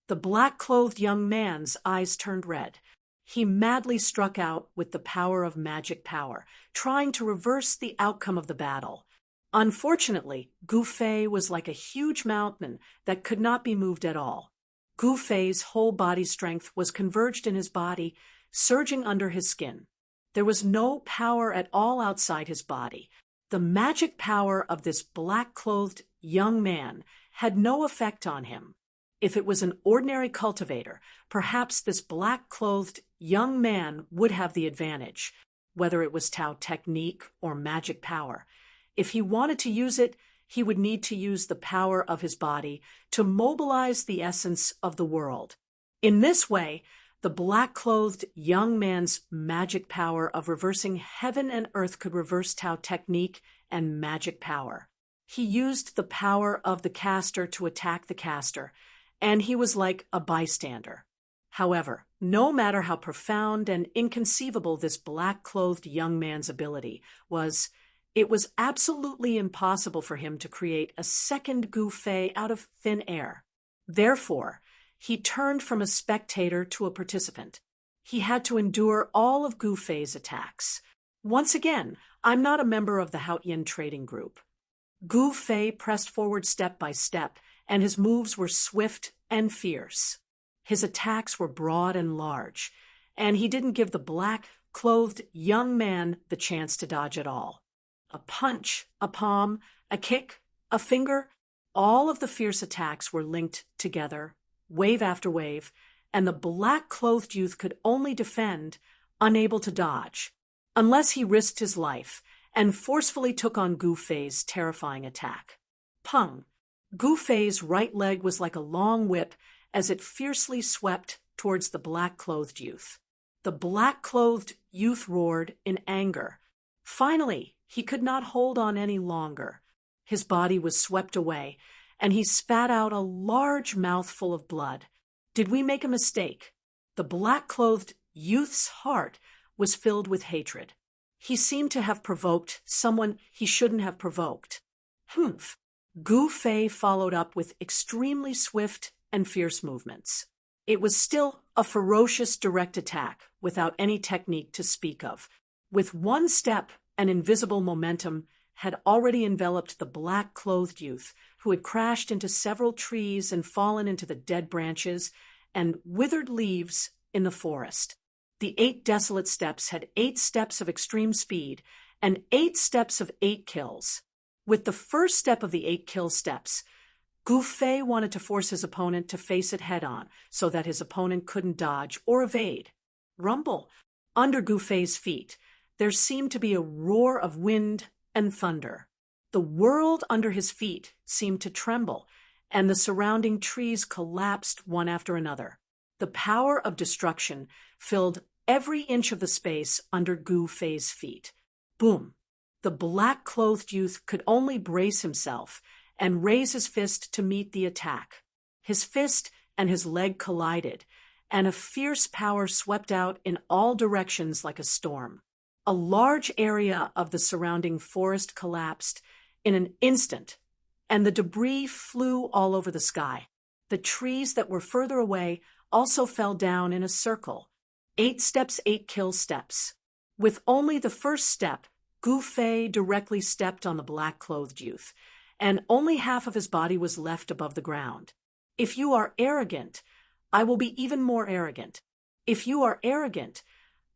The black-clothed young man's eyes turned red. He madly struck out with the power of magic power, trying to reverse the outcome of the battle. Unfortunately, Gu Fei was like a huge mountain that could not be moved at all. Gu Fei's whole body strength was converged in his body, surging under his skin. There was no power at all outside his body. The magic power of this black-clothed young man had no effect on him. If it was an ordinary cultivator, perhaps this black-clothed young man would have the advantage, whether it was Tao technique or magic power. If he wanted to use it, he would need to use the power of his body to mobilize the essence of the world. In this way, the black-clothed young man's magic power of reversing heaven and earth could reverse Tao technique and magic power. He used the power of the caster to attack the caster, and he was like a bystander. However, no matter how profound and inconceivable this black-clothed young man's ability was, it was absolutely impossible for him to create a second Gu Fei out of thin air. Therefore, he turned from a spectator to a participant. He had to endure all of Gu Fei's attacks. Once again, I'm not a member of the Haotian trading group. Gu Fei pressed forward step by step, and his moves were swift and fierce. His attacks were broad and large, and he didn't give the black-clothed young man the chance to dodge at all. A punch, a palm, a kick, a finger, all of the fierce attacks were linked together, wave after wave, and the black-clothed youth could only defend, unable to dodge, unless he risked his life and forcefully took on Gu Fei's terrifying attack. Pung! Gu Fei's right leg was like a long whip as it fiercely swept towards the black-clothed youth. The black-clothed youth roared in anger. Finally, he could not hold on any longer. His body was swept away, and he spat out a large mouthful of blood. Did we make a mistake? The black-clothed youth's heart was filled with hatred. He seemed to have provoked someone he shouldn't have provoked. Humph! Gu Fei followed up with extremely swift and fierce movements. It was still a ferocious direct attack without any technique to speak of. With one step, an invisible momentum had already enveloped the black-clothed youth, who had crashed into several trees and fallen into the dead branches and withered leaves in the forest. The 8 desolate steps had 8 steps of extreme speed and 8 steps of 8 kills. With the first step of the 8 kill steps, Gu Fei wanted to force his opponent to face it head-on so that his opponent couldn't dodge or evade. Rumble! Under Gu Fei's feet, there seemed to be a roar of wind and thunder. The world under his feet seemed to tremble, and the surrounding trees collapsed one after another. The power of destruction filled every inch of the space under Gu Fei's feet. Boom! The black-clothed youth could only brace himself and raise his fist to meet the attack. His fist and his leg collided, and a fierce power swept out in all directions like a storm. A large area of the surrounding forest collapsed in an instant, and the debris flew all over the sky. The trees that were further away also fell down in a circle. 8 steps, 8 kill steps. With only the first step, Gu Fei directly stepped on the black-clothed youth, and only half of his body was left above the ground. If you are arrogant, I will be even more arrogant. If you are arrogant,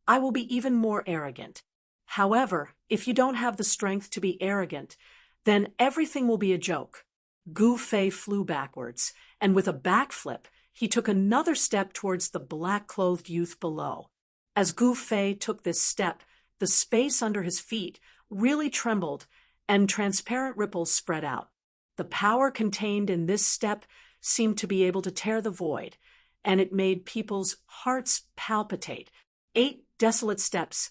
I will be even more arrogant. However, if you don't have the strength to be arrogant, then everything will be a joke. Gu Fei flew backwards, and with a backflip, he took another step towards the black-clothed youth below. As Gu Fei took this step, the space under his feet really trembled, and transparent ripples spread out. The power contained in this step seemed to be able to tear the void, and it made people's hearts palpitate. 8 desolate steps,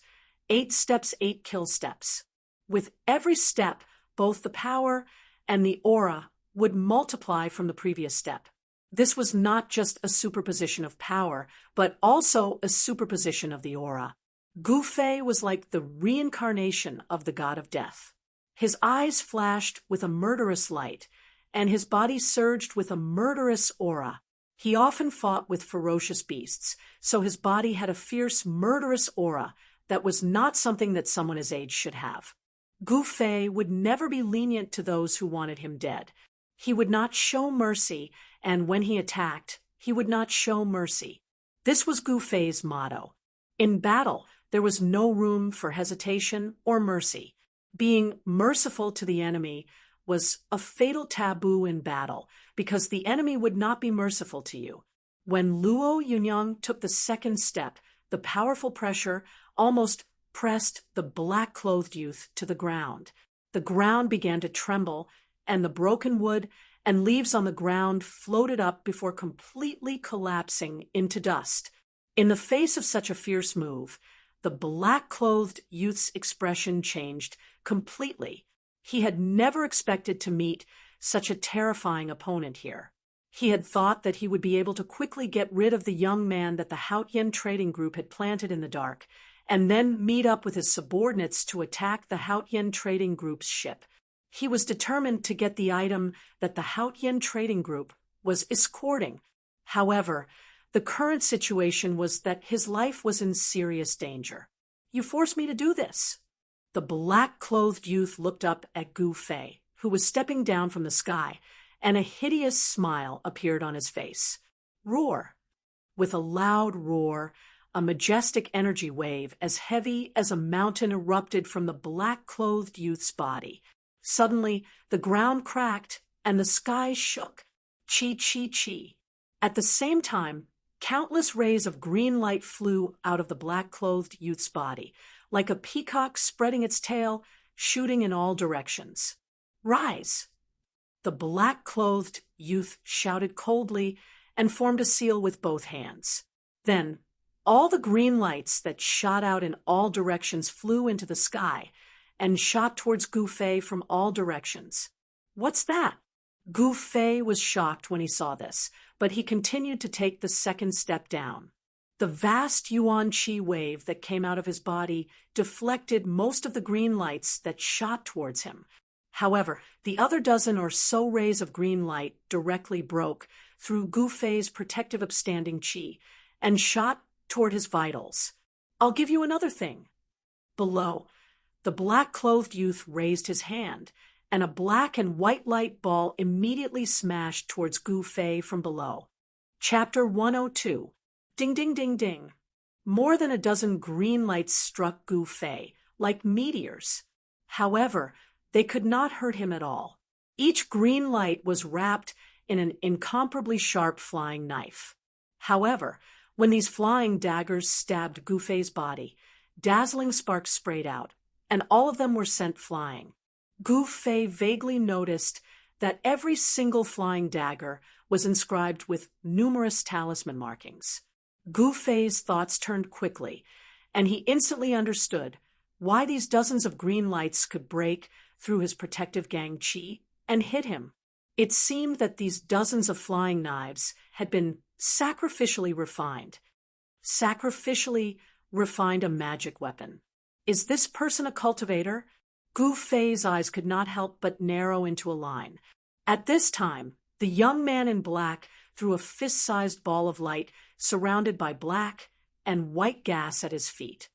8 steps, 8 kill steps. With every step, both the power and the aura would multiply from the previous step. This was not just a superposition of power, but also a superposition of the aura. Gu Fei was like the reincarnation of the god of death. His eyes flashed with a murderous light, and his body surged with a murderous aura. He often fought with ferocious beasts, so his body had a fierce, murderous aura that was not something that someone his age should have. Gu Fei would never be lenient to those who wanted him dead. He would not show mercy, and when he attacked, he would not show mercy. This was Gu Fei's motto. In battle, there was no room for hesitation or mercy. Being merciful to the enemy was a fatal taboo in battle, because the enemy would not be merciful to you. When Luo Yunyang took the second step, the powerful pressure almost pressed the black-clothed youth to the ground. The ground began to tremble, and the broken wood and leaves on the ground floated up before completely collapsing into dust. In the face of such a fierce move, the black-clothed youth's expression changed completely. He had never expected to meet such a terrifying opponent here. He had thought that he would be able to quickly get rid of the young man that the Haotian trading group had planted in the dark, and then meet up with his subordinates to attack the Haotian trading group's ship. He was determined to get the item that the Haotian trading group was escorting. However, the current situation was that his life was in serious danger. "You forced me to do this." The black-clothed youth looked up at Gu Fei, who was stepping down from the sky, and a hideous smile appeared on his face. "Roar." With a loud roar, a majestic energy wave as heavy as a mountain erupted from the black-clothed youth's body. Suddenly, the ground cracked and the sky shook. Chi, chi, chi. At the same time, countless rays of green light flew out of the black-clothed youth's body, like a peacock spreading its tail, shooting in all directions. "Rise!" The black-clothed youth shouted coldly and formed a seal with both hands. Then, all the green lights that shot out in all directions flew into the sky and shot towards Gu Fei from all directions. "What's that?" Gu Fei was shocked when he saw this, but he continued to take the second step down. The vast Yuan Qi wave that came out of his body deflected most of the green lights that shot towards him. However, the other dozen or so rays of green light directly broke through Gu Fei's protective upstanding qi and shot toward his vitals. "I'll give you another thing." Below, the black-clothed youth raised his hand, and a black and white light ball immediately smashed towards Gu Fei from below. Chapter 102. Ding, ding, ding, ding. More than a dozen green lights struck Gu Fei, like meteors. However, they could not hurt him at all. Each green light was wrapped in an incomparably sharp flying knife. However, when these flying daggers stabbed Gu Fei's body, dazzling sparks sprayed out, and all of them were sent flying. Gu Fei vaguely noticed that every single flying dagger was inscribed with numerous talisman markings. Gu Fei's thoughts turned quickly, and he instantly understood why these dozens of green lights could break through his protective gang qi and hit him. It seemed that these dozens of flying knives had been sacrificially refined. Sacrificially refined a magic weapon. Is this person a cultivator? Gu Fei's eyes could not help but narrow into a line. At this time, the young man in black threw a fist-sized ball of light surrounded by black and white gas at his feet.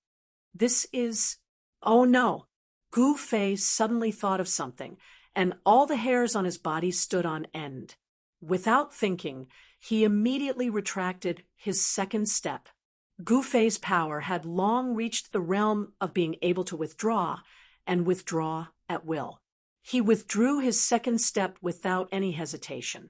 This is... Oh no! Gu Fei suddenly thought of something, and all the hairs on his body stood on end. Without thinking, he immediately retracted his second step. Gu Fei's power had long reached the realm of being able to withdraw, and withdraw at will. He withdrew his second step without any hesitation.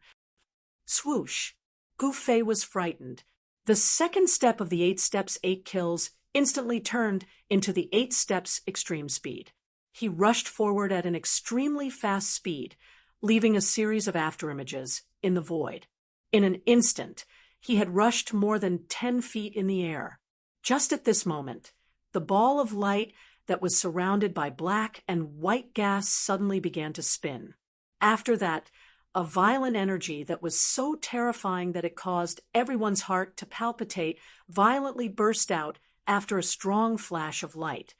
Swoosh! Gu Fei was frightened. The second step of the 8 steps, 8 kills instantly turned into the 8 steps extreme speed. He rushed forward at an extremely fast speed, leaving a series of afterimages in the void. In an instant, he had rushed more than 10 feet in the air. Just at this moment, the ball of light that was surrounded by black and white gas suddenly began to spin. After that, a violent energy that was so terrifying that it caused everyone's heart to palpitate violently burst out after a strong flash of light.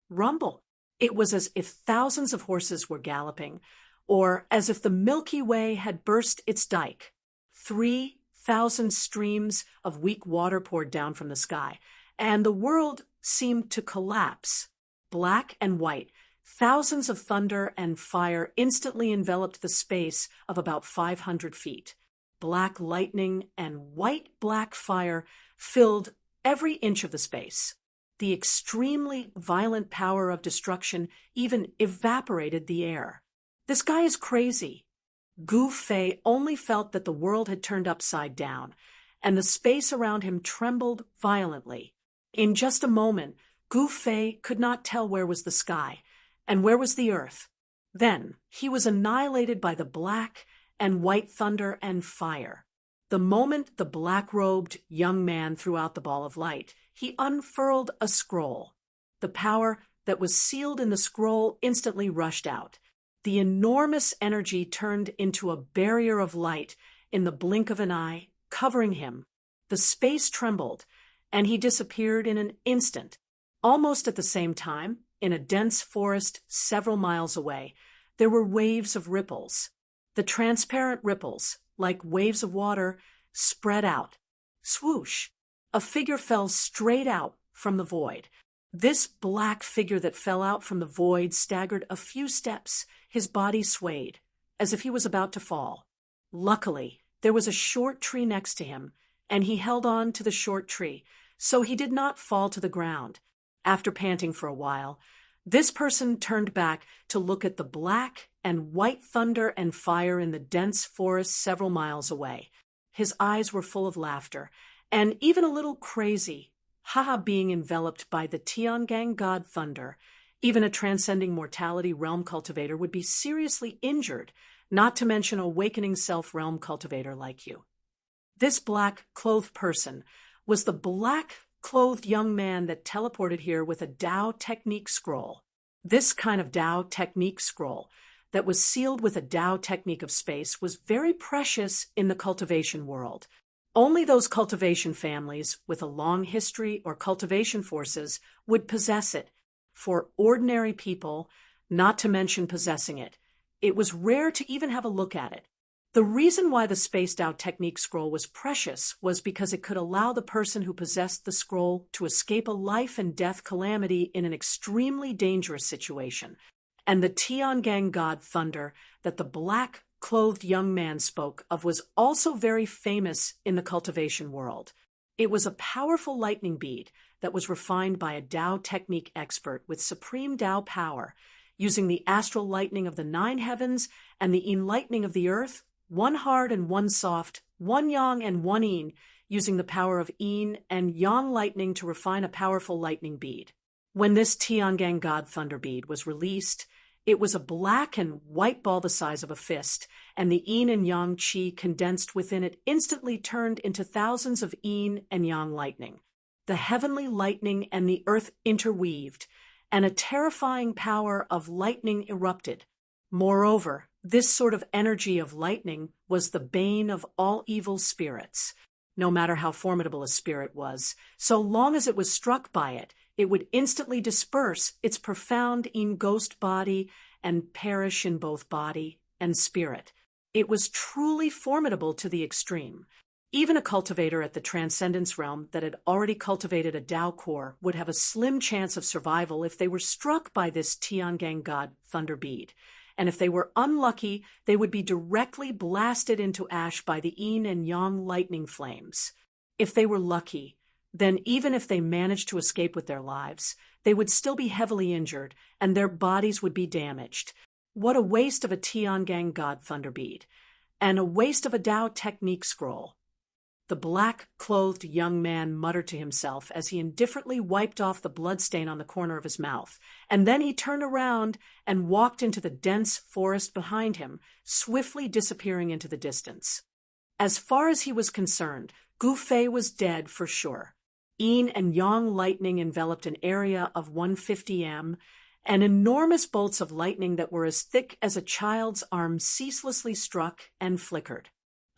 Rumble! It was as if thousands of horses were galloping, or as if the Milky Way had burst its dike. 3,000 streams of weak water poured down from the sky, and the world seemed to collapse. Black and white, thousands of thunder and fire instantly enveloped the space of about 500 feet. Black lightning and white-black fire filled every inch of the space. The extremely violent power of destruction even evaporated the air. This guy is crazy. Gu Fei only felt that the world had turned upside down, and the space around him trembled violently. In just a moment, Gu Fei could not tell where was the sky and where was the earth. Then he was annihilated by the black and white thunder and fire. The moment the black-robed young man threw out the ball of light, he unfurled a scroll. The power that was sealed in the scroll instantly rushed out. The enormous energy turned into a barrier of light in the blink of an eye, covering him. The space trembled, and he disappeared in an instant. Almost at the same time, in a dense forest several miles away, there were waves of ripples. The transparent ripples, like waves of water, spread out. Swoosh! A figure fell straight out from the void. This black figure that fell out from the void staggered a few steps. His body swayed, as if he was about to fall. Luckily, there was a short tree next to him, and he held on to the short tree, so he did not fall to the ground. After panting for a while, this person turned back to look at the black and white thunder and fire in the dense forest several miles away. His eyes were full of laughter, and even a little crazy, being enveloped by the Tiangang god thunder. Even a transcending mortality realm cultivator would be seriously injured, not to mention a awakening self-realm cultivator like you. This black-clothed person was the black-clothed young man that teleported here with a Tao technique scroll. This kind of Tao technique scroll that was sealed with a Tao technique of space was very precious in the cultivation world. Only those cultivation families with a long history or cultivation forces would possess it. For ordinary people, not to mention possessing it, it was rare to even have a look at it. The reason why the spaced out technique scroll was precious was because it could allow the person who possessed the scroll to escape a life and death calamity in an extremely dangerous situation. And the Tiangang god thunder that the black-clothed young man spoke of was also very famous in the cultivation world. It was a powerful lightning bead that was refined by a Tao technique expert with supreme Tao power, using the astral lightning of the 9 heavens and the yin lightning of the earth, one hard and one soft, one yang and one yin, using the power of yin and yang lightning to refine a powerful lightning bead. When this Tiangang god thunder bead was released, it was a black and white ball the size of a fist, and the yin and yang qi condensed within it instantly turned into thousands of yin and yang lightning. The heavenly lightning and the earth interweaved, and a terrifying power of lightning erupted. Moreover, this sort of energy of lightning was the bane of all evil spirits. No matter how formidable a spirit was, so long as it was struck by it, it would instantly disperse its profound ghost body and perish in both body and spirit. It was truly formidable to the extreme. Even a cultivator at the Transcendence realm that had already cultivated a Tao core would have a slim chance of survival if they were struck by this Tiangang god thunder bead. And if they were unlucky, they would be directly blasted into ash by the yin and yang lightning flames. If they were lucky, then even if they managed to escape with their lives, they would still be heavily injured, and their bodies would be damaged. What a waste of a Tiangang god thunder bead, and a waste of a Tao technique scroll. The black-clothed young man muttered to himself as he indifferently wiped off the bloodstain on the corner of his mouth, and then he turned around and walked into the dense forest behind him, swiftly disappearing into the distance. As far as he was concerned, Gu Fei was dead for sure. Yin and Yang lightning enveloped an area of 150 m, and enormous bolts of lightning that were as thick as a child's arm ceaselessly struck and flickered.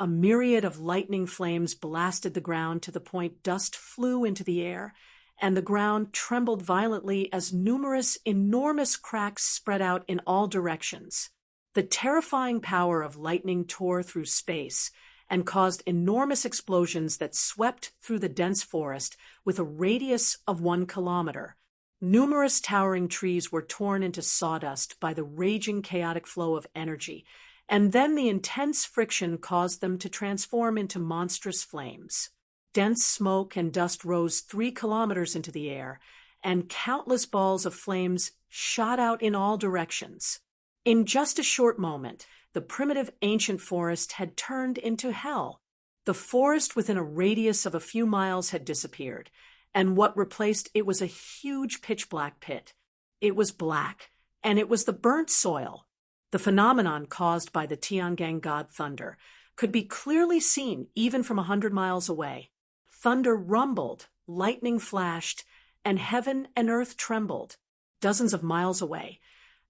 A myriad of lightning flames blasted the ground to the point dust flew into the air, and the ground trembled violently as numerous, enormous cracks spread out in all directions. The terrifying power of lightning tore through space and caused enormous explosions that swept through the dense forest with a radius of 1 kilometer. Numerous towering trees were torn into sawdust by the raging chaotic flow of energy, and then the intense friction caused them to transform into monstrous flames. Dense smoke and dust rose 3 kilometers into the air, and countless balls of flames shot out in all directions. In just a short moment, the primitive ancient forest had turned into hell. The forest within a radius of a few miles had disappeared, and what replaced it was a huge pitch-black pit. It was black, and it was the burnt soil. The phenomenon caused by the Tiangang god thunder could be clearly seen even from 100 miles away. Thunder rumbled, lightning flashed, and heaven and earth trembled. Dozens of miles away,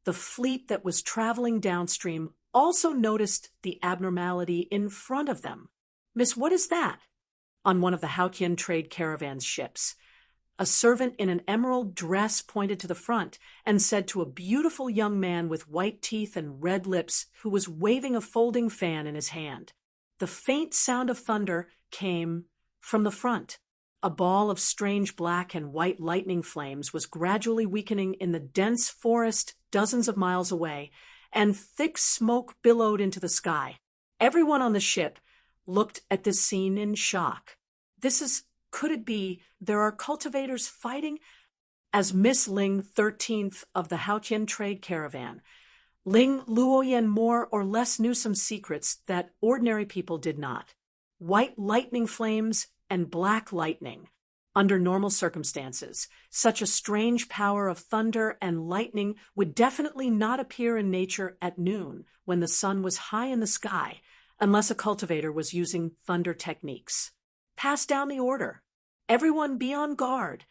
the fleet that was traveling downstream also noticed the abnormality in front of them. "Miss, what is that?" On one of the Haotian trade caravan's ships, a servant in an emerald dress pointed to the front and said to a beautiful young man with white teeth and red lips who was waving a folding fan in his hand. The faint sound of thunder came from the front. A ball of strange black and white lightning flames was gradually weakening in the dense forest dozens of miles away, and thick smoke billowed into the sky. Everyone on the ship looked at this scene in shock. Could it be there are cultivators fighting? As Miss Ling 13th of the Haotian trade caravan, Ling Luoyan more or less knew some secrets that ordinary people did not. White lightning flames and black lightning. Under normal circumstances, such a strange power of thunder and lightning would definitely not appear in nature at noon when the sun was high in the sky, unless a cultivator was using thunder techniques. Pass down the order. Everyone be on guard.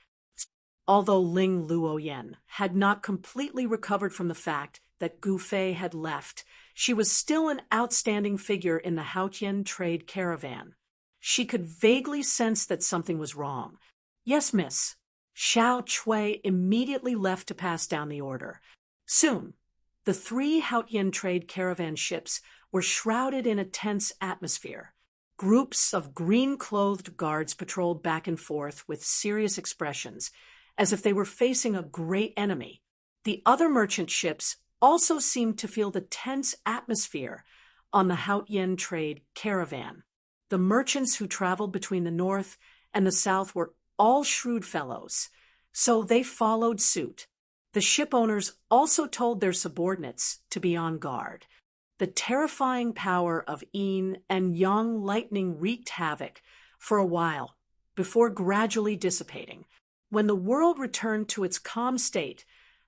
Although Ling Luoyan had not completely recovered from the fact that Gu Fei had left, she was still an outstanding figure in the Haotian trade caravan. She could vaguely sense that something was wrong. "Yes, miss." Xiao Chui immediately left to pass down the order. Soon, the 3 Haotian trade caravan ships were shrouded in a tense atmosphere. Groups of green-clothed guards patrolled back and forth with serious expressions, as if they were facing a great enemy. The other merchant ships also seemed to feel the tense atmosphere on the Haotian trade caravan. The merchants who traveled between the north and the south were all shrewd fellows, so they followed suit. The ship owners also told their subordinates to be on guard. The terrifying power of Yin and Yang lightning wreaked havoc for a while, before gradually dissipating. When the world returned to its calm state,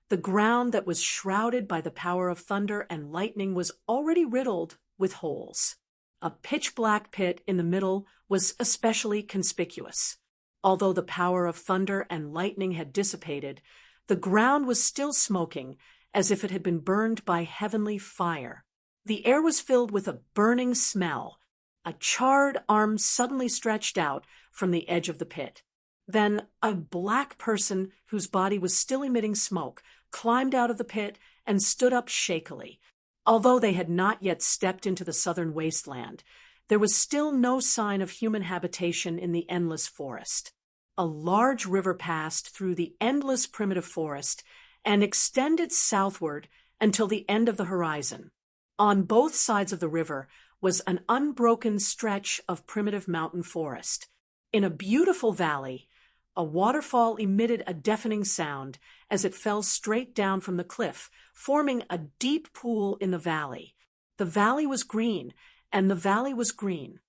the ground that was shrouded by the power of thunder and lightning was already riddled with holes. A pitch-black pit in the middle was especially conspicuous. Although the power of thunder and lightning had dissipated, the ground was still smoking as if it had been burned by heavenly fire. The air was filled with a burning smell. A charred arm suddenly stretched out from the edge of the pit. Then a black person whose body was still emitting smoke climbed out of the pit and stood up shakily. Although they had not yet stepped into the southern wasteland, there was still no sign of human habitation in the endless forest. A large river passed through the endless primitive forest and extended southward until the end of the horizon. On both sides of the river was an unbroken stretch of primitive mountain forest. In a beautiful valley, a waterfall emitted a deafening sound as it fell straight down from the cliff, forming a deep pool in the valley. The valley was green, and the valley was green.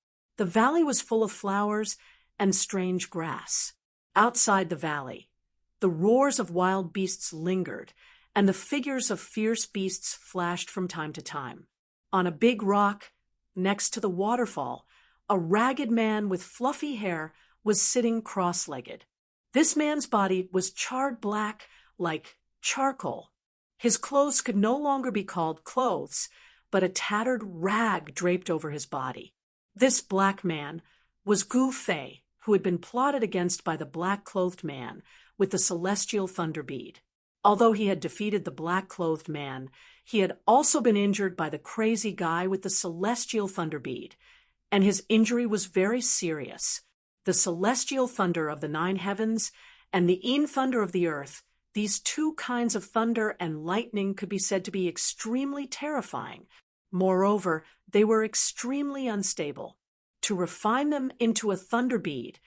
The valley was full of flowers and strange grass. Outside the valley, the roars of wild beasts lingered, and the figures of fierce beasts flashed from time to time. On a big rock, next to the waterfall, a ragged man with fluffy hair was sitting cross-legged. This man's body was charred black like charcoal. His clothes could no longer be called clothes, but a tattered rag draped over his body. This black man was Gu Fei, who had been plotted against by the black-clothed man with the celestial thunder bead. Although he had defeated the black-clothed man, he had also been injured by the crazy guy with the celestial thunder bead, and his injury was very serious. The celestial thunder of the 9 heavens and the thunder of the earth, these two kinds of thunder and lightning could be said to be extremely terrifying. Moreover, they were extremely unstable. To refine them into a thunder bead,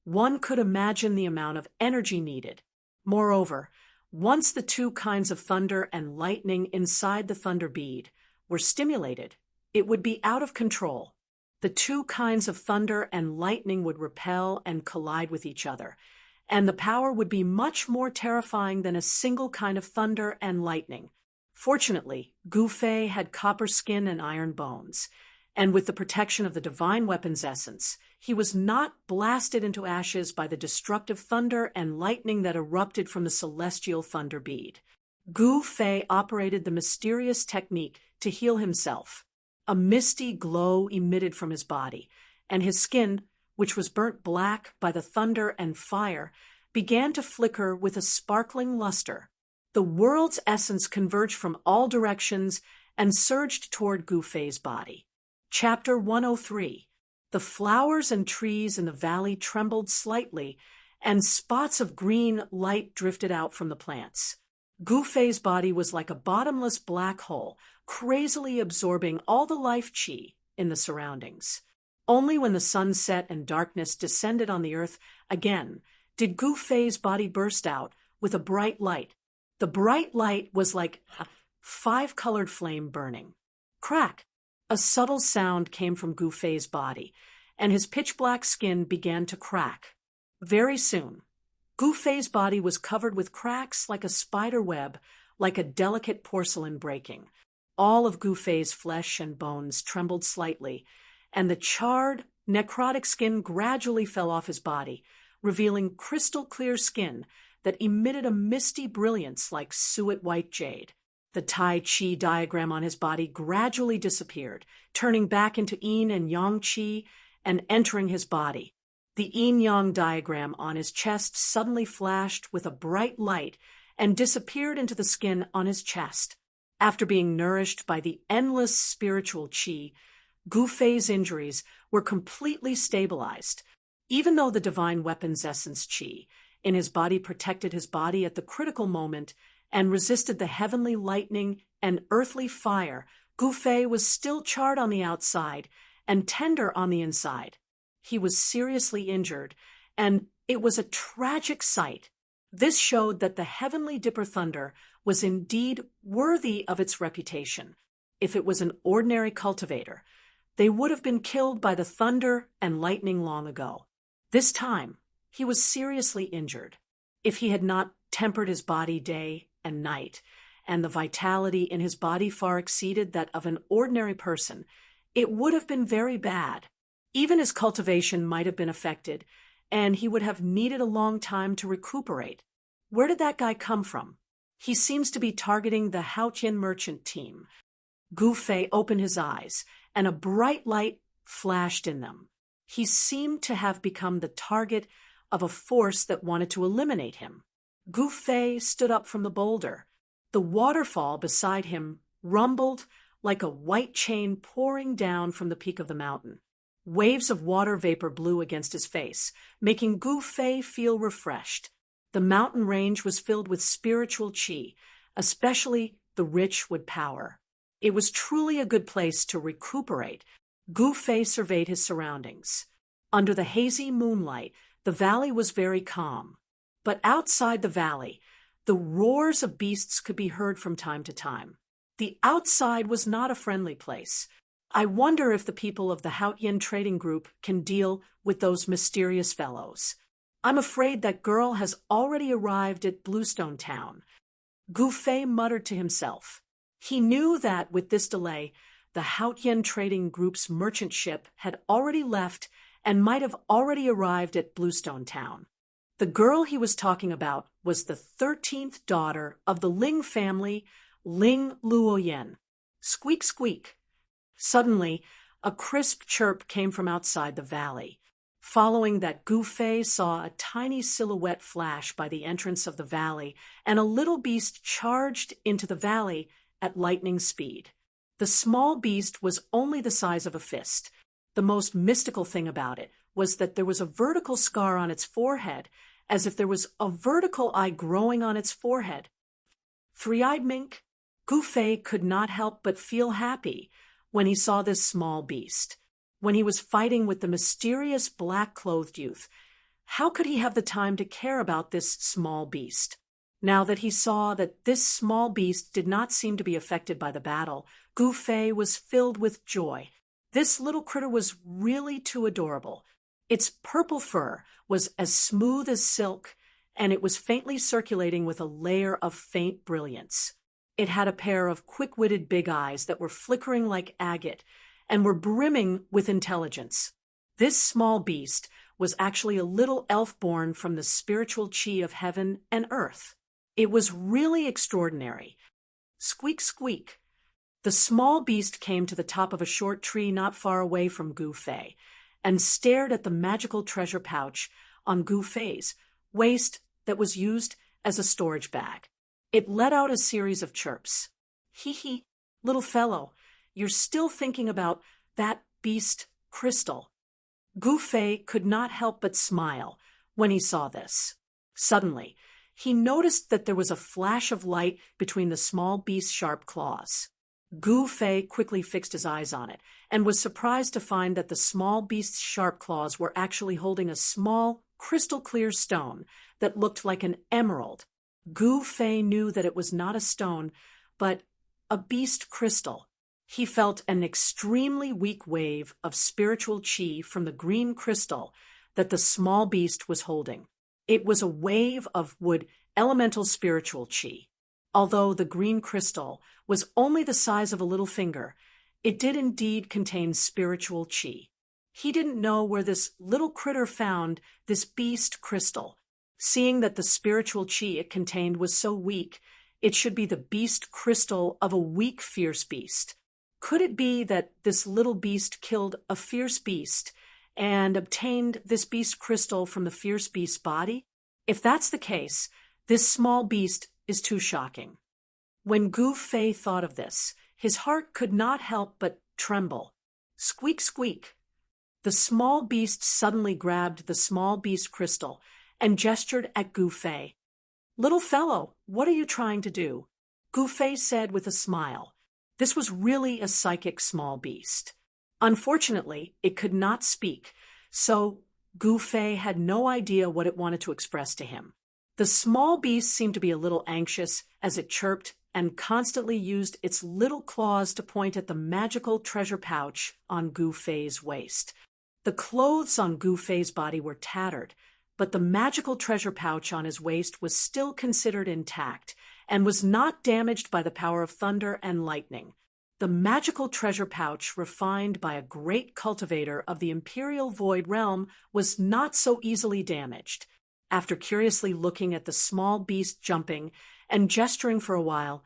one could imagine the amount of energy needed. Moreover, once the two kinds of thunder and lightning inside the thunder bead were stimulated, it would be out of control. The two kinds of thunder and lightning would repel and collide with each other, and the power would be much more terrifying than a single kind of thunder and lightning. Fortunately, Gu Fei had copper skin and iron bones, and with the protection of the divine weapon's essence, he was not blasted into ashes by the destructive thunder and lightning that erupted from the celestial thunder bead. Gu Fei operated the mysterious technique to heal himself. A misty glow emitted from his body, and his skin, which was burnt black by the thunder and fire, began to flicker with a sparkling luster. The world's essence converged from all directions and surged toward Gu Fei's body. Chapter 103. The flowers and trees in the valley trembled slightly, and spots of green light drifted out from the plants. Gu Fei's body was like a bottomless black hole, crazily absorbing all the life qi in the surroundings. Only when the sun set and darkness descended on the earth again did Gu Fei's body burst out with a bright light. The bright light was like a 5-colored flame burning. Crack! A subtle sound came from Gu Fei's body, and his pitch-black skin began to crack. Very soon, Gu Fei's body was covered with cracks like a spider web, like a delicate porcelain breaking. All of Gu Fei's flesh and bones trembled slightly, and the charred, necrotic skin gradually fell off his body, revealing crystal-clear skin that emitted a misty brilliance like suet-white jade. The Tai Chi diagram on his body gradually disappeared, turning back into Yin and Yang Qi and entering his body. The Yin-Yang diagram on his chest suddenly flashed with a bright light and disappeared into the skin on his chest. After being nourished by the endless spiritual qi, Gu Fei's injuries were completely stabilized. Even though the divine weapon's essence qi in his body protected his body at the critical moment and resisted the heavenly lightning and earthly fire, Gu Fei was still charred on the outside and tender on the inside. He was seriously injured, and it was a tragic sight. This showed that the heavenly dipper thunder was indeed worthy of its reputation. If it was an ordinary cultivator, they would have been killed by the thunder and lightning long ago. This time, he was seriously injured. If he had not tempered his body day and night, and the vitality in his body far exceeded that of an ordinary person, it would have been very bad. Even his cultivation might have been affected, and he would have needed a long time to recuperate. Where did that guy come from? He seems to be targeting the Haotian merchant team. Gu Fei opened his eyes, and a bright light flashed in them. He seemed to have become the target of a force that wanted to eliminate him. Gu Fei stood up from the boulder. The waterfall beside him rumbled like a white chain pouring down from the peak of the mountain. Waves of water vapor blew against his face, making Gu Fei feel refreshed. The mountain range was filled with spiritual qi, especially the rich wood power. It was truly a good place to recuperate. Gu Fei surveyed his surroundings. Under the hazy moonlight, the valley was very calm. But outside the valley, the roars of beasts could be heard from time to time. The outside was not a friendly place. I wonder if the people of the Haotian trading group can deal with those mysterious fellows. I'm afraid that girl has already arrived at Bluestone Town. Gouffet muttered to himself. He knew that, with this delay, the Haotian trading group's merchant ship had already left and might have already arrived at Bluestone Town. The girl he was talking about was the 13th daughter of the Ling family, Ling Luoyen. Squeak, squeak. Suddenly, a crisp chirp came from outside the valley. Following that, Gouffet saw a tiny silhouette flash by the entrance of the valley, and a little beast charged into the valley at lightning speed. The small beast was only the size of a fist. The most mystical thing about it was that there was a vertical scar on its forehead, as if there was a vertical eye growing on its forehead. Three-eyed mink, Gouffet could not help but feel happy when he saw this small beast. When he was fighting with the mysterious black-clothed youth, how could he have the time to care about this small beast? Now that he saw that this small beast did not seem to be affected by the battle, Gouffet was filled with joy. This little critter was really too adorable. Its purple fur was as smooth as silk, and it was faintly circulating with a layer of faint brilliance. It had a pair of quick-witted big eyes that were flickering like agate and were brimming with intelligence. This small beast was actually a little elf born from the spiritual chi of heaven and earth. It was really extraordinary. Squeak, squeak. The small beast came to the top of a short tree not far away from Gouffet and stared at the magical treasure pouch on Gouffet's waist that was used as a storage bag. It let out a series of chirps. Hee hee, little fellow, you're still thinking about that beast crystal. Gouffet could not help but smile when he saw this. Suddenly, he noticed that there was a flash of light between the small beast's sharp claws. Gouffet quickly fixed his eyes on it and was surprised to find that the small beast's sharp claws were actually holding a small, crystal-clear stone that looked like an emerald. Gouffet knew that it was not a stone, but a beast crystal. He felt an extremely weak wave of spiritual chi from the green crystal that the small beast was holding. It was a wave of elemental spiritual chi. Although the green crystal was only the size of a little finger, it did indeed contain spiritual chi. He didn't know where this little critter found this beast crystal. Seeing that the spiritual chi it contained was so weak, it should be the beast crystal of a weak, fierce beast. Could it be that this little beast killed a fierce beast and obtained this beast crystal from the fierce beast's body? If that's the case, this small beast is too shocking. When Gouffet thought of this, his heart could not help but tremble. Squeak, squeak. The small beast suddenly grabbed the small beast crystal and gestured at Gouffet. Little fellow, what are you trying to do? Gouffet said with a smile. This was really a psychic small beast. Unfortunately, it could not speak, so Gouffet had no idea what it wanted to express to him. The small beast seemed to be a little anxious as it chirped and constantly used its little claws to point at the magical treasure pouch on Gouffet's waist. The clothes on Gouffet's body were tattered, but the magical treasure pouch on his waist was still considered intact and was not damaged by the power of thunder and lightning. The magical treasure pouch, refined by a great cultivator of the Imperial Void Realm, was not so easily damaged. After curiously looking at the small beast jumping and gesturing for a while,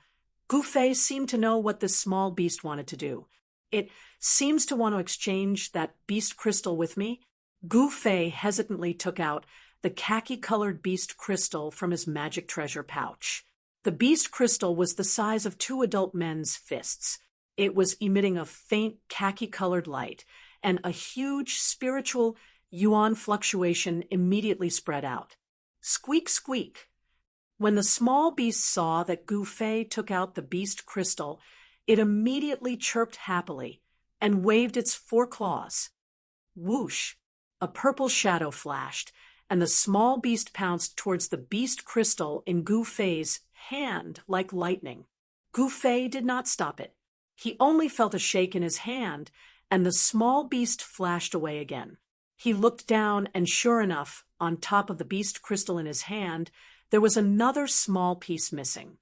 Gouffet seemed to know what this small beast wanted to do. It seems to want to exchange that beast crystal with me. Gouffet hesitantly took out the khaki-colored beast crystal from his magic treasure pouch. The beast crystal was the size of 2 adult men's fists. It was emitting a faint khaki-colored light, and a huge spiritual yuan fluctuation immediately spread out. Squeak, squeak. When the small beast saw that Gouffet took out the beast crystal, it immediately chirped happily and waved its 4 claws. Whoosh! A purple shadow flashed, and the small beast pounced towards the beast crystal in Gouffet's hand like lightning. Gouffet did not stop it. He only felt a shake in his hand, and the small beast flashed away again. He looked down, and sure enough, on top of the beast crystal in his hand, there was another small piece missing.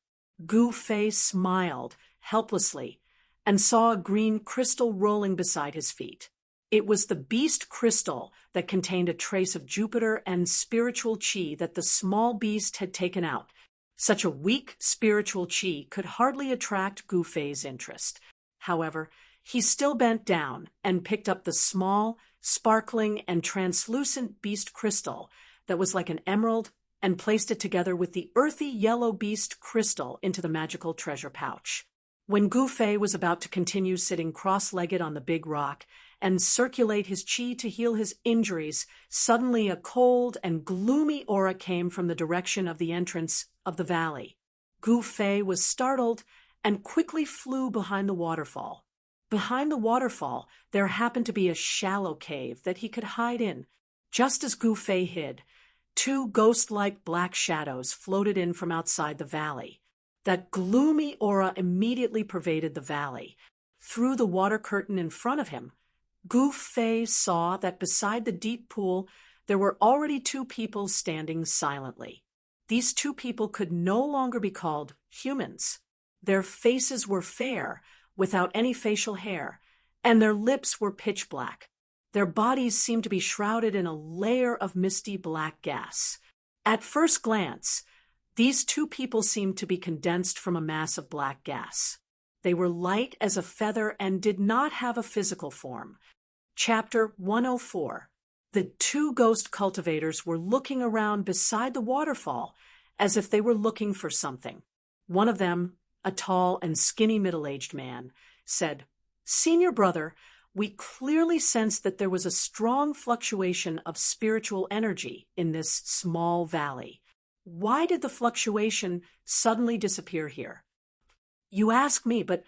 Gu Fei smiled helplessly and saw a green crystal rolling beside his feet. It was the beast crystal that contained a trace of Jupiter and spiritual qi that the small beast had taken out. Such a weak spiritual qi could hardly attract Gu Fei's interest. However, he still bent down and picked up the small, sparkling, and translucent beast crystal that was like an emerald and placed it together with the earthy yellow beast crystal into the magical treasure pouch. When Gu Fei was about to continue sitting cross-legged on the big rock and circulate his qi to heal his injuries, suddenly a cold and gloomy aura came from the direction of the entrance of the valley. Gu Fei was startled and quickly flew behind the waterfall. Behind the waterfall, there happened to be a shallow cave that he could hide in. Just as Gu Fei hid, two ghost-like black shadows floated in from outside the valley. That gloomy aura immediately pervaded the valley. Through the water curtain in front of him, Gu Fei saw that beside the deep pool there were already two people standing silently. These two people could no longer be called humans. Their faces were fair, without any facial hair, and their lips were pitch black. Their bodies seemed to be shrouded in a layer of misty black gas. At first glance, these two people seemed to be condensed from a mass of black gas. They were light as a feather and did not have a physical form. Chapter 104. The two ghost cultivators were looking around beside the waterfall as if they were looking for something. One of them, a tall and skinny middle-aged man, said, "Senior brother, we clearly sensed that there was a strong fluctuation of spiritual energy in this small valley. Why did the fluctuation suddenly disappear here?" "You ask me, but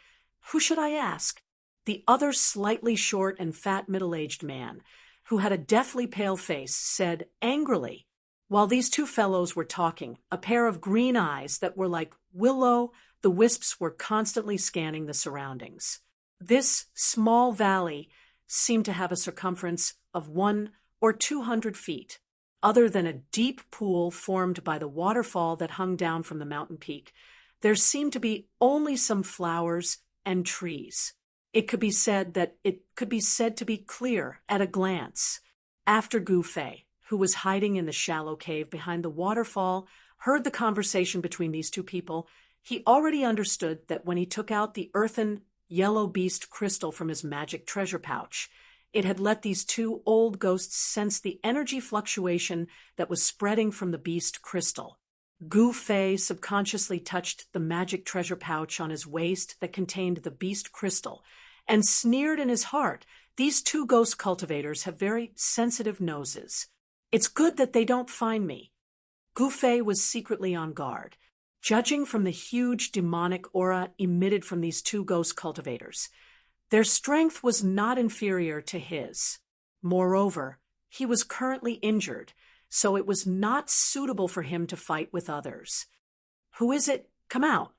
who should I ask?" The other slightly short and fat middle-aged man, who had a deathly pale face, said angrily. While these two fellows were talking, a pair of green eyes that were like will-o'-the wisps were constantly scanning the surroundings. This small valley seemed to have a circumference of 100 or 200 feet. Other than a deep pool formed by the waterfall that hung down from the mountain peak, there seemed to be only some flowers and trees. It could be said to be clear at a glance. After Gu Fei, who was hiding in the shallow cave behind the waterfall, heard the conversation between these two people, he already understood that when he took out the earthen yellow beast crystal from his magic treasure pouch, it had let these two old ghosts sense the energy fluctuation that was spreading from the beast crystal. Gu Fei subconsciously touched the magic treasure pouch on his waist that contained the beast crystal and sneered in his heart, "These two ghost cultivators have very sensitive noses. It's good that they don't find me." Gu Fei was secretly on guard. Judging from the huge demonic aura emitted from these two ghost cultivators, their strength was not inferior to his. Moreover, he was currently injured, so it was not suitable for him to fight with others. "Who is it? Come out."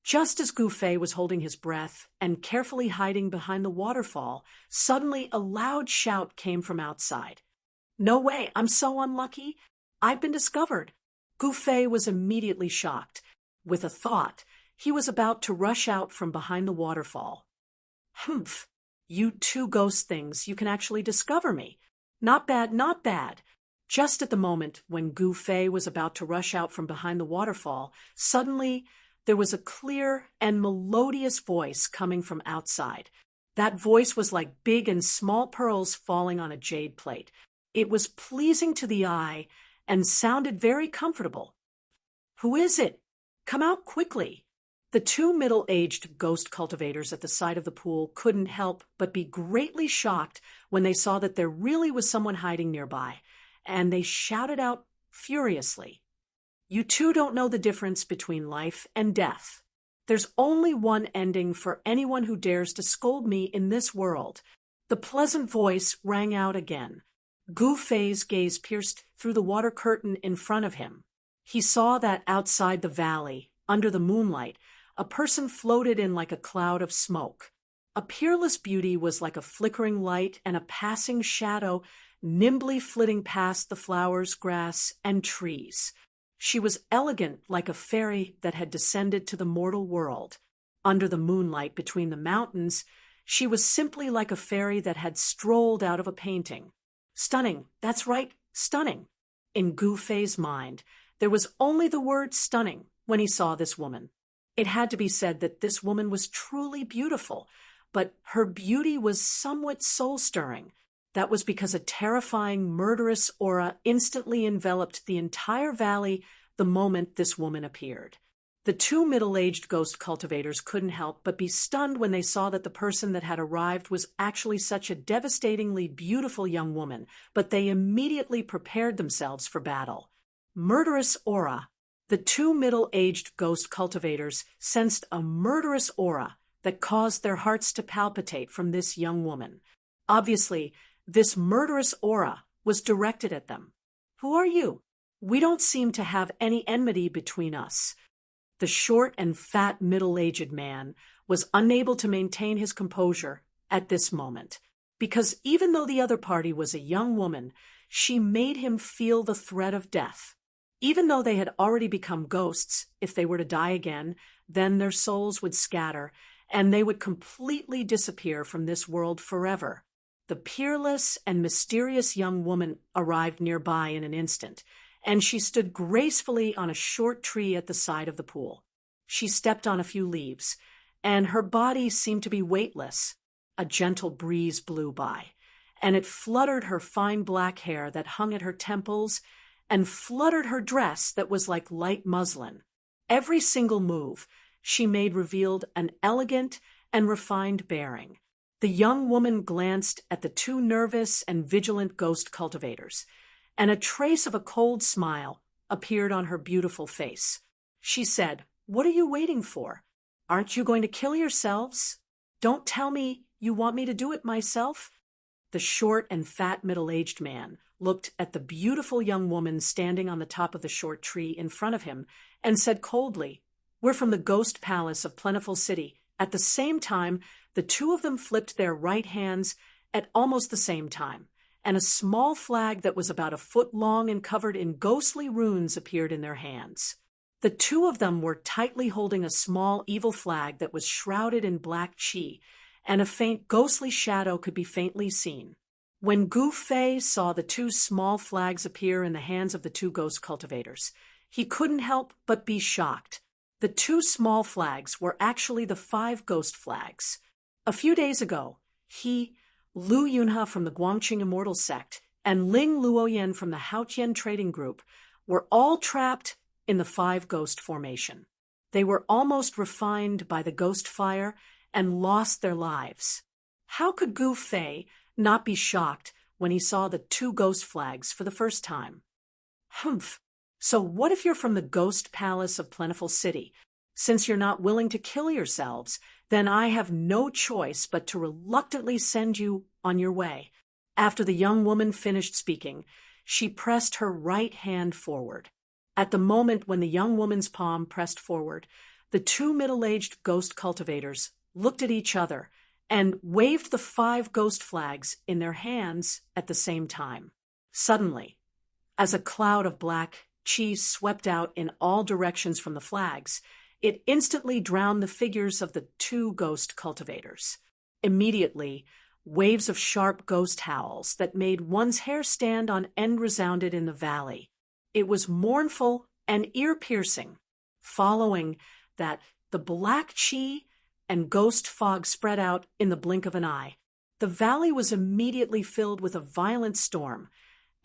Just as Gu Fei was holding his breath and carefully hiding behind the waterfall, suddenly a loud shout came from outside. "No way, I'm so unlucky. I've been discovered." Gu Fei was immediately shocked. With a thought, he was about to rush out from behind the waterfall. "Humph, you two ghost things, you can actually discover me. Not bad, not bad." Just at the moment when Gu Fei was about to rush out from behind the waterfall, suddenly there was a clear and melodious voice coming from outside. That voice was like big and small pearls falling on a jade plate. It was pleasing to the eye and sounded very comfortable. "Who is it? Come out quickly." The two middle-aged ghost cultivators at the side of the pool couldn't help but be greatly shocked when they saw that there really was someone hiding nearby, and they shouted out furiously, "You two don't know the difference between life and death. There's only one ending for anyone who dares to scold me in this world." The pleasant voice rang out again. Gu Fei's gaze pierced through the water curtain in front of him. He saw that outside the valley, under the moonlight, a person floated in like a cloud of smoke. A peerless beauty was like a flickering light and a passing shadow, nimbly flitting past the flowers, grass, and trees. She was elegant like a fairy that had descended to the mortal world. Under the moonlight between the mountains, she was simply like a fairy that had strolled out of a painting. Stunning, that's right, stunning. In Gu Fei's mind, there was only the word stunning when he saw this woman. It had to be said that this woman was truly beautiful, but her beauty was somewhat soul-stirring. That was because a terrifying, murderous aura instantly enveloped the entire valley the moment this woman appeared. The two middle-aged ghost cultivators couldn't help but be stunned when they saw that the person that had arrived was actually such a devastatingly beautiful young woman, but they immediately prepared themselves for battle. Murderous aura. The two middle-aged ghost cultivators sensed a murderous aura that caused their hearts to palpitate from this young woman. Obviously, this murderous aura was directed at them. Who are you? We don't seem to have any enmity between us. The short and fat middle-aged man was unable to maintain his composure at this moment, because even though the other party was a young woman, she made him feel the threat of death. Even though they had already become ghosts, if they were to die again, then their souls would scatter, and they would completely disappear from this world forever. The peerless and mysterious young woman arrived nearby in an instant, and she stood gracefully on a short tree at the side of the pool. She stepped on a few leaves, and her body seemed to be weightless. A gentle breeze blew by, and it fluttered her fine black hair that hung at her temples and fluttered her dress that was like light muslin. Every single move she made revealed an elegant and refined bearing. The young woman glanced at the two nervous and vigilant ghost cultivators, and a trace of a cold smile appeared on her beautiful face. She said, "What are you waiting for? Aren't you going to kill yourselves? Don't tell me you want me to do it myself." The short and fat middle-aged man looked at the beautiful young woman standing on the top of the short tree in front of him and said coldly, "We're from the Ghost Palace of Plentiful City." At the same time, the two of them flipped their right hands at almost the same time, and a small flag that was about a foot long and covered in ghostly runes appeared in their hands. The two of them were tightly holding a small evil flag that was shrouded in black chi, and a faint ghostly shadow could be faintly seen. When Gu Fei saw the two small flags appear in the hands of the two ghost cultivators, he couldn't help but be shocked. The two small flags were actually the 5 ghost flags. A few days ago, he, Lu Yunhe from the Guangqing Immortal Sect, and Ling Luoyan from the Haotian Trading Group were all trapped in the 5 ghost formation. They were almost refined by the ghost fire and lost their lives. How could Gu Fei not be shocked when he saw the 2 ghost flags for the first time? Humph. So what if you're from the Ghost Palace of Plentiful City? Since you're not willing to kill yourselves, then I have no choice but to reluctantly send you on your way. After the young woman finished speaking, she pressed her right hand forward. At the moment when the young woman's palm pressed forward, the 2 middle-aged ghost cultivators looked at each other and waved the 5 ghost flags in their hands at the same time. Suddenly, as a cloud of black chi swept out in all directions from the flags, it instantly drowned the figures of the 2 ghost cultivators. Immediately, waves of sharp ghost howls that made one's hair stand on end resounded in the valley. It was mournful and ear-piercing. Following that, the black chi and ghost fog spread out in the blink of an eye. The valley was immediately filled with a violent storm,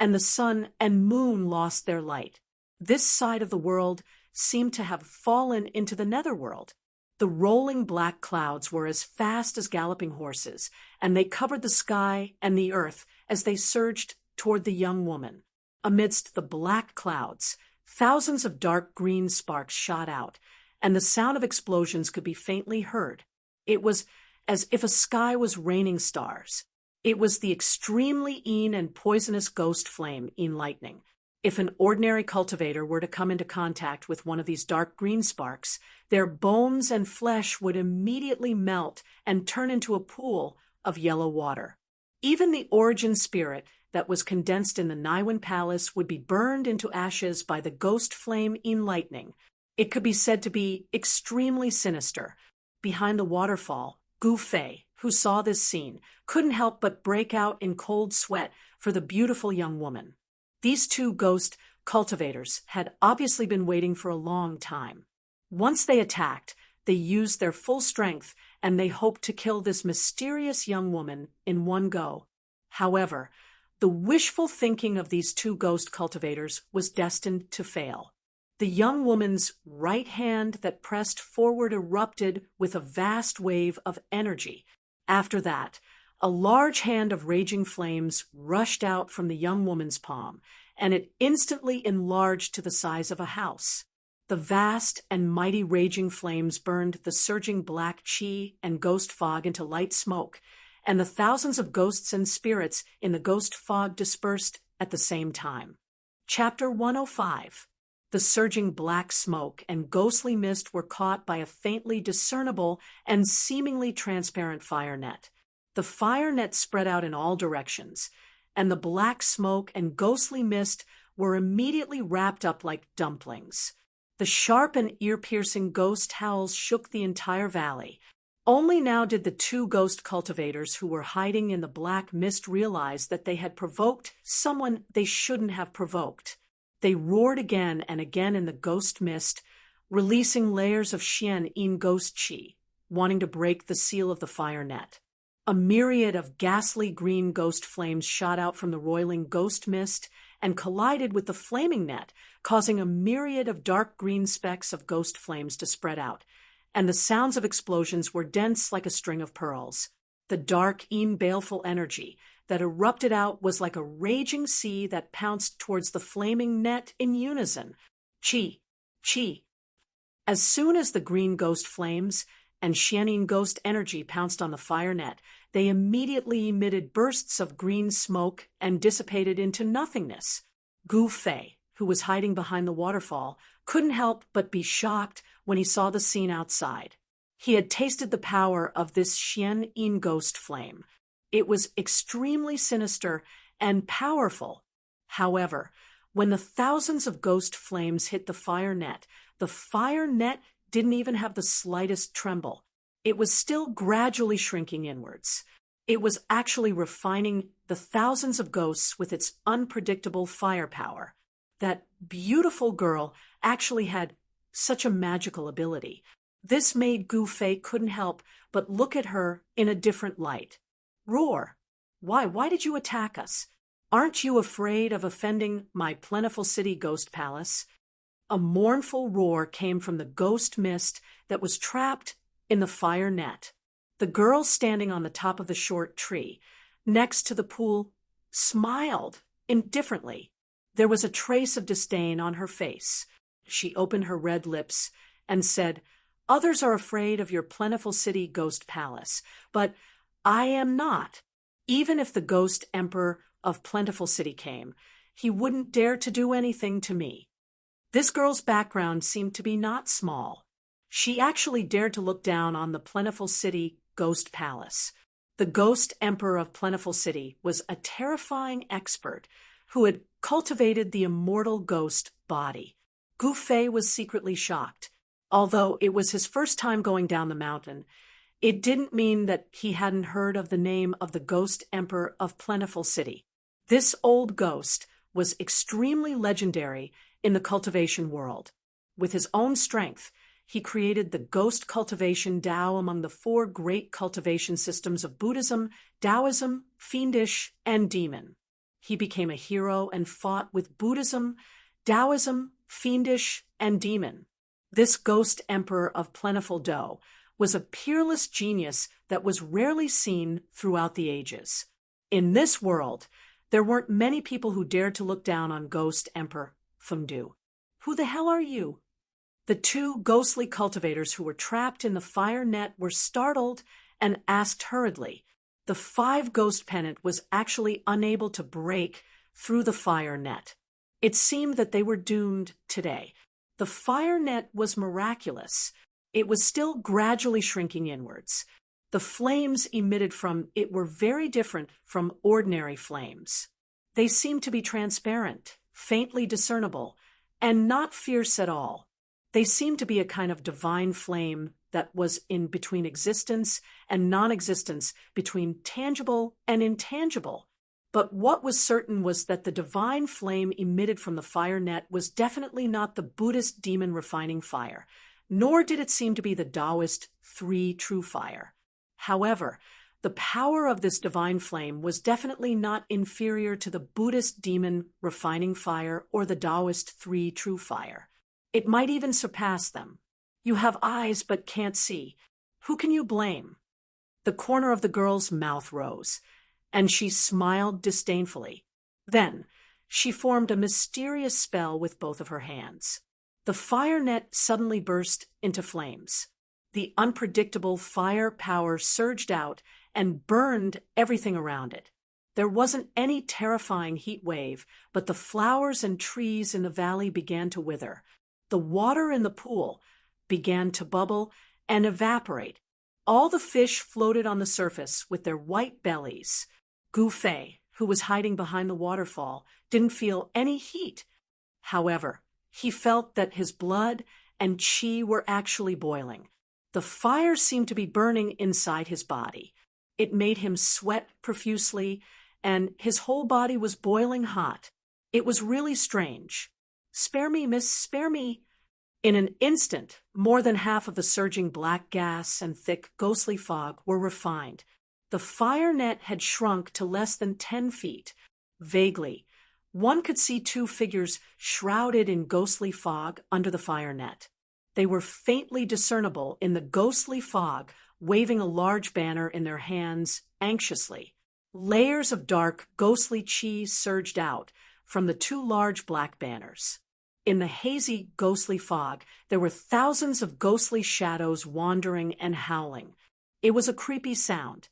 and the sun and moon lost their light. This side of the world seemed to have fallen into the netherworld. The rolling black clouds were as fast as galloping horses, and they covered the sky and the earth as they surged toward the young woman. Amidst the black clouds, thousands of dark green sparks shot out, and the sound of explosions could be faintly heard. It was as if a sky was raining stars. It was the extremely and poisonous ghost flame lightning. If an ordinary cultivator were to come into contact with one of these dark green sparks, their bones and flesh would immediately melt and turn into a pool of yellow water. Even the origin spirit that was condensed in the Niwen Palace would be burned into ashes by the ghost flame in lightning. It could be said to be extremely sinister. Behind the waterfall, Gu Fei, who saw this scene, couldn't help but break out in cold sweat for the beautiful young woman. These two ghost cultivators had obviously been waiting for a long time. Once they attacked, they used their full strength and they hoped to kill this mysterious young woman in one go. However, the wishful thinking of these two ghost cultivators was destined to fail. The young woman's right hand that pressed forward erupted with a vast wave of energy. After that, a large hand of raging flames rushed out from the young woman's palm, and it instantly enlarged to the size of a house. The vast and mighty raging flames burned the surging black chi and ghost fog into light smoke, and the thousands of ghosts and spirits in the ghost fog dispersed at the same time. Chapter 105. The surging black smoke and ghostly mist were caught by a faintly discernible and seemingly transparent fire net. The fire net spread out in all directions, and the black smoke and ghostly mist were immediately wrapped up like dumplings. The sharp and ear-piercing ghost howls shook the entire valley. Only now did the two ghost cultivators who were hiding in the black mist realize that they had provoked someone they shouldn't have provoked. They roared again and again in the ghost mist, releasing layers of xian in ghost chi, wanting to break the seal of the fire net. A myriad of ghastly green ghost flames shot out from the roiling ghost mist and collided with the flaming net, causing a myriad of dark green specks of ghost flames to spread out, and the sounds of explosions were dense like a string of pearls. The dark, baleful energy that erupted out was like a raging sea that pounced towards the flaming net in unison. Chi, chi. As soon as the green ghost flames and Xianin ghost energy pounced on the fire net, they immediately emitted bursts of green smoke and dissipated into nothingness. Gu Fei, who was hiding behind the waterfall, couldn't help but be shocked when he saw the scene outside. He had tasted the power of this Xianin ghost flame. It was extremely sinister and powerful. However, when the thousands of ghost flames hit the fire net didn't even have the slightest tremble. It was still gradually shrinking inwards. It was actually refining the thousands of ghosts with its unpredictable firepower. That beautiful girl actually had such a magical ability. This made Gu Fei couldn't help but look at her in a different light. Roar! Why did you attack us? Aren't you afraid of offending my plentiful city ghost palace? A mournful roar came from the ghost mist that was trapped in the fire net. The girl standing on the top of the short tree, next to the pool, smiled indifferently. There was a trace of disdain on her face. She opened her red lips and said, "Others are afraid of your plentiful city ghost palace, but I am not. Even if the ghost emperor of plentiful city came, he wouldn't dare to do anything to me." This girl's background seemed to be not small. She actually dared to look down on the plentiful city ghost palace. The ghost emperor of plentiful city was a terrifying expert who had cultivated the immortal ghost body. Gu Fei was secretly shocked. Although it was his first time going down the mountain, it didn't mean that he hadn't heard of the name of the ghost emperor of plentiful city. This old ghost was extremely legendary in the cultivation world. With his own strength, he created the ghost cultivation Tao among the four great cultivation systems of Buddhism, Taoism, Fiendish, and Demon. He became a hero and fought with Buddhism, Taoism, Fiendish, and Demon. This ghost emperor of plentiful Do was a peerless genius that was rarely seen throughout the ages. In this world, there weren't many people who dared to look down on Ghost Emperor Fengdu. "Who the hell are you?" The two ghostly cultivators who were trapped in the fire net were startled and asked hurriedly. The 5 ghost pennant was actually unable to break through the fire net. It seemed that they were doomed today. The fire net was miraculous. It was still gradually shrinking inwards. The flames emitted from it were very different from ordinary flames. They seemed to be transparent, faintly discernible, and not fierce at all. They seemed to be a kind of divine flame that was in between existence and non-existence, between tangible and intangible. But what was certain was that the divine flame emitted from the fire net was definitely not the Buddhist demon refining fire, nor did it seem to be the Taoist three true fire. However, the power of this divine flame was definitely not inferior to the Buddhist demon refining fire or the Taoist three true fire. It might even surpass them. You have eyes but can't see. Who can you blame? The corner of the girl's mouth rose, and she smiled disdainfully. Then she formed a mysterious spell with both of her hands. The fire net suddenly burst into flames. The unpredictable fire power surged out and burned everything around it. There wasn't any terrifying heat wave, but the flowers and trees in the valley began to wither. The water in the pool began to bubble and evaporate. All the fish floated on the surface with their white bellies. Gu Fei, who was hiding behind the waterfall, didn't feel any heat. However, he felt that his blood and qi were actually boiling. The fire seemed to be burning inside his body. It made him sweat profusely, and his whole body was boiling hot. It was really strange. "Spare me, miss, spare me." In an instant, more than half of the surging black gas and thick, ghostly fog were refined. The fire net had shrunk to less than 10 feet. Vaguely, one could see two figures shrouded in ghostly fog under the fire net. They were faintly discernible in the ghostly fog, waving a large banner in their hands anxiously. Layers of dark, ghostly qi surged out from the two large black banners. In the hazy, ghostly fog, there were thousands of ghostly shadows wandering and howling. It was a creepy sound.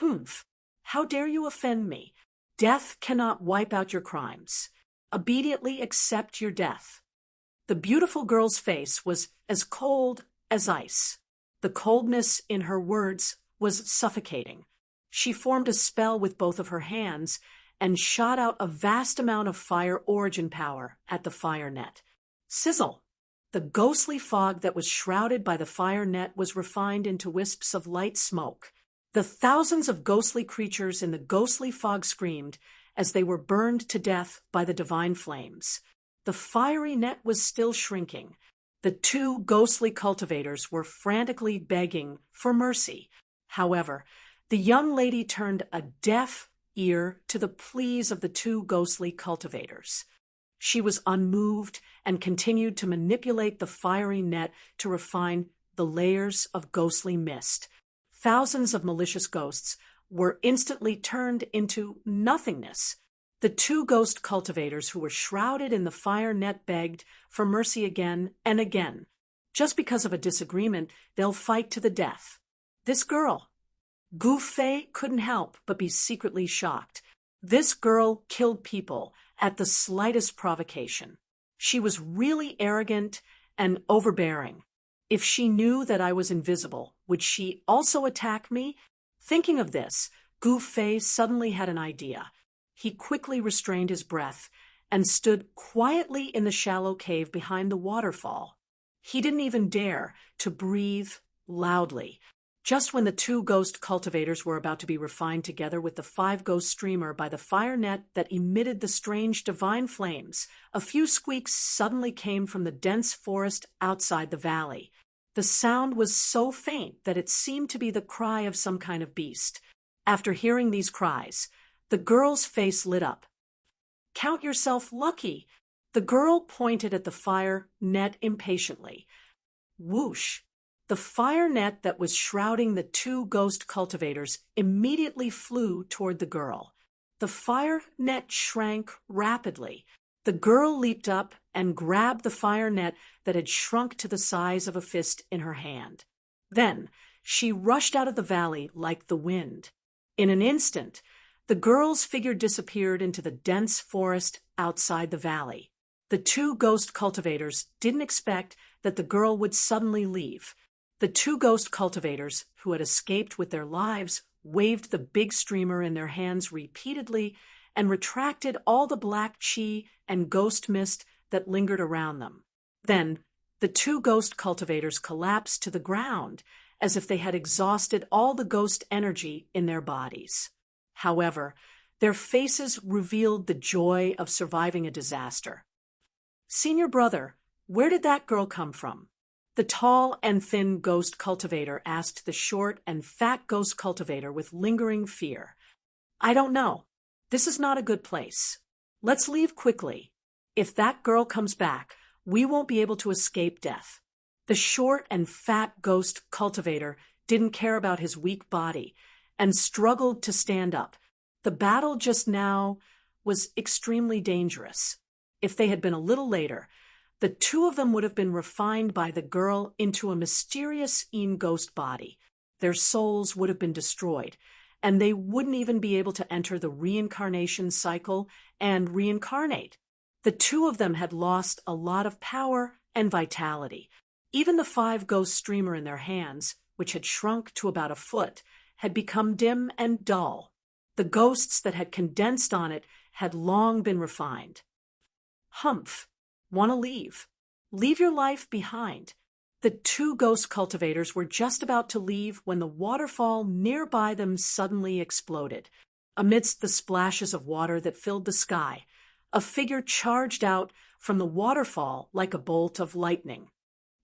"Humph! How dare you offend me? Death cannot wipe out your crimes. Obediently accept your death." The beautiful girl's face was as cold as ice. The coldness in her words was suffocating. She formed a spell with both of her hands and shot out a vast amount of fire origin power at the fire net. Sizzle! The ghostly fog that was shrouded by the fire net was refined into wisps of light smoke. The thousands of ghostly creatures in the ghostly fog screamed as they were burned to death by the divine flames. The fiery net was still shrinking. The two ghostly cultivators were frantically begging for mercy. However, the young lady turned a deaf ear to the pleas of the two ghostly cultivators. She was unmoved and continued to manipulate the fiery net to refine the layers of ghostly mist. Thousands of malicious ghosts were instantly turned into nothingness. The two ghost cultivators who were shrouded in the fire net begged for mercy again and again. Just because of a disagreement, they'll fight to the death. This girl, Gu Fei, couldn't help but be secretly shocked. This girl killed people at the slightest provocation. She was really arrogant and overbearing. If she knew that I was invisible, would she also attack me? Thinking of this, Gu Fei suddenly had an idea. He quickly restrained his breath and stood quietly in the shallow cave behind the waterfall. He didn't even dare to breathe loudly. Just when the two ghost cultivators were about to be refined together with the five-ghost streamer by the fire net that emitted the strange divine flames, a few squeaks suddenly came from the dense forest outside the valley. The sound was so faint that it seemed to be the cry of some kind of beast. After hearing these cries, the girl's face lit up. "Count yourself lucky." The girl pointed at the fire net impatiently. Whoosh! The fire net that was shrouding the two ghost cultivators immediately flew toward the girl. The fire net shrank rapidly. The girl leaped up and grabbed the fire net that had shrunk to the size of a fist in her hand. Then she rushed out of the valley like the wind. In an instant, The girl's figure disappeared into the dense forest outside the valley. The two ghost cultivators didn't expect that the girl would suddenly leave. The two ghost cultivators, who had escaped with their lives, waved the big streamer in their hands repeatedly and retracted all the black chi and ghost mist that lingered around them. Then, the two ghost cultivators collapsed to the ground as if they had exhausted all the ghost energy in their bodies. However, their faces revealed the joy of surviving a disaster. "Senior brother, where did that girl come from?" The tall and thin ghost cultivator asked the short and fat ghost cultivator with lingering fear. "I don't know. This is not a good place. Let's leave quickly. If that girl comes back, we won't be able to escape death." The short and fat ghost cultivator didn't care about his weak body and struggled to stand up. The battle just now was extremely dangerous. If they had been a little later, the two of them would have been refined by the girl into a mysterious ghost body. Their souls would have been destroyed, and they wouldn't even be able to enter the reincarnation cycle and reincarnate. The two of them had lost a lot of power and vitality. Even the 5 ghost streamer in their hands, which had shrunk to about a foot, had become dim and dull. The ghosts that had condensed on it had long been refined. "Humph. Want to leave? Leave your life behind." The two ghost cultivators were just about to leave when the waterfall nearby them suddenly exploded. Amidst the splashes of water that filled the sky, a figure charged out from the waterfall like a bolt of lightning.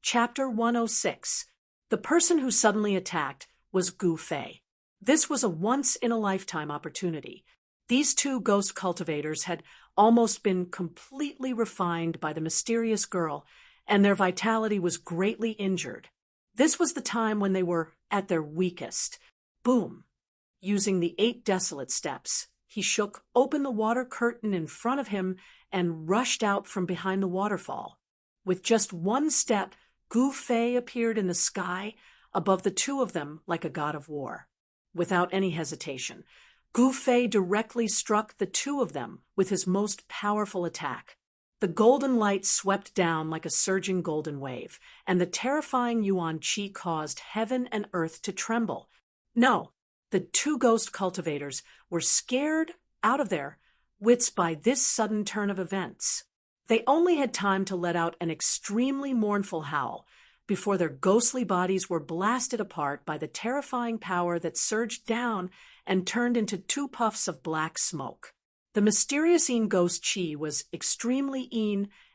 Chapter 106. The person who suddenly attacked was Gu Fei. This was a once-in-a-lifetime opportunity. These two ghost cultivators had almost been completely refined by the mysterious girl, and their vitality was greatly injured. This was the time when they were at their weakest. Boom! Using the 8 desolate steps, he shook open the water curtain in front of him and rushed out from behind the waterfall. With just one step, Gu Fei appeared in the sky above the two of them like a god of war. Without any hesitation, Gu Fei directly struck the two of them with his most powerful attack. The golden light swept down like a surging golden wave, and the terrifying Yuan Qi caused heaven and earth to tremble. No, the two ghost cultivators were scared out of their wits by this sudden turn of events. They only had time to let out an extremely mournful howl before their ghostly bodies were blasted apart by the terrifying power that surged down and turned into 2 puffs of black smoke. The mysterious ghost chi was extremely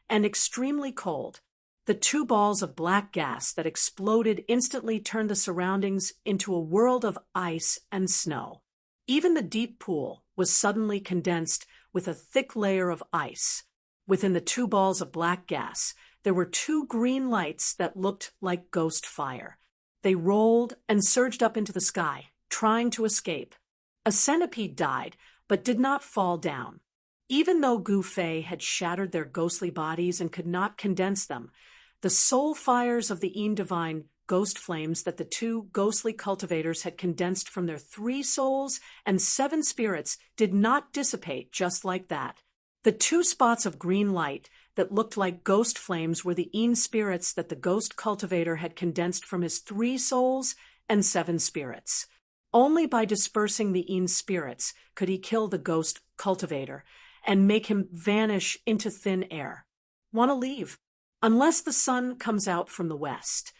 and extremely cold. The 2 balls of black gas that exploded instantly turned the surroundings into a world of ice and snow. Even the deep pool was suddenly condensed with a thick layer of ice. Within the 2 balls of black gas, there were 2 green lights that looked like ghost fire. They rolled and surged up into the sky, trying to escape. A centipede died, but did not fall down. Even though Gu Fei had shattered their ghostly bodies and could not condense them, the soul fires of the divine ghost flames that the 2 ghostly cultivators had condensed from their 3 souls and 7 spirits did not dissipate just like that. The 2 spots of green light that looked like ghost flames were the spirits that the ghost cultivator had condensed from his 3 souls and 7 spirits. Only by dispersing the spirits could he kill the ghost cultivator and make him vanish into thin air. "Want to leave? Unless the sun comes out from the west."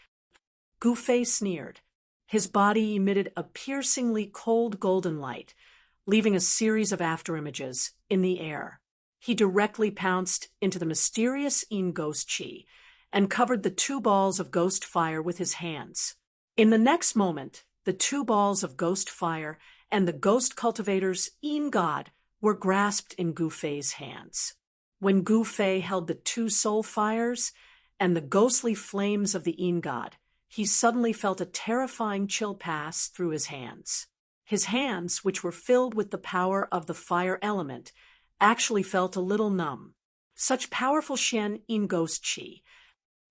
Gu Fei sneered. His body emitted a piercingly cold golden light, leaving a series of afterimages in the air. He directly pounced into the mysterious ghost chi and covered the 2 balls of ghost fire with his hands. In the next moment, the 2 balls of ghost fire and the ghost cultivator's god were grasped in Gu Fei's hands. When Gu Fei held the 2 soul fires and the ghostly flames of the god, he suddenly felt a terrifying chill pass through his hands. His hands, which were filled with the power of the fire element, actually felt a little numb. Such powerful ghost chi.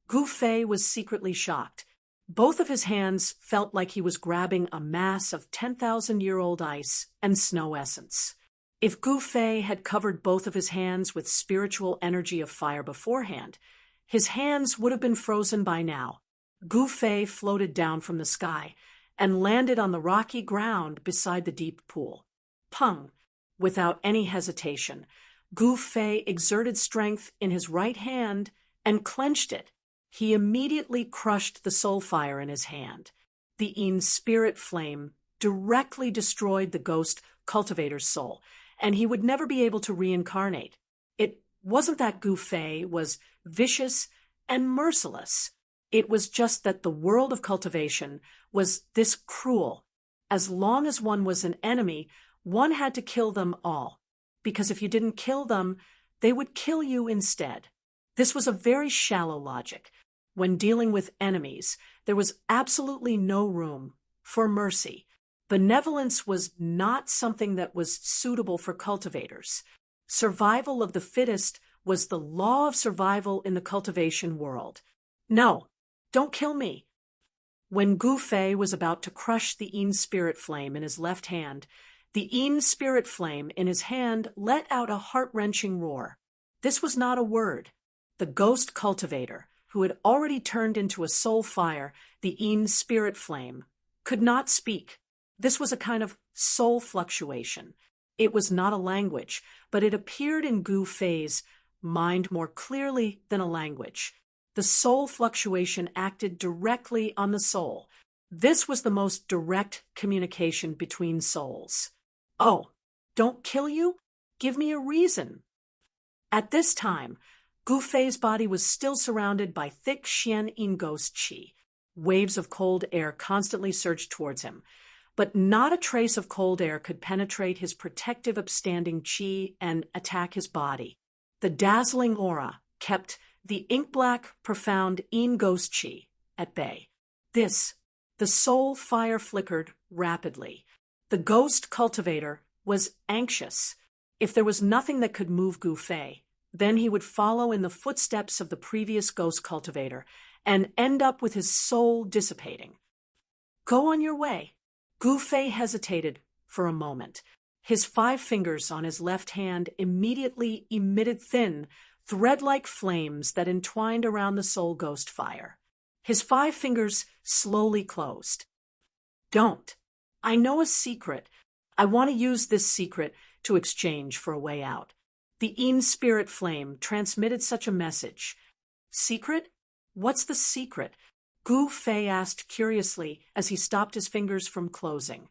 Gu Fei was secretly shocked. Both of his hands felt like he was grabbing a mass of 10,000-year-old ice and snow essence. If Gu Fei had covered both of his hands with spiritual energy of fire beforehand, his hands would have been frozen by now. Gu Fei floated down from the sky and landed on the rocky ground beside the deep pool. Pung! Without any hesitation, Gu Fei exerted strength in his right hand and clenched it. He immediately crushed the soul fire in his hand. The Yin spirit flame directly destroyed the ghost cultivator's soul, and he would never be able to reincarnate. It wasn't that Gu Fei was vicious and merciless. It was just that the world of cultivation was this cruel. As long as one was an enemy, one had to kill them all, because if you didn't kill them, they would kill you instead. This was a very shallow logic. When dealing with enemies, there was absolutely no room for mercy. Benevolence was not something that was suitable for cultivators. Survival of the fittest was the law of survival in the cultivation world. No, don't kill me. When Gu Fei was about to crush the Yin spirit flame in his left hand, the Yin spirit flame in his hand let out a heart-wrenching roar. This was not a word. The ghost cultivator, who had already turned into a soul fire, the Yin spirit flame, could not speak. This was a kind of soul fluctuation. It was not a language, but it appeared in Gu Fei's mind more clearly than a language. The soul fluctuation acted directly on the soul. This was the most direct communication between souls. Oh, don't kill you? Give me a reason. At this time, Gu Fei's body was still surrounded by thick Xian Yin ghost qi. Waves of cold air constantly surged towards him, but not a trace of cold air could penetrate his protective upstanding qi and attack his body. The dazzling aura kept the ink-black, profound Yin ghost qi at bay. The soul fire flickered rapidly. The ghost cultivator was anxious. If there was nothing that could move Gu Fei, then he would follow in the footsteps of the previous ghost cultivator and end up with his soul dissipating. Go on your way. Gu Fei hesitated for a moment. His 5 fingers on his left hand immediately emitted thin, thread-like flames that entwined around the soul ghost fire. His 5 fingers slowly closed. Don't. I know a secret. I want to use this secret to exchange for a way out. The Yin spirit flame transmitted such a message. Secret? What's the secret? Gu Fei asked curiously as he stopped his fingers from closing.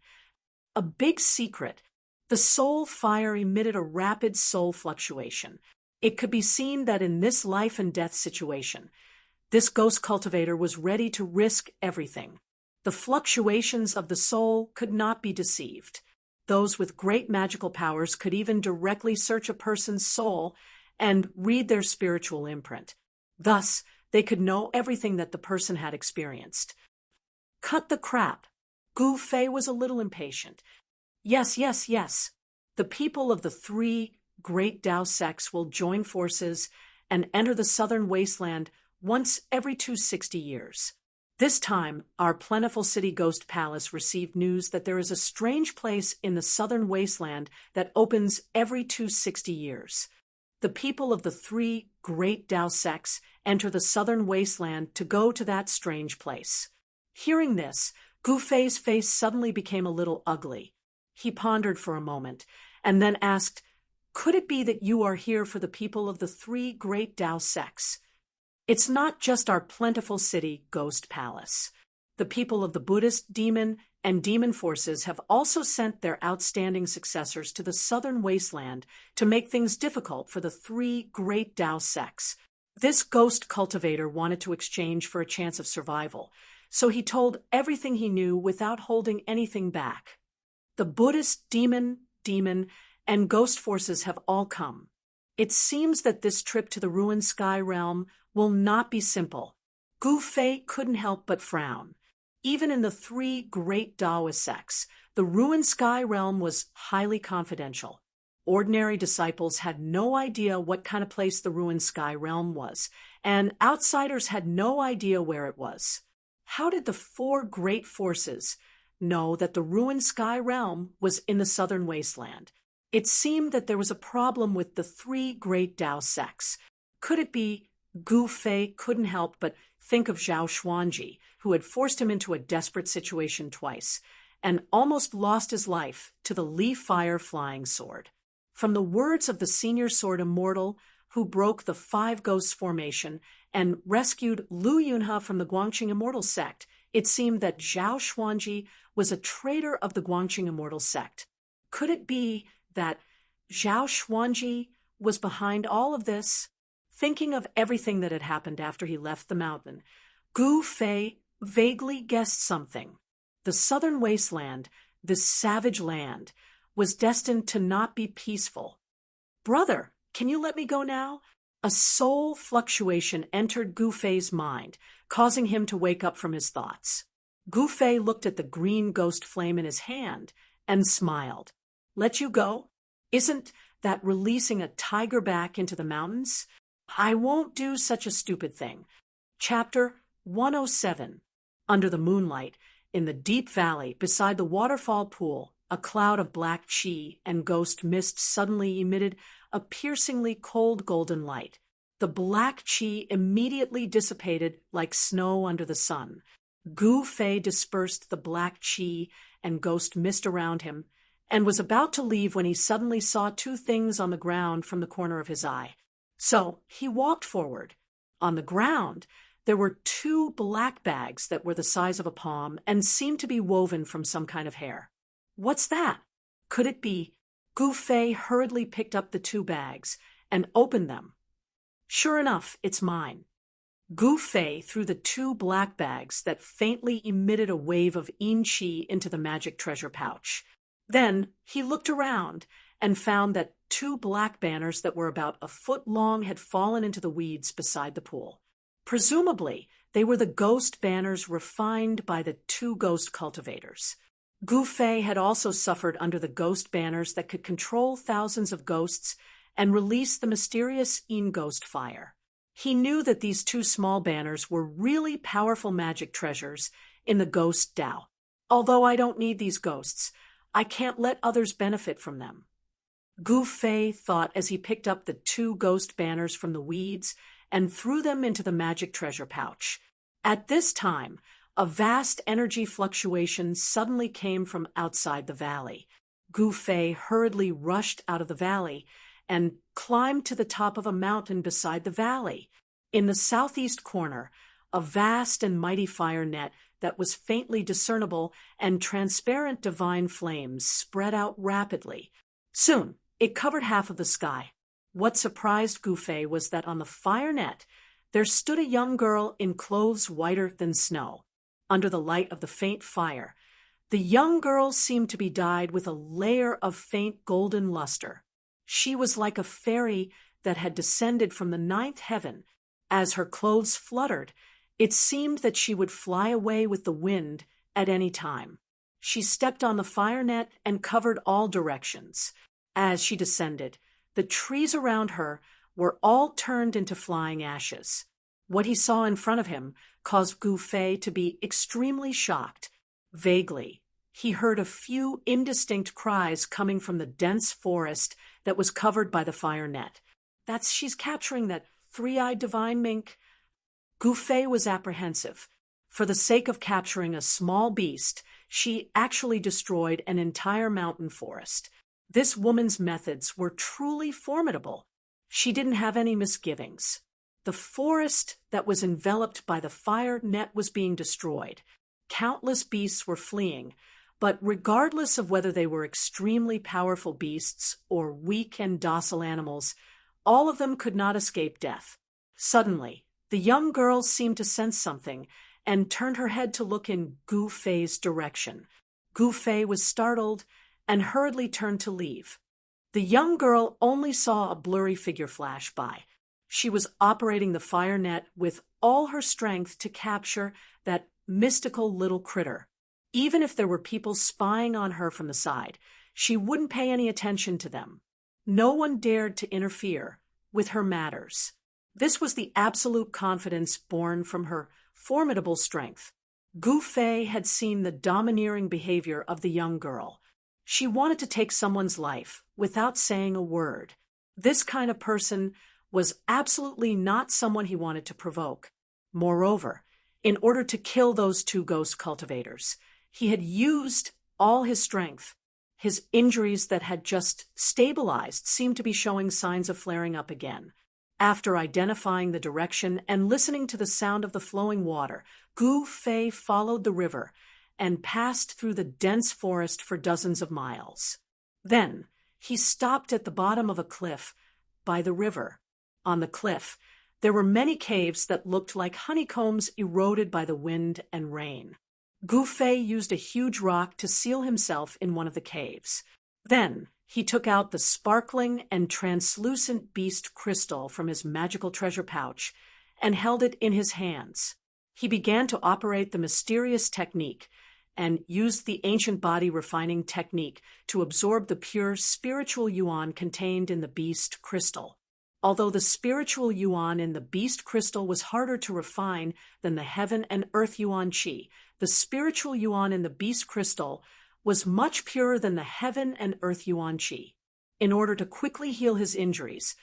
A big secret. The soul fire emitted a rapid soul fluctuation. It could be seen that in this life and death situation, this ghost cultivator was ready to risk everything. The fluctuations of the soul could not be deceived. Those with great magical powers could even directly search a person's soul and read their spiritual imprint. Thus, they could know everything that the person had experienced. Cut the crap. Gu Fei was a little impatient. Yes. The people of the 3 great Tao sects will join forces and enter the southern wasteland once every 260 years. This time, our plentiful city ghost palace received news that there is a strange place in the southern wasteland that opens every 260 years. The people of the 3 great Tao sects enter the southern wasteland to go to that strange place. Hearing this, Gu Fei's face suddenly became a little ugly. He pondered for a moment, and then asked, "Could it be that you are here for the people of the 3 great Tao sects?" It's not just our plentiful city ghost palace. The people of the Buddhist, demon, and demon forces have also sent their outstanding successors to the southern wasteland to make things difficult for the 3 great Tao sects. This ghost cultivator wanted to exchange for a chance of survival, so he told everything he knew without holding anything back. The Buddhist, demon, and ghost forces have all come. It seems that this trip to the ruined sky realm will not be simple. Gu Fei couldn't help but frown. Even in the 3 great Taoist sects, the ruined sky realm was highly confidential. Ordinary disciples had no idea what kind of place the ruined sky realm was, and outsiders had no idea where it was. How did the four great forces know that the ruined sky realm was in the southern wasteland? It seemed that there was a problem with the three great Tao sects. Could it be Gu Fei couldn't help but think of Zhao Xuanji, who had forced him into a desperate situation twice, and almost lost his life to the Li Fire flying sword? From the words of the senior sword immortal who broke the Five Ghosts formation and rescued Lu Yunhe from the Guangqing Immortal sect, it seemed that Zhao Xuanji was a traitor of the Guangqing Immortal sect. Could it be that Zhao Xuanji was behind all of this? Thinking of everything that had happened after he left the mountain, Gu Fei vaguely guessed something. The southern wasteland, this savage land, was destined to not be peaceful. "Brother, can you let me go now?" A soul fluctuation entered Gu Fei's mind, causing him to wake up from his thoughts. Gu Fei looked at the green ghost flame in his hand and smiled. "Let you go? Isn't that releasing a tiger back into the mountains? I won't do such a stupid thing." Chapter 107. Under the moonlight, in the deep valley beside the waterfall pool, a cloud of black chi and ghost mist suddenly emitted a piercingly cold golden light. The black chi immediately dissipated like snow under the sun. Gu Fei dispersed the black chi and ghost mist around him and was about to leave when he suddenly saw two things on the ground from the corner of his eye. So he walked forward. On the ground, there were two black bags that were the size of a palm and seemed to be woven from some kind of hair. "What's that?" Could it be? Gu Fei hurriedly picked up the two bags and opened them. "Sure enough, it's mine." Gu Fei threw the two black bags that faintly emitted a wave of yin qi into the magic treasure pouch. Then he looked around and found that two black banners that were about a foot long had fallen into the weeds beside the pool. Presumably, they were the ghost banners refined by the two ghost cultivators. Gu Fei had also suffered under the ghost banners that could control thousands of ghosts and release the mysterious yin ghost fire. He knew that these two small banners were really powerful magic treasures in the ghost Tao. "Although I don't need these ghosts, I can't let others benefit from them," Gu Fei thought as he picked up the two ghost banners from the weeds and threw them into the magic treasure pouch. At this time, a vast energy fluctuation suddenly came from outside the valley. Gu Fei hurriedly rushed out of the valley and climbed to the top of a mountain beside the valley. In the southeast corner, a vast and mighty fire net that was faintly discernible and transparent divine flames spread out rapidly. Soon, it covered half of the sky. What surprised Gu Fei was that on the fire net, there stood a young girl in clothes whiter than snow. Under the light of the faint fire, the young girl seemed to be dyed with a layer of faint golden luster. She was like a fairy that had descended from the ninth heaven. As her clothes fluttered, it seemed that she would fly away with the wind at any time. She stepped on the fire net and covered all directions. As she descended, the trees around her were all turned into flying ashes. What he saw in front of him caused Gu Fei to be extremely shocked. Vaguely, he heard a few indistinct cries coming from the dense forest that was covered by the fire net. She's capturing that three-eyed divine mink." Gu Fei was apprehensive. For the sake of capturing a small beast, she actually destroyed an entire mountain forest. This woman's methods were truly formidable. She didn't have any misgivings. The forest that was enveloped by the fire net was being destroyed. Countless beasts were fleeing, but regardless of whether they were extremely powerful beasts or weak and docile animals, all of them could not escape death. Suddenly, the young girl seemed to sense something and turned her head to look in Gu Fei's direction. Gu Fei was startled and hurriedly turned to leave. The young girl only saw a blurry figure flash by. She was operating the fire net with all her strength to capture that mystical little critter. Even if there were people spying on her from the side, she wouldn't pay any attention to them. No one dared to interfere with her matters. This was the absolute confidence born from her formidable strength. Gu Fei had seen the domineering behavior of the young girl. She wanted to take someone's life without saying a word. This kind of person was absolutely not someone he wanted to provoke. Moreover, in order to kill those two ghost cultivators, he had used all his strength. His injuries that had just stabilized seemed to be showing signs of flaring up again. After identifying the direction and listening to the sound of the flowing water, Gu Fei followed the river and passed through the dense forest for dozens of miles. Then he stopped at the bottom of a cliff by the river. On the cliff, there were many caves that looked like honeycombs eroded by the wind and rain. Gu Fei used a huge rock to seal himself in one of the caves. Then he took out the sparkling and translucent beast crystal from his magical treasure pouch and held it in his hands. He began to operate the mysterious technique and used the ancient body refining technique to absorb the pure spiritual yuan contained in the beast crystal. Although the spiritual yuan in the beast crystal was harder to refine than the heaven and earth yuan qi, the spiritual yuan in the beast crystal was much purer than the heaven and earth yuan qi. In order to quickly heal his injuries,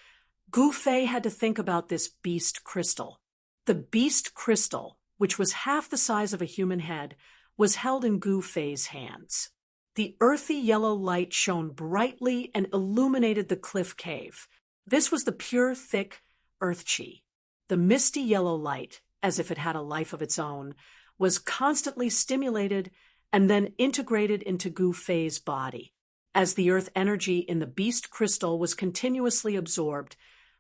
Gu Fei had to think about this beast crystal. The beast crystal, which was half the size of a human head, was held in Gu Fei's hands. The earthy yellow light shone brightly and illuminated the cliff cave. This was the pure, thick earth qi. The misty yellow light, as if it had a life of its own, was constantly stimulated and then integrated into Gu Fei's body. As the earth energy in the beast crystal was continuously absorbed,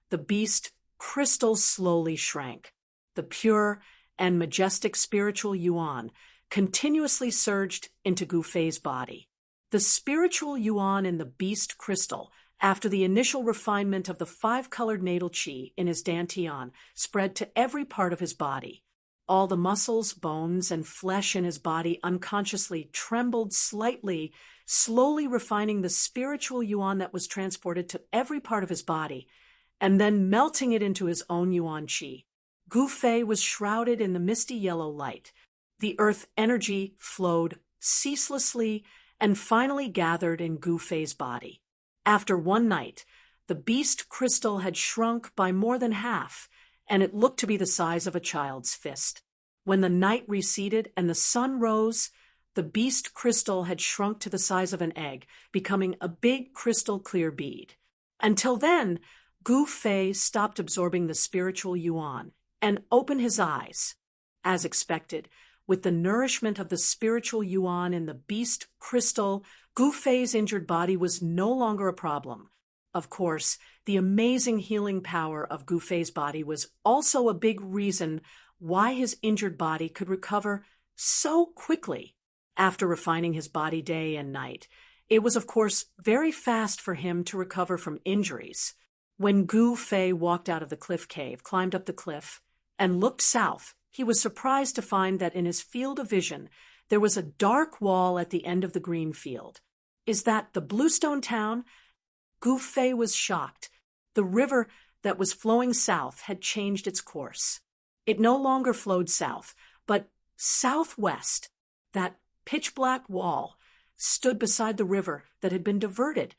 the beast crystal slowly shrank. The pure and majestic spiritual yuan continuously surged into Gu Fei's body. The spiritual yuan in the beast crystal, after the initial refinement of the five-colored natal qi in his dantian, spread to every part of his body. All the muscles, bones, and flesh in his body unconsciously trembled slightly, slowly refining the spiritual yuan that was transported to every part of his body, and then melting it into his own yuan qi. Gu Fei was shrouded in the misty yellow light. The earth energy flowed ceaselessly and finally gathered in Gu Fei's body. After one night, the beast crystal had shrunk by more than half, and it looked to be the size of a child's fist. When the night receded and the sun rose, the beast crystal had shrunk to the size of an egg, becoming a big crystal clear bead. Until then, Gu Fei stopped absorbing the spiritual yuan and opened his eyes. As expected, with the nourishment of the spiritual yuan in the beast crystal, Gu Fei's injured body was no longer a problem. Of course, the amazing healing power of Gu Fei's body was also a big reason why his injured body could recover so quickly. After refining his body day and night, it was of course very fast for him to recover from injuries. When Gu Fei walked out of the cliff cave, climbed up the cliff, and looked south, he was surprised to find that in his field of vision there was a dark wall at the end of the green field. Is that the Bluestone town? Gu Fei was shocked. The river that was flowing south had changed its course. It no longer flowed south, but southwest. That pitch-black wall stood beside the river that had been diverted.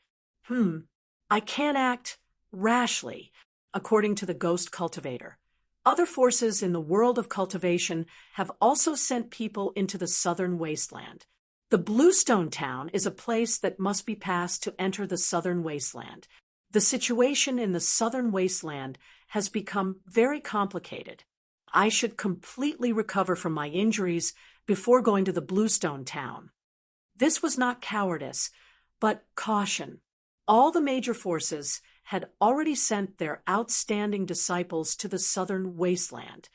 I can't act rashly, according to the ghost cultivator. Other forces in the world of cultivation have also sent people into the southern wasteland. The Bluestone town is a place that must be passed to enter the southern wasteland. The situation in the southern wasteland has become very complicated. I should completely recover from my injuries before going to the Bluestone town. This was not cowardice, but caution. All the major forces had already sent their outstanding disciples to the southern wasteland.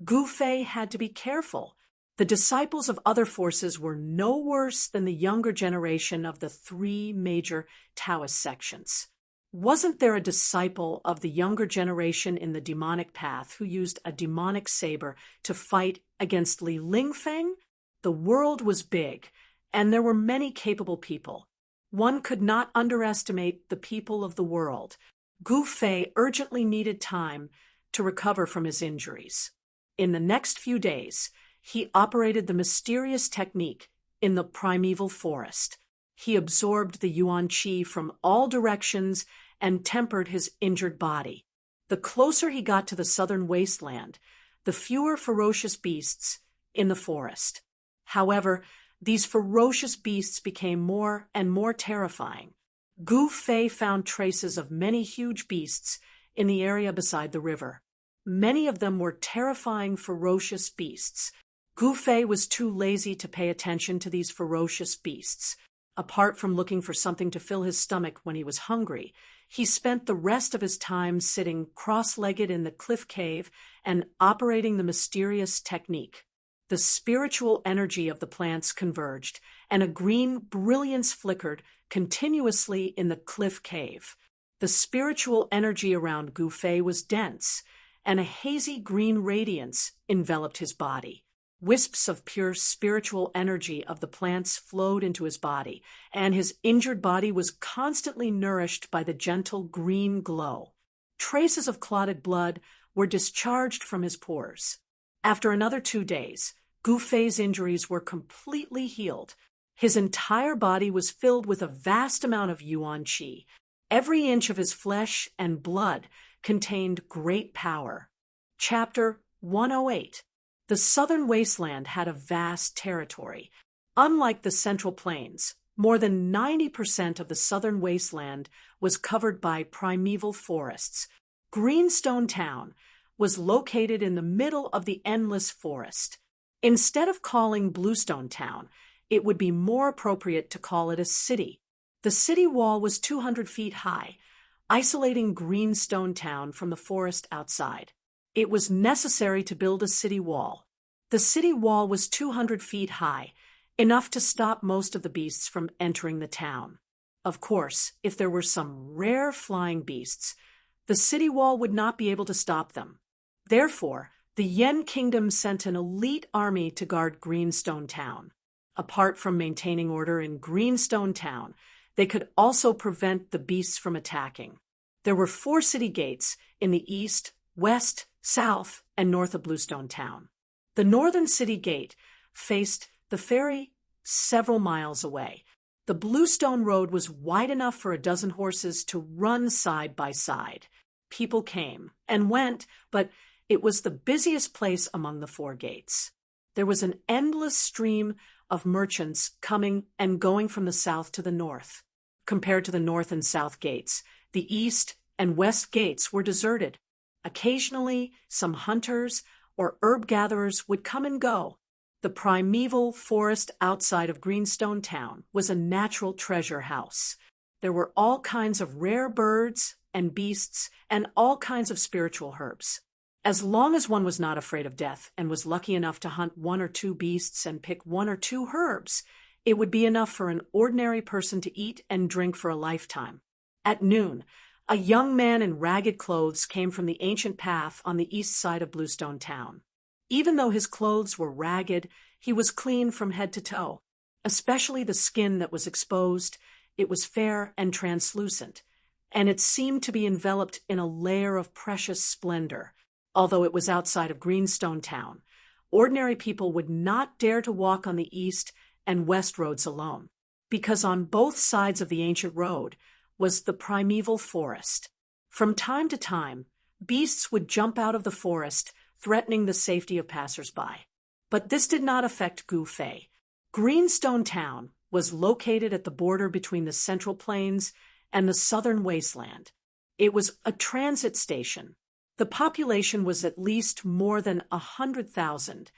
Gu Fei had to be careful. The disciples of other forces were no worse than the younger generation of the three major Taoist sections. Wasn't there a disciple of the younger generation in the demonic path who used a demonic saber to fight against Li Lingfeng? The world was big, and there were many capable people. One could not underestimate the people of the world. Gu Fei urgently needed time to recover from his injuries. In the next few days, he operated the mysterious technique in the primeval forest. He absorbed the yuan qi from all directions and tempered his injured body. The closer he got to the southern wasteland, the fewer ferocious beasts in the forest. However, these ferocious beasts became more and more terrifying. Gu Fei found traces of many huge beasts in the area beside the river. Many of them were terrifying, ferocious beasts. Gu Fei was too lazy to pay attention to these ferocious beasts. Apart from looking for something to fill his stomach when he was hungry, he spent the rest of his time sitting cross-legged in the cliff cave and operating the mysterious technique. The spiritual energy of the plants converged, and a green brilliance flickered continuously in the cliff cave. The spiritual energy around Gu Fei was dense, and a hazy green radiance enveloped his body. Wisps of pure spiritual energy of the plants flowed into his body, and his injured body was constantly nourished by the gentle green glow. Traces of clotted blood were discharged from his pores. After another 2 days, Gu Fei's injuries were completely healed. His entire body was filled with a vast amount of yuan qi. Every inch of his flesh and blood contained great power. Chapter 108. The southern wasteland had a vast territory. Unlike the central plains, more than 90% of the southern wasteland was covered by primeval forests. Greenstone Town was located in the middle of the endless forest. Instead of calling Bluestone Town, it would be more appropriate to call it a city. The city wall was 200 feet high, isolating Greenstone Town from the forest outside. It was necessary to build a city wall. The city wall was 200 feet high, enough to stop most of the beasts from entering the town. Of course, if there were some rare flying beasts, the city wall would not be able to stop them. Therefore, the Yen Kingdom sent an elite army to guard Greenstone Town. Apart from maintaining order in Greenstone Town, they could also prevent the beasts from attacking. There were 4 city gates in the east, west, south, and north of Bluestone Town. The northern city gate faced the ferry several miles away. The Bluestone Road was wide enough for a dozen horses to run side by side. People came and went, but it was the busiest place among the 4 gates. There was an endless stream of merchants coming and going from the south to the north. Compared to the north and south gates, the east and west gates were deserted. Occasionally, some hunters or herb gatherers would come and go. The primeval forest outside of Greenstone Town was a natural treasure house. There were all kinds of rare birds and beasts and all kinds of spiritual herbs. As long as one was not afraid of death and was lucky enough to hunt 1 or 2 beasts and pick 1 or 2 herbs, it would be enough for an ordinary person to eat and drink for a lifetime. At noon, a young man in ragged clothes came from the ancient path on the east side of Bluestone Town. Even though his clothes were ragged, he was clean from head to toe. Especially the skin that was exposed, it was fair and translucent, and it seemed to be enveloped in a layer of precious splendor. Although it was outside of Greenstone Town, ordinary people would not dare to walk on the east and west roads alone, because on both sides of the ancient road was the primeval forest. From time to time, beasts would jump out of the forest, threatening the safety of passers-by. But this did not affect Gu Fei. Greenstone Town was located at the border between the Central Plains and the Southern Wasteland. It was a transit station. The population was at least more than 100,000,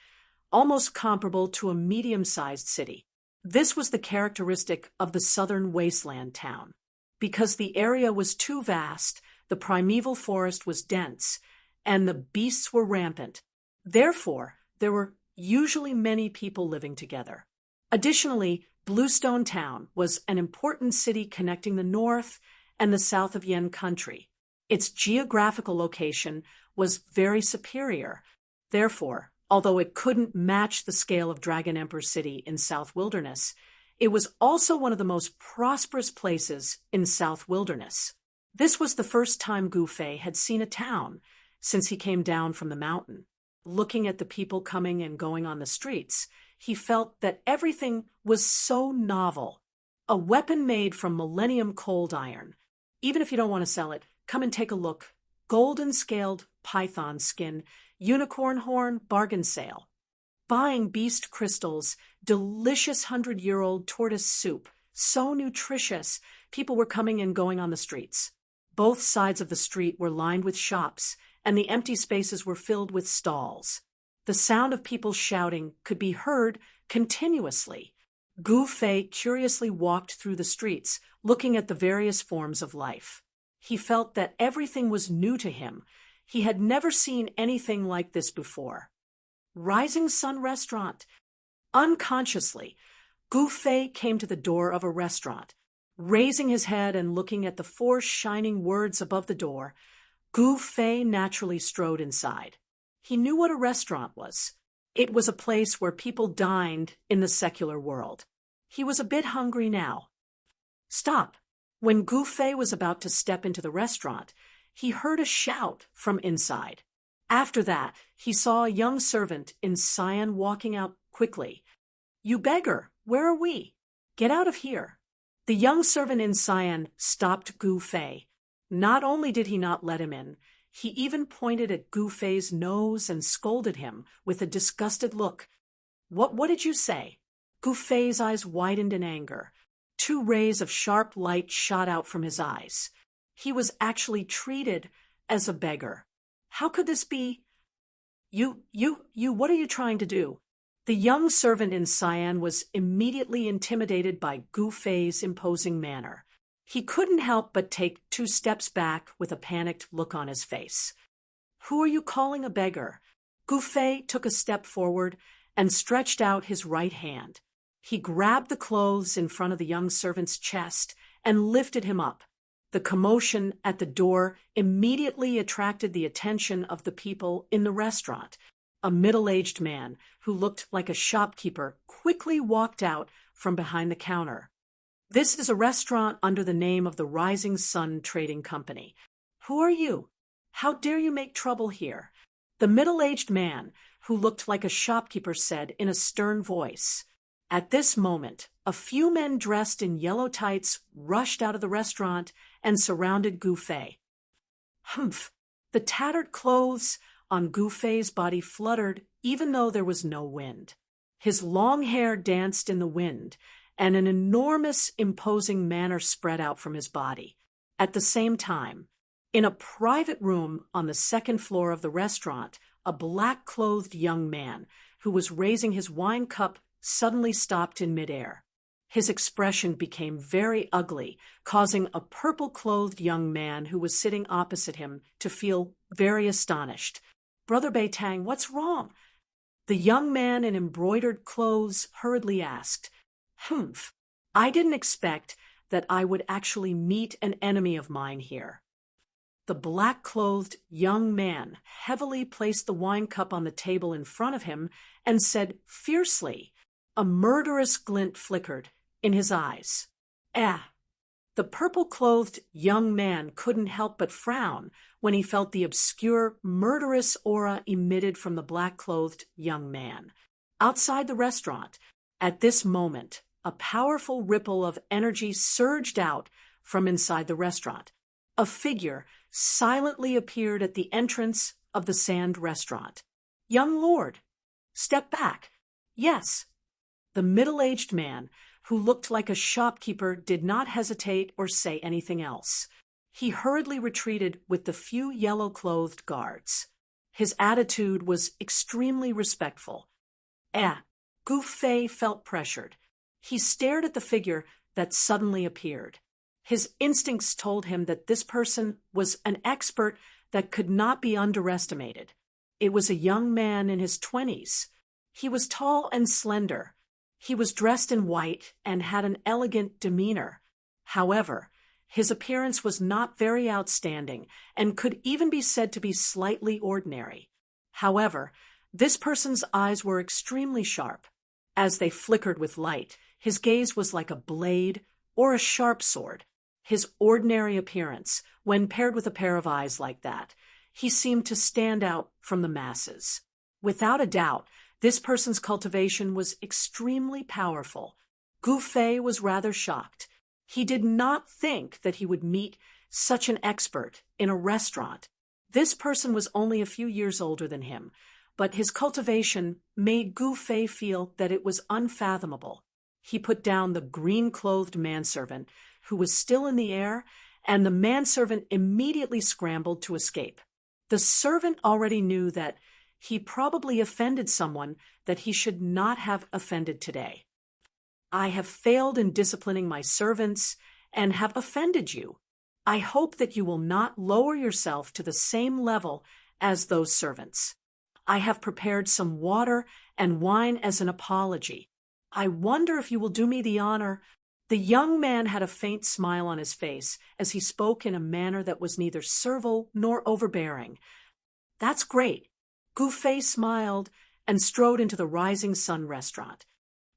almost comparable to a medium-sized city. This was the characteristic of the Southern Wasteland town. Because the area was too vast, the primeval forest was dense, and the beasts were rampant. Therefore, there were usually many people living together. Additionally, Bluestone Town was an important city connecting the north and the south of Yen Country. Its geographical location was very superior. Therefore, although it couldn't match the scale of Dragon Emperor City in South Wilderness, it was also one of the most prosperous places in South Wilderness. This was the first time Gu Fei had seen a town since he came down from the mountain. Looking at the people coming and going on the streets, he felt that everything was so novel. A weapon made from millennium cold iron. Even if you don't want to sell it, come and take a look. Golden scaled python skin, unicorn horn, bargain sale. Buying beast crystals, delicious 100-year-old tortoise soup, so nutritious, people were coming and going on the streets. Both sides of the street were lined with shops, and the empty spaces were filled with stalls. The sound of people shouting could be heard continuously. Gu Fei curiously walked through the streets, looking at the various forms of life. He felt that everything was new to him. He had never seen anything like this before. Rising Sun Restaurant. Unconsciously, Gu Fei came to the door of a restaurant. Raising his head and looking at the 4 shining words above the door, Gu Fei naturally strode inside. He knew what a restaurant was. It was a place where people dined in the secular world. He was a bit hungry now. Stop! When Gu Fei was about to step into the restaurant, he heard a shout from inside. After that, he saw a young servant in cyan walking out quickly. "You beggar, where are we? Get out of here." The young servant in cyan stopped Gu Fei. Not only did he not let him in, he even pointed at Gu Fei's nose and scolded him with a disgusted look. What did you say?" Gu Fei's eyes widened in anger. 2 rays of sharp light shot out from his eyes. He was actually treated as a beggar. How could this be? You, what are you trying to do?" The young servant in cyan was immediately intimidated by Gu Fei's imposing manner. He couldn't help but take 2 steps back with a panicked look on his face. "Who are you calling a beggar?" Gu Fei took a step forward and stretched out his right hand. He grabbed the clothes in front of the young servant's chest and lifted him up. The commotion at the door immediately attracted the attention of the people in the restaurant. A middle-aged man, who looked like a shopkeeper, quickly walked out from behind the counter. "This is a restaurant under the name of the Rising Sun Trading Company. Who are you? How dare you make trouble here?" The middle-aged man, who looked like a shopkeeper, said in a stern voice. At this moment, a few men dressed in yellow tights rushed out of the restaurant and surrounded Gu Fei. Humph! The tattered clothes on Gu Fei's body fluttered even though there was no wind. His long hair danced in the wind, and an enormous, imposing manner spread out from his body. At the same time, in a private room on the 2nd floor of the restaurant, a black-clothed young man, who was raising his wine cup, suddenly stopped in midair. His expression became very ugly, causing a purple-clothed young man who was sitting opposite him to feel very astonished. "Brother Beitang, what's wrong?" The young man in embroidered clothes hurriedly asked. "Humph! I didn't expect that I would actually meet an enemy of mine here." The black-clothed young man heavily placed the wine cup on the table in front of him and said fiercely. A murderous glint flickered in his eyes. "Ah!" The purple-clothed young man couldn't help but frown when he felt the obscure, murderous aura emitted from the black-clothed young man. Outside the restaurant, at this moment, a powerful ripple of energy surged out from inside the restaurant. A figure silently appeared at the entrance of the sand restaurant. "Young lord, step back." "Yes." The middle-aged man, who looked like a shopkeeper, did not hesitate or say anything else. He hurriedly retreated with the few yellow-clothed guards. His attitude was extremely respectful. Gu Fei felt pressured. He stared at the figure that suddenly appeared. His instincts told him that this person was an expert that could not be underestimated. It was a young man in his 20s. He was tall and slender. He was dressed in white and had an elegant demeanor. However, his appearance was not very outstanding and could even be said to be slightly ordinary. However, this person's eyes were extremely sharp. As they flickered with light, his gaze was like a blade or a sharp sword. His ordinary appearance, when paired with a pair of eyes like that, he seemed to stand out from the masses. Without a doubt, this person's cultivation was extremely powerful. Gu Fei was rather shocked. He did not think that he would meet such an expert in a restaurant. This person was only a few years older than him, but his cultivation made Gu Fei feel that it was unfathomable. He put down the green-clothed manservant, who was still in the air, and the manservant immediately scrambled to escape. The servant already knew that he probably offended someone that he should not have offended today. I have failed in disciplining my servants and have offended you. I hope that you will not lower yourself to the same level as those servants. I have prepared some water and wine as an apology. I wonder if you will do me the honor. The young man had a faint smile on his face as he spoke in a manner that was neither servile nor overbearing. That's great. Gu Fei smiled and strode into the Rising Sun restaurant.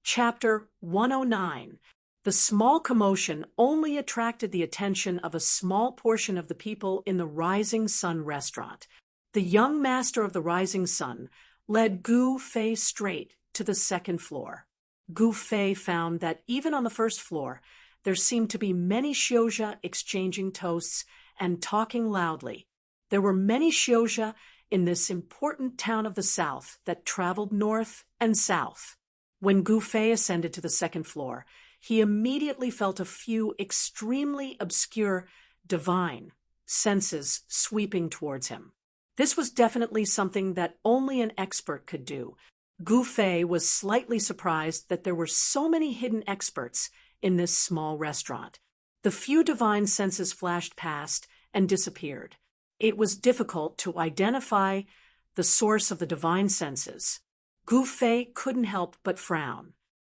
Chapter 109. The small commotion only attracted the attention of a small portion of the people in the Rising Sun restaurant. The young master of the Rising Sun led Gu Fei straight to the second floor. Gu Fei found that even on the first floor, there seemed to be many xiuzha exchanging toasts and talking loudly. There were many xiuzha in this important town of the south that traveled north and south. When Gu Fei ascended to the second floor, he immediately felt a few extremely obscure, divine senses sweeping towards him. This was definitely something that only an expert could do. Gu Fei was slightly surprised that there were so many hidden experts in this small restaurant. The few divine senses flashed past and disappeared. It was difficult to identify the source of the divine senses. Gu Fei couldn't help but frown.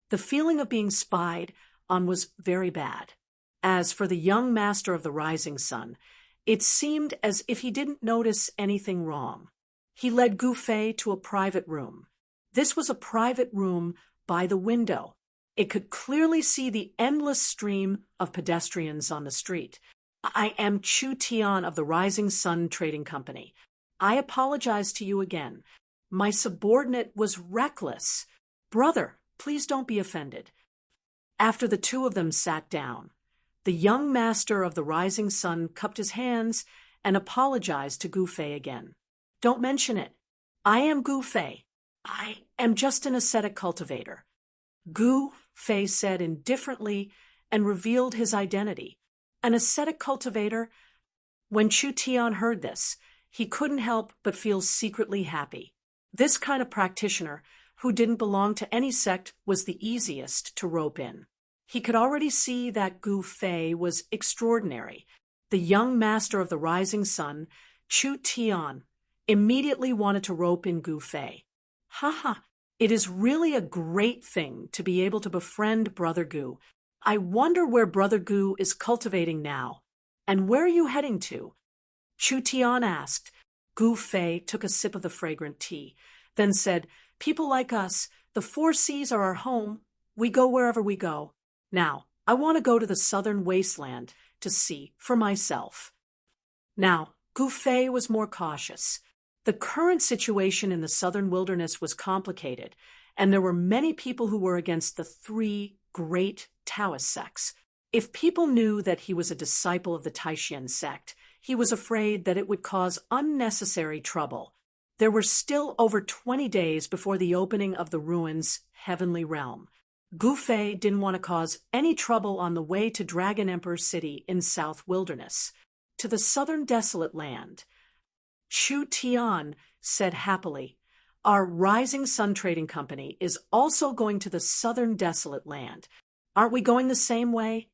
The feeling of being spied on was very bad. As for the young master of the Rising Sun, it seemed as if he didn't notice anything wrong. He led Gu Fei to a private room. This was a private room by the window. It could clearly see the endless stream of pedestrians on the street. I am Chu Tian of the Rising Sun Trading Company. I apologize to you again. My subordinate was reckless. Brother, please don't be offended. After the two of them sat down, the young master of the Rising Sun cupped his hands and apologized to Gu Fei again. Don't mention it. I am Gu Fei. I am just an ascetic cultivator. Gu Fei said indifferently and revealed his identity. An ascetic cultivator? When Chu Tian heard this, he couldn't help but feel secretly happy. This kind of practitioner, who didn't belong to any sect, was the easiest to rope in. He could already see that Gu Fei was extraordinary. The young master of the Rising Sun, Chu Tian, immediately wanted to rope in Gu Fei. Haha, it is really a great thing to be able to befriend Brother Gu. I wonder where Brother Gu is cultivating now. And where are you heading to? Chu Tian asked. Gu Fei took a sip of the fragrant tea, then said, People like us, the 4 seas are our home. We go wherever we go. Now, I want to go to the southern wasteland to see for myself. Now, Gu Fei was more cautious. The current situation in the southern wilderness was complicated, and there were many people who were against the 3 great Taoist sects. If people knew that he was a disciple of the Taishan sect, he was afraid that it would cause unnecessary trouble. There were still over 20 days before the opening of the ruins' heavenly realm. Gu Fei didn't want to cause any trouble on the way to Dragon Emperor City in South Wilderness, to the southern desolate land. Chu Tian said happily, Our Rising Sun Trading Company is also going to the southern desolate land. Aren't we going the same way?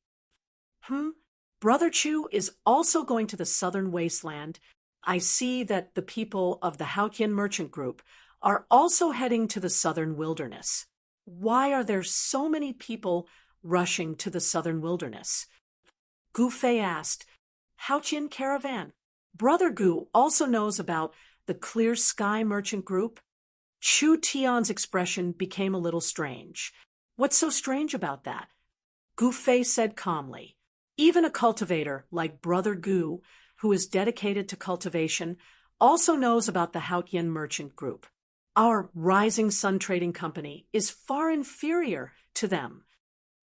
Brother Chu is also going to the southern wasteland. I see that the people of the Haotian merchant group are also heading to the southern wilderness. Why are there so many people rushing to the southern wilderness? Gu Fei asked. Haotian caravan. Brother Gu also knows about the Clear Sky Merchant Group. Chu Tian's expression became a little strange. What's so strange about that? Gu Fei said calmly. Even a cultivator like Brother Gu, who is dedicated to cultivation, also knows about the Haotian Merchant Group. Our Rising Sun Trading Company is far inferior to them.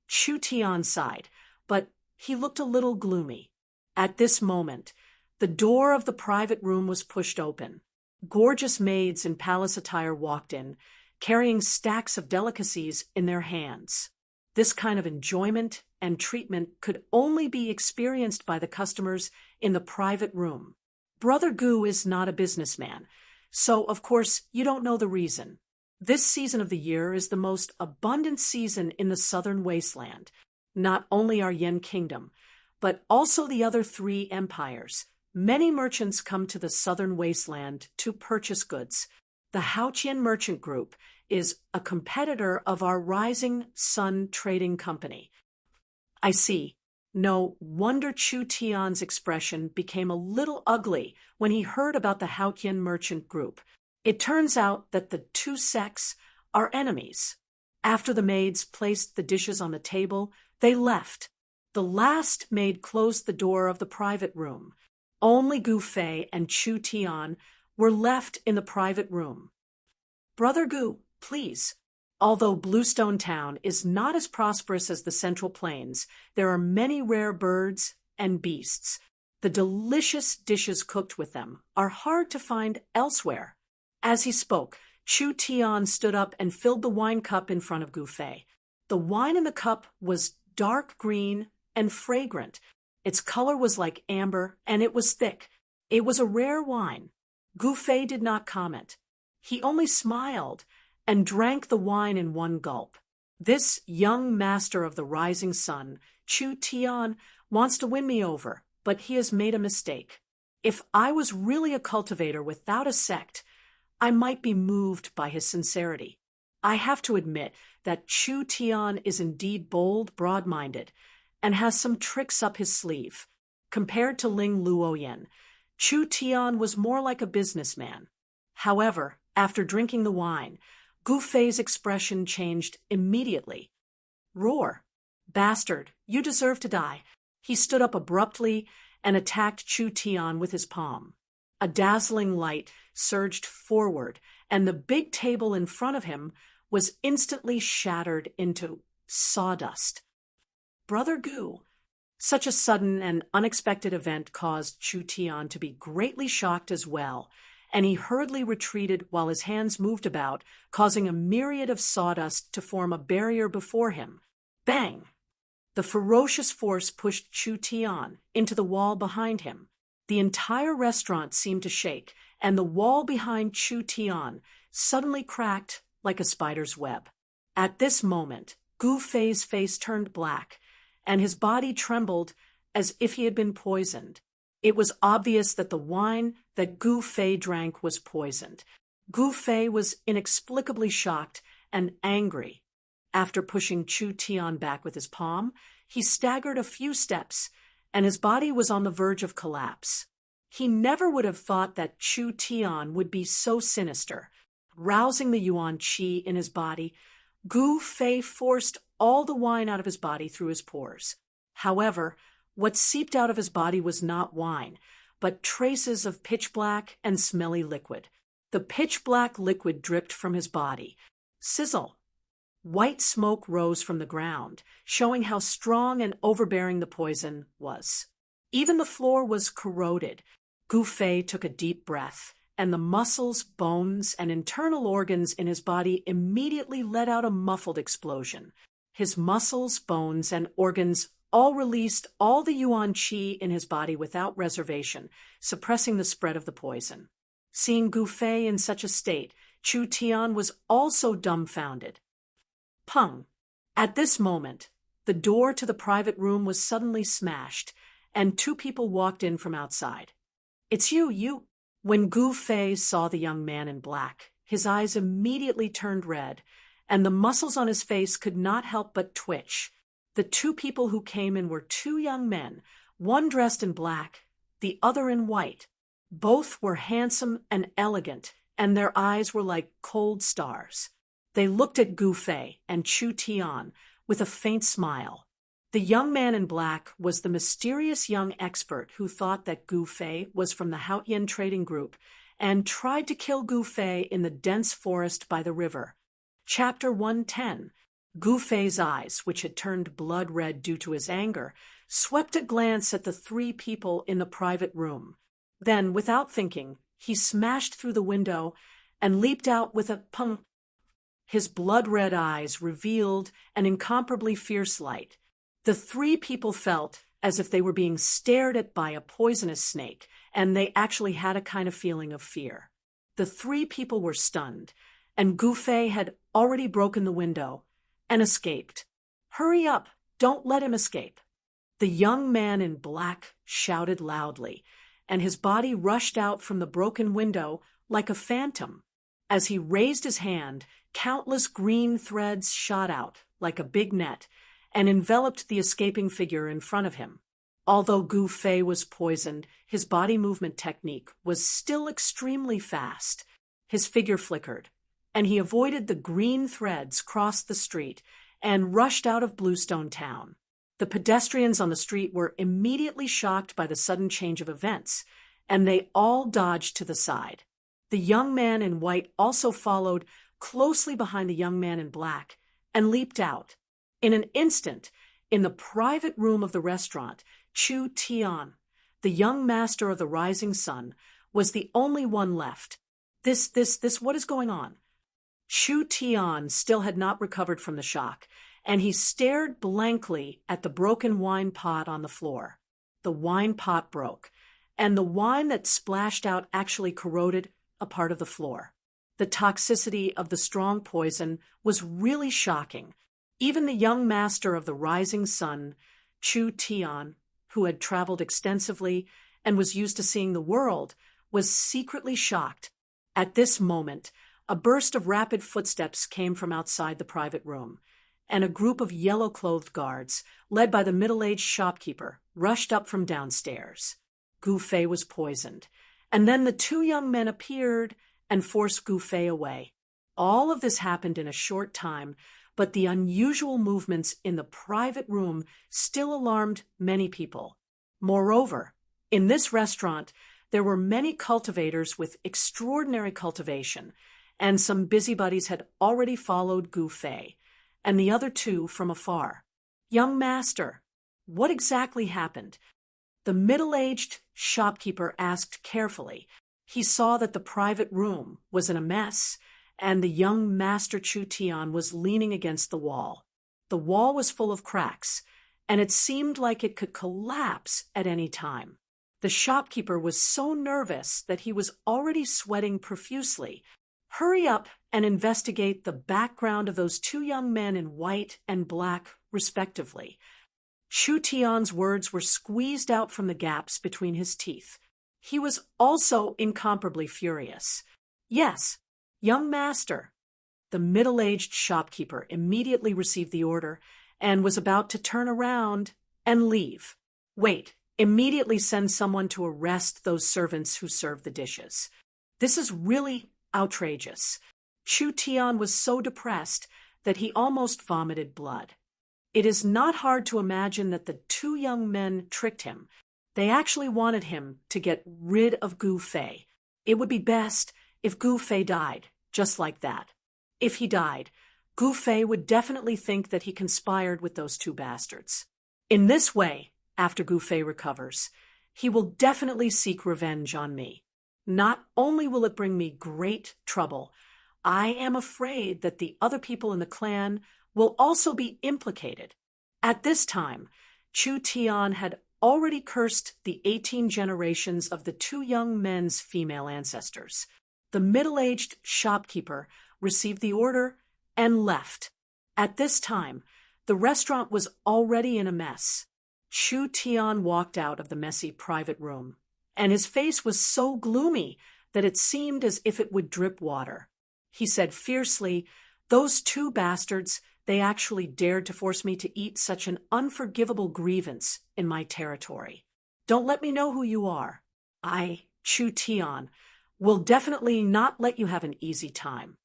Chu Tian sighed, but he looked a little gloomy. At this moment, the door of the private room was pushed open. Gorgeous maids in palace attire walked in, carrying stacks of delicacies in their hands. This kind of enjoyment and treatment could only be experienced by the customers in the private room. Brother Gu is not a businessman, so of course you don't know the reason. This season of the year is the most abundant season in the southern wasteland. Not only our Yin kingdom, but also the other 3 empires. Many merchants come to the southern wasteland to purchase goods. The Haotian Merchant Group is a competitor of our Rising Sun Trading Company. I see. No wonder Chu Tian's expression became a little ugly when he heard about the Haotian Merchant Group. It turns out that the 2 sects are enemies. After the maids placed the dishes on the table, they left. The last maid closed the door of the private room. Only Gu Fei and Chu Tian were left in the private room. Brother Gu, please. Although Bluestone Town is not as prosperous as the Central Plains, there are many rare birds and beasts. The delicious dishes cooked with them are hard to find elsewhere. As he spoke, Chu Tian stood up and filled the wine cup in front of Gu Fei. The wine in the cup was dark green and fragrant. Its color was like amber, and it was thick. It was a rare wine. Gu Fei did not comment. He only smiled and drank the wine in one gulp. This young master of the rising sun, Chu Tian, wants to win me over, but he has made a mistake. If I was really a cultivator without a sect, I might be moved by his sincerity. I have to admit that Chu Tian is indeed bold, broad-minded, and has some tricks up his sleeve. Compared to Ling Luoyan, Chu Tian was more like a businessman. However, after drinking the wine, Gu Fei's expression changed immediately. Roar! Bastard, you deserve to die. He stood up abruptly and attacked Chu Tian with his palm. A dazzling light surged forward, and the big table in front of him was instantly shattered into sawdust. Brother Gu. Such a sudden and unexpected event caused Chu Tian to be greatly shocked as well, and he hurriedly retreated while his hands moved about, causing a myriad of sawdust to form a barrier before him. Bang! The ferocious force pushed Chu Tian into the wall behind him. The entire restaurant seemed to shake, and the wall behind Chu Tian suddenly cracked like a spider's web. At this moment, Gu Fei's face turned black, and his body trembled as if he had been poisoned. It was obvious that the wine that Gu Fei drank was poisoned. Gu Fei was inexplicably shocked and angry. After pushing Chu Tian back with his palm, he staggered a few steps, and his body was on the verge of collapse. He never would have thought that Chu Tian would be so sinister. Rousing the yuan qi in his body, Gu Fei forced all the wine out of his body through his pores. However, what seeped out of his body was not wine, but traces of pitch-black and smelly liquid. The pitch-black liquid dripped from his body. Sizzle! White smoke rose from the ground, showing how strong and overbearing the poison was. Even the floor was corroded. Gu Fei took a deep breath, and the muscles, bones, and internal organs in his body immediately let out a muffled explosion. His muscles, bones, and organs all released all the yuan qi in his body without reservation, suppressing the spread of the poison. Seeing Gu Fei in such a state, Chu Tian was also dumbfounded. Pung! At this moment, the door to the private room was suddenly smashed, and 2 people walked in from outside. It's you. When Gu Fei saw the young man in black, his eyes immediately turned red, and the muscles on his face could not help but twitch. The 2 people who came in were 2 young men, one dressed in black, the other in white. Both were handsome and elegant, and their eyes were like cold stars. They looked at Gu Fei and Chu Tian with a faint smile. The young man in black was the mysterious young expert who thought that Gu Fei was from the Haotian Trading Group and tried to kill Gu Fei in the dense forest by the river. Chapter 110. Gu Fei's eyes, which had turned blood red due to his anger, swept a glance at the three people in the private room. Then, without thinking, he smashed through the window and leaped out with a pung. His blood-red eyes revealed an incomparably fierce light. The three people felt as if they were being stared at by a poisonous snake, and they actually had a kind of feeling of fear. The three people were stunned, and Gu Fei had already broken the window and escaped. "Hurry up! Don't let him escape!" The young man in black shouted loudly, and his body rushed out from the broken window like a phantom. As he raised his hand, countless green threads shot out like a big net and enveloped the escaping figure in front of him. Although Gu Fei was poisoned, his body movement technique was still extremely fast. His figure flickered, and he avoided the green threads, crossed the street, and rushed out of Bluestone Town. The pedestrians on the street were immediately shocked by the sudden change of events, and they all dodged to the side. The young man in white also followed closely behind the young man in black and leaped out. In an instant, in the private room of the restaurant, Chu Tian, the young master of the rising sun, was the only one left. What is going on? Chu Tian still had not recovered from the shock, and he stared blankly at the broken wine pot on the floor. The wine pot broke, and the wine that splashed out actually corroded a part of the floor. The toxicity of the strong poison was really shocking. Even the young master of the rising sun, Chu Tian, who had traveled extensively and was used to seeing the world, was secretly shocked. At this moment, a burst of rapid footsteps came from outside the private room, and a group of yellow-clothed guards, led by the middle-aged shopkeeper, rushed up from downstairs. Gu Fei was poisoned, and then the two young men appeared and forced Gu Fei away. All of this happened in a short time, but the unusual movements in the private room still alarmed many people. Moreover, in this restaurant, there were many cultivators with extraordinary cultivation, and some busybodies had already followed Gu Fei, and the other two from afar. "Young master, what exactly happened?" The middle-aged shopkeeper asked carefully. He saw that the private room was in a mess, and the young master Chu Tian was leaning against the wall. The wall was full of cracks, and it seemed like it could collapse at any time. The shopkeeper was so nervous that he was already sweating profusely. "Hurry up and investigate the background of those two young men in white and black, respectively." Chu Tian's words were squeezed out from the gaps between his teeth. He was also incomparably furious. "Yes, young master." The middle-aged shopkeeper immediately received the order and was about to turn around and leave. "Wait, immediately send someone to arrest those servants who serve the dishes. This is really outrageous." Chu Tian was so depressed that he almost vomited blood. It is not hard to imagine that the two young men tricked him. They actually wanted him to get rid of Gu Fei. It would be best if Gu Fei died, just like that. If he died, Gu Fei would definitely think that he conspired with those two bastards. In this way, after Gu Fei recovers, he will definitely seek revenge on me. Not only will it bring me great trouble, I am afraid that the other people in the clan will also be implicated. At this time, Chu Tian had already cursed the 18 generations of the two young men's female ancestors. The middle-aged shopkeeper received the order and left. At this time, the restaurant was already in a mess. Chu Tian walked out of the messy private room, and his face was so gloomy that it seemed as if it would drip water. He said fiercely, "Those two bastards, they actually dared to force me to eat such an unforgivable grievance in my territory. Don't let me know who you are. I, Chu Tian, will definitely not let you have an easy time."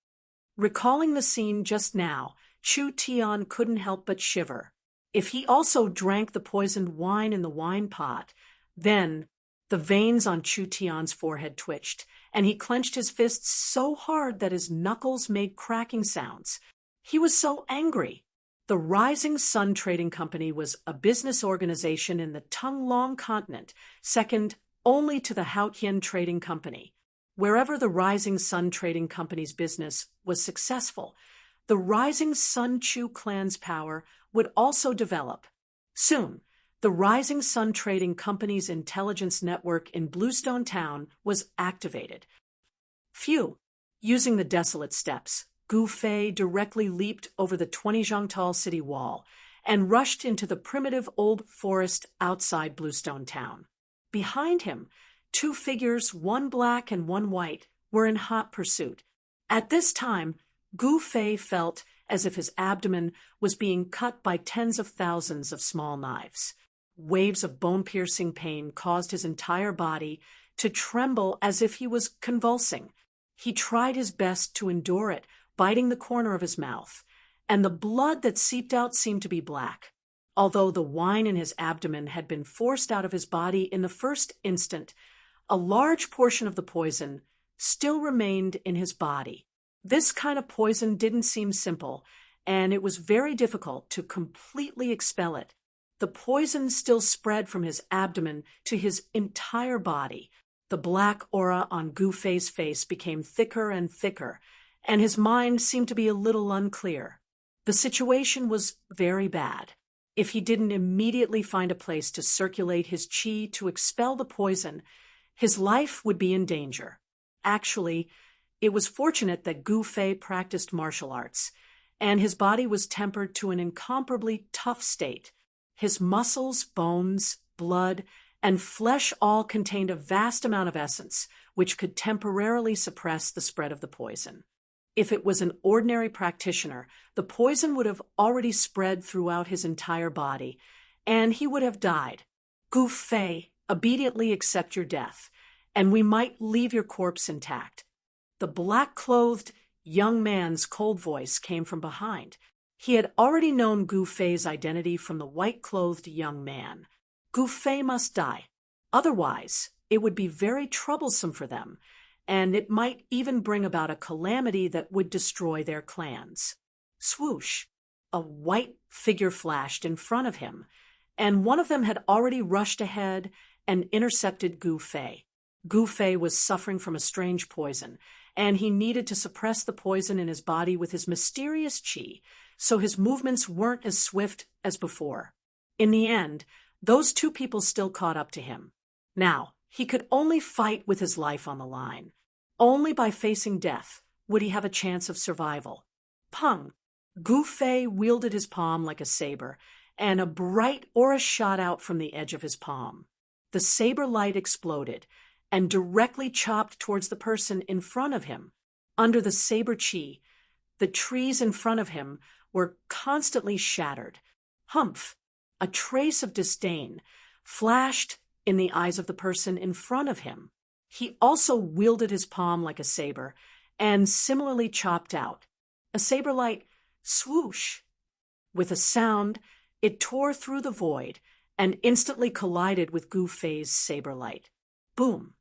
Recalling the scene just now, Chu Tian couldn't help but shiver. If he also drank the poisoned wine in the wine pot, then the veins on Chu Tian's forehead twitched, and he clenched his fists so hard that his knuckles made cracking sounds. He was so angry. The Rising Sun Trading Company was a business organization in the Tung-Long continent, second only to the Haotian Trading Company. Wherever the Rising Sun Trading Company's business was successful, the Rising Sun Chu clan's power would also develop. Soon, the Rising Sun Trading Company's intelligence network in Bluestone Town was activated. Phew! Using the desolate steps, Gu Fei directly leaped over the 20-zhang-tall city wall and rushed into the primitive old forest outside Bluestone Town. Behind him, two figures, one black and one white, were in hot pursuit. At this time, Gu Fei felt as if his abdomen was being cut by tens of thousands of small knives. Waves of bone-piercing pain caused his entire body to tremble as if he was convulsing. He tried his best to endure it, biting the corner of his mouth, and the blood that seeped out seemed to be black. Although the wine in his abdomen had been forced out of his body in the first instant, a large portion of the poison still remained in his body. This kind of poison didn't seem simple, and it was very difficult to completely expel it. The poison still spread from his abdomen to his entire body. The black aura on Gu Fei's face became thicker and thicker, and his mind seemed to be a little unclear. The situation was very bad. If he didn't immediately find a place to circulate his qi to expel the poison, his life would be in danger. Actually, it was fortunate that Gu Fei practiced martial arts, and his body was tempered to an incomparably tough state. His muscles, bones, blood, and flesh all contained a vast amount of essence, which could temporarily suppress the spread of the poison. If it was an ordinary practitioner, the poison would have already spread throughout his entire body, and he would have died. Gu Fei, obediently accept your death, and we might leave your corpse intact. The black-clothed young man's cold voice came from behind. He had already known Gu Fei's identity from the white-clothed young man. Gu Fei must die. Otherwise, it would be very troublesome for them, and it might even bring about a calamity that would destroy their clans. Swoosh! A white figure flashed in front of him, and one of them had already rushed ahead and intercepted Gu Fei. Gu Fei was suffering from a strange poison, and he needed to suppress the poison in his body with his mysterious qi, so his movements weren't as swift as before. In the end, those two people still caught up to him. Now, he could only fight with his life on the line. Only by facing death would he have a chance of survival. Pung! Gu Fei wielded his palm like a saber, and a bright aura shot out from the edge of his palm. The saber light exploded and directly chopped towards the person in front of him. Under the saber qi, the trees in front of him were constantly shattered. Humph! A trace of disdain flashed in the eyes of the person in front of him. He also wielded his palm like a saber and similarly chopped out. A saber light swoosh! With a sound, it tore through the void and instantly collided with Gu Fei's saber light. Boom!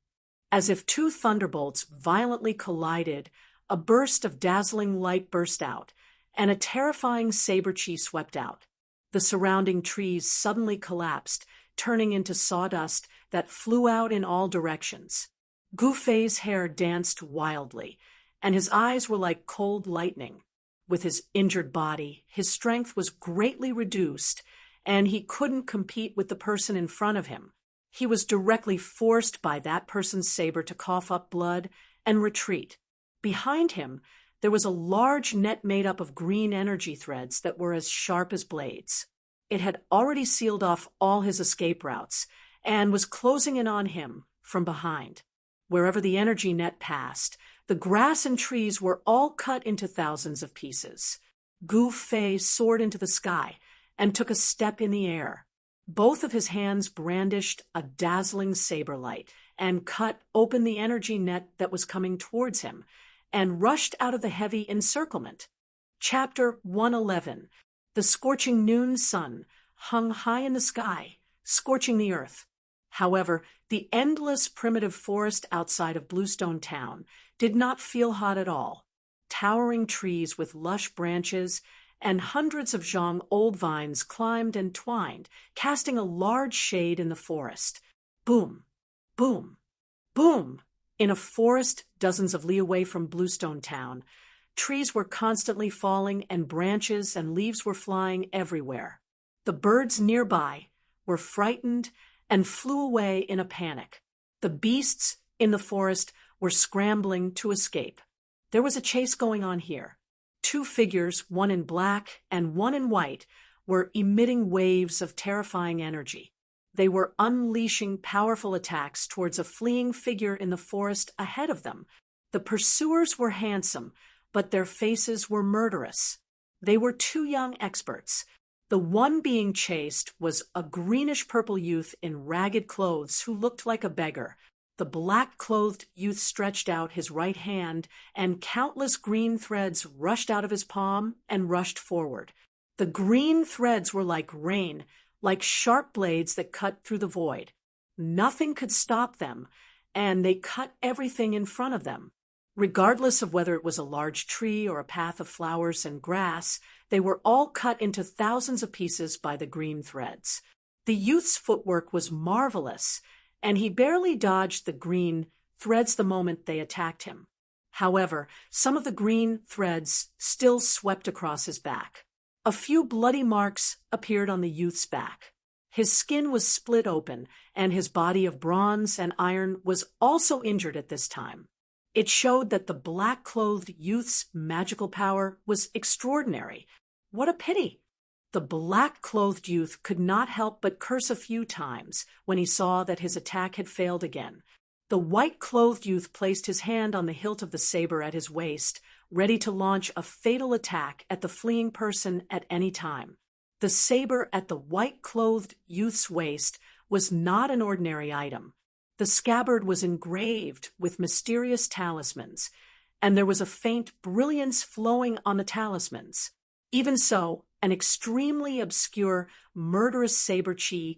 As if two thunderbolts violently collided, a burst of dazzling light burst out, and a terrifying saber qi swept out. The surrounding trees suddenly collapsed, turning into sawdust that flew out in all directions. Gu Fei's hair danced wildly, and his eyes were like cold lightning. With his injured body, his strength was greatly reduced, and he couldn't compete with the person in front of him. He was directly forced by that person's saber to cough up blood and retreat. Behind him, there was a large net made up of green energy threads that were as sharp as blades. It had already sealed off all his escape routes and was closing in on him from behind. Wherever the energy net passed, the grass and trees were all cut into thousands of pieces. Gu Fei soared into the sky and took a step in the air. Both of his hands brandished a dazzling saber light and cut open the energy net that was coming towards him and rushed out of the heavy encirclement. Chapter 111. The scorching noon sun hung high in the sky, scorching the earth. However, the endless primitive forest outside of Bluestone Town did not feel hot at all. Towering trees with lush branches and hundreds of zhang old vines climbed and twined, casting a large shade in the forest. Boom, boom, boom! In a forest dozens of li away from Bluestone Town, trees were constantly falling and branches and leaves were flying everywhere. The birds nearby were frightened and flew away in a panic. The beasts in the forest were scrambling to escape. There was a chase going on here. Two figures, one in black and one in white, were emitting waves of terrifying energy. They were unleashing powerful attacks towards a fleeing figure in the forest ahead of them. The pursuers were handsome, but their faces were murderous. They were two young experts. The one being chased was a greenish-purple youth in ragged clothes who looked like a beggar. The black-clothed youth stretched out his right hand, and countless green threads rushed out of his palm and rushed forward. The green threads were like rain, like sharp blades that cut through the void. Nothing could stop them, and they cut everything in front of them. Regardless of whether it was a large tree or a path of flowers and grass, they were all cut into thousands of pieces by the green threads. The youth's footwork was marvelous, and he barely dodged the green threads the moment they attacked him. However, some of the green threads still swept across his back. A few bloody marks appeared on the youth's back. His skin was split open, and his body of bronze and iron was also injured at this time. It showed that the black-clothed youth's magical power was extraordinary. What a pity! The black-clothed youth could not help but curse a few times when he saw that his attack had failed again. The white-clothed youth placed his hand on the hilt of the saber at his waist, ready to launch a fatal attack at the fleeing person at any time. The saber at the white-clothed youth's waist was not an ordinary item. The scabbard was engraved with mysterious talismans, and there was a faint brilliance flowing on the talismans. Even so, an extremely obscure, murderous saber chi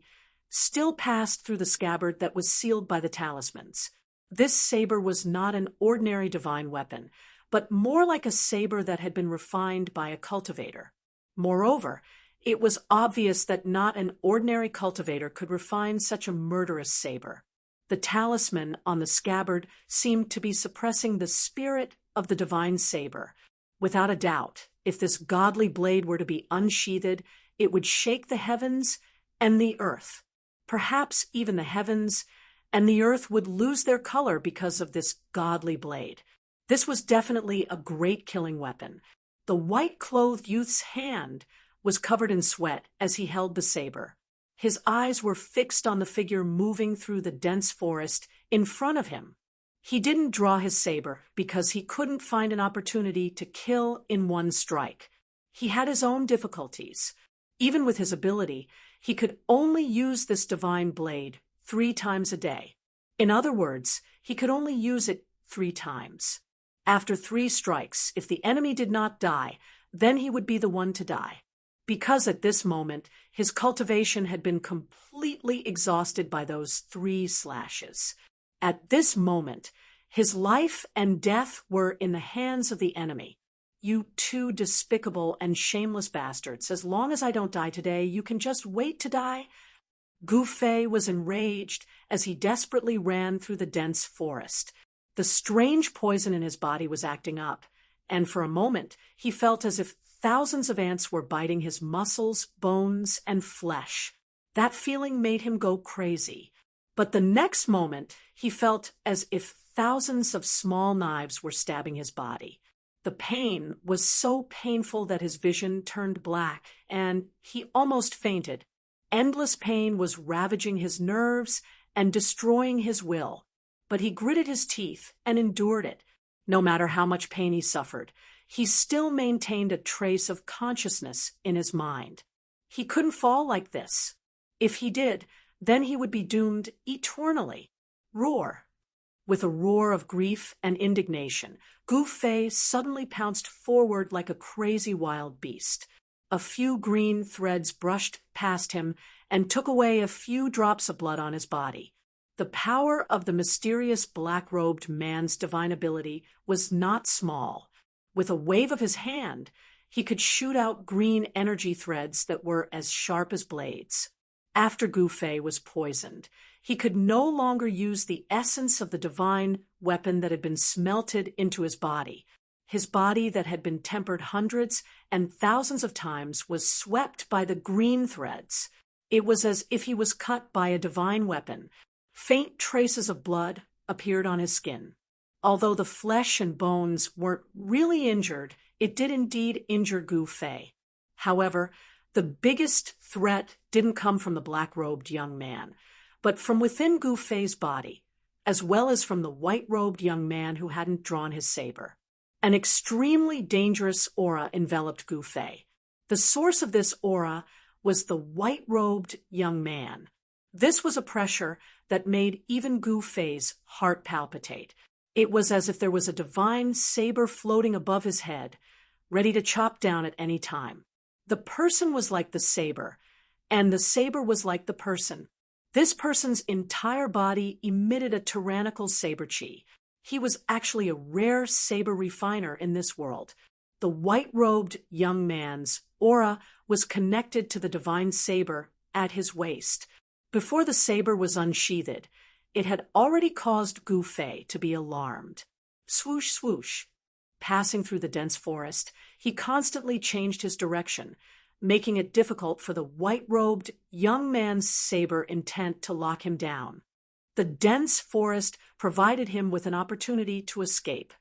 still passed through the scabbard that was sealed by the talismans. This saber was not an ordinary divine weapon, but more like a saber that had been refined by a cultivator. Moreover, it was obvious that not an ordinary cultivator could refine such a murderous saber. The talisman on the scabbard seemed to be suppressing the spirit of the divine saber. Without a doubt, if this godly blade were to be unsheathed, it would shake the heavens and the earth. Perhaps even the heavens and the earth would lose their color because of this godly blade. This was definitely a great killing weapon. The white-clothed youth's hand was covered in sweat as he held the saber. His eyes were fixed on the figure moving through the dense forest in front of him. He didn't draw his saber because he couldn't find an opportunity to kill in one strike. He had his own difficulties. Even with his ability, he could only use this divine blade 3 times a day. In other words, he could only use it 3 times. After 3 strikes, if the enemy did not die, then he would be the one to die. Because at this moment, his cultivation had been completely exhausted by those 3 slashes. At this moment, his life and death were in the hands of the enemy. You 2 despicable and shameless bastards, as long as I don't die today, you can just wait to die. Gu Fei was enraged as he desperately ran through the dense forest. The strange poison in his body was acting up, and for a moment he felt as if thousands of ants were biting his muscles, bones, and flesh. That feeling made him go crazy. But the next moment, he felt as if thousands of small knives were stabbing his body. The pain was so painful that his vision turned black, and he almost fainted. Endless pain was ravaging his nerves and destroying his will. But he gritted his teeth and endured it. No matter how much pain he suffered, he still maintained a trace of consciousness in his mind. He couldn't fall like this. If he did, then he would be doomed eternally. Roar. With a roar of grief and indignation, Gu Fei suddenly pounced forward like a crazy wild beast. A few green threads brushed past him, and took away a few drops of blood on his body. The power of the mysterious black-robed man's divine ability was not small. With a wave of his hand, he could shoot out green energy threads that were as sharp as blades. After Gu Fei was poisoned, he could no longer use the essence of the divine weapon that had been smelted into his body. His body that had been tempered hundreds and thousands of times was swept by the green threads. It was as if he was cut by a divine weapon. Faint traces of blood appeared on his skin. Although the flesh and bones weren't really injured, it did indeed injure Gu Fei. However, the biggest threat didn't come from the black-robed young man, but from within Gu Fei's body, as well as from the white-robed young man who hadn't drawn his saber. An extremely dangerous aura enveloped Gu Fei. The source of this aura was the white-robed young man. This was a pressure that made even Gu Fei's heart palpitate. It was as if there was a divine saber floating above his head, ready to chop down at any time. The person was like the saber, and the saber was like the person. This person's entire body emitted a tyrannical saber chi. He was actually a rare saber refiner in this world. The white-robed young man's aura was connected to the divine saber at his waist. Before the saber was unsheathed, it had already caused Gu Fei to be alarmed. Swoosh, swoosh. Passing through the dense forest, he constantly changed his direction, making it difficult for the white-robed young man's saber intent to lock him down. The dense forest provided him with an opportunity to escape.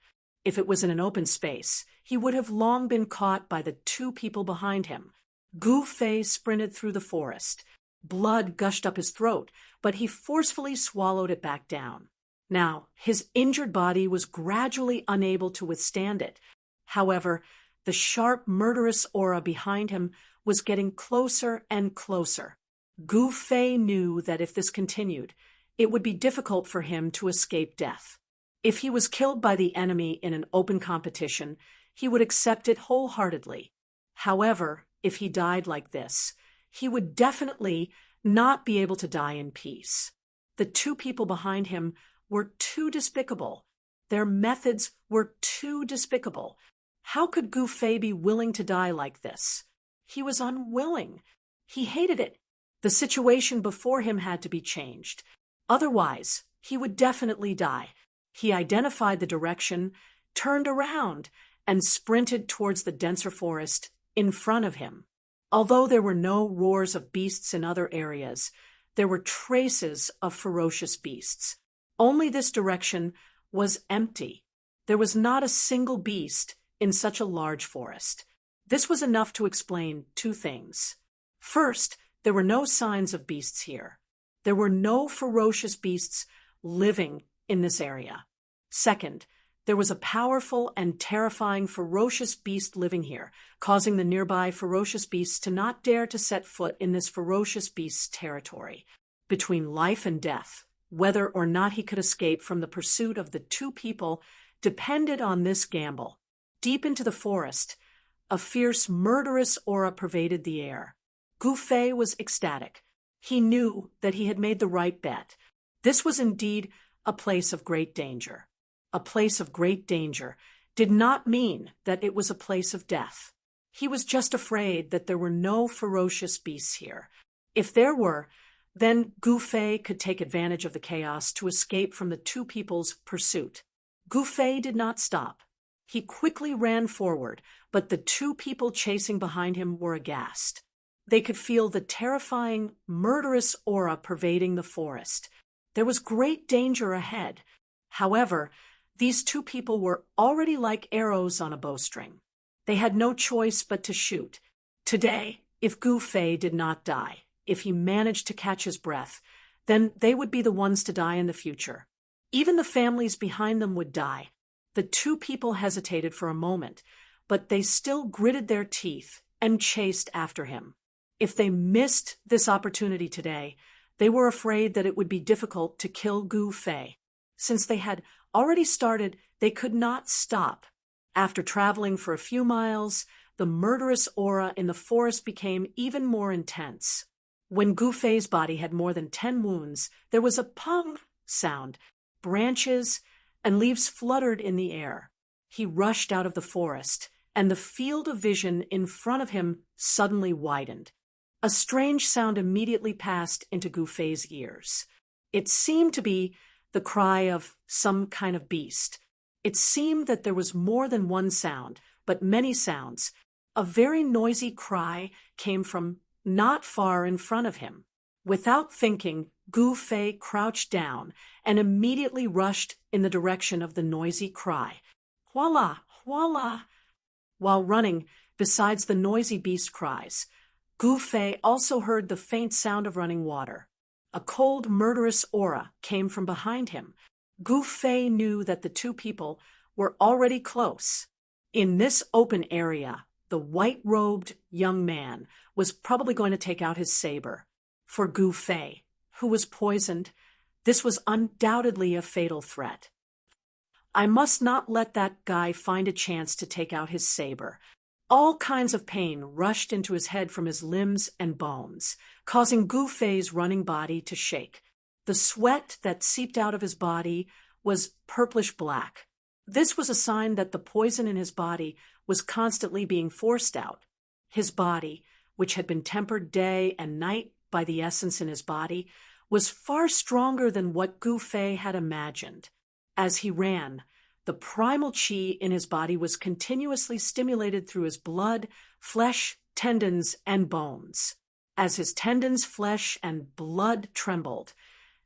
If it was in an open space, he would have long been caught by the two people behind him. Gu Fei sprinted through the forest. Blood gushed up his throat, but he forcefully swallowed it back down. Now, his injured body was gradually unable to withstand it. However, the sharp, murderous aura behind him was getting closer and closer. Gu Fei knew that if this continued, it would be difficult for him to escape death. If he was killed by the enemy in an open competition, he would accept it wholeheartedly. However, if he died like this, he would definitely not be able to die in peace. The two people behind him were too despicable. Their methods were too despicable. How could Gu Fei be willing to die like this? He was unwilling. He hated it. The situation before him had to be changed. Otherwise, he would definitely die. He identified the direction, turned around, and sprinted towards the denser forest in front of him. Although there were no roars of beasts in other areas, there were traces of ferocious beasts. Only this direction was empty. There was not a single beast in such a large forest. This was enough to explain two things. First, there were no signs of beasts here. There were no ferocious beasts living in this area. Second, there was a powerful and terrifying ferocious beast living here, causing the nearby ferocious beasts to not dare to set foot in this ferocious beast's territory. Between life and death, whether or not he could escape from the pursuit of the two people depended on this gamble. Deep into the forest, a fierce, murderous aura pervaded the air. Gu Fei was ecstatic. He knew that he had made the right bet. This was indeed a place of great danger. A place of great danger did not mean that it was a place of death. He was just afraid that there were no ferocious beasts here. If there were, then Gu Fei could take advantage of the chaos to escape from the two people's pursuit. Gu Fei did not stop. He quickly ran forward, but the two people chasing behind him were aghast. They could feel the terrifying, murderous aura pervading the forest. There was great danger ahead. However, these two people were already like arrows on a bowstring. They had no choice but to shoot. Today, if Gu Fei did not die, if he managed to catch his breath, then they would be the ones to die in the future. Even the families behind them would die. The two people hesitated for a moment, but they still gritted their teeth and chased after him. If they missed this opportunity today, they were afraid that it would be difficult to kill Gu Fei. Since they had already started, they could not stop. After traveling for a few miles, the murderous aura in the forest became even more intense. When Gu Fei's body had more than 10 wounds, there was a pong sound. Branches and leaves fluttered in the air. He rushed out of the forest, and the field of vision in front of him suddenly widened. A strange sound immediately passed into Gu Fei's ears. It seemed to be the cry of some kind of beast. It seemed that there was more than one sound, but many sounds. A very noisy cry came from not far in front of him. Without thinking, Gu Fei crouched down and immediately rushed in the direction of the noisy cry. Voila! Voila! While running, besides the noisy beast cries, Gu Fei also heard the faint sound of running water. A cold, murderous aura came from behind him. Gu Fei knew that the two people were already close. In this open area, the white-robed young man was probably going to take out his saber. For Gu Fei, who was poisoned, this was undoubtedly a fatal threat. I must not let that guy find a chance to take out his saber. All kinds of pain rushed into his head from his limbs and bones, causing Gu Fei's running body to shake. The sweat that seeped out of his body was purplish-black. This was a sign that the poison in his body was constantly being forced out. His body, which had been tempered day and night by the essence in his body, was far stronger than what Gu Fei had imagined. As he ran, the primal qi in his body was continuously stimulated through his blood, flesh, tendons, and bones. As his tendons, flesh, and blood trembled,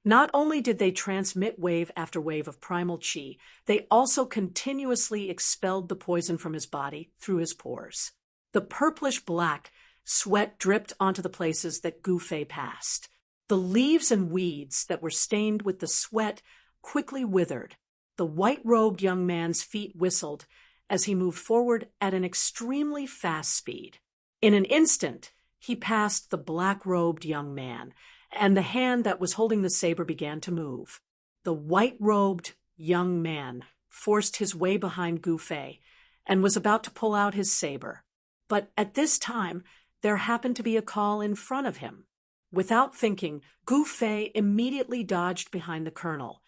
not only did they transmit wave after wave of primal qi, they also continuously expelled the poison from his body through his pores. The purplish-black sweat dripped onto the places that Gu Fei passed. The leaves and weeds that were stained with the sweat quickly withered. The white-robed young man's feet whistled as he moved forward at an extremely fast speed. In an instant, he passed the black-robed young man, and the hand that was holding the saber began to move. The white-robed young man forced his way behind Gu Fei and was about to pull out his saber. But at this time, there happened to be a call in front of him. Without thinking, Gu Fei immediately dodged behind the colonel.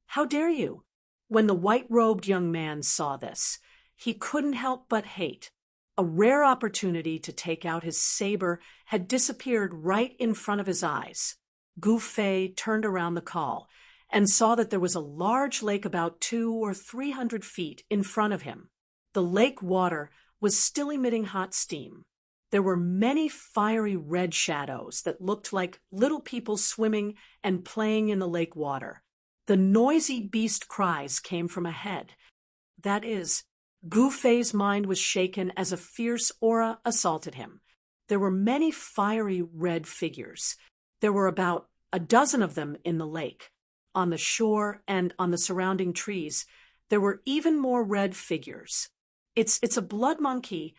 "How dare you?" When the white-robed young man saw this, he couldn't help but hate. A rare opportunity to take out his saber had disappeared right in front of his eyes. Gu Fei turned around the call and saw that there was a large lake about 200 or 300 feet in front of him. The lake water was still emitting hot steam. There were many fiery red shadows that looked like little people swimming and playing in the lake water. The noisy beast cries came from ahead. That is, Gu Fei's mind was shaken as a fierce aura assaulted him. There were many fiery red figures. There were about a dozen of them in the lake. On the shore and on the surrounding trees, there were even more red figures. It's a blood monkey.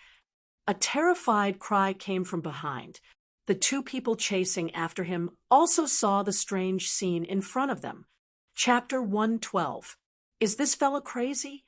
A terrified cry came from behind. The two people chasing after him also saw the strange scene in front of them. Chapter 112. Is this fella crazy?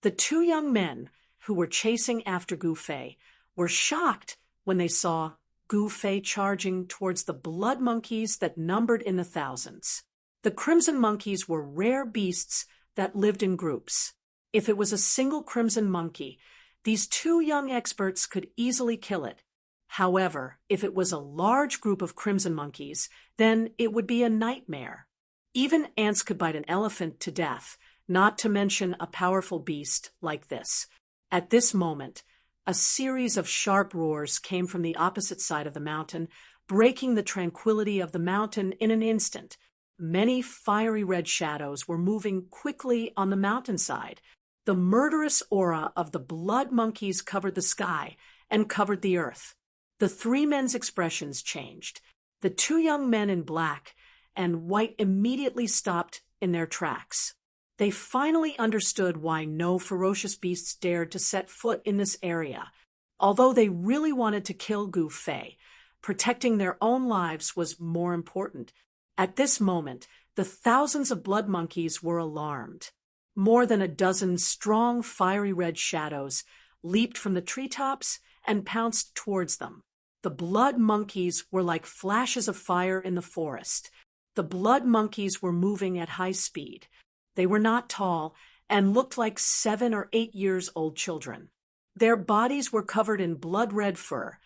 The two young men who were chasing after Gu Fei were shocked when they saw Gu Fei charging towards the blood monkeys that numbered in the thousands. The crimson monkeys were rare beasts that lived in groups. If it was a single crimson monkey, these two young experts could easily kill it. However, if it was a large group of crimson monkeys, then it would be a nightmare. Even ants could bite an elephant to death, not to mention a powerful beast like this. At this moment, a series of sharp roars came from the opposite side of the mountain, breaking the tranquility of the mountain in an instant. Many fiery red shadows were moving quickly on the mountainside. The murderous aura of the blood monkeys covered the sky and covered the earth. The three men's expressions changed. The two young men in black and white immediately stopped in their tracks. They finally understood why no ferocious beasts dared to set foot in this area. Although they really wanted to kill Gu Fei, protecting their own lives was more important. At this moment, the thousands of blood monkeys were alarmed. More than a dozen strong, fiery red shadows leaped from the treetops and pounced towards them. The blood monkeys were like flashes of fire in the forest. The blood monkeys were moving at high speed. They were not tall and looked like 7 or 8 years old children. Their bodies were covered in blood-red fur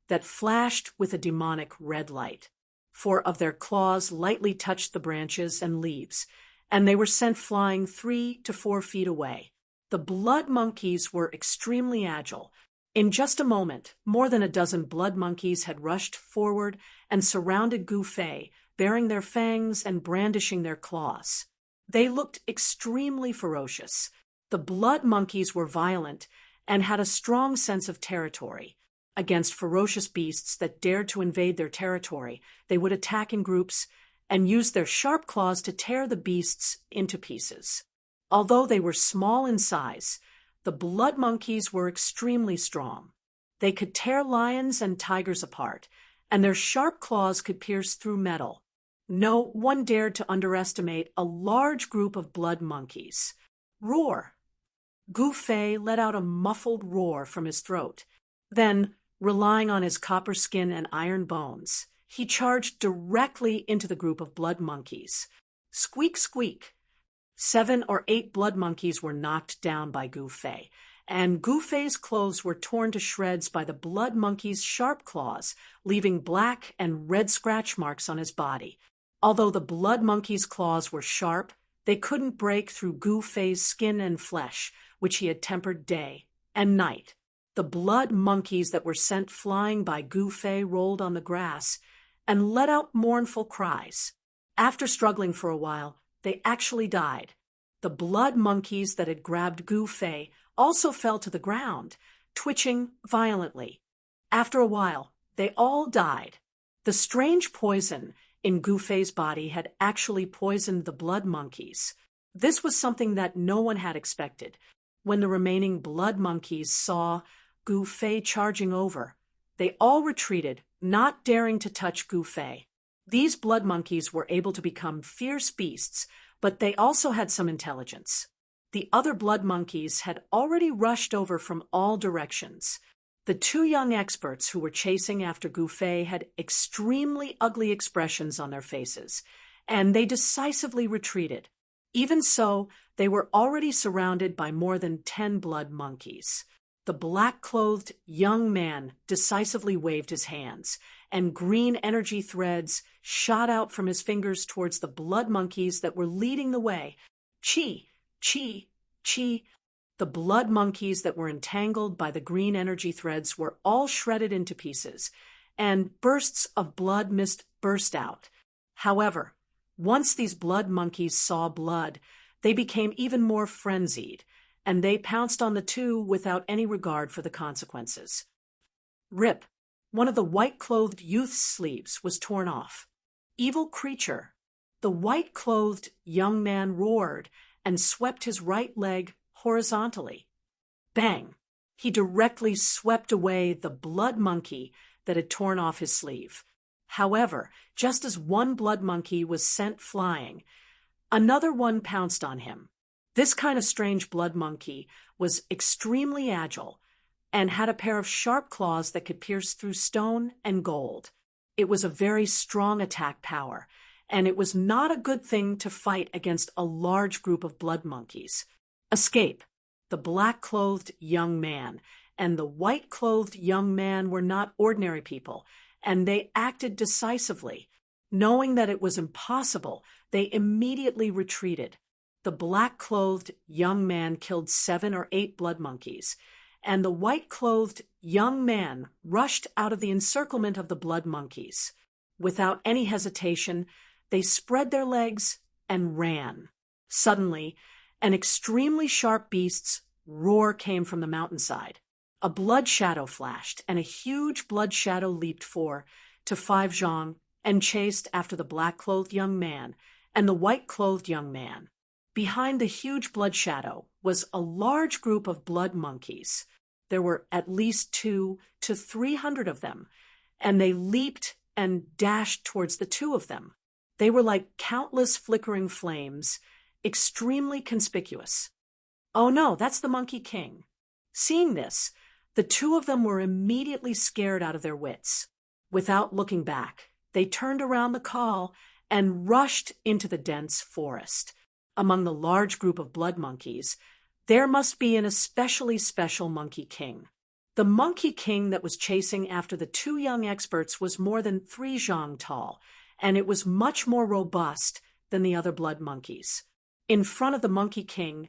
that flashed with a demonic red light. 4 of their claws lightly touched the branches and leaves, and they were sent flying 3 to 4 feet away. The blood monkeys were extremely agile. In just a moment, more than a dozen blood monkeys had rushed forward and surrounded Gu Fei, baring their fangs and brandishing their claws. They looked extremely ferocious. The blood monkeys were violent and had a strong sense of territory. Against ferocious beasts that dared to invade their territory, they would attack in groups and use their sharp claws to tear the beasts into pieces. Although they were small in size, the blood monkeys were extremely strong. They could tear lions and tigers apart, and their sharp claws could pierce through metal. No one dared to underestimate a large group of blood monkeys. Roar! Gu Fei let out a muffled roar from his throat. Then, relying on his copper skin and iron bones, he charged directly into the group of blood monkeys. Squeak, squeak! 7 or 8 blood monkeys were knocked down by Gu Fei, and Gu Fei's clothes were torn to shreds by the blood monkey's sharp claws, leaving black and red scratch marks on his body. Although the blood monkey's claws were sharp, they couldn't break through Gu Fei's skin and flesh, which he had tempered day and night. The blood monkeys that were sent flying by Gu Fei rolled on the grass and let out mournful cries. After struggling for a while, they actually died. The blood monkeys that had grabbed Gu Fei also fell to the ground, twitching violently. After a while, they all died. The strange poison in Gu Fei's body had actually poisoned the blood monkeys. This was something that no one had expected. When the remaining blood monkeys saw Gu Fei charging over, they all retreated, not daring to touch Gu Fei. These blood monkeys were able to become fierce beasts, but they also had some intelligence. The other blood monkeys had already rushed over from all directions. The 2 young experts who were chasing after Gu Fei had extremely ugly expressions on their faces, and they decisively retreated. Even so, they were already surrounded by more than 10 blood monkeys. The black-clothed young man decisively waved his hands, and green energy threads shot out from his fingers towards the blood monkeys that were leading the way. Chi, chi, chi. The blood monkeys that were entangled by the green energy threads were all shredded into pieces, and bursts of blood mist burst out. However, once these blood monkeys saw blood, they became even more frenzied, and they pounced on the 2 without any regard for the consequences. Rip! One of the white-clothed youth's sleeves was torn off. Evil creature! The white-clothed young man roared and swept his right leg horizontally. Bang! He directly swept away the blood monkey that had torn off his sleeve. However, just as one blood monkey was sent flying, another one pounced on him. This kind of strange blood monkey was extremely agile and had a pair of sharp claws that could pierce through stone and gold. It was a very strong attack power, and it was not a good thing to fight against a large group of blood monkeys. Escape! The black-clothed young man and the white-clothed young man were not ordinary people, and they acted decisively. Knowing that it was impossible, they immediately retreated. The black-clothed young man killed 7 or 8 blood monkeys, and the white-clothed young man rushed out of the encirclement of the blood monkeys. Without any hesitation, they spread their legs and ran. Suddenly, an extremely sharp beast's roar came from the mountainside. A blood shadow flashed, and a huge blood shadow leaped 4 to 5 zhang and chased after the black-clothed young man and the white-clothed young man. Behind the huge blood shadow was a large group of blood monkeys. There were at least 200 to 300 of them, and they leaped and dashed towards the 2 of them. They were like countless flickering flames, extremely conspicuous. Oh no, that's the Monkey King. Seeing this, the 2 of them were immediately scared out of their wits. Without looking back, they turned around the call and rushed into the dense forest. Among the large group of blood monkeys, there must be an especially special monkey king. The monkey king that was chasing after the two young experts was more than 3 zhang tall, and it was much more robust than the other blood monkeys. In front of the monkey king,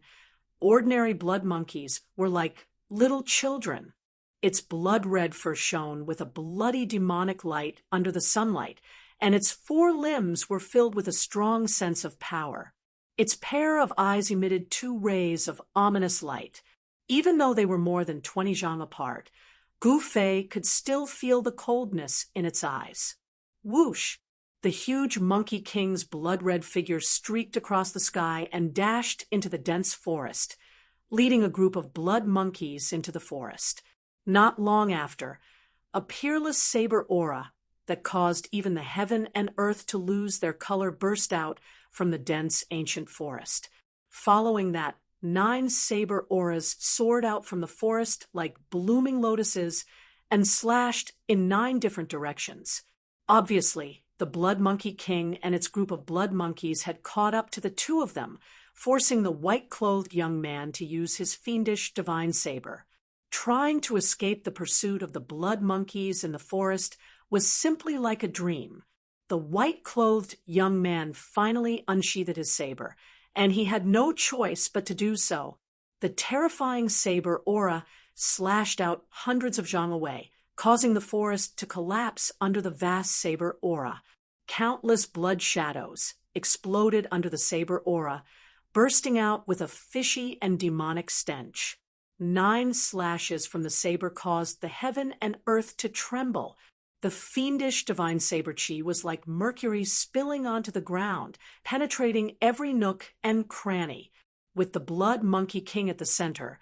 ordinary blood monkeys were like little children. Its blood-red fur shone with a bloody demonic light under the sunlight, and its 4 limbs were filled with a strong sense of power. Its pair of eyes emitted 2 rays of ominous light. Even though they were more than 20 zhang apart, Gu Fei could still feel the coldness in its eyes. Whoosh! The huge monkey king's blood-red figure streaked across the sky and dashed into the dense forest, leading a group of blood monkeys into the forest. Not long after, a peerless saber aura that caused even the heaven and earth to lose their color burst out from the dense ancient forest. Following that, 9 saber auras soared out from the forest like blooming lotuses and slashed in 9 different directions. Obviously, the Blood Monkey King and its group of blood monkeys had caught up to the 2 of them, forcing the white-clothed young man to use his fiendish divine saber. Trying to escape the pursuit of the blood monkeys in the forest was simply like a dream. The white-clothed young man finally unsheathed his saber, and he had no choice but to do so. The terrifying saber aura slashed out hundreds of zhang away, causing the forest to collapse under the vast saber aura. Countless blood shadows exploded under the saber aura, bursting out with a fishy and demonic stench. 9 slashes from the saber caused the heaven and earth to tremble. The fiendish divine saber chi was like mercury spilling onto the ground, penetrating every nook and cranny. With the Blood Monkey King at the center,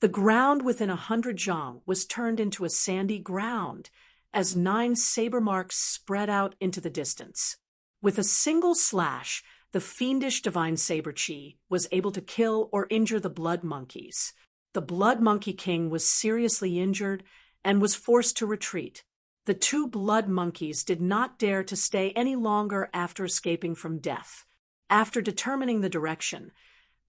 the ground within 100 zhang was turned into a sandy ground as 9 saber marks spread out into the distance. With a single slash, the fiendish divine saber chi was able to kill or injure the blood monkeys. The Blood Monkey King was seriously injured and was forced to retreat. The 2 blood monkeys did not dare to stay any longer after escaping from death. After determining the direction,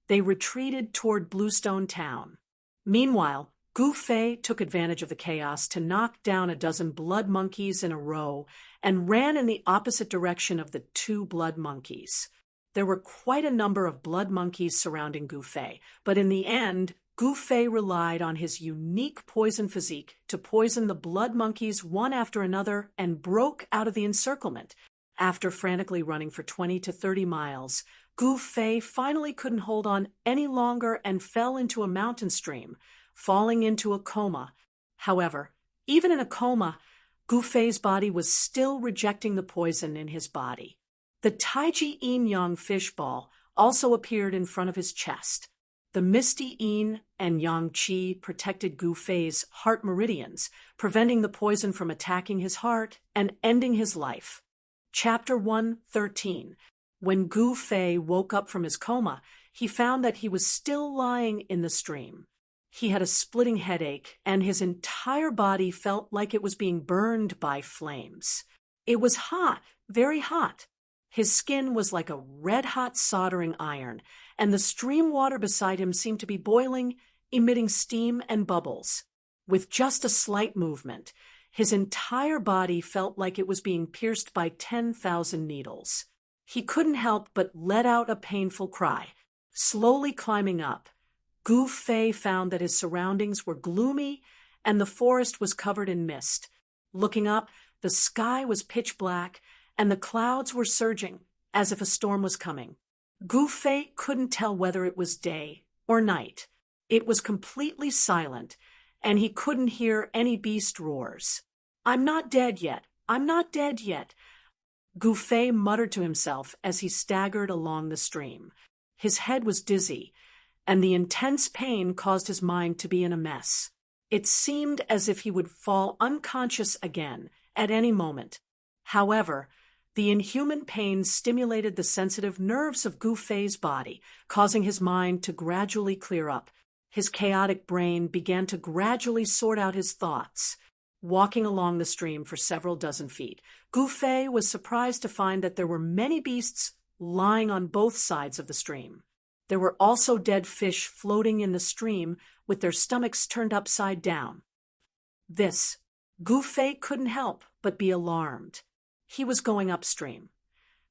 they retreated toward Bluestone Town. Meanwhile, Gu Fei took advantage of the chaos to knock down a dozen blood monkeys in a row and ran in the opposite direction of the 2 blood monkeys. There were quite a number of blood monkeys surrounding Gu Fei, but in the end, Gu Fei relied on his unique poison physique to poison the blood monkeys one after another and broke out of the encirclement. After frantically running for 20 to 30 miles, Gu Fei finally couldn't hold on any longer and fell into a mountain stream, falling into a coma. However, even in a coma, Gu Fei's body was still rejecting the poison in his body. The Taiji Yin Yang fish ball also appeared in front of his chest. The misty yin and yang qi protected Gu Fei's heart meridians, preventing the poison from attacking his heart and ending his life. Chapter 113. When Gu Fei woke up from his coma, he found that he was still lying in the stream. He had a splitting headache, and his entire body felt like it was being burned by flames. It was hot, very hot. His skin was like a red-hot soldering iron, and the stream water beside him seemed to be boiling, emitting steam and bubbles. With just a slight movement, his entire body felt like it was being pierced by 10,000 needles. He couldn't help but let out a painful cry. Slowly climbing up, Gu Fei found that his surroundings were gloomy and the forest was covered in mist. Looking up, the sky was pitch black, and the clouds were surging, as if a storm was coming. Gu Fei couldn't tell whether it was day or night. It was completely silent, and he couldn't hear any beast roars. "I'm not dead yet. I'm not dead yet," Gu Fei muttered to himself as he staggered along the stream. His head was dizzy, and the intense pain caused his mind to be in a mess. It seemed as if he would fall unconscious again at any moment. However, the inhuman pain stimulated the sensitive nerves of Gu Fei's body, causing his mind to gradually clear up. His chaotic brain began to gradually sort out his thoughts. walking along the stream for several dozen feet. Gufei was surprised to find that there were many beasts lying on both sides of the stream. There were also dead fish floating in the stream with their stomachs turned upside down. This, Gufei couldn't help but be alarmed. He was going upstream.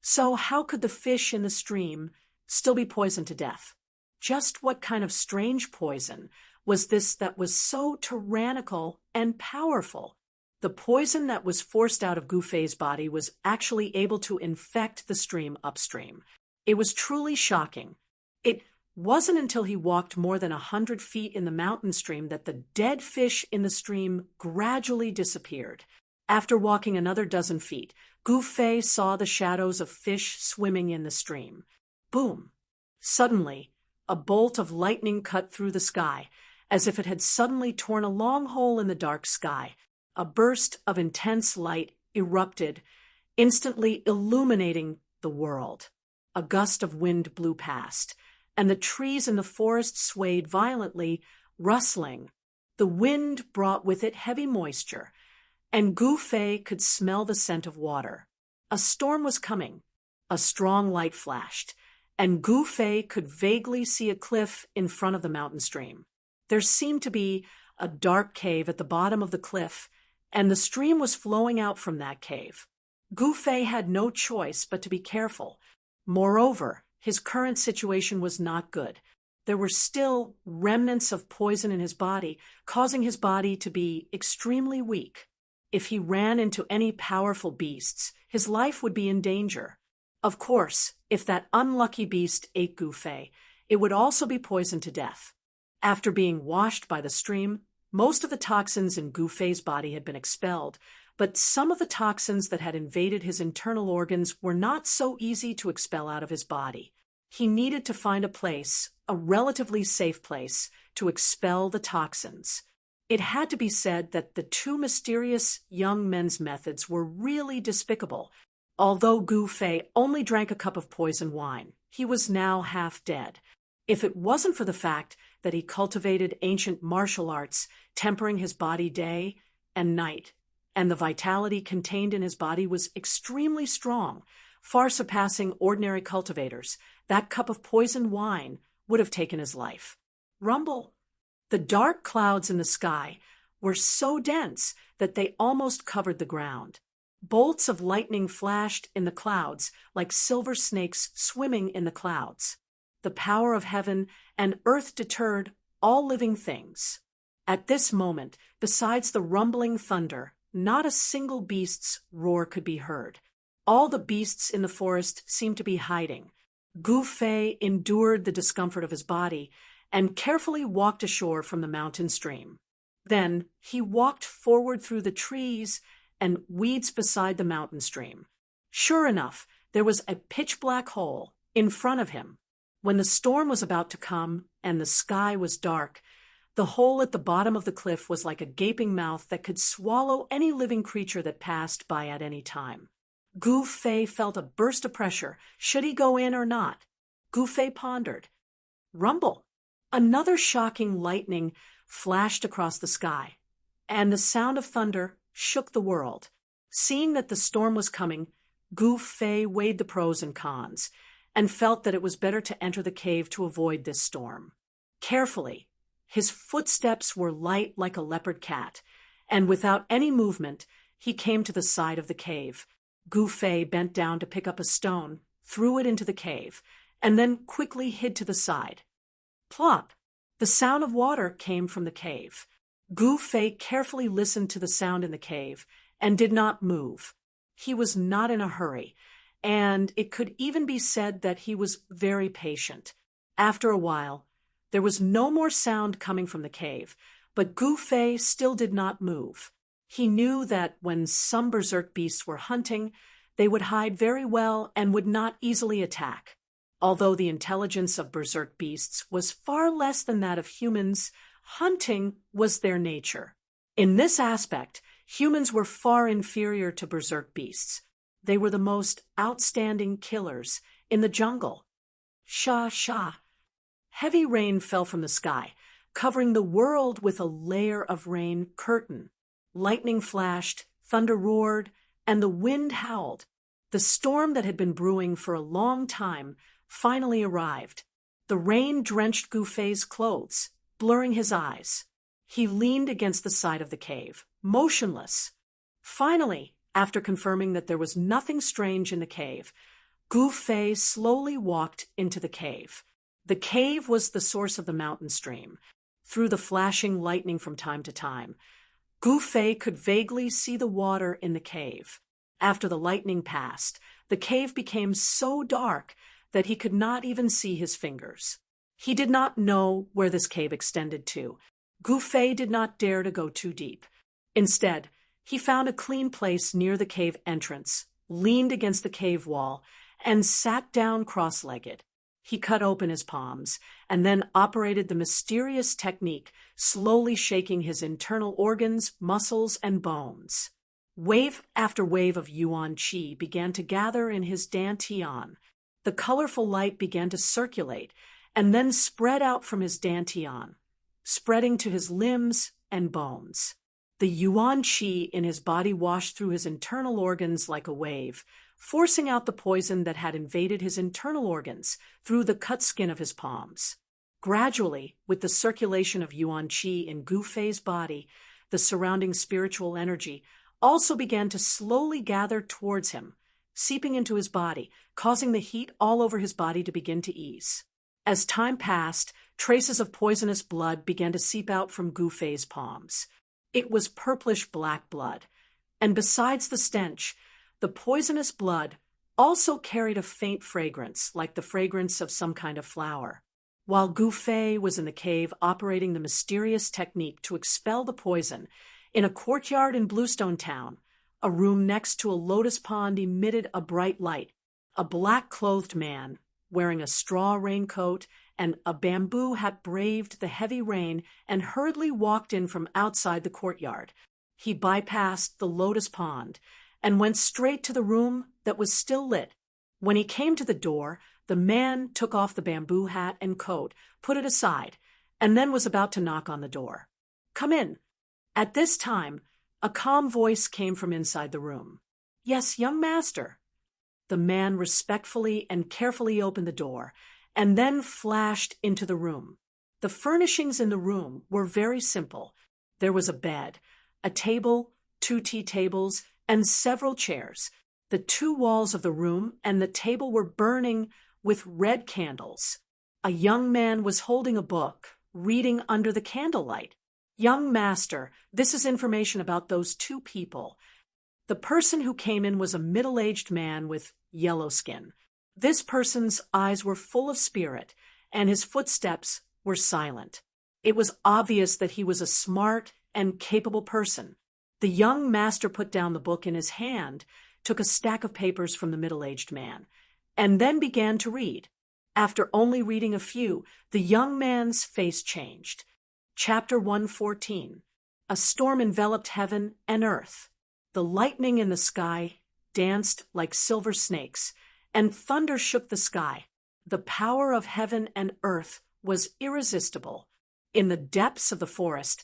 So how could the fish in the stream still be poisoned to death? Just what kind of strange poison was this that was so tyrannical and powerful? The poison that was forced out of Gufei's body was actually able to infect the stream upstream. It was truly shocking. It wasn't until he walked more than 100 feet in the mountain stream that the dead fish in the stream gradually disappeared. After walking another dozen feet, Gufei saw the shadows of fish swimming in the stream. Boom! Suddenly, a bolt of lightning cut through the sky, as if it had suddenly torn a long hole in the dark sky. A burst of intense light erupted, instantly illuminating the world. A gust of wind blew past, and the trees in the forest swayed violently, rustling. The wind brought with it heavy moisture, and Gufei could smell the scent of water. A storm was coming. A strong light flashed, and Gufei could vaguely see a cliff in front of the mountain stream. There seemed to be a dark cave at the bottom of the cliff, and the stream was flowing out from that cave. Gufei had no choice but to be careful. Moreover, his current situation was not good. There were still remnants of poison in his body, causing his body to be extremely weak. If he ran into any powerful beasts, his life would be in danger. Of course, if that unlucky beast ate Gufei, it would also be poisoned to death. After being washed by the stream, most of the toxins in Gufei's body had been expelled, but some of the toxins that had invaded his internal organs were not so easy to expel out of his body. He needed to find a place, a relatively safe place, to expel the toxins. It had to be said that the two mysterious young men's methods were really despicable. Although Gufei only drank a cup of poison wine, he was now half dead. If it wasn't for the fact that he cultivated ancient martial arts, tempering his body day and night, and the vitality contained in his body was extremely strong, far surpassing ordinary cultivators, that cup of poisoned wine would have taken his life. Rumble! The dark clouds in the sky were so dense that they almost covered the ground. Bolts of lightning flashed in the clouds like silver snakes swimming in the clouds. The power of heaven and earth deterred all living things. At this moment, besides the rumbling thunder, not a single beast's roar could be heard. All the beasts in the forest seemed to be hiding. Gufei endured the discomfort of his body and carefully walked ashore from the mountain stream. Then he walked forward through the trees and weeds beside the mountain stream. Sure enough, there was a pitch-black hole in front of him. When the storm was about to come and the sky was dark, the hole at the bottom of the cliff was like a gaping mouth that could swallow any living creature that passed by at any time. Gufei felt a burst of pressure. Should he go in or not? Gufei pondered. Rumble! Another shocking lightning flashed across the sky, and the sound of thunder shook the world. Seeing that the storm was coming, Gufei weighed the pros and cons, and felt that it was better to enter the cave to avoid this storm. Carefully, his footsteps were light like a leopard cat, and without any movement, he came to the side of the cave. Gufei bent down to pick up a stone, threw it into the cave, and then quickly hid to the side. Plop! The sound of water came from the cave. Gufei carefully listened to the sound in the cave and did not move. He was not in a hurry, and it could even be said that he was very patient. After a while, there was no more sound coming from the cave, but Gufei still did not move. He knew that when some berserk beasts were hunting, they would hide very well and would not easily attack. Although the intelligence of berserk beasts was far less than that of humans, hunting was their nature. In this aspect, humans were far inferior to berserk beasts. They were the most outstanding killers in the jungle. Sha sha. Heavy rain fell from the sky, covering the world with a layer of rain curtain. Lightning flashed, thunder roared, and the wind howled. The storm that had been brewing for a long time finally arrived. The rain drenched Gouffet's clothes, blurring his eyes. He leaned against the side of the cave, motionless. Finally, after confirming that there was nothing strange in the cave, Gouffet slowly walked into the cave. The cave was the source of the mountain stream. Through the flashing lightning from time to time, Gouffet could vaguely see the water in the cave. After the lightning passed, the cave became so dark that he could not even see his fingers. He did not know where this cave extended to. Gouffet did not dare to go too deep. Instead, he found a clean place near the cave entrance, leaned against the cave wall, and sat down cross-legged. He cut open his palms, and then operated the mysterious technique, slowly shaking his internal organs, muscles, and bones. Wave after wave of yuan qi began to gather in his dantian. The colorful light began to circulate, and then spread out from his dantian, spreading to his limbs and bones. The yuan qi in his body washed through his internal organs like a wave, forcing out the poison that had invaded his internal organs through the cut skin of his palms. Gradually, with the circulation of yuan qi in Gouffet's body, the surrounding spiritual energy also began to slowly gather towards him, seeping into his body, causing the heat all over his body to begin to ease. As time passed, traces of poisonous blood began to seep out from Gouffet's palms. It was purplish-black blood, and besides the stench, the poisonous blood also carried a faint fragrance, like the fragrance of some kind of flower. While Gouffet was in the cave operating the mysterious technique to expel the poison, in a courtyard in Bluestone Town, a room next to a lotus pond emitted a bright light. A black-clothed man, wearing a straw raincoat and a bamboo hat, braved the heavy rain and hurriedly walked in from outside the courtyard. He bypassed the lotus pond and went straight to the room that was still lit. When he came to the door, the man took off the bamboo hat and coat, put it aside, and then was about to knock on the door. "Come in." At this time, a calm voice came from inside the room. "Yes, young master." The man respectfully and carefully opened the door, and then flashed into the room. The furnishings in the room were very simple. There was a bed, a table, 2 tea tables, and several chairs. The 2 walls of the room and the table were burning with red candles. A young man was holding a book, reading under the candlelight. "Young master, this is information about those 2 people." The person who came in was a middle-aged man with yellow skin. This person's eyes were full of spirit, and his footsteps were silent. It was obvious that he was a smart and capable person. The young master put down the book in his hand, took a stack of papers from the middle-aged man, and then began to read. After only reading a few, the young man's face changed. Chapter 114. A storm enveloped heaven and earth. The lightning in the sky danced like silver snakes, and thunder shook the sky. The power of heaven and earth was irresistible. In the depths of the forest,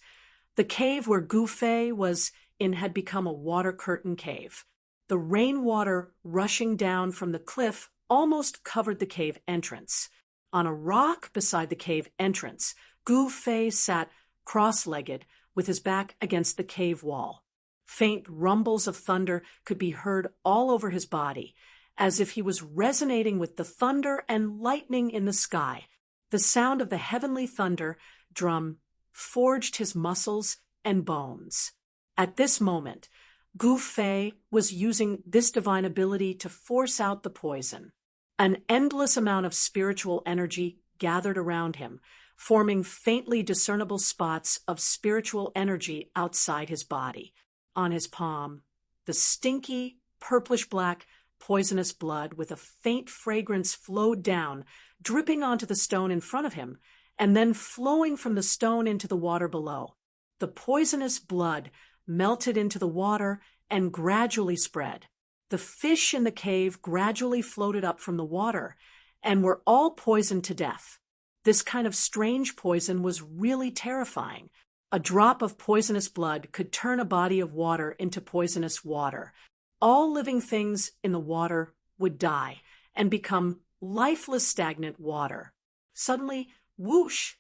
the cave where Gouffet was in had become a water curtain cave. The rainwater rushing down from the cliff almost covered the cave entrance. On a rock beside the cave entrance, Gouffet sat cross-legged with his back against the cave wall. Faint rumbles of thunder could be heard all over his body, as if he was resonating with the thunder and lightning in the sky. The sound of the heavenly thunder drum forged his muscles and bones. At this moment, Gouffet was using this divine ability to force out the poison. An endless amount of spiritual energy gathered around him, forming faintly discernible spots of spiritual energy outside his body. On his palm, the stinky, purplish-black, poisonous blood with a faint fragrance flowed down, dripping onto the stone in front of him, and then flowing from the stone into the water below. The poisonous blood melted into the water and gradually spread. The fish in the cave gradually floated up from the water and were all poisoned to death. This kind of strange poison was really terrifying. A drop of poisonous blood could turn a body of water into poisonous water. All living things in the water would die and become lifeless, stagnant water. Suddenly, whoosh!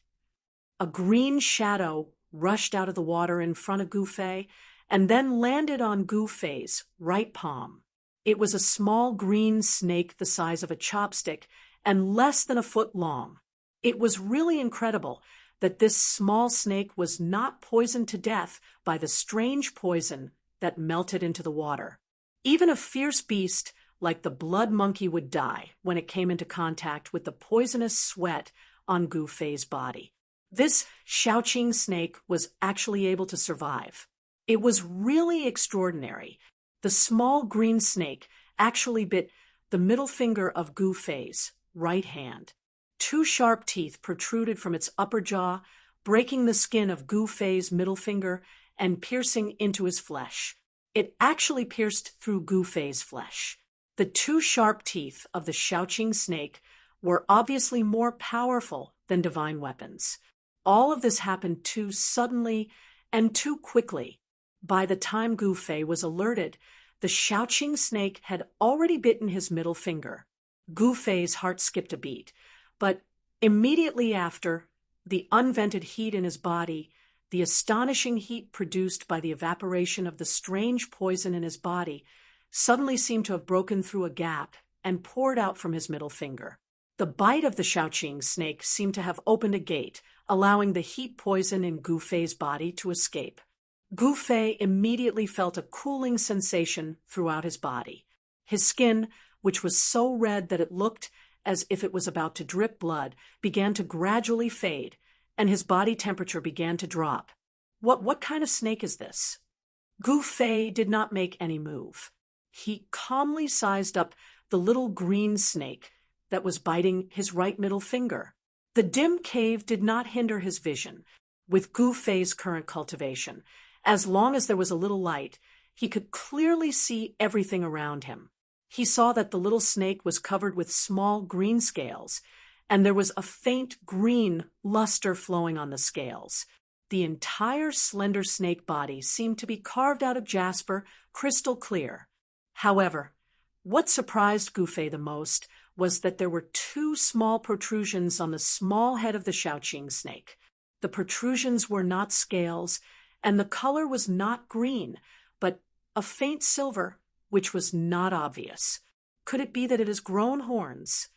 A green shadow rushed out of the water in front of Gufei and then landed on Gufei's right palm. It was a small green snake the size of a chopstick and less than a foot long. It was really incredible that this small snake was not poisoned to death by the strange poison that melted into the water. Even a fierce beast like the blood monkey would die when it came into contact with the poisonous sweat on Gufei's body. This Shaoqing snake was actually able to survive. It was really extraordinary. The small green snake actually bit the middle finger of Gufei's right hand. 2 sharp teeth protruded from its upper jaw, breaking the skin of Gufei's middle finger and piercing into his flesh. It actually pierced through Gufei's flesh. The 2 sharp teeth of the Shaoqing snake were obviously more powerful than divine weapons. All of this happened too suddenly and too quickly. By the time Gufei was alerted, the Shaoqing snake had already bitten his middle finger. Gufei's heart skipped a beat, but immediately after, the unvented heat in his body, the astonishing heat produced by the evaporation of the strange poison in his body, suddenly seemed to have broken through a gap and poured out from his middle finger. The bite of the Shaoqing snake seemed to have opened a gate, allowing the heat poison in Gufei's body to escape. Gufei immediately felt a cooling sensation throughout his body. His skin, which was so red that it looked as if it was about to drip blood, began to gradually fade, and his body temperature began to drop. What kind of snake is this? Gufei did not make any move. He calmly sized up the little green snake that was biting his right middle finger. The dim cave did not hinder his vision. With Gufei's current cultivation, as long as there was a little light, he could clearly see everything around him. He saw that the little snake was covered with small green scales, and there was a faint green luster flowing on the scales. The entire slender snake body seemed to be carved out of jasper, crystal clear. However, what surprised Gufei the most was that there were 2 small protrusions on the small head of the Shaoqing snake. The protrusions were not scales, and the color was not green, but a faint silver, which was not obvious. Could it be that it has grown horns?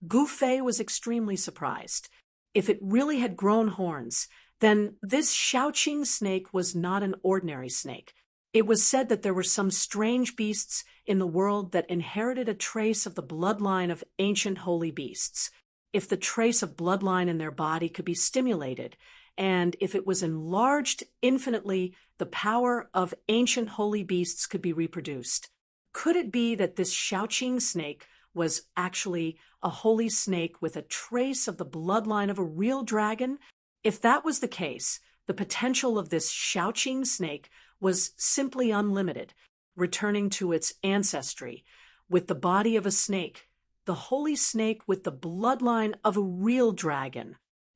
Gufei was extremely surprised. If it really had grown horns, then this Shaoqing snake was not an ordinary snake. It was said that there were some strange beasts in the world that inherited a trace of the bloodline of ancient holy beasts. If the trace of bloodline in their body could be stimulated, and if it was enlarged infinitely, the power of ancient holy beasts could be reproduced. Could it be that this Shaoqing snake was actually a holy snake with a trace of the bloodline of a real dragon? If that was the case, the potential of this Shaoqing snake was simply unlimited, returning to its ancestry with the body of a snake, the holy snake with the bloodline of a real dragon.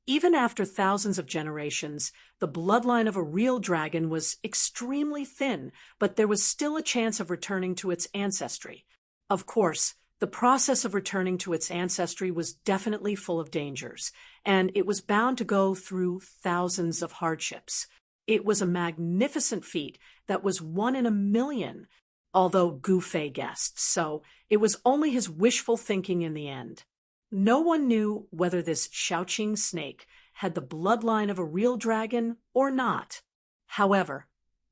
Even after thousands of generations, the bloodline of a real dragon was extremely thin, but there was still a chance of returning to its ancestry. Of course, the process of returning to its ancestry was definitely full of dangers, and it was bound to go through thousands of hardships. It was a magnificent feat that was 1 in a million, although Gufei guessed, so it was only his wishful thinking in the end. No one knew whether this Shaoqing snake had the bloodline of a real dragon or not. However,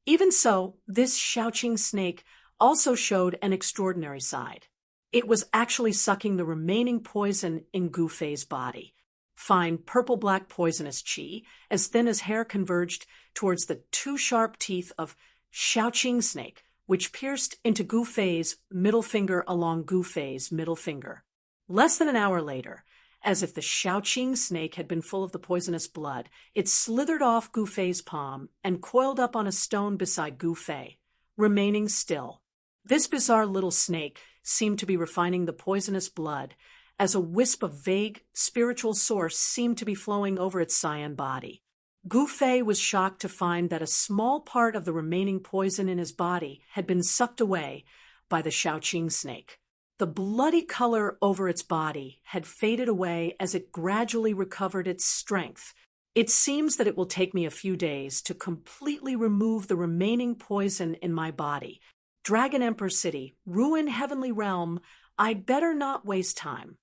even so, this Shaoqing snake also showed an extraordinary side. It was actually sucking the remaining poison in Gufei's body. Fine purple-black poisonous qi, as thin as hair, converged towards the 2 sharp teeth of Shaoqing snake, which pierced into Gufei's middle finger along Gufei's middle finger. Less than an hour later, as if the Shaoqing snake had been full of the poisonous blood, it slithered off Gufei's palm and coiled up on a stone beside Gufei, remaining still. This bizarre little snake seemed to be refining the poisonous blood, as a wisp of vague spiritual source seemed to be flowing over its cyan body. Gu Fei was shocked to find that a small part of the remaining poison in his body had been sucked away by the Shaoqing snake. The bloody color over its body had faded away as it gradually recovered its strength. It seems that it will take me a few days to completely remove the remaining poison in my body. Dragon Emperor City, Ruin Heavenly Realm, I'd better not waste time.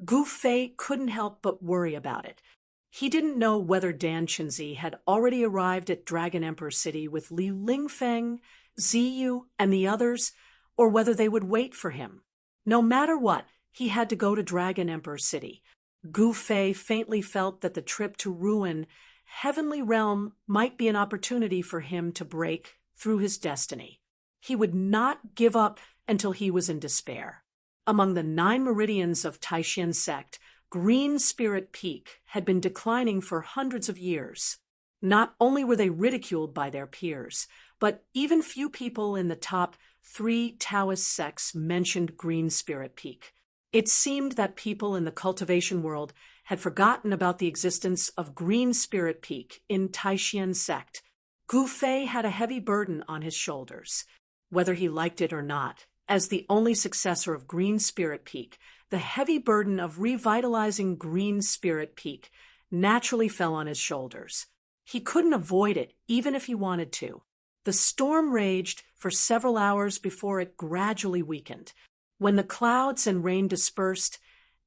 Gu Fei couldn't help but worry about it. He didn't know whether Dan Chenzi had already arrived at Dragon Emperor City with Li Lingfeng, Ziyu, and the others, or whether they would wait for him. No matter what, he had to go to Dragon Emperor City. Gu Fei faintly felt that the trip to Ruin Heavenly Realm might be an opportunity for him to break through his destiny. He would not give up until he was in despair. Among the 9 meridians of Taishan sect, Green Spirit Peak had been declining for hundreds of years. Not only were they ridiculed by their peers, but even few people in the top 3 Taoist sects mentioned Green Spirit Peak. It seemed that people in the cultivation world had forgotten about the existence of Green Spirit Peak in Taishan sect. Gu Fei had a heavy burden on his shoulders. Whether he liked it or not, as the only successor of Green Spirit Peak, the heavy burden of revitalizing Green Spirit Peak naturally fell on his shoulders. He couldn't avoid it, even if he wanted to. The storm raged for several hours before it gradually weakened. When the clouds and rain dispersed,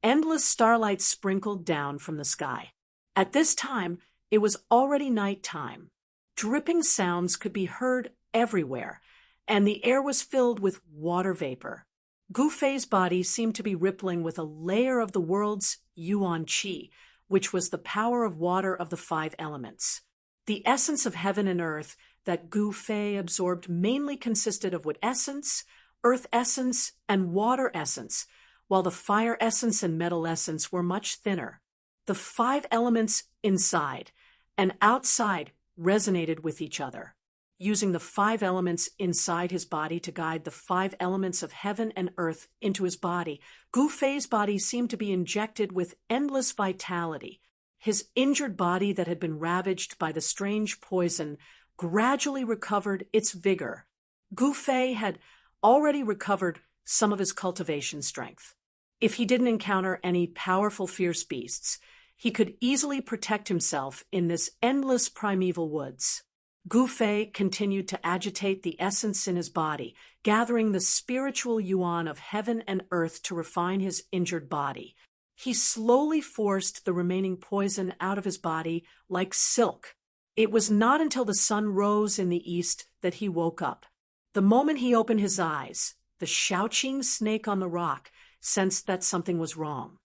endless starlight sprinkled down from the sky. At this time, it was already night time. Dripping sounds could be heard everywhere, and the air was filled with water vapor. Gu Fei's body seemed to be rippling with a layer of the world's Yuan Qi, which was the power of water of the 5 elements. The essence of heaven and earth that Gu Fei absorbed mainly consisted of wood essence, earth essence, and water essence, while the fire essence and metal essence were much thinner. The 5 elements inside and outside resonated with each other. Using the 5 elements inside his body to guide the 5 elements of heaven and earth into his body, Gu Fei's body seemed to be injected with endless vitality. His injured body that had been ravaged by the strange poison gradually recovered its vigor. Gu Fei had already recovered some of his cultivation strength. If he didn't encounter any powerful fierce beasts, he could easily protect himself in this endless primeval woods. Gu Fei continued to agitate the essence in his body, gathering the spiritual yuan of heaven and earth to refine his injured body. He slowly forced the remaining poison out of his body like silk. It was not until the sun rose in the east that he woke up. The moment he opened his eyes, the Shaoqing snake on the rock sensed that something was wrong.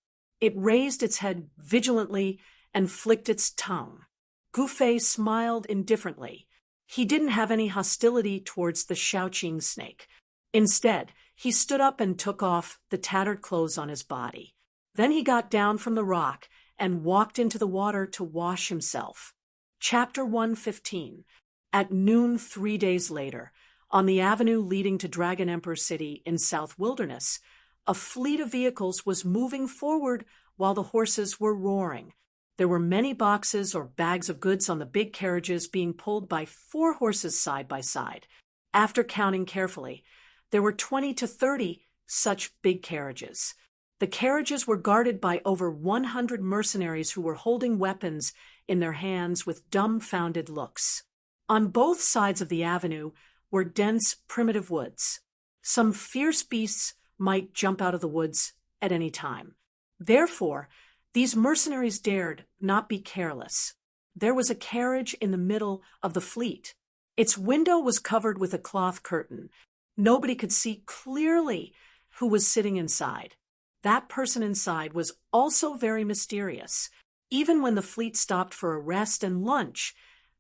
It raised its head vigilantly and flicked its tongue. Gu Fei smiled indifferently. He didn't have any hostility towards the Shaoqing snake. Instead, he stood up and took off the tattered clothes on his body. Then he got down from the rock and walked into the water to wash himself. Chapter 115. At noon 3 days later, on the avenue leading to Dragon Emperor City in South Wilderness, a fleet of vehicles was moving forward while the horses were roaring. There were many boxes or bags of goods on the big carriages being pulled by 4 horses side by side. After counting carefully, there were 20 to 30 such big carriages. The carriages were guarded by over 100 mercenaries who were holding weapons in their hands with dumbfounded looks. On both sides of the avenue were dense, primitive woods. Some fierce beasts might jump out of the woods at any time. Therefore, these mercenaries dared not be careless. There was a carriage in the middle of the fleet. Its window was covered with a cloth curtain. Nobody could see clearly who was sitting inside. That person inside was also very mysterious. Even when the fleet stopped for a rest and lunch,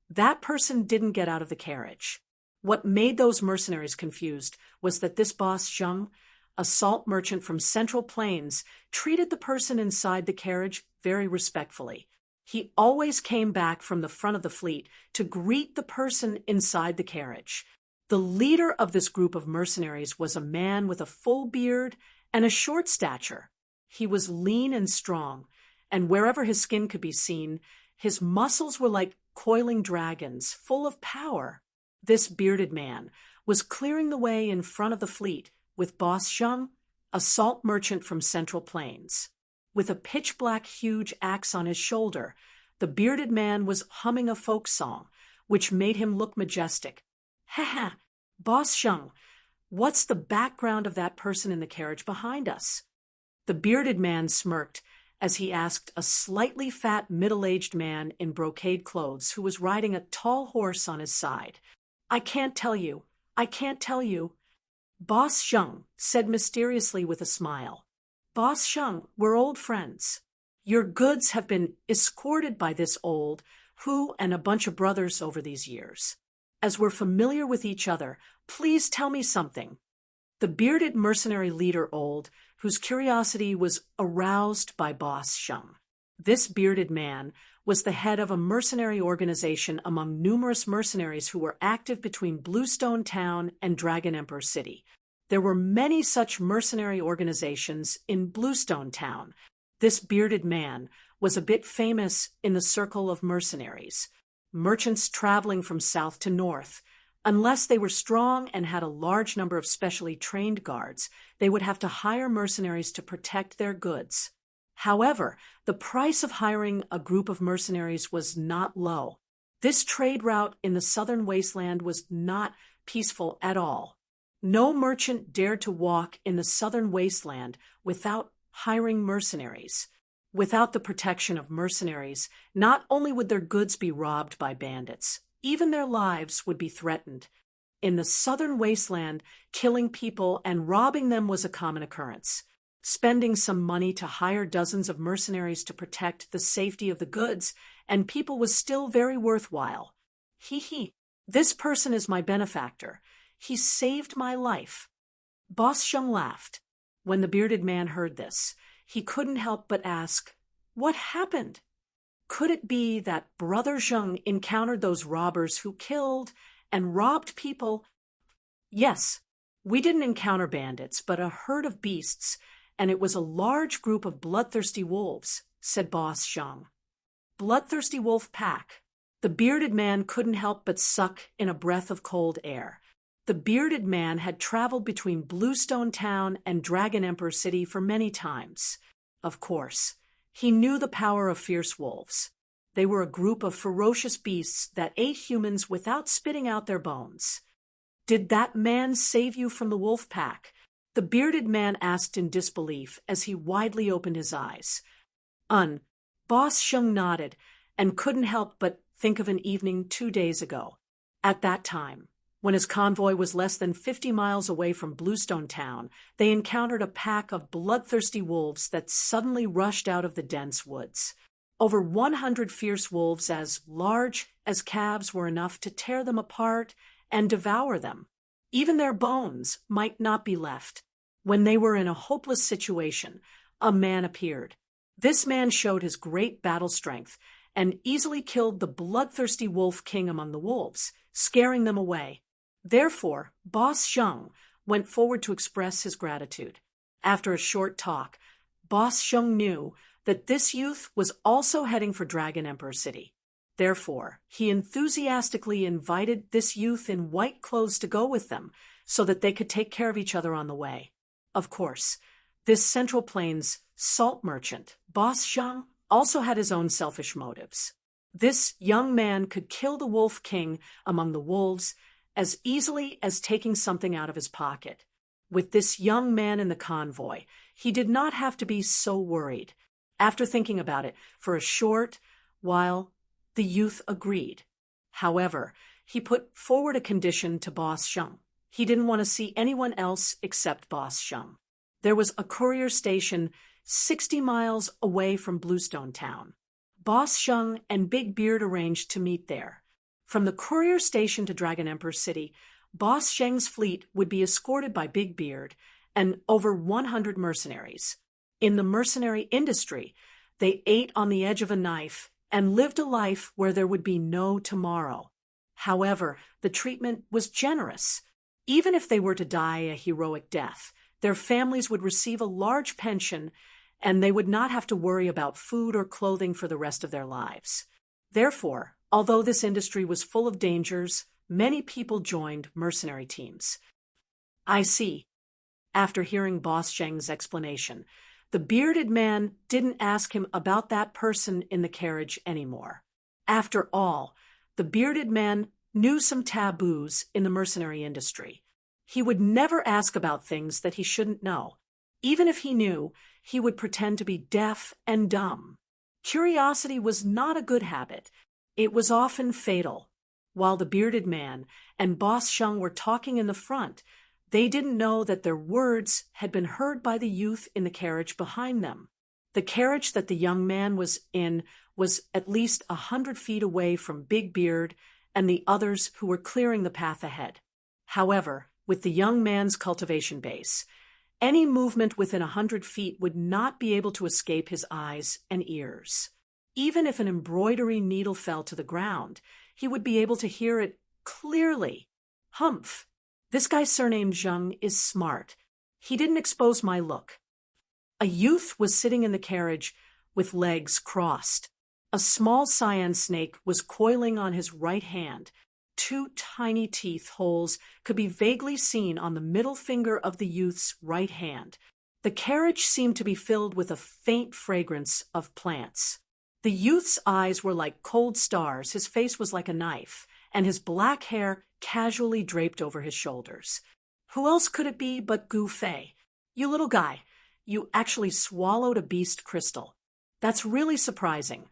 that person didn't get out of the carriage. What made those mercenaries confused was that this boss Zheng, a salt merchant from Central Plains, treated the person inside the carriage very respectfully. He always came back from the front of the fleet to greet the person inside the carriage. The leader of this group of mercenaries was a man with a full beard and a short stature. He was lean and strong, and wherever his skin could be seen, his muscles were like coiling dragons full of power. This bearded man was clearing the way in front of the fleet with Boss Sheng, a salt merchant from Central Plains. With a pitch-black huge axe on his shoulder, the bearded man was humming a folk song, which made him look majestic. Ha ha, Boss Sheng, what's the background of that person in the carriage behind us? The bearded man smirked as he asked a slightly fat middle-aged man in brocade clothes who was riding a tall horse on his side. I can't tell you. I can't tell you. Boss Sheng said mysteriously with a smile. Boss Sheng, we're old friends. Your goods have been escorted by this old, who and a bunch of brothers over these years. As we're familiar with each other, please tell me something. The bearded mercenary leader Old, whose curiosity was aroused by Boss Sheng. This bearded man was the head of a mercenary organization among numerous mercenaries who were active between Bluestone Town and Dragon Emperor City. There were many such mercenary organizations in Bluestone Town. This bearded man was a bit famous in the circle of mercenaries, merchants traveling from south to north. Unless they were strong and had a large number of specially trained guards, they would have to hire mercenaries to protect their goods. However, the price of hiring a group of mercenaries was not low. This trade route in the southern wasteland was not peaceful at all. No merchant dared to walk in the southern wasteland without hiring mercenaries. Without the protection of mercenaries, not only would their goods be robbed by bandits, even their lives would be threatened. In the southern wasteland, killing people and robbing them was a common occurrence. Spending some money to hire dozens of mercenaries to protect the safety of the goods and people was still very worthwhile. Hee, this person is my benefactor. He saved my life. Boss Sheng laughed. When the bearded man heard this, he couldn't help but ask, what happened? Could it be that Brother Zheng encountered those robbers who killed and robbed people? Yes, we didn't encounter bandits, but a herd of beasts, and it was a large group of bloodthirsty wolves, said Boss Zheng. Bloodthirsty wolf pack. The bearded man couldn't help but suck in a breath of cold air. The bearded man had traveled between Bluestone Town and Dragon Emperor City for many times. Of course, he knew the power of fierce wolves. They were a group of ferocious beasts that ate humans without spitting out their bones. Did that man save you from the wolf pack? The bearded man asked in disbelief as he widely opened his eyes. Boss Sheng nodded and couldn't help but think of an evening 2 days ago. At that time, when his convoy was less than 50 miles away from Bluestone Town, they encountered a pack of bloodthirsty wolves that suddenly rushed out of the dense woods. Over 100 fierce wolves as large as calves were enough to tear them apart and devour them. Even their bones might not be left. When they were in a hopeless situation, a man appeared. This man showed his great battle strength and easily killed the bloodthirsty wolf king among the wolves, scaring them away. Therefore, Boss Sheng went forward to express his gratitude. After a short talk, Boss Sheng knew that this youth was also heading for Dragon Emperor City. Therefore, he enthusiastically invited this youth in white clothes to go with them so that they could take care of each other on the way. Of course, this Central Plains salt merchant, Boss Sheng, also had his own selfish motives. This young man could kill the Wolf King among the wolves as easily as taking something out of his pocket. With this young man in the convoy, he did not have to be so worried. After thinking about it for a short while, the youth agreed. However, he put forward a condition to Boss Sheng. He didn't want to see anyone else except Boss Sheng. There was a courier station 60 miles away from Bluestone Town. Boss Sheng and Big Beard arranged to meet there. From the courier station to Dragon Emperor City, Boss Sheng's fleet would be escorted by Big Beard and over 100 mercenaries. In the mercenary industry, they ate on the edge of a knife and lived a life where there would be no tomorrow. However, the treatment was generous. Even if they were to die a heroic death, their families would receive a large pension and they would not have to worry about food or clothing for the rest of their lives. Therefore, Although this industry was full of dangers, many people joined mercenary teams. I see. After hearing Boss Zheng's explanation, the bearded man didn't ask him about that person in the carriage anymore. After all, the bearded man knew some taboos in the mercenary industry. He would never ask about things that he shouldn't know. Even if he knew, he would pretend to be deaf and dumb. Curiosity was not a good habit. It was often fatal. While the bearded man and Boss Zheng were talking in the front, they didn't know that their words had been heard by the youth in the carriage behind them. The carriage that the young man was in was at least 100 feet away from Big Beard and the others who were clearing the path ahead. However, with the young man's cultivation base, any movement within 100 feet would not be able to escape his eyes and ears. Even if an embroidery needle fell to the ground, he would be able to hear it clearly. Humph! This guy surnamed Zheng is smart. He didn't expose my look. A youth was sitting in the carriage with legs crossed. A small cyan snake was coiling on his right hand. 2 tiny teeth holes could be vaguely seen on the middle finger of the youth's right hand. The carriage seemed to be filled with a faint fragrance of plants. The youth's eyes were like cold stars, his face was like a knife, and his black hair casually draped over his shoulders. Who else could it be but Gu Fei? You little guy, you actually swallowed a beast crystal. That's really surprising.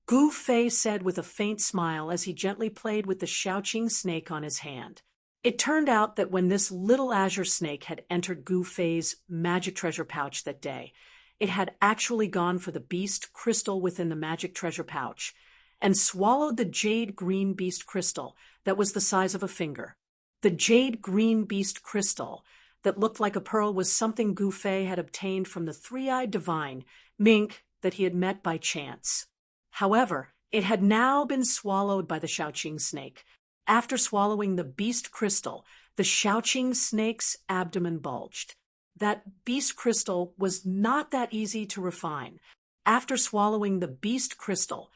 Gu Fei said with a faint smile as he gently played with the Shaoqing snake on his hand. It turned out that when this little azure snake had entered Gu Fei's magic treasure pouch that day, it had actually gone for the beast crystal within the magic treasure pouch and swallowed the jade green beast crystal that was the size of a finger. The jade green beast crystal that looked like a pearl was something Gu Fei had obtained from the three-eyed divine, Mink, that he had met by chance. However, it had now been swallowed by the Shaoqing snake. After swallowing the beast crystal, the Shaoqing snake's abdomen bulged. That beast crystal was not that easy to refine. After swallowing the beast crystal,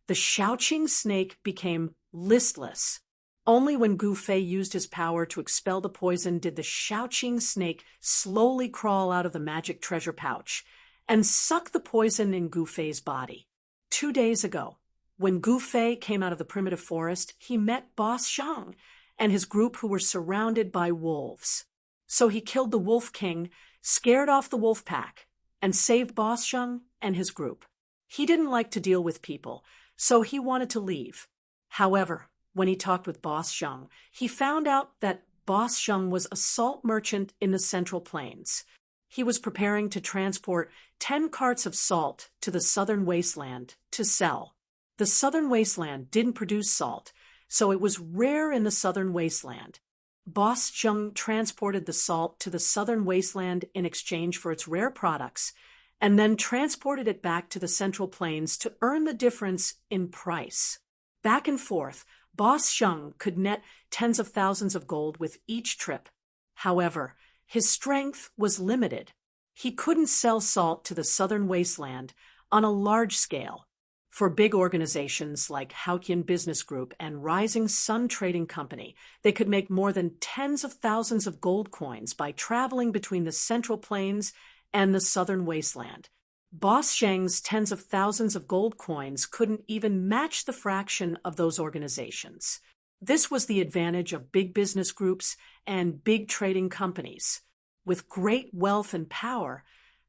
the Shaoqing snake became listless. Only when Gu Fei used his power to expel the poison did the Shaoqing snake slowly crawl out of the magic treasure pouch and suck the poison in Gu Fei's body. 2 days ago, when Gu Fei came out of the primitive forest, he met Boss Zheng and his group who were surrounded by wolves. So he killed the Wolf King, scared off the wolf pack, and saved Boss Zheng and his group. He didn't like to deal with people, so he wanted to leave. However, when he talked with Boss Zheng, he found out that Boss Zheng was a salt merchant in the Central Plains. He was preparing to transport 10 carts of salt to the southern wasteland to sell. The southern wasteland didn't produce salt, so it was rare in the southern wasteland. Boss Zheng transported the salt to the southern wasteland in exchange for its rare products, and then transported it back to the Central Plains to earn the difference in price. Back and forth, Boss Zheng could net tens of thousands of gold with each trip. However, his strength was limited. He couldn't sell salt to the southern wasteland on a large scale. For big organizations like Haoqian Business Group and Rising Sun Trading Company, they could make more than tens of thousands of gold coins by traveling between the Central Plains and the southern wasteland. Boss Zheng's tens of thousands of gold coins couldn't even match the fraction of those organizations. This was the advantage of big business groups and big trading companies. With great wealth and power,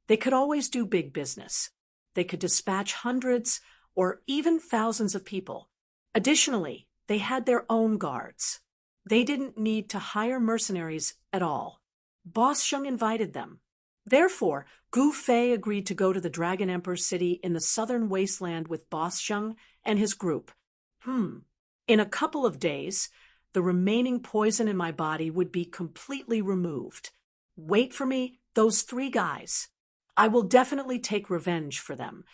they could always do big business. They could dispatch hundreds or even thousands of people. Additionally, they had their own guards. They didn't need to hire mercenaries at all. Boss Zheng invited them. Therefore, Gu Fei agreed to go to the Dragon Emperor's city in the southern wasteland with Boss Zheng and his group. In a couple of days, the remaining poison in my body would be completely removed. Wait for me, those 3 guys. I will definitely take revenge for them.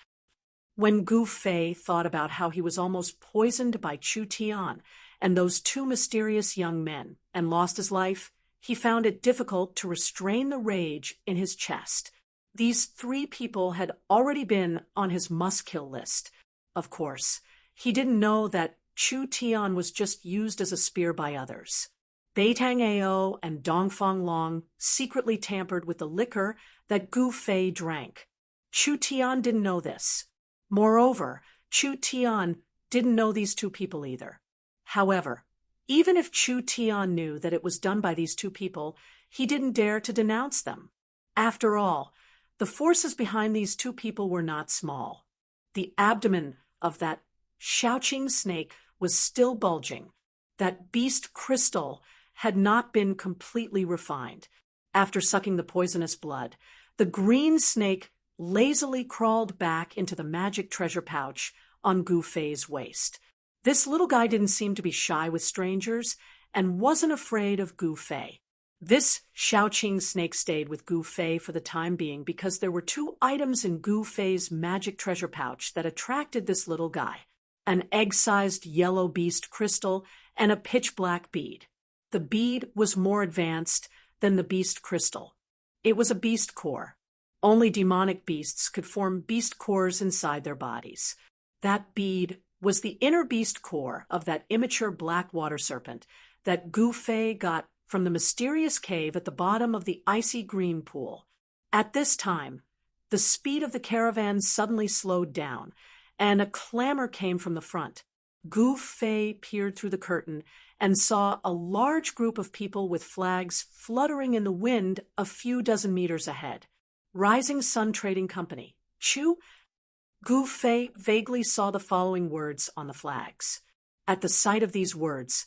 When Gu Fei thought about how he was almost poisoned by Chu Tian and those 2 mysterious young men and lost his life, he found it difficult to restrain the rage in his chest. These 3 people had already been on his must-kill list. Of course, he didn't know that Chu Tian was just used as a spear by others. Beitang Ao and Dongfang Long secretly tampered with the liquor that Gu Fei drank. Chu Tian didn't know this. Moreover, Chu Tian didn't know these two people either. However, even if Chu Tian knew that it was done by these two people, he didn't dare to denounce them. After all, the forces behind these two people were not small. The abdomen of that Shaoqing snake was still bulging. That beast crystal had not been completely refined. After sucking the poisonous blood, the green snake lazily crawled back into the magic treasure pouch on Gu Fei's waist. This little guy didn't seem to be shy with strangers and wasn't afraid of Gu Fei. This Shaoqing snake stayed with Gu Fei for the time being because there were two items in Gu Fei's magic treasure pouch that attracted this little guy: an egg-sized yellow beast crystal and a pitch-black bead. The bead was more advanced than the beast crystal. It was a beast core. Only demonic beasts could form beast cores inside their bodies. That bead was the inner beast core of that immature black water serpent that Gu Fei got from the mysterious cave at the bottom of the icy green pool. At this time, the speed of the caravan suddenly slowed down, and a clamor came from the front. Gu Fei peered through the curtain and saw a large group of people with flags fluttering in the wind a few dozen meters ahead. Rising Sun Trading Company. Chu? Gu Fei vaguely saw the following words on the flags. At the sight of these words,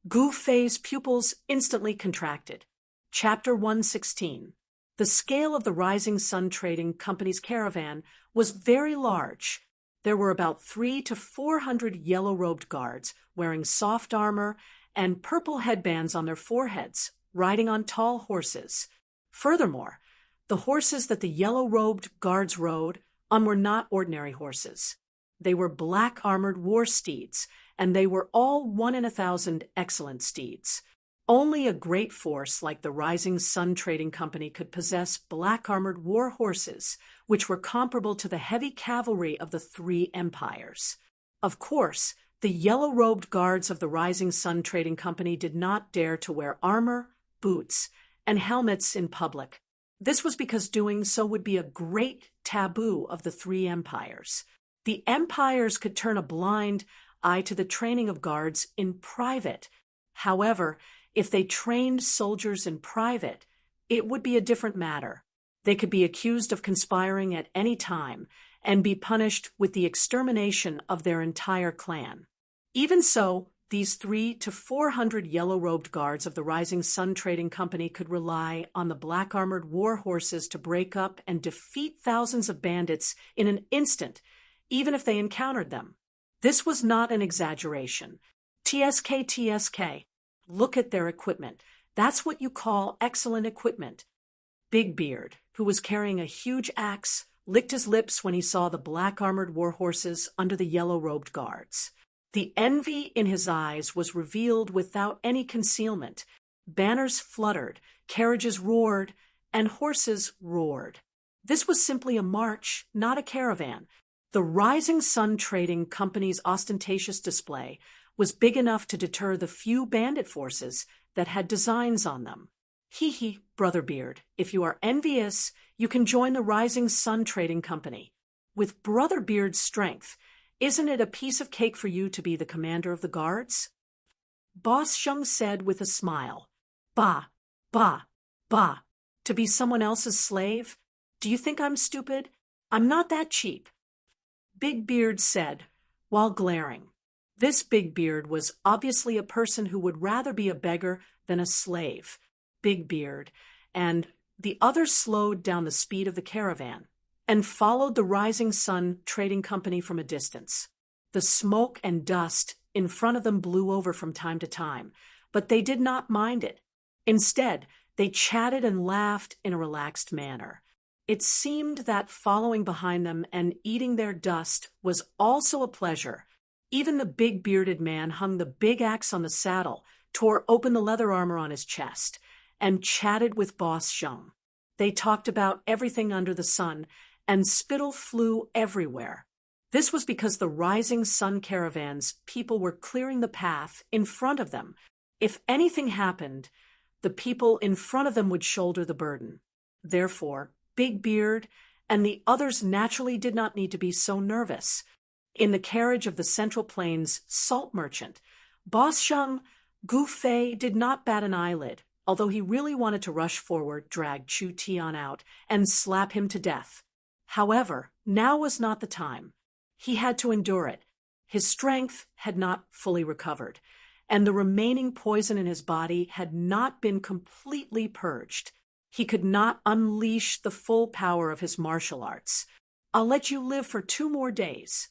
Gu Fei's pupils instantly contracted. Chapter 116. The scale of the Rising Sun Trading Company's caravan was very large. There were about 300 to 400 yellow-robed guards wearing soft armor and purple headbands on their foreheads, riding on tall horses. Furthermore, the horses that the yellow-robed guards rode on were not ordinary horses. They were black-armored war steeds, and they were all 1 in 1,000 excellent steeds. Only a great force like the Rising Sun Trading Company could possess black-armored war horses, which were comparable to the heavy cavalry of the three empires. Of course, the yellow-robed guards of the Rising Sun Trading Company did not dare to wear armor, boots, and helmets in public. This was because doing so would be a great taboo of the three empires. The empires could turn a blind eye to the training of guards in private. However, if they trained soldiers in private, it would be a different matter. They could be accused of conspiring at any time and be punished with the extermination of their entire clan. Even so, these 300 to 400 yellow-robed guards of the Rising Sun Trading Company could rely on the black-armored war horses to break up and defeat thousands of bandits in an instant, even if they encountered them. This was not an exaggeration. TSK. Look at their equipment. That's what you call excellent equipment. Big Beard, who was carrying a huge axe, licked his lips when he saw the black-armored war horses under the yellow-robed guards. The envy in his eyes was revealed without any concealment. Banners fluttered, carriages roared, and horses roared. This was simply a march, not a caravan. The Rising Sun Trading Company's ostentatious display was big enough to deter the few bandit forces that had designs on them. Hee, Brother Beard, if you are envious, you can join the Rising Sun Trading Company. With Brother Beard's strength, isn't it a piece of cake for you to be the commander of the guards? Boss Sheng said with a smile. Bah. To be someone else's slave? Do you think I'm stupid? I'm not that cheap. Big Beard said, while glaring. This Big Beard was obviously a person who would rather be a beggar than a slave. Big Beard and the others slowed down the speed of the caravan and followed the Rising Sun Trading Company from a distance. The smoke and dust in front of them blew over from time to time, but they did not mind it. Instead, they chatted and laughed in a relaxed manner. It seemed that following behind them and eating their dust was also a pleasure. Even the big bearded man hung the big axe on the saddle, tore open the leather armor on his chest, and chatted with Boss Sheng. They talked about everything under the sun, and spittle flew everywhere. This was because the rising sun caravan's people were clearing the path in front of them. If anything happened, the people in front of them would shoulder the burden. Therefore, Big Beard and the others naturally did not need to be so nervous. In the carriage of the Central Plains salt merchant, Boss Sheng, Gu Fei did not bat an eyelid, although he really wanted to rush forward, drag Chu Tian out, and slap him to death. However, now was not the time. He had to endure it. His strength had not fully recovered, and the remaining poison in his body had not been completely purged. He could not unleash the full power of his martial arts. "I'll let you live for 2 more days."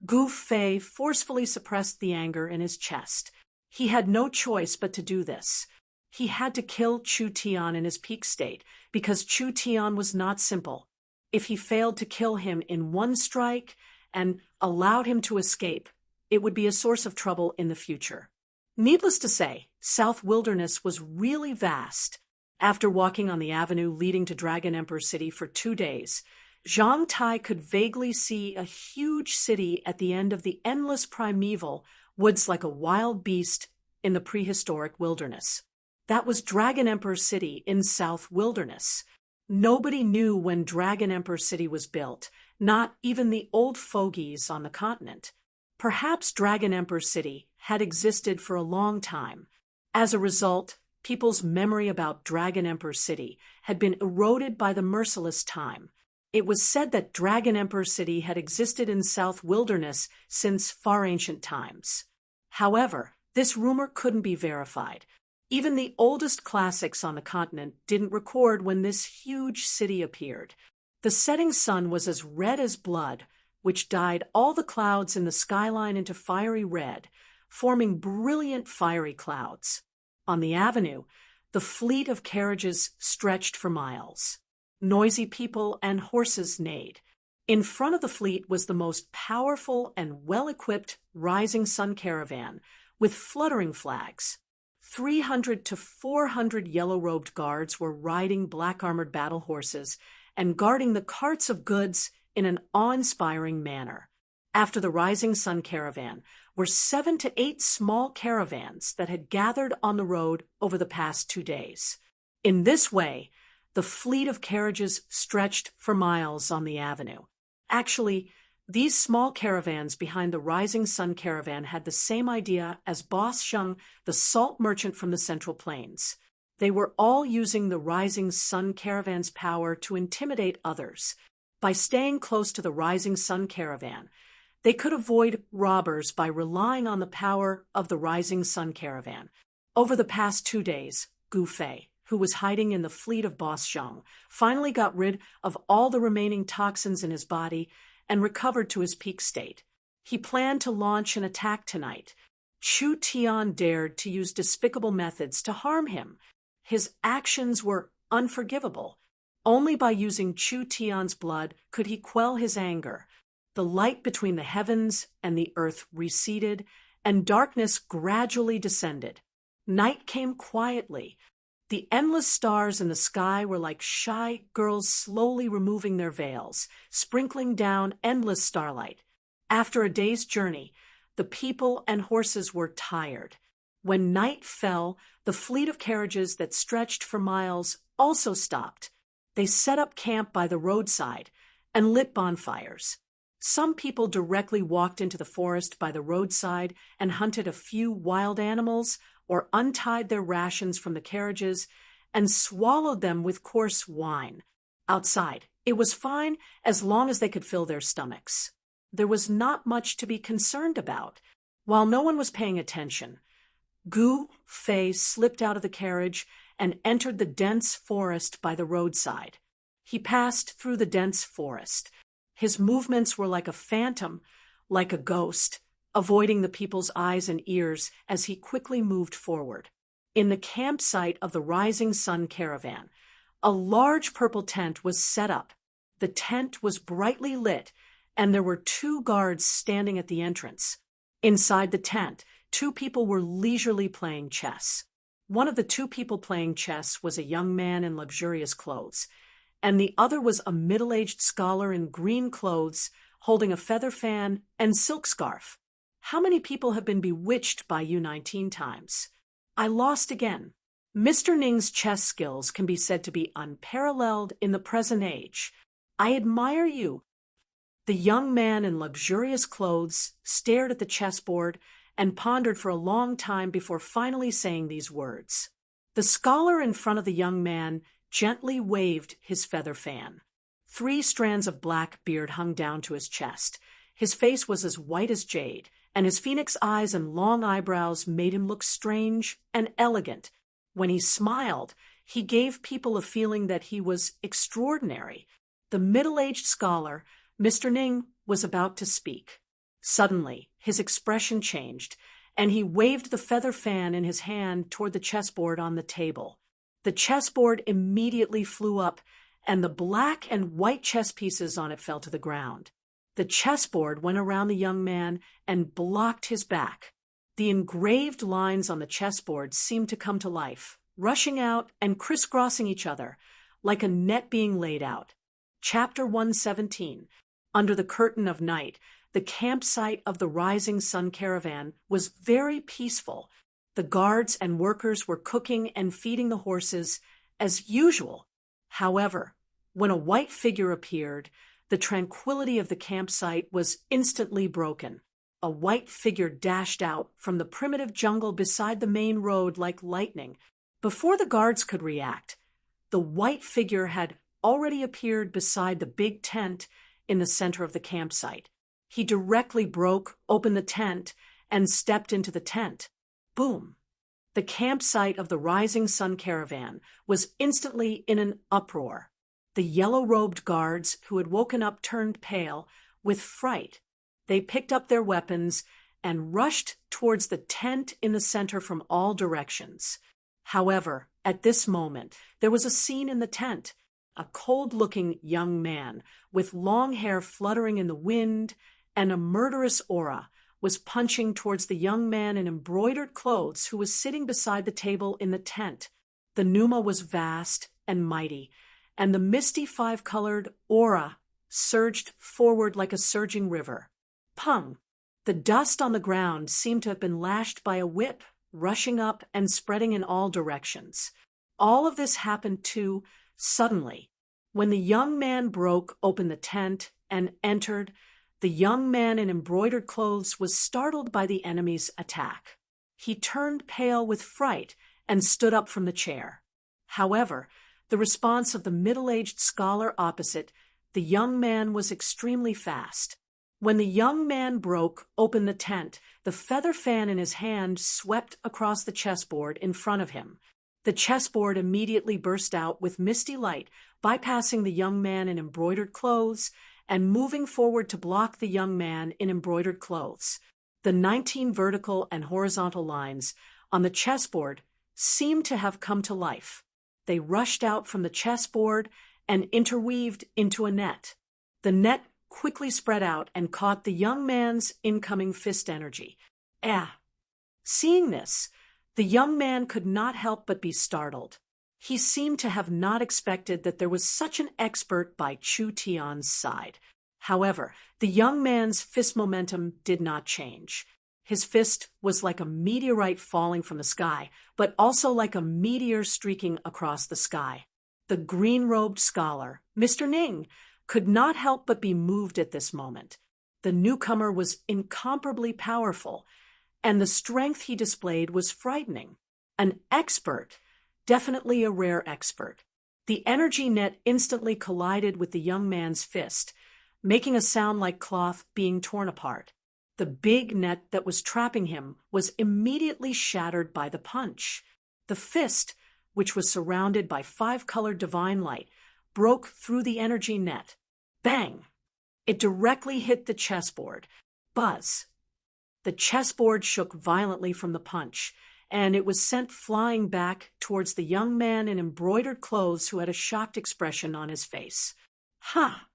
Gu Fei forcefully suppressed the anger in his chest. He had no choice but to do this. He had to kill Chu Tian in his peak state, because Chu Tian was not simple. If he failed to kill him in one strike and allowed him to escape, it would be a source of trouble in the future. Needless to say, South Wilderness was really vast. After walking on the avenue leading to Dragon Emperor City for 2 days, Zhang Tai could vaguely see a huge city at the end of the endless primeval woods like a wild beast in the prehistoric wilderness. That was Dragon Emperor City in South Wilderness. Nobody knew when Dragon Emperor City was built, not even the old fogies on the continent. Perhaps Dragon Emperor City had existed for a long time. As a result, people's memory about Dragon Emperor City had been eroded by the merciless time. It was said that Dragon Emperor City had existed in South Wilderness since far ancient times. However, this rumor couldn't be verified. Even the oldest classics on the continent didn't record when this huge city appeared. The setting sun was as red as blood, which dyed all the clouds in the skyline into fiery red, forming brilliant fiery clouds. On the avenue, the fleet of carriages stretched for miles. Noisy people and horses neighed. In front of the fleet was the most powerful and well-equipped rising sun caravan, with fluttering flags. 300 to 400 yellow-robed guards were riding black-armored battle horses and guarding the carts of goods in an awe-inspiring manner. After the rising sun caravan were 7 to 8 small caravans that had gathered on the road over the past 2 days. In this way, the fleet of carriages stretched for miles on the avenue. Actually, these small caravans behind the rising sun caravan had the same idea as Boss Sheng, the salt merchant from the Central Plains. They were all using the rising sun caravan's power to intimidate others. By staying close to the rising sun caravan, they could avoid robbers by relying on the power of the rising sun caravan. Over the past 2 days, Gu Fei, who was hiding in the fleet of Boss Sheng, finally got rid of all the remaining toxins in his body and recovered to his peak state. He planned to launch an attack tonight. Chu Tian dared to use despicable methods to harm him. His actions were unforgivable. Only by using Chu Tian's blood could he quell his anger. The light between the heavens and the earth receded, and darkness gradually descended. Night came quietly. The endless stars in the sky were like shy girls slowly removing their veils, sprinkling down endless starlight. After a day's journey, the people and horses were tired. When night fell, the fleet of carriages that stretched for miles also stopped. They set up camp by the roadside and lit bonfires. Some people directly walked into the forest by the roadside and hunted a few wild animals, or untied their rations from the carriages and swallowed them with coarse wine. Outside, it was fine as long as they could fill their stomachs. There was not much to be concerned about. While no one was paying attention, Gu Fei slipped out of the carriage and entered the dense forest by the roadside. He passed through the dense forest. His movements were like a phantom, like a ghost, avoiding the people's eyes and ears as he quickly moved forward. In the campsite of the rising sun caravan, a large purple tent was set up. The tent was brightly lit, and there were 2 guards standing at the entrance. Inside the tent, 2 people were leisurely playing chess. One of the 2 people playing chess was a young man in luxurious clothes, and the other was a middle-aged scholar in green clothes holding a feather fan and silk scarf. How many people have been bewitched by you 19 times? I lost again. Mr. Ning's chess skills can be said to be unparalleled in the present age. I admire you. The young man in luxurious clothes stared at the chessboard and pondered for a long time before finally saying these words. The scholar in front of the young man gently waved his feather fan. 3 strands of black beard hung down to his chest. His face was as white as jade, and his phoenix eyes and long eyebrows made him look strange and elegant. When he smiled, he gave people a feeling that he was extraordinary. The middle-aged scholar, Mr. Ning, was about to speak. Suddenly, his expression changed, and he waved the feather fan in his hand toward the chessboard on the table. The chessboard immediately flew up, and the black and white chess pieces on it fell to the ground. The chessboard went around the young man and blocked his back. The engraved lines on the chessboard seemed to come to life, rushing out and crisscrossing each other, like a net being laid out. Chapter 117. Under the curtain of night, the campsite of the Rising Sun Caravan was very peaceful. The guards and workers were cooking and feeding the horses as usual. However, when a white figure appeared, the tranquility of the campsite was instantly broken. A white figure dashed out from the primitive jungle beside the main road like lightning. Before the guards could react, the white figure had already appeared beside the big tent in the center of the campsite. He directly broke open the tent and stepped into the tent. Boom! The campsite of the Rising Sun Caravan was instantly in an uproar. The yellow-robed guards who had woken up turned pale with fright. They picked up their weapons and rushed towards the tent in the center from all directions. However, at this moment, there was a scene in the tent. A cold-looking young man with long hair fluttering in the wind and a murderous aura was punching towards the young man in embroidered clothes who was sitting beside the table in the tent. The pneuma was vast and mighty, and the misty 5-colored aura surged forward like a surging river. Pung! The dust on the ground seemed to have been lashed by a whip, rushing up and spreading in all directions. All of this happened too suddenly. When the young man broke open the tent and entered, the young man in embroidered clothes was startled by the enemy's attack. He turned pale with fright and stood up from the chair. However, the response of the middle-aged scholar opposite, the young man was extremely fast. When the young man broke open the tent, the feather fan in his hand swept across the chessboard in front of him. The chessboard immediately burst out with misty light, bypassing the young man in embroidered clothes and moving forward to block the young man in embroidered clothes. The 19 vertical and horizontal lines on the chessboard seemed to have come to life. They rushed out from the chessboard and interweaved into a net. The net quickly spread out and caught the young man's incoming fist energy. Seeing this, the young man could not help but be startled. He seemed to have not expected that there was such an expert by Chu Tian's side. However, the young man's fist momentum did not change. His fist was like a meteorite falling from the sky, but also like a meteor streaking across the sky. The green-robed scholar, Mr. Ning, could not help but be moved at this moment. The newcomer was incomparably powerful, and the strength he displayed was frightening. An expert, definitely a rare expert. The energy net instantly collided with the young man's fist, making a sound like cloth being torn apart. The big net that was trapping him was immediately shattered by the punch. The fist, which was surrounded by 5-colored divine light, broke through the energy net. Bang! It directly hit the chessboard. Buzz! The chessboard shook violently from the punch, and it was sent flying back towards the young man in embroidered clothes who had a shocked expression on his face. Ha!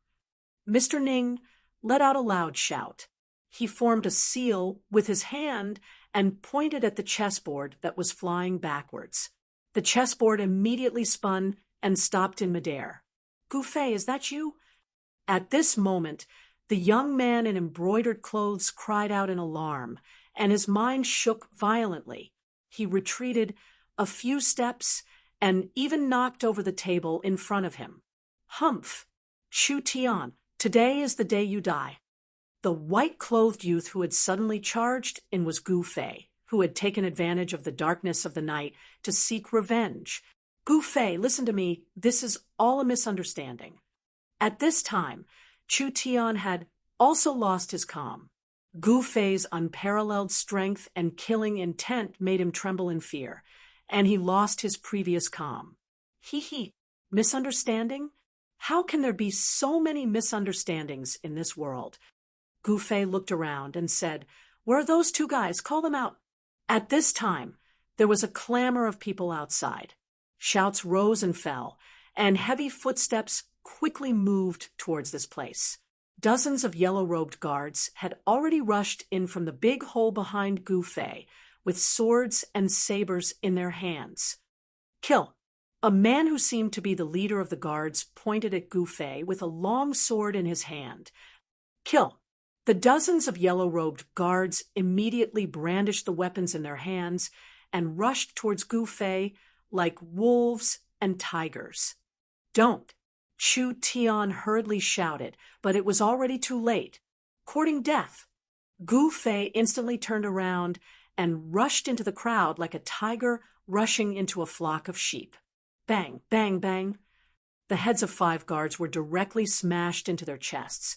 Mr. Ning let out a loud shout. He formed a seal with his hand and pointed at the chessboard that was flying backwards. The chessboard immediately spun and stopped in midair. Gu Fei, is that you? At this moment, The young man in embroidered clothes cried out in alarm, and his mind shook violently. He retreated a few steps and even knocked over the table in front of him. "Humph! Chu Tian, today is the day you die." The white-clothed youth who had suddenly charged in was Gu Fei, who had taken advantage of the darkness of the night to seek revenge. "Gu Fei, listen to me. This is all a misunderstanding." At this time, Chu Tian had also lost his calm. Gu Fei's unparalleled strength and killing intent made him tremble in fear, and he lost his previous calm. Misunderstanding? How can there be so many misunderstandings in this world? Gu Fei looked around and said, "Where are those two guys? Call them out." At this time, there was a clamor of people outside. Shouts rose and fell, and heavy footsteps quickly moved towards this place. Dozens of yellow-robed guards had already rushed in from the big hole behind Gu Fei, with swords and sabers in their hands. "Kill!" A man who seemed to be the leader of the guards pointed at Gu Fei with a long sword in his hand. "Kill!" The dozens of yellow-robed guards immediately brandished the weapons in their hands and rushed towards Gu Fei like wolves and tigers. "Don't!" Chu Tian hurriedly shouted, but it was already too late. "Courting death!" Gu Fei instantly turned around and rushed into the crowd like a tiger rushing into a flock of sheep. Bang, bang, bang. The heads of 5 guards were directly smashed into their chests,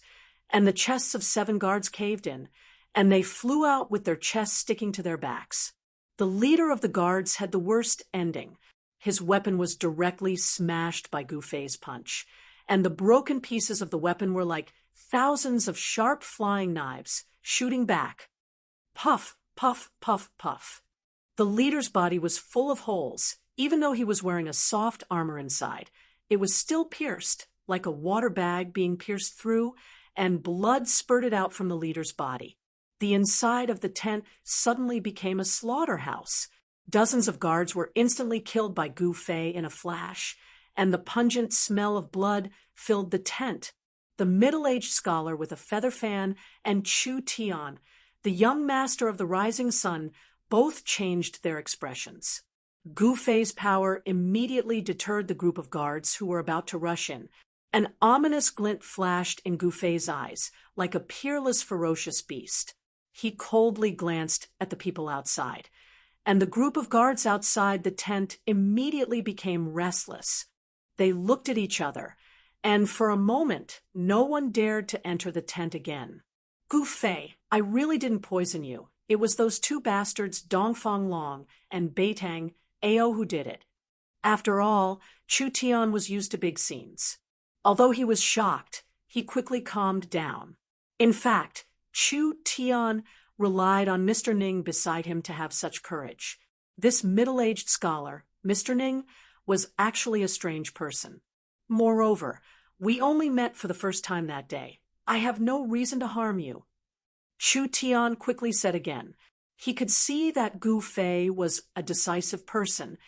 and the chests of 7 guards caved in, and they flew out with their chests sticking to their backs. The leader of the guards had the worst ending. His weapon was directly smashed by Gu Fei's punch, and the broken pieces of the weapon were like thousands of sharp flying knives, shooting back. Puff, puff, puff, puff. The leader's body was full of holes. Even though he was wearing a soft armor inside, it was still pierced, like a water bag being pierced through, and blood spurted out from the leader's body. The inside of the tent suddenly became a slaughterhouse. Dozens of guards were instantly killed by Gu Fei in a flash, and the pungent smell of blood filled the tent. The middle-aged scholar with a feather fan and Chu Tian, the young master of the rising sun, both changed their expressions. Gu Fei's power immediately deterred the group of guards who were about to rush in. An ominous glint flashed in Gu Fei's eyes, like a peerless, ferocious beast. He coldly glanced at the people outside, and the group of guards outside the tent immediately became restless. They looked at each other, and for a moment, no one dared to enter the tent again. "Gu Fei, I really didn't poison you. It was those 2 bastards, Dongfang Long and Beitang Ao, who did it." After all, Chu Tian was used to big scenes. Although he was shocked, he quickly calmed down. In fact, Chu Tian relied on Mr. Ning beside him to have such courage. This middle-aged scholar, Mr. Ning, was actually a strange person. "Moreover, we only met for the first time that day. I have no reason to harm you." Chu Tian quickly said again. He could see that Gu Fei was a decisive person,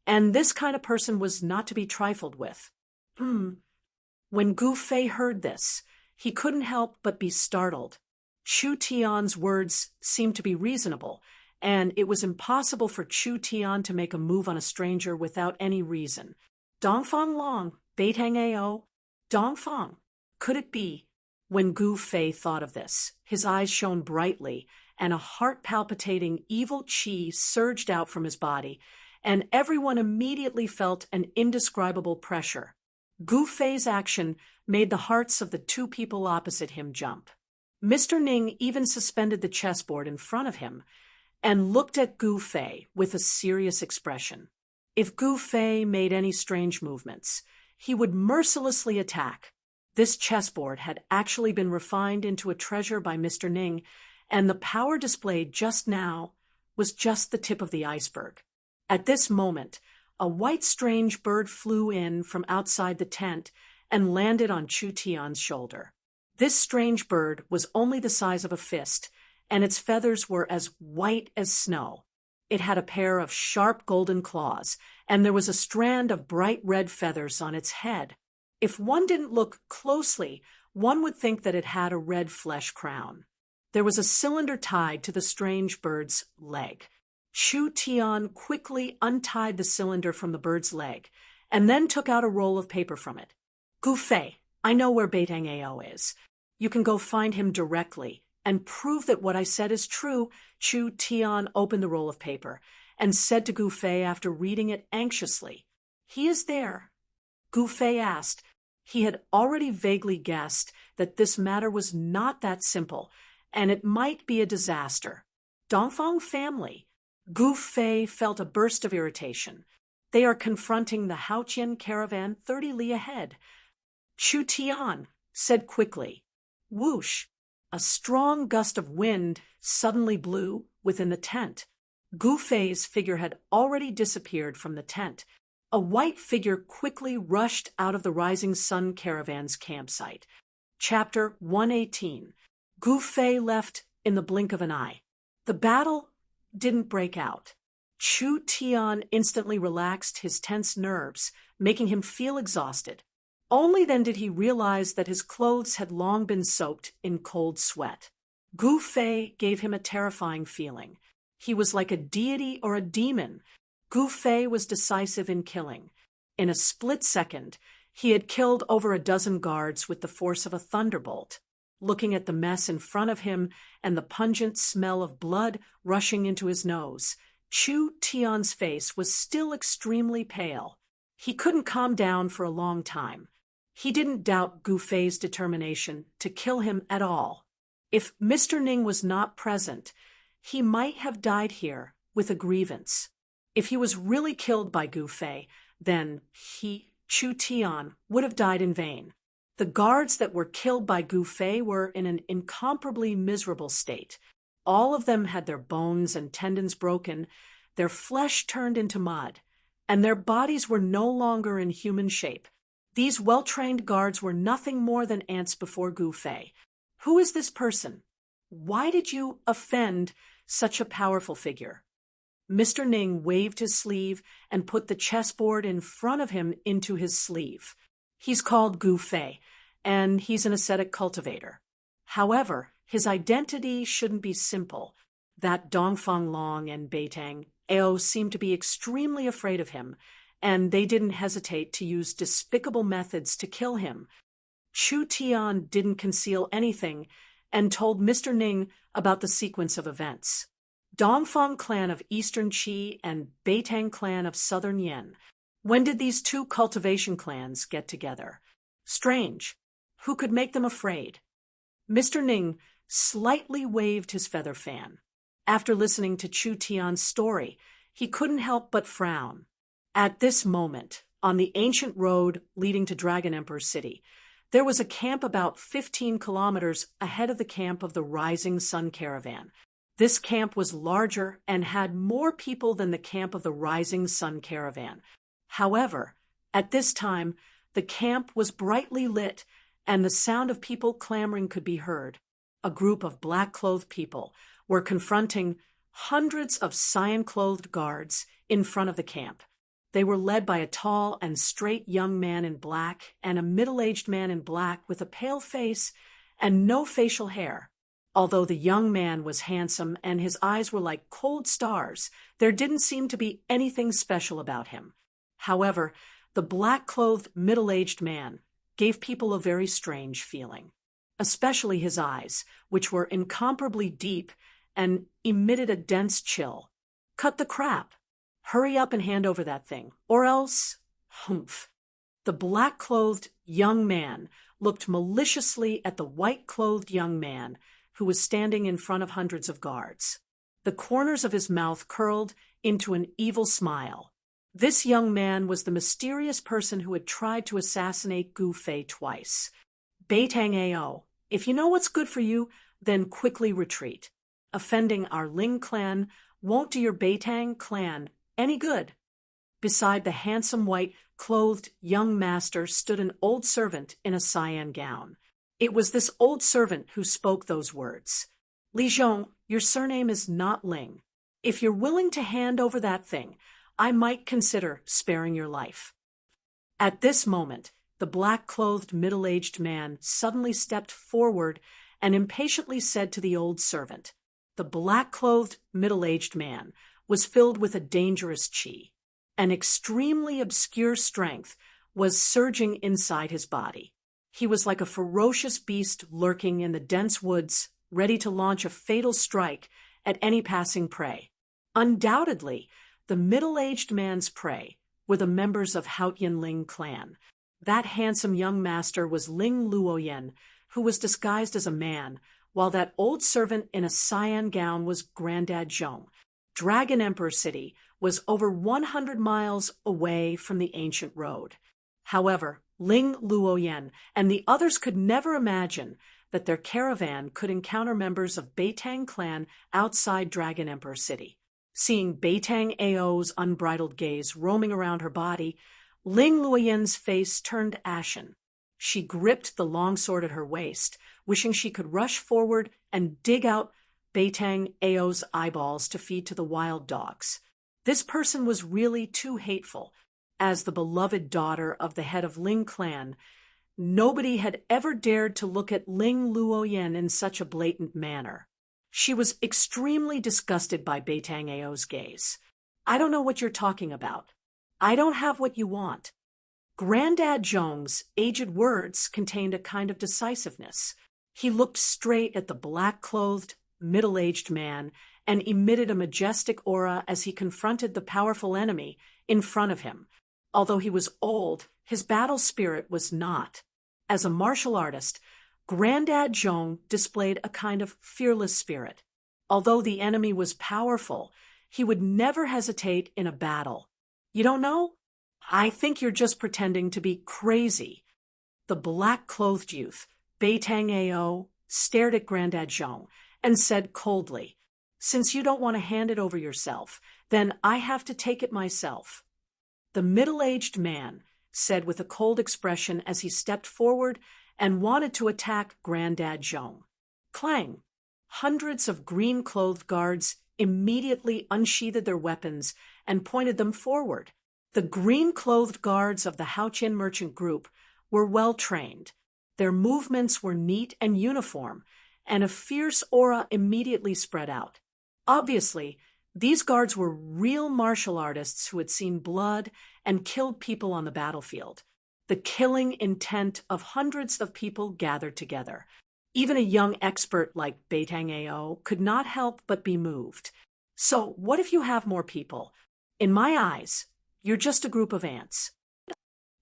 and this kind of person was not to be trifled with. When Gu Fei heard this, he couldn't help but be startled. Chu Tian's words seemed to be reasonable, and it was impossible for Chu Tian to make a move on a stranger without any reason. Dongfang Long, Beitang Ao, Dongfang. Could it be? When Gu Fei thought of this, his eyes shone brightly, and a heart-palpitating evil qi surged out from his body, and everyone immediately felt an indescribable pressure. Gu Fei's action made the hearts of the 2 people opposite him jump. Mr. Ning even suspended the chessboard in front of him and looked at Gu Fei with a serious expression. If Gu Fei made any strange movements, he would mercilessly attack. This chessboard had actually been refined into a treasure by Mr. Ning, and the power displayed just now was just the tip of the iceberg. At this moment, a white strange bird flew in from outside the tent and landed on Chu Tian's shoulder. This strange bird was only the size of a fist, and its feathers were as white as snow. It had a pair of sharp golden claws, and there was a strand of bright red feathers on its head. If one didn't look closely, One would think that it had a red flesh crown. There was a cylinder tied to the strange bird's leg. Chu Tian quickly untied the cylinder from the bird's leg, and then took out a roll of paper from it. Gu Fei, I know where Beitang Ao is. You can go find him directly, and prove that what I said is true. Chu Tian opened the roll of paper, and said to Gu Fei after reading it anxiously, "He is there." Gu Fei asked. He had already vaguely guessed that this matter was not that simple, and it might be a disaster. Dongfang family. Gu Fei felt a burst of irritation. They are confronting the Haotian caravan 30 li ahead. Chu Tian said quickly. Whoosh! A strong gust of wind suddenly blew within the tent. Gu Fei's figure had already disappeared from the tent. A white figure quickly rushed out of the Rising Sun Caravan's campsite. Chapter 118. Gu Fei left in the blink of an eye. The battle didn't break out. Chu Tian instantly relaxed his tense nerves, making him feel exhausted. Only then did he realize that his clothes had long been soaked in cold sweat. Gu Fei gave him a terrifying feeling. He was like a deity or a demon. Gu Fei was decisive in killing. In a split second, he had killed over a dozen guards with the force of a thunderbolt. Looking at the mess in front of him and the pungent smell of blood rushing into his nose, Chu Tian's face was still extremely pale. He couldn't calm down for a long time. He didn't doubt Gu Fei's determination to kill him at all. If Mr. Ning was not present, he might have died here with a grievance. If he was really killed by Gu Fei, then Chu Tian, would have died in vain. The guards that were killed by Gu Fei were in an incomparably miserable state. All of them had their bones and tendons broken, their flesh turned into mud, and their bodies were no longer in human shape. These well-trained guards were nothing more than ants before Gu Fei. Who is this person? Why did you offend such a powerful figure? Mr. Ning waved his sleeve and put the chessboard in front of him into his sleeve. He's called Gu Fei, and he's an ascetic cultivator. However, his identity shouldn't be simple. That Dongfang Long and Beitang Ao seemed to be extremely afraid of him, and they didn't hesitate to use despicable methods to kill him. Chu Tian didn't conceal anything and told Mr. Ning about the sequence of events. Dongfang clan of Eastern Qi and Beitang clan of Southern Yen. When did these two cultivation clans get together? Strange. Who could make them afraid? Mr. Ning slightly waved his feather fan. After listening to Chu Tian's story, he couldn't help but frown. At this moment, on the ancient road leading to Dragon Emperor City, there was a camp about 15 kilometers ahead of the camp of the Rising Sun Caravan. This camp was larger and had more people than the camp of the Rising Sun Caravan. However, at this time, the camp was brightly lit, and the sound of people clamoring could be heard. A group of black-clothed people were confronting hundreds of cyan-clothed guards in front of the camp. They were led by a tall and straight young man in black and a middle-aged man in black with a pale face and no facial hair. Although the young man was handsome and his eyes were like cold stars, there didn't seem to be anything special about him. However, the black-clothed middle-aged man gave people a very strange feeling, especially his eyes, which were incomparably deep and emitted a dense chill. Cut the crap. Hurry up and hand over that thing, or else... Humph. The black-clothed young man looked maliciously at the white-clothed young man who was standing in front of hundreds of guards. The corners of his mouth curled into an evil smile. This young man was the mysterious person who had tried to assassinate Gu Fei twice. Beitang Ao, if you know what's good for you, then quickly retreat. Offending our Ling clan won't do your Beitang clan any good. Beside the handsome white-clothed young master stood an old servant in a cyan gown. It was this old servant who spoke those words. Li Zhong, your surname is not Ling. If you're willing to hand over that thing, I might consider sparing your life. At this moment, the black-clothed middle-aged man suddenly stepped forward and impatiently said to the old servant. The black-clothed middle-aged man was filled with a dangerous chi. An extremely obscure strength was surging inside his body. He was like a ferocious beast lurking in the dense woods, ready to launch a fatal strike at any passing prey. Undoubtedly, the middle-aged man's prey were the members of Haotian Ling clan. That handsome young master was Ling Luoyen, who was disguised as a man, while that old servant in a cyan gown was Granddad Zhong. Dragon Emperor City was over 100 miles away from the ancient road. However, Ling Luoyen and the others could never imagine that their caravan could encounter members of Beitang clan outside Dragon Emperor City. Seeing Beitang Ao's unbridled gaze roaming around her body, Ling Luoyen's face turned ashen. She gripped the longsword at her waist, wishing she could rush forward and dig out Beitang Ao's eyeballs to feed to the wild dogs. This person was really too hateful. As the beloved daughter of the head of Ling clan, nobody had ever dared to look at Ling Luoyen in such a blatant manner. She was extremely disgusted by Beitang Ao's gaze. I don't know what you're talking about. I don't have what you want. Granddad Zhong's aged words contained a kind of decisiveness. He looked straight at the black-clothed, middle-aged man and emitted a majestic aura as he confronted the powerful enemy in front of him. Although he was old, his battle spirit was not. As a martial artist, Granddad Zhong displayed a kind of fearless spirit. Although the enemy was powerful, he would never hesitate in a battle. You don't know? I think you're just pretending to be crazy. The black-clothed youth, Beitang Ao, stared at Granddad Zhong and said coldly, "Since you don't want to hand it over yourself, then I have to take it myself." The middle-aged man said with a cold expression as he stepped forward and wanted to attack Granddad Zhong. Clang! Hundreds of green-clothed guards immediately unsheathed their weapons and pointed them forward. The green-clothed guards of the Haotian merchant group were well-trained. Their movements were neat and uniform, and a fierce aura immediately spread out. Obviously, these guards were real martial artists who had seen blood and killed people on the battlefield. The killing intent of hundreds of people gathered together. Even a young expert like Beitang Ao could not help but be moved. So, what if you have more people? In my eyes, you're just a group of ants.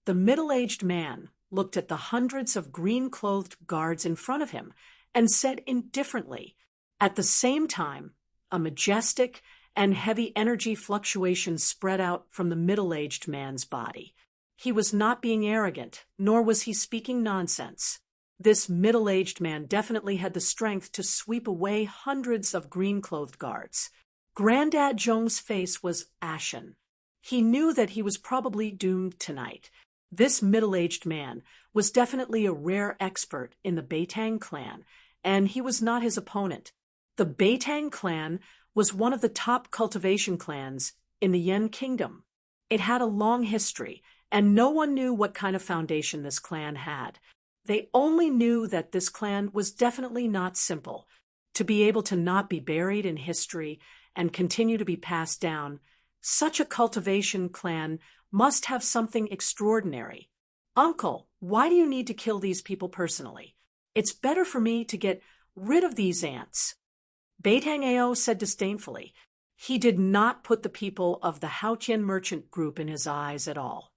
The middle-aged man looked at the hundreds of green-clothed guards in front of him and said indifferently. At the same time, a majestic and heavy energy fluctuation spread out from the middle-aged man's body. He was not being arrogant, nor was he speaking nonsense. This middle-aged man definitely had the strength to sweep away hundreds of green-clothed guards. Granddad Zhong's face was ashen. He knew that he was probably doomed tonight. This middle-aged man was definitely a rare expert in the Beitang clan, and he was not his opponent. The Beitang clan was one of the top cultivation clans in the Yen Kingdom. It had a long history, and no one knew what kind of foundation this clan had. They only knew that this clan was definitely not simple. To be able to not be buried in history and continue to be passed down, such a cultivation clan must have something extraordinary. Uncle, why do you need to kill these people personally? It's better for me to get rid of these ants. Beitang Ao said disdainfully. He did not put the people of the Haotian merchant group in his eyes at all.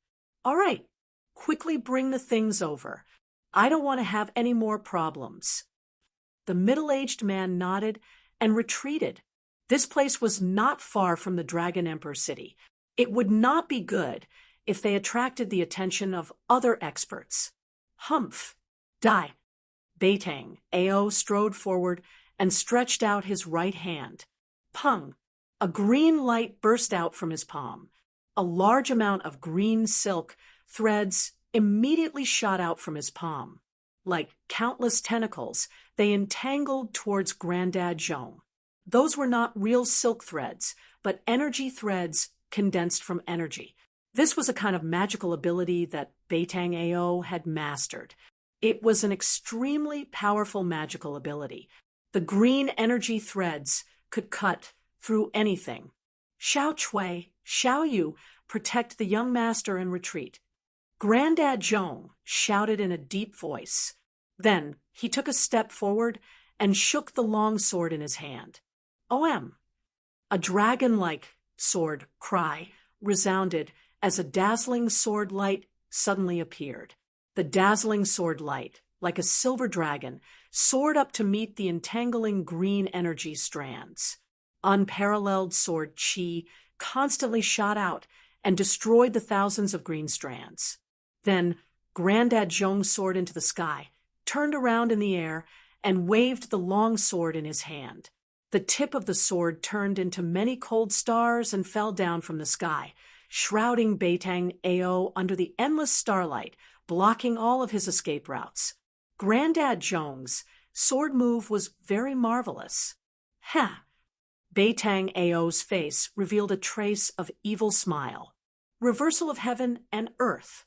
All right, quickly bring the things over. I don't want to have any more problems. The middle-aged man nodded and retreated. This place was not far from the Dragon Emperor City. It would not be good if they attracted the attention of other experts. Humph! Die! Beitang Ao strode forward and stretched out his right hand. Pung! A green light burst out from his palm. A large amount of green silk threads immediately shot out from his palm. Like countless tentacles, they entangled towards Granddad Zhong. Those were not real silk threads, but energy threads condensed from energy. This was a kind of magical ability that Beitang Ao had mastered. It was an extremely powerful magical ability. The green energy threads could cut through anything. Xiao Chui, Xiao Yu, protect the young master and retreat. Granddad Zhong shouted in a deep voice. Then he took a step forward and shook the long sword in his hand. OM! A dragon-like sword cry resounded as a dazzling sword light suddenly appeared. The dazzling sword light, like a silver dragon, soared up to meet the entangling green energy strands. Unparalleled sword chi constantly shot out and destroyed the thousands of green strands. Then Granddad Zhong soared into the sky, turned around in the air, and waved the long sword in his hand. The tip of the sword turned into many cold stars and fell down from the sky, shrouding Beitang Ao under the endless starlight, blocking all of his escape routes. Granddad Zhong's sword move was very marvelous. Ha! Beitang Ao's face revealed a trace of evil smile. Reversal of heaven and earth.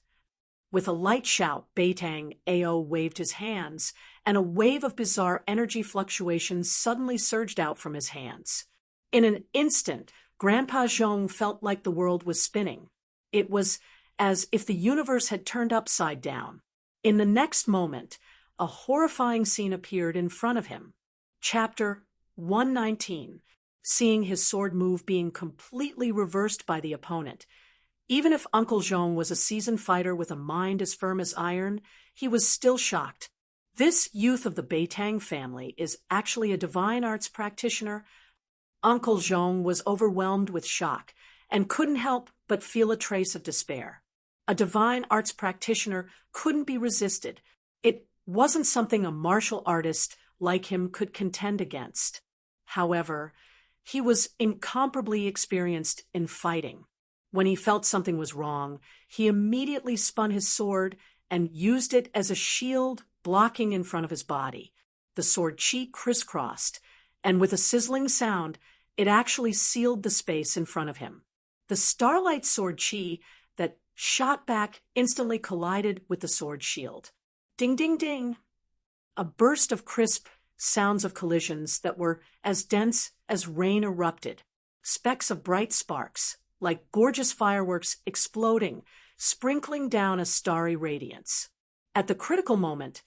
With a light shout, Beitang Ao waved his hands, and a wave of bizarre energy fluctuations suddenly surged out from his hands. In an instant, Grandpa Zhong felt like the world was spinning. It was as if the universe had turned upside down. In the next moment, a horrifying scene appeared in front of him. Chapter 119. Seeing his sword move being completely reversed by the opponent. Even if Uncle Zhong was a seasoned fighter with a mind as firm as iron, he was still shocked. This youth of the Beitang family is actually a divine arts practitioner. Uncle Zhong was overwhelmed with shock and couldn't help but feel a trace of despair. A divine arts practitioner couldn't be resisted. It wasn't something a martial artist like him could contend against. However, he was incomparably experienced in fighting. When he felt something was wrong, he immediately spun his sword and used it as a shield, blocking in front of his body. The sword chi crisscrossed, and with a sizzling sound, it actually sealed the space in front of him. The starlight sword chi that shot back instantly collided with the sword shield. Ding, ding, ding! A burst of crisp sounds of collisions that were as dense as rain erupted. Specks of bright sparks, like gorgeous fireworks exploding, sprinkling down a starry radiance. At the critical moment,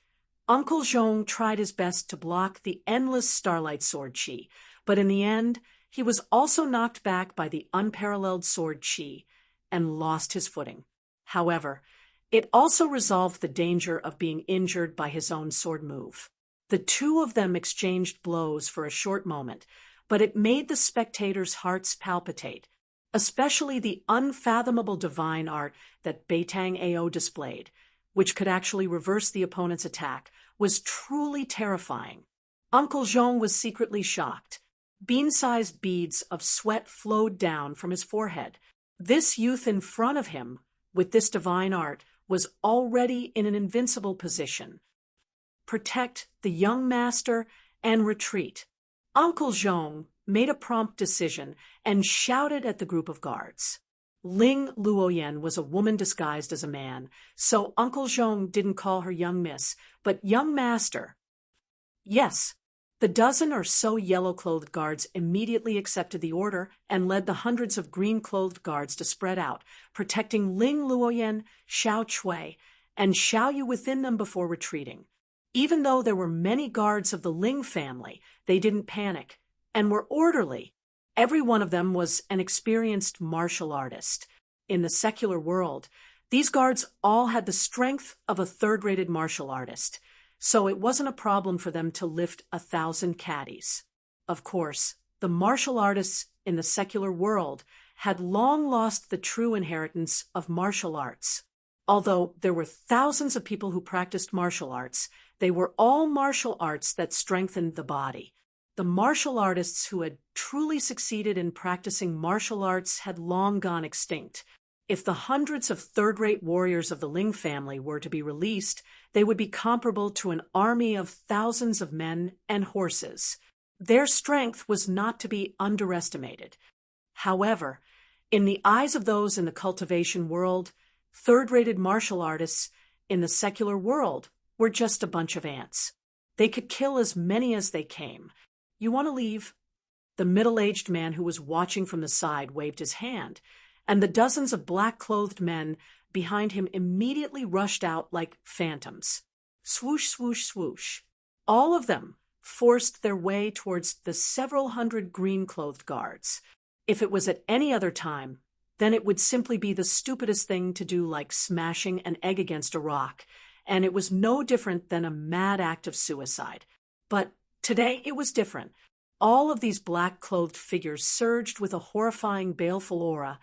Uncle Zhong tried his best to block the endless starlight sword chi, but in the end, he was also knocked back by the unparalleled sword chi and lost his footing. However, it also resolved the danger of being injured by his own sword move. The two of them exchanged blows for a short moment, but it made the spectators' hearts palpitate. Especially the unfathomable divine art that Beitang Ao displayed, which could actually reverse the opponent's attack, was truly terrifying. Uncle Zhong was secretly shocked. Bean-sized beads of sweat flowed down from his forehead. This youth in front of him, with this divine art, was already in an invincible position. Protect the young master and retreat. Uncle Zhong made a prompt decision and shouted at the group of guards. Ling Luoyan was a woman disguised as a man, so Uncle Zhong didn't call her young miss, but young master. Yes, the dozen or so yellow-clothed guards immediately accepted the order and led the hundreds of green-clothed guards to spread out, protecting Ling Luoyan, Xiao Chui, and Xiao Yu within them before retreating. Even though there were many guards of the Ling family, they didn't panic and were orderly. Every one of them was an experienced martial artist. In the secular world, these guards all had the strength of a third-rated martial artist, so it wasn't a problem for them to lift 1,000 caddies. Of course, the martial artists in the secular world had long lost the true inheritance of martial arts. Although there were thousands of people who practiced martial arts, they were all martial arts that strengthened the body. The martial artists who had truly succeeded in practicing martial arts had long gone extinct. If the hundreds of third-rate warriors of the Ling family were to be released, they would be comparable to an army of thousands of men and horses. Their strength was not to be underestimated. However, In the eyes of those in the cultivation world, third-rated martial artists in the secular world were just a bunch of ants. They could kill as many as they came. You want to leave? The middle-aged man who was watching from the side waved his hand, and the dozens of black-clothed men behind him immediately rushed out like phantoms. Swoosh, swoosh, swoosh. All of them forced their way towards the several hundred green-clothed guards. If it was at any other time, then it would simply be the stupidest thing to do, like smashing an egg against a rock, and it was no different than a mad act of suicide. But today it was different. All of these black-clothed figures surged with a horrifying, baleful aura,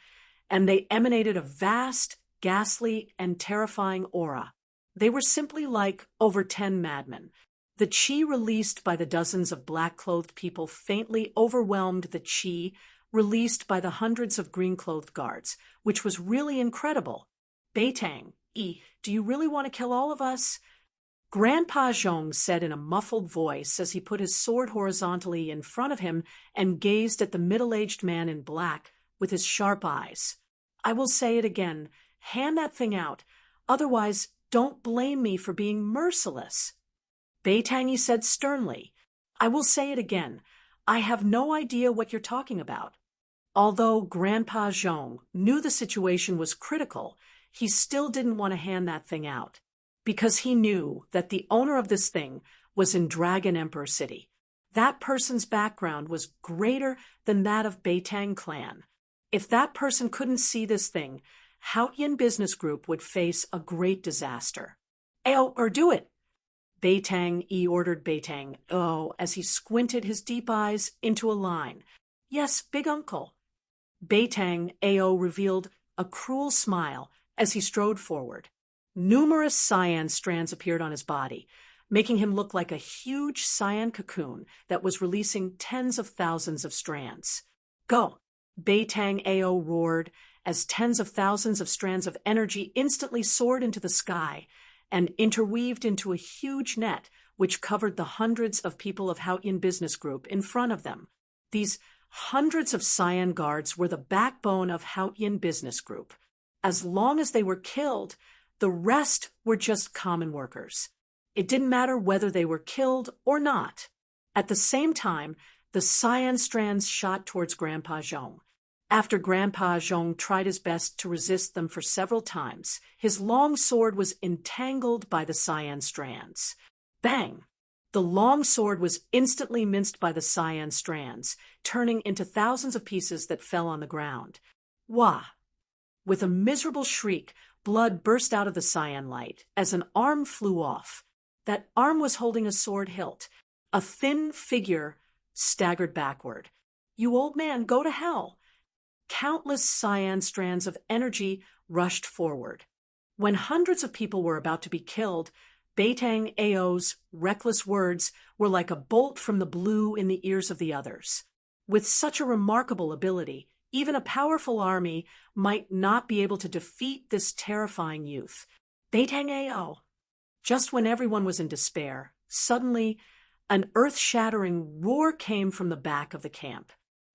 and they emanated a vast, ghastly, and terrifying aura. They were simply like over 10 madmen. The chi released by the dozens of black-clothed people faintly overwhelmed the chi released by the hundreds of green-clothed guards, which was really incredible. Beitang, do you really want to kill all of us? Grandpa Zhong said in a muffled voice as he put his sword horizontally in front of him and gazed at the middle-aged man in black with his sharp eyes. I will say it again. Hand that thing out. Otherwise, don't blame me for being merciless. Beitang said sternly. I will say it again. I have no idea what you're talking about. Although Grandpa Zhong knew the situation was critical, he still didn't want to hand that thing out, because he knew that the owner of this thing was in Dragon Emperor City. That person's background was greater than that of Beitang clan. If that person couldn't see this thing, Haotian Business Group would face a great disaster. Or do it. Beitang ordered Beitang as he squinted his deep eyes into a line. Yes, big uncle. Beitang revealed a cruel smile as he strode forward. Numerous cyan strands appeared on his body, making him look like a huge cyan cocoon that was releasing tens of thousands of strands. Go! Beitang roared as tens of thousands of strands of energy instantly soared into the sky and interweaved into a huge net which covered the hundreds of people of Haotian Business Group in front of them. These hundreds of cyan guards were the backbone of Haotian Business Group. As long as they were killed, the rest were just common workers. It didn't matter whether they were killed or not. At the same time, the cyan strands shot towards Grandpa Zhong. After Grandpa Zhong tried his best to resist them for several times, his long sword was entangled by the cyan strands. Bang! The long sword was instantly minced by the cyan strands, turning into thousands of pieces that fell on the ground. Wah! With a miserable shriek, blood burst out of the cyan light as an arm flew off. That arm was holding a sword hilt. A thin figure staggered backward. You old man, go to hell! Countless cyan strands of energy rushed forward. When hundreds of people were about to be killed, Beitang Ao's reckless words were like a bolt from the blue in the ears of the others. With such a remarkable ability, even a powerful army might not be able to defeat this terrifying youth. Beitang Ao. Just when everyone was in despair, suddenly an earth-shattering roar came from the back of the camp.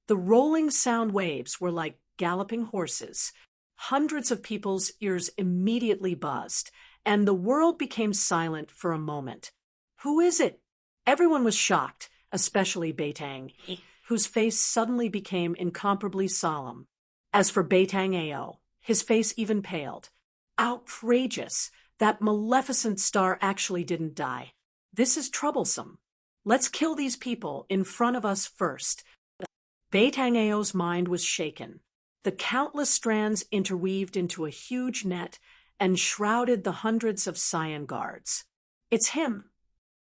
The rolling sound waves were like galloping horses. Hundreds of people's ears immediately buzzed, and the world became silent for a moment. Who is it? Everyone was shocked, especially Beitang, whose face suddenly became incomparably solemn. As for Beitang Ao, his face even paled. Outrageous! That maleficent star actually didn't die. This is troublesome. Let's kill these people in front of us first. Beitang Ao's mind was shaken. The countless strands interweaved into a huge net and shrouded the hundreds of cyan guards. It's him.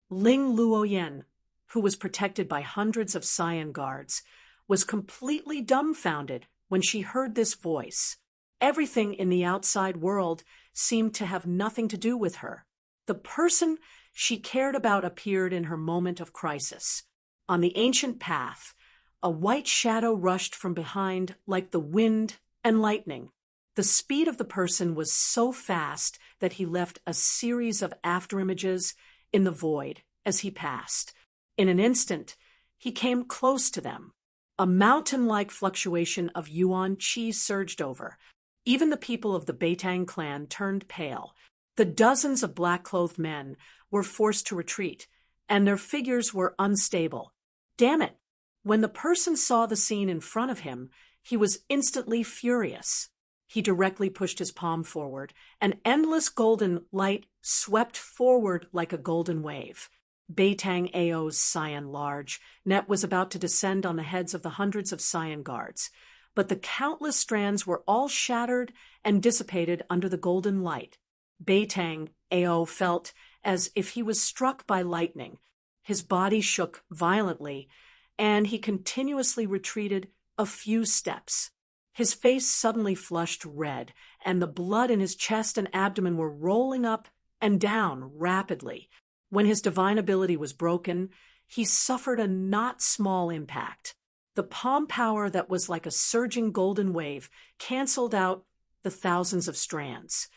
Ling Luoyen, who was protected by hundreds of cyan guards, was completely dumbfounded when she heard this voice. Everything in the outside world seemed to have nothing to do with her. The person she cared about appeared in her moment of crisis. On the ancient path, a white shadow rushed from behind like the wind and lightning. The speed of the person was so fast that he left a series of afterimages in the void as he passed. In an instant, he came close to them. A mountain-like fluctuation of yuan qi surged over. Even the people of the Beitang clan turned pale. The dozens of black-clothed men were forced to retreat, and their figures were unstable. Damn it! When the person saw the scene in front of him, he was instantly furious. He directly pushed his palm forward. An endless golden light swept forward like a golden wave. Beitang Ao's Scion large net was about to descend on the heads of the hundreds of Scion guards, but the countless strands were all shattered and dissipated under the golden light. Beitang Ao felt as if he was struck by lightning. His body shook violently, and he continuously retreated a few steps. His face suddenly flushed red, and the blood in his chest and abdomen were rolling up and down rapidly. When his divine ability was broken, he suffered a not small impact. The palm power that was like a surging golden wave canceled out the thousands of strands.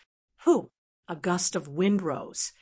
Whew! A gust of wind rose,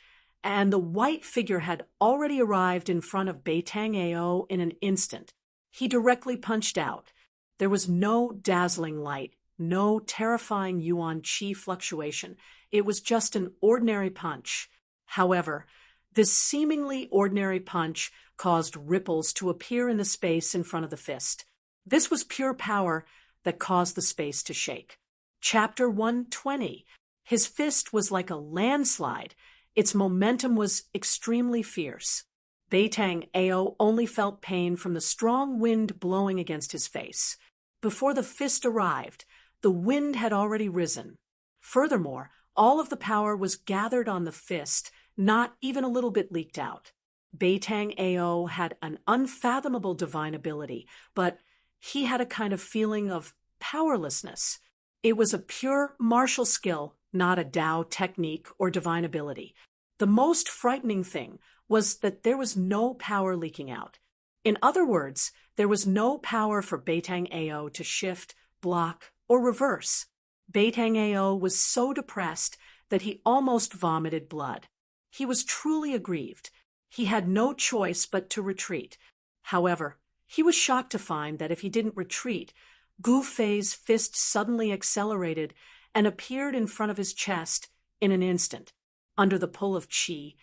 and the white figure had already arrived in front of Beitang Ao in an instant. He directly punched out. There was no dazzling light, no terrifying yuan qi fluctuation. It was just an ordinary punch. However, this seemingly ordinary punch caused ripples to appear in the space in front of the fist. This was pure power that caused the space to shake. Chapter 120. His fist was like a landslide. Its momentum was extremely fierce. Beitang Ao only felt pain from the strong wind blowing against his face. Before the fist arrived, the wind had already risen. Furthermore, all of the power was gathered on the fist, not even a little bit leaked out. Beitang Ao had an unfathomable divine ability, but he had a kind of feeling of powerlessness. It was a pure martial skill, not a Tao technique or divine ability. The most frightening thing was that there was no power leaking out. In other words, there was no power for Beitang Ao to shift, block, or reverse. Beitang Ao was so depressed that he almost vomited blood. He was truly aggrieved. He had no choice but to retreat. However, he was shocked to find that if he didn't retreat, Gu Fei's fist suddenly accelerated and appeared in front of his chest in an instant. Under the pull of qi,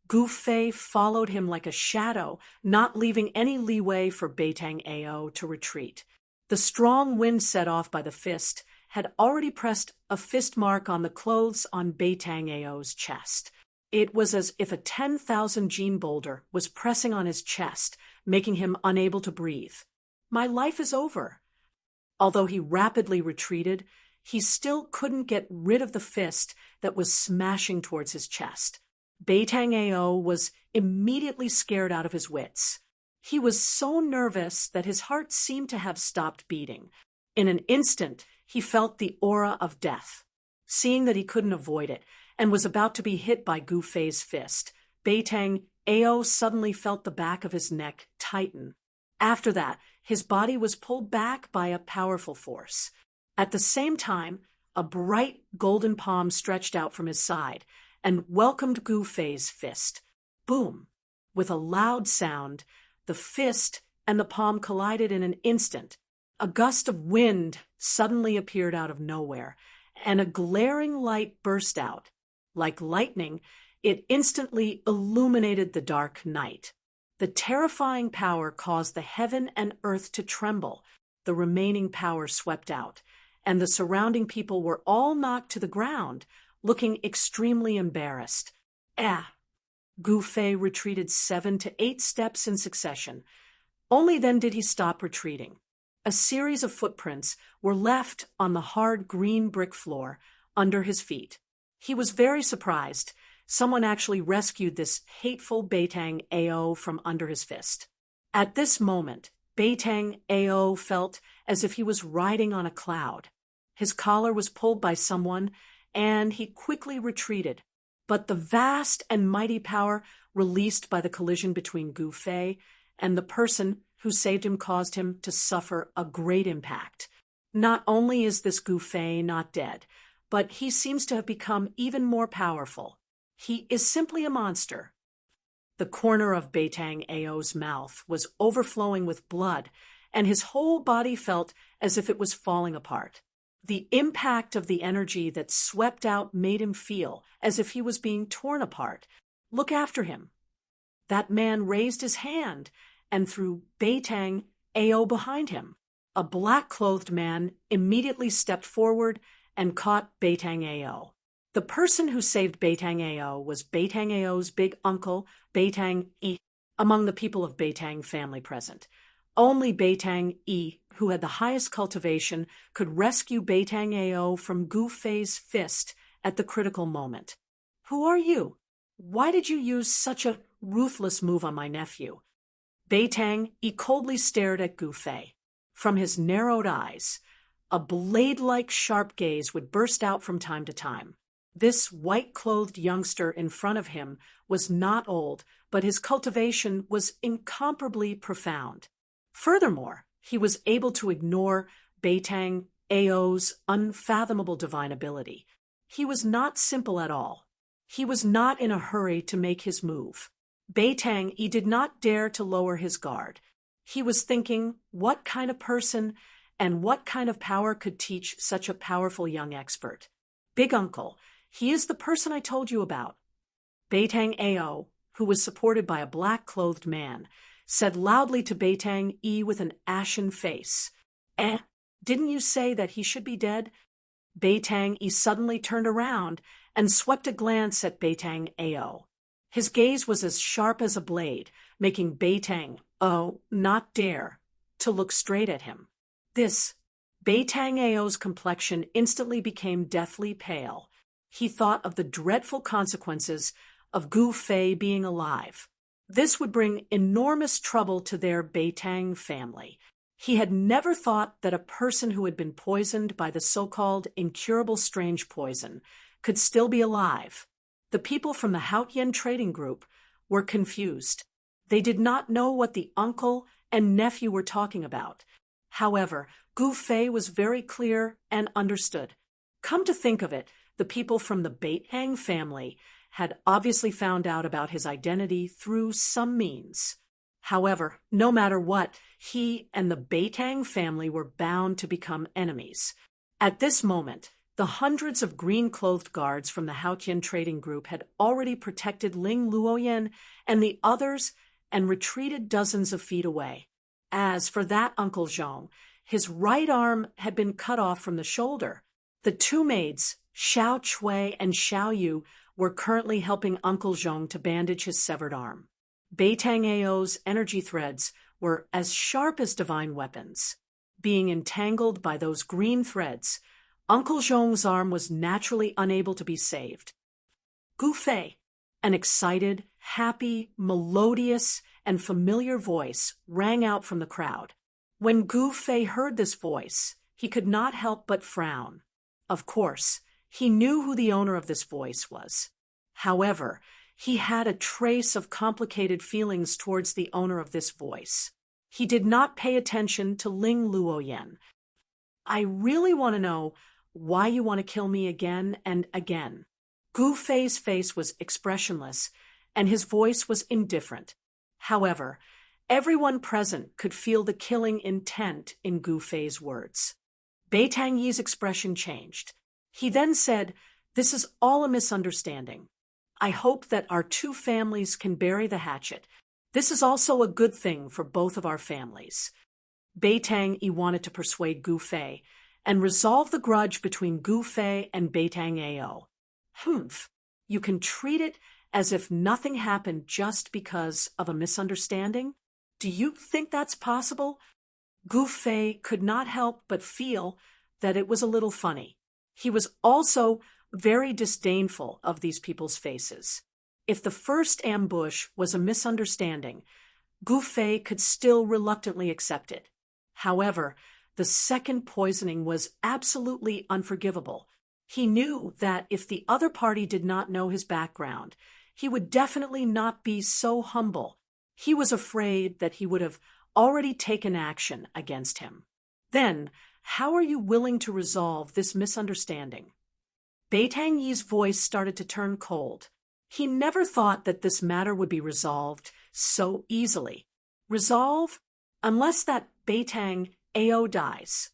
Gu Fei followed him like a shadow, not leaving any leeway for Beitang Ao to retreat. The strong wind set off by the fist had already pressed a fist mark on the clothes on Beitang Ao's chest. It was as if a 10,000 gene boulder was pressing on his chest, making him unable to breathe. My life is over. Although he rapidly retreated, he still couldn't get rid of the fist that was smashing towards his chest. Beitang Ao was immediately scared out of his wits. He was so nervous that his heart seemed to have stopped beating. In an instant, he felt the aura of death. Seeing that he couldn't avoid it, and was about to be hit by Gu Fei's fist, Beitang Ao suddenly felt the back of his neck tighten. After that, his body was pulled back by a powerful force. At the same time, a bright golden palm stretched out from his side and welcomed Gu Fei's fist. Boom! With a loud sound, the fist and the palm collided in an instant. A gust of wind suddenly appeared out of nowhere, and a glaring light burst out. Like lightning, it instantly illuminated the dark night. The terrifying power caused the heaven and earth to tremble. The remaining power swept out, and the surrounding people were all knocked to the ground, looking extremely embarrassed. Gu Fei retreated 7 to 8 steps in succession. Only then did he stop retreating. A series of footprints were left on the hard green brick floor under his feet. He was very surprised. Someone actually rescued this hateful Beitang Ao from under his fist. At this moment, Beitang Ao felt as if he was riding on a cloud. His collar was pulled by someone, and he quickly retreated. But the vast and mighty power released by the collision between Gu Fei and the person who saved him caused him to suffer a great impact. Not only is this Gu Fei not dead, but he seems to have become even more powerful. He is simply a monster. The corner of Beitang Ao's mouth was overflowing with blood, and his whole body felt as if it was falling apart. The impact of the energy that swept out made him feel as if he was being torn apart. Look after him. That man raised his hand and threw Beitang Ao behind him. A black-clothed man immediately stepped forward and caught Beitang Ao. The person who saved Beitang Ao was Beitang Ao's big uncle, Beitang I, among the people of Beitang family present. Only Beitang I, who had the highest cultivation, could rescue Beitang Ao from Gu Fei's fist at the critical moment. Who are you? Why did you use such a ruthless move on my nephew? Beitang I coldly stared at Gu Fei. From his narrowed eyes, a blade-like sharp gaze would burst out from time to time. This white-clothed youngster in front of him was not old, but his cultivation was incomparably profound. Furthermore, he was able to ignore Beitang Ao's unfathomable divine ability. He was not simple at all. He was not in a hurry to make his move. Beitang I did not dare to lower his guard. He was thinking, what kind of person and what kind of power could teach such a powerful young expert? Big uncle, he is the person I told you about. Beitang Ao, who was supported by a black-clothed man, said loudly to Beitang I with an ashen face, didn't you say that he should be dead? Beitang I suddenly turned around and swept a glance at Beitang Ao. His gaze was as sharp as a blade, making Beitang Ao not dare to look straight at him. Beitang Ao's complexion instantly became deathly pale. He thought of the dreadful consequences of Gu Fei being alive. This would bring enormous trouble to their Beitang family. He had never thought that a person who had been poisoned by the so-called incurable strange poison could still be alive. The people from the Haotian trading group were confused. They did not know what the uncle and nephew were talking about. However, Gu Fei was very clear and understood. Come to think of it, the people from the Beitang family had obviously found out about his identity through some means. However, no matter what, he and the Beitang family were bound to become enemies. At this moment, the hundreds of green-clothed guards from the Haotian trading group had already protected Ling Luoyan and the others and retreated dozens of feet away. As for that Uncle Zhong, his right arm had been cut off from the shoulder. The two maids, Xiao Chui and Xiao Yu, were currently helping Uncle Zhong to bandage his severed arm. Beitang Ao's energy threads were as sharp as divine weapons. Being entangled by those green threads, Uncle Zhong's arm was naturally unable to be saved. Gu Fei, an excited, happy, melodious, and familiar voice rang out from the crowd. When Gu Fei heard this voice, he could not help but frown. Of course, he knew who the owner of this voice was. However, he had a trace of complicated feelings towards the owner of this voice. He did not pay attention to Ling Luoyan. I really want to know why you want to kill me again and again. Gu Fei's face was expressionless, and his voice was indifferent. However, everyone present could feel the killing intent in Gu Fei's words. Beitang Yi's expression changed. He then said, "This is all a misunderstanding. I hope that our two families can bury the hatchet. This is also a good thing for both of our families." Beitang Yi wanted to persuade Gu Fei and resolve the grudge between Gu Fei and Beitang Ao. You can treat it as if nothing happened just because of a misunderstanding? Do you think that's possible? Gu Fei could not help but feel that it was a little funny. He was also very disdainful of these people's faces. If the first ambush was a misunderstanding, Gu Fei could still reluctantly accept it. However, the second poisoning was absolutely unforgivable. He knew that if the other party did not know his background, he would definitely not be so humble. He was afraid that he would have already taken action against him. Then, how are you willing to resolve this misunderstanding? Beitang Yi's voice started to turn cold. He never thought that this matter would be resolved so easily. Resolve? unless that Beitang Ao dies.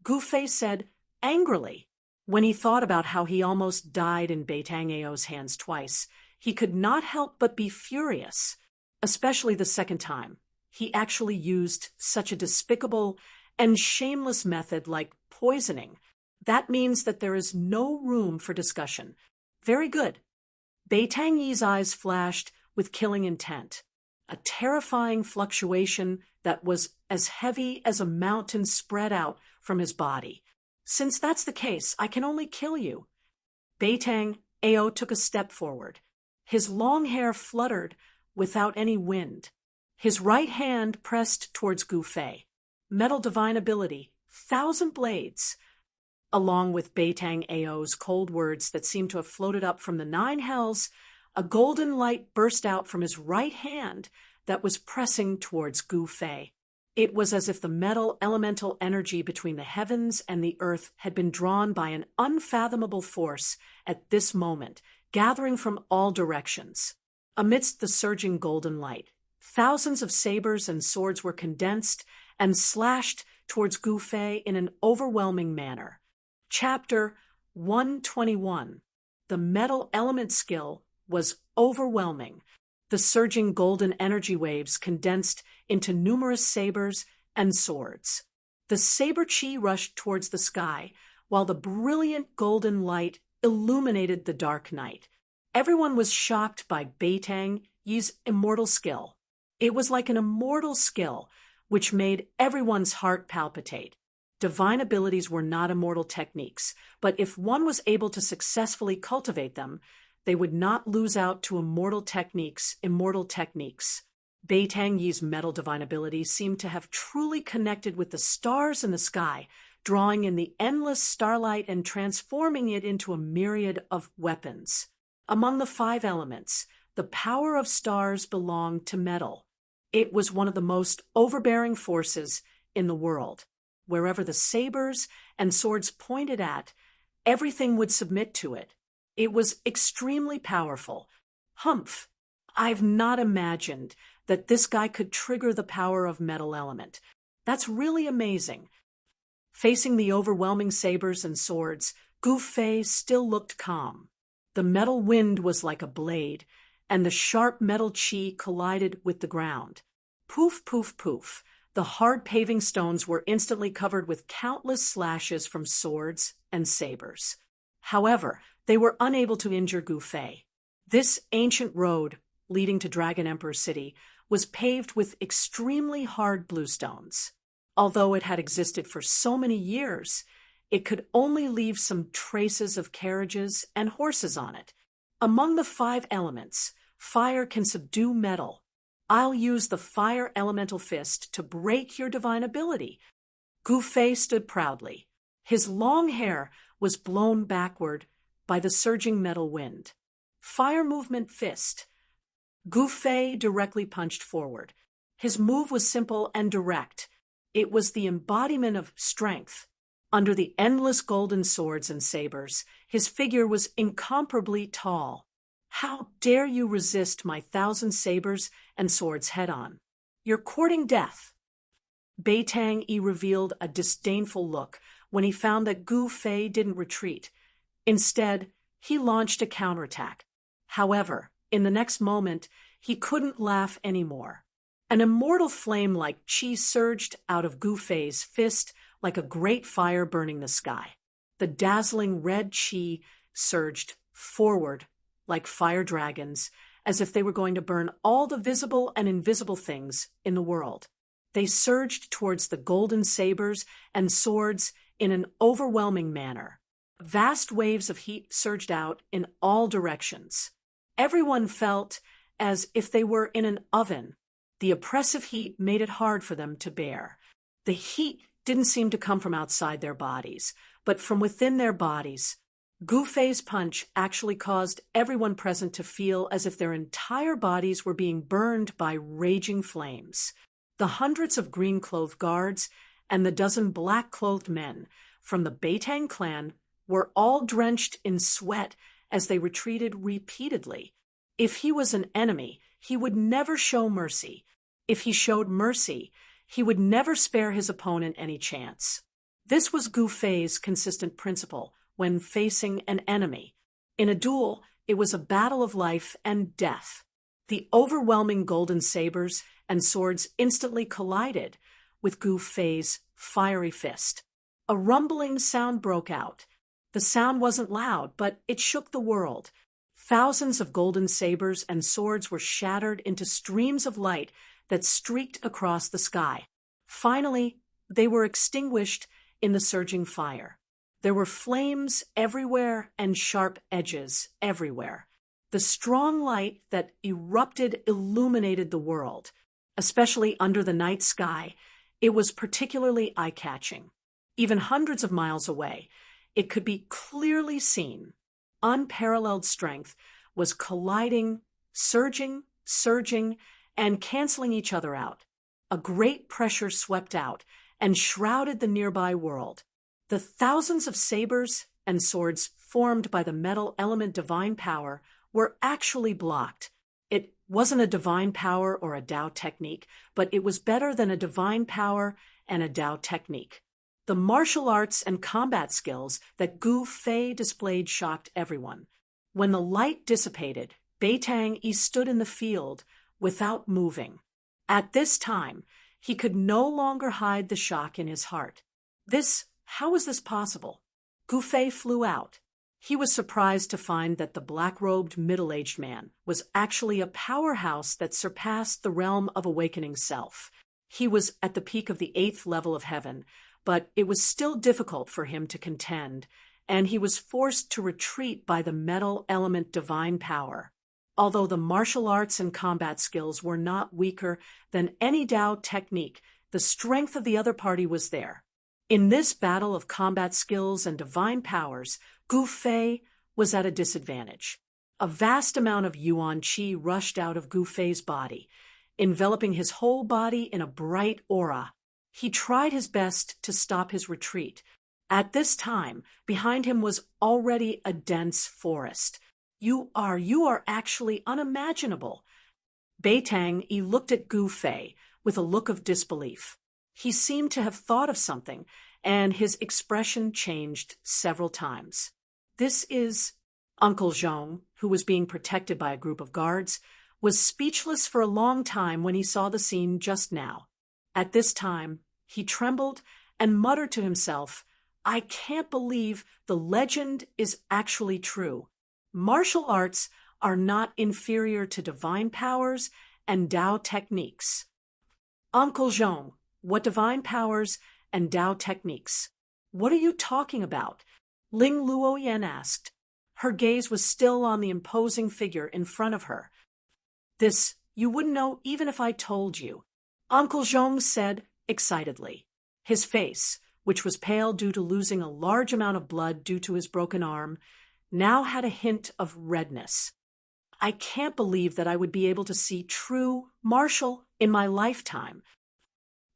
Gu Fei said angrily. When he thought about how he almost died in Beitang Ao's hands twice, he could not help but be furious, especially the second time. He actually used such a despicable and shameless method like poisoning. That means that there is no room for discussion. Very good. Beitang Yi's eyes flashed with killing intent, a terrifying fluctuation that was as heavy as a mountain spread out from his body. Since that's the case, I can only kill you. Beitang Ao took a step forward. His long hair fluttered without any wind. His right hand pressed towards Gu Fei. Metal divine ability, 1,000 blades. Along with Beitang Ao's cold words that seemed to have floated up from the 9 hells, a golden light burst out from his right hand that was pressing towards Gu Fei. It was as if the metal elemental energy between the heavens and the earth had been drawn by an unfathomable force at this moment, gathering from all directions. Amidst the surging golden light, thousands of sabers and swords were condensed and slashed towards Gu Fei in an overwhelming manner. Chapter 121. The metal element skill was overwhelming. The surging golden energy waves condensed into numerous sabers and swords. The saber chi rushed towards the sky, while the brilliant golden light illuminated the dark night. Everyone was shocked by Beitang Yi's immortal skill. It was like an immortal skill, which made everyone's heart palpitate. Divine abilities were not immortal techniques, but if one was able to successfully cultivate them, they would not lose out to immortal techniques. Beitang Yi's metal divine ability seemed to have truly connected with the stars in the sky, drawing in the endless starlight and transforming it into a myriad of weapons. Among the 5 elements, the power of stars belonged to metal. It was one of the most overbearing forces in the world. Wherever the sabers and swords pointed at, everything would submit to it. It was extremely powerful. Humph! I've not imagined that this guy could trigger the power of metal element. That's really amazing. Facing the overwhelming sabers and swords, Gu Fei still looked calm. The metal wind was like a blade, and the sharp metal chi collided with the ground. Poof, poof, poof. The hard paving stones were instantly covered with countless slashes from swords and sabers. However, they were unable to injure Gu Fei. This ancient road, leading to Dragon Emperor City, was paved with extremely hard bluestones. Although it had existed for so many years, it could only leave some traces of carriages and horses on it. Among the 5 elements, fire can subdue metal. I'll use the fire elemental fist to break your divine ability. Gu Fei stood proudly. His long hair was blown backward by the surging metal wind. Fire movement fist. Gu Fei directly punched forward. His move was simple and direct. It was the embodiment of strength. Under the endless golden swords and sabers, his figure was incomparably tall. How dare you resist my 1,000 sabers and swords head-on? You're courting death. Beitang Yi revealed a disdainful look when he found that Gu Fei didn't retreat. Instead, he launched a counterattack. However, in the next moment, he couldn't laugh anymore. An immortal flame like chi surged out of Gu Fei's fist like a great fire burning the sky. The dazzling red chi surged forward like fire dragons, as if they were going to burn all the visible and invisible things in the world. They surged towards the golden sabers and swords in an overwhelming manner. Vast waves of heat surged out in all directions. Everyone felt as if they were in an oven. The oppressive heat made it hard for them to bear. The heat didn't seem to come from outside their bodies, but from within their bodies. Gu Fei's punch actually caused everyone present to feel as if their entire bodies were being burned by raging flames. The hundreds of green-clothed guards and the dozen black-clothed men from the Beitang clan were all drenched in sweat as they retreated repeatedly. If he was an enemy, he would never show mercy. If he showed mercy, He would never spare his opponent any chance. This was Gu Fei's consistent principle when facing an enemy. In a duel, it was a battle of life and death. The overwhelming golden sabers and swords instantly collided with Gu Fei's fiery fist. A rumbling sound broke out. The sound wasn't loud, but it shook the world. Thousands of golden sabers and swords were shattered into streams of light that streaked across the sky. Finally, they were extinguished in the surging fire. There were flames everywhere and sharp edges everywhere. The strong light that erupted illuminated the world. Especially under the night sky, it was particularly eye-catching. Even hundreds of miles away, it could be clearly seen. Unparalleled strength was colliding, surging, and canceling each other out. A great pressure swept out and shrouded the nearby world. The thousands of sabers and swords formed by the metal element divine power were actually blocked. It wasn't a divine power or a Tao technique, but it was better than a divine power and a Tao technique. The martial arts and combat skills that Gu Fei displayed shocked everyone. When the light dissipated, Beitang stood in the field without moving. At this time, he could no longer hide the shock in his heart. How was this possible? Gu Fei flew out. He was surprised to find that the black-robed middle-aged man was actually a powerhouse that surpassed the realm of awakening self. He was at the peak of the 8th level of heaven, but it was still difficult for him to contend, and he was forced to retreat by the metal element divine power. Although the martial arts and combat skills were not weaker than any Tao technique, the strength of the other party was there. In this battle of combat skills and divine powers, Gu Fei was at a disadvantage. A vast amount of Yuan Qi rushed out of Gu Fei's body, enveloping his whole body in a bright aura. He tried his best to stop his retreat. At this time, behind him was already a dense forest. You are actually unimaginable. Beitang looked at Gu Fei with a look of disbelief. He seemed to have thought of something, and his expression changed several times. This is Uncle Zhong, who was being protected by a group of guards, was speechless for a long time when he saw the scene just now. At this time, he trembled and muttered to himself, "I can't believe the legend is actually true. Martial arts are not inferior to divine powers and Tao techniques." "Uncle Zhong, what divine powers and Tao techniques? What are you talking about?" Ling Luoyan asked. Her gaze was still on the imposing figure in front of her. "This you wouldn't know even if I told you," Uncle Zhong said excitedly. His face, which was pale due to losing a large amount of blood due to his broken arm, now had a hint of redness. "I can't believe that I would be able to see true martial in my lifetime."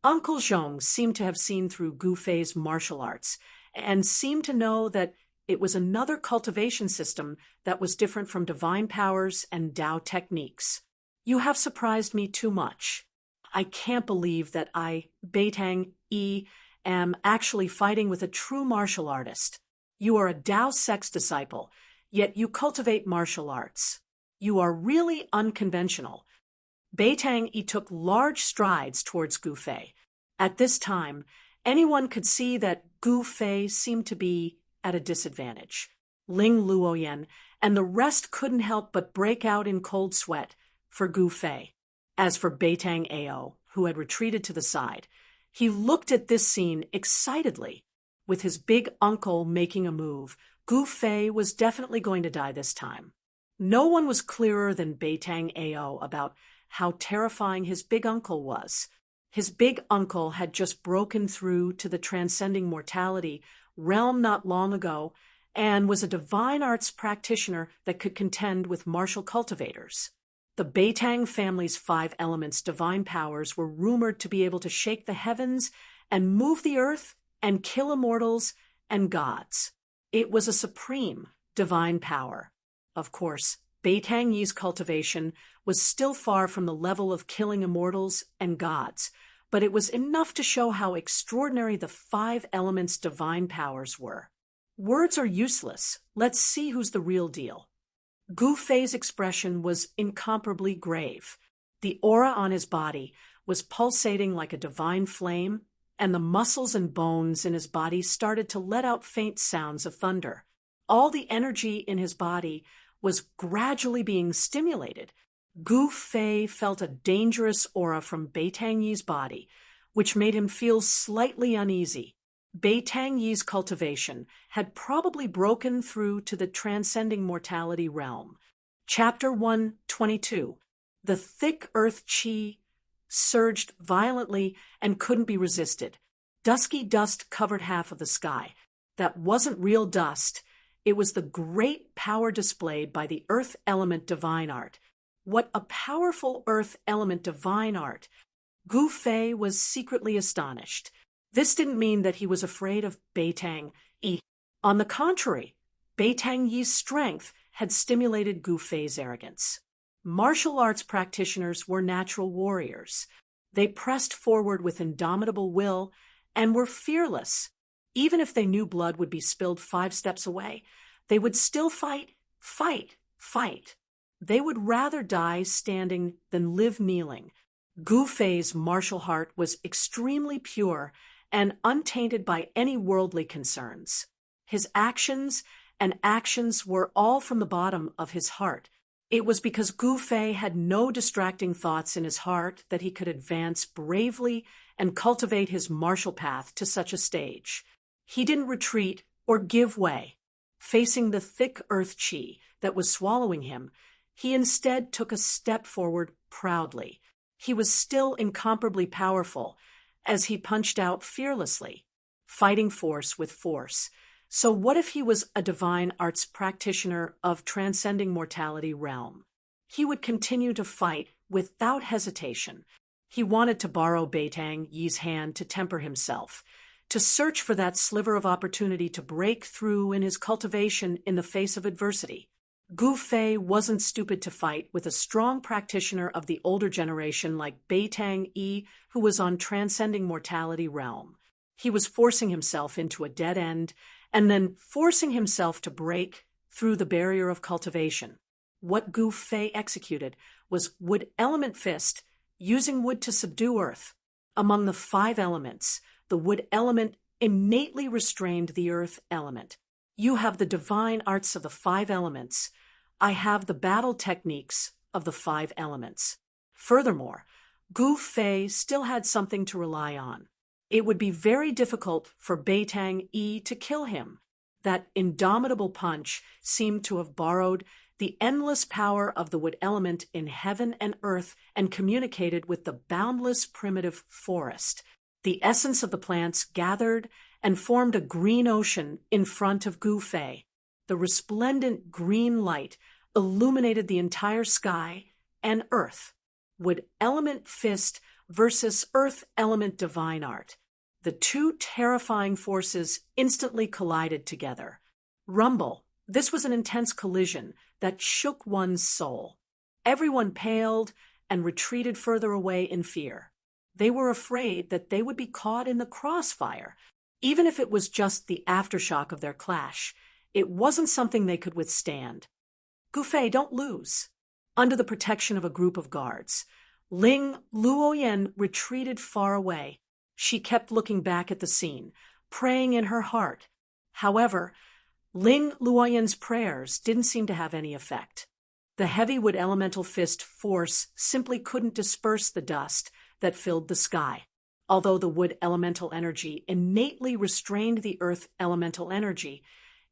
Uncle Zhong seemed to have seen through Gu Fei's martial arts and seemed to know that it was another cultivation system that was different from divine powers and Tao techniques. "You have surprised me too much. I can't believe that I, Beitang am actually fighting with a true martial artist. You are a Tao sex disciple, yet you cultivate martial arts. You are really unconventional." Beitang took large strides towards Gu Fei. At this time, anyone could see that Gu Fei seemed to be at a disadvantage. Ling Luoyan and the rest couldn't help but break out in cold sweat for Gu Fei. As for Beitang Ao, who had retreated to the side, he looked at this scene excitedly. With his big uncle making a move, Gu Fei was definitely going to die this time. No one was clearer than Beitang Ao about how terrifying his big uncle was. His big uncle had just broken through to the transcending mortality realm not long ago and was a divine arts practitioner that could contend with martial cultivators. The Beitang family's 5 elements divine powers were rumored to be able to shake the heavens and move the earth and kill immortals and gods. It was a supreme divine power. Of course, Beitang cultivation was still far from the level of killing immortals and gods, but it was enough to show how extraordinary the five elements' divine powers were. Words are useless. Let's see who's the real deal. Gu Fei's expression was incomparably grave. The aura on his body was pulsating like a divine flame, and the muscles and bones in his body started to let out faint sounds of thunder. All the energy in his body was gradually being stimulated. Gu Fei felt a dangerous aura from Beitang Yi's body, which made him feel slightly uneasy. Beitang Yi's cultivation had probably broken through to the transcending mortality realm. Chapter 122. The thick earth qi surged violently and couldn't be resisted. Dusky dust covered half of the sky. That wasn't real dust. It was the great power displayed by the earth element divine art. What a powerful earth element divine art! Gu Fei was secretly astonished. This didn't mean that he was afraid of Beitang Yi. On the contrary, Beitang Yi's strength had stimulated Gu Fei's arrogance. Martial arts practitioners were natural warriors. They pressed forward with indomitable will and were fearless. Even if they knew blood would be spilled 5 steps away, they would still fight, fight, fight. They would rather die standing than live kneeling. Gu Fei's martial heart was extremely pure and untainted by any worldly concerns. His actions were all from the bottom of his heart. It was because Gu Fei had no distracting thoughts in his heart that he could advance bravely and cultivate his martial path to such a stage. He didn't retreat or give way. Facing the thick earth qi that was swallowing him, he instead took a step forward proudly. He was still incomparably powerful as he punched out fearlessly, fighting force with force. So what if he was a divine arts practitioner of transcending mortality realm? He would continue to fight without hesitation. He wanted to borrow Beitang Yi's hand to temper himself, to search for that sliver of opportunity to break through in his cultivation in the face of adversity. Gu Fei wasn't stupid to fight with a strong practitioner of the older generation like Beitang Yi, who was on transcending mortality realm. He was forcing himself into a dead end and then forcing himself to break through the barrier of cultivation. What Gu Fei executed was Wood Element Fist, using wood to subdue earth. Among the 5 elements, the wood element innately restrained the earth element. You have the divine arts of the 5 elements. I have the battle techniques of the 5 elements. Furthermore, Gu Fei still had something to rely on. It would be very difficult for Beitang Yi to kill him. That indomitable punch seemed to have borrowed the endless power of the wood element in heaven and earth and communicated with the boundless primitive forest. The essence of the plants gathered and formed a green ocean in front of Gu Fei. The resplendent green light illuminated the entire sky and earth. Wood element fist versus earth element divine art. The 2 terrifying forces instantly collided together. Rumble. This was an intense collision that shook one's soul. Everyone paled and retreated further away in fear. They were afraid that they would be caught in the crossfire. Even if it was just the aftershock of their clash, it wasn't something they could withstand. Gu Fei, don't lose. Under the protection of a group of guards, Ling Luoyan retreated far away. She kept looking back at the scene, praying in her heart. However, Ling Luoyan's prayers didn't seem to have any effect. The heavy wood elemental fist force simply couldn't disperse the dust that filled the sky. Although the wood elemental energy innately restrained the earth elemental energy,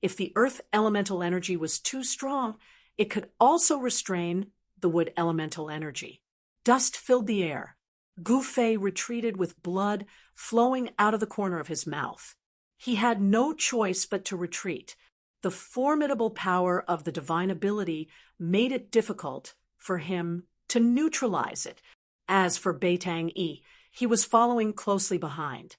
if the earth elemental energy was too strong, it could also restrain the wood elemental energy. Dust filled the air. Gu Fei retreated with blood flowing out of the corner of his mouth. He had no choice but to retreat. The formidable power of the divine ability made it difficult for him to neutralize it. As for Beitang Yi, he was following closely behind.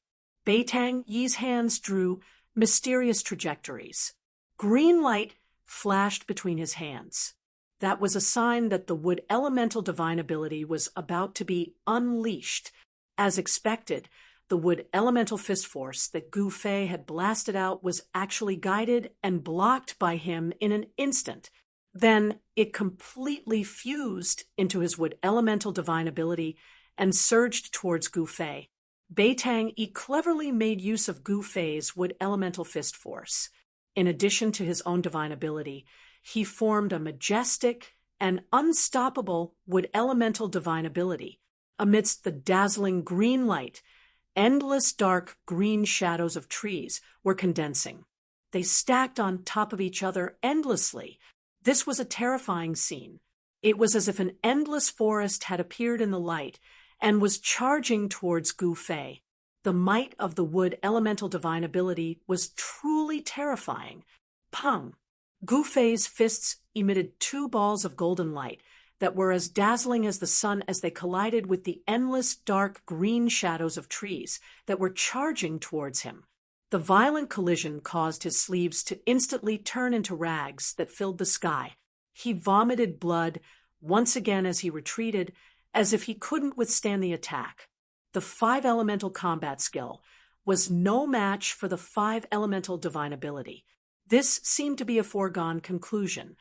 Beitang Yi's hands drew mysterious trajectories. Green light flashed between his hands. That was a sign that the wood elemental divine ability was about to be unleashed. As expected, the wood elemental fist force that Gu Fei had blasted out was actually guided and blocked by him in an instant. Then it completely fused into his wood elemental divine ability and surged towards Gu Fei. Beitang cleverly made use of Gu Fei's wood elemental fist force. In addition to his own divine ability, he formed a majestic and unstoppable wood elemental divine ability. Amidst the dazzling green light, endless dark green shadows of trees were condensing. They stacked on top of each other endlessly. This was a terrifying scene. It was as if an endless forest had appeared in the light and was charging towards Gu Fei. The might of the wood elemental divine ability was truly terrifying. Pung! Gu Fei's fists emitted 2 balls of golden light that were as dazzling as the sun as they collided with the endless dark green shadows of trees that were charging towards him. The violent collision caused his sleeves to instantly turn into rags that filled the sky. He vomited blood once again as he retreated, as if he couldn't withstand the attack. The 5 elemental combat skill was no match for the 5 elemental divine ability. This seemed to be a foregone conclusion.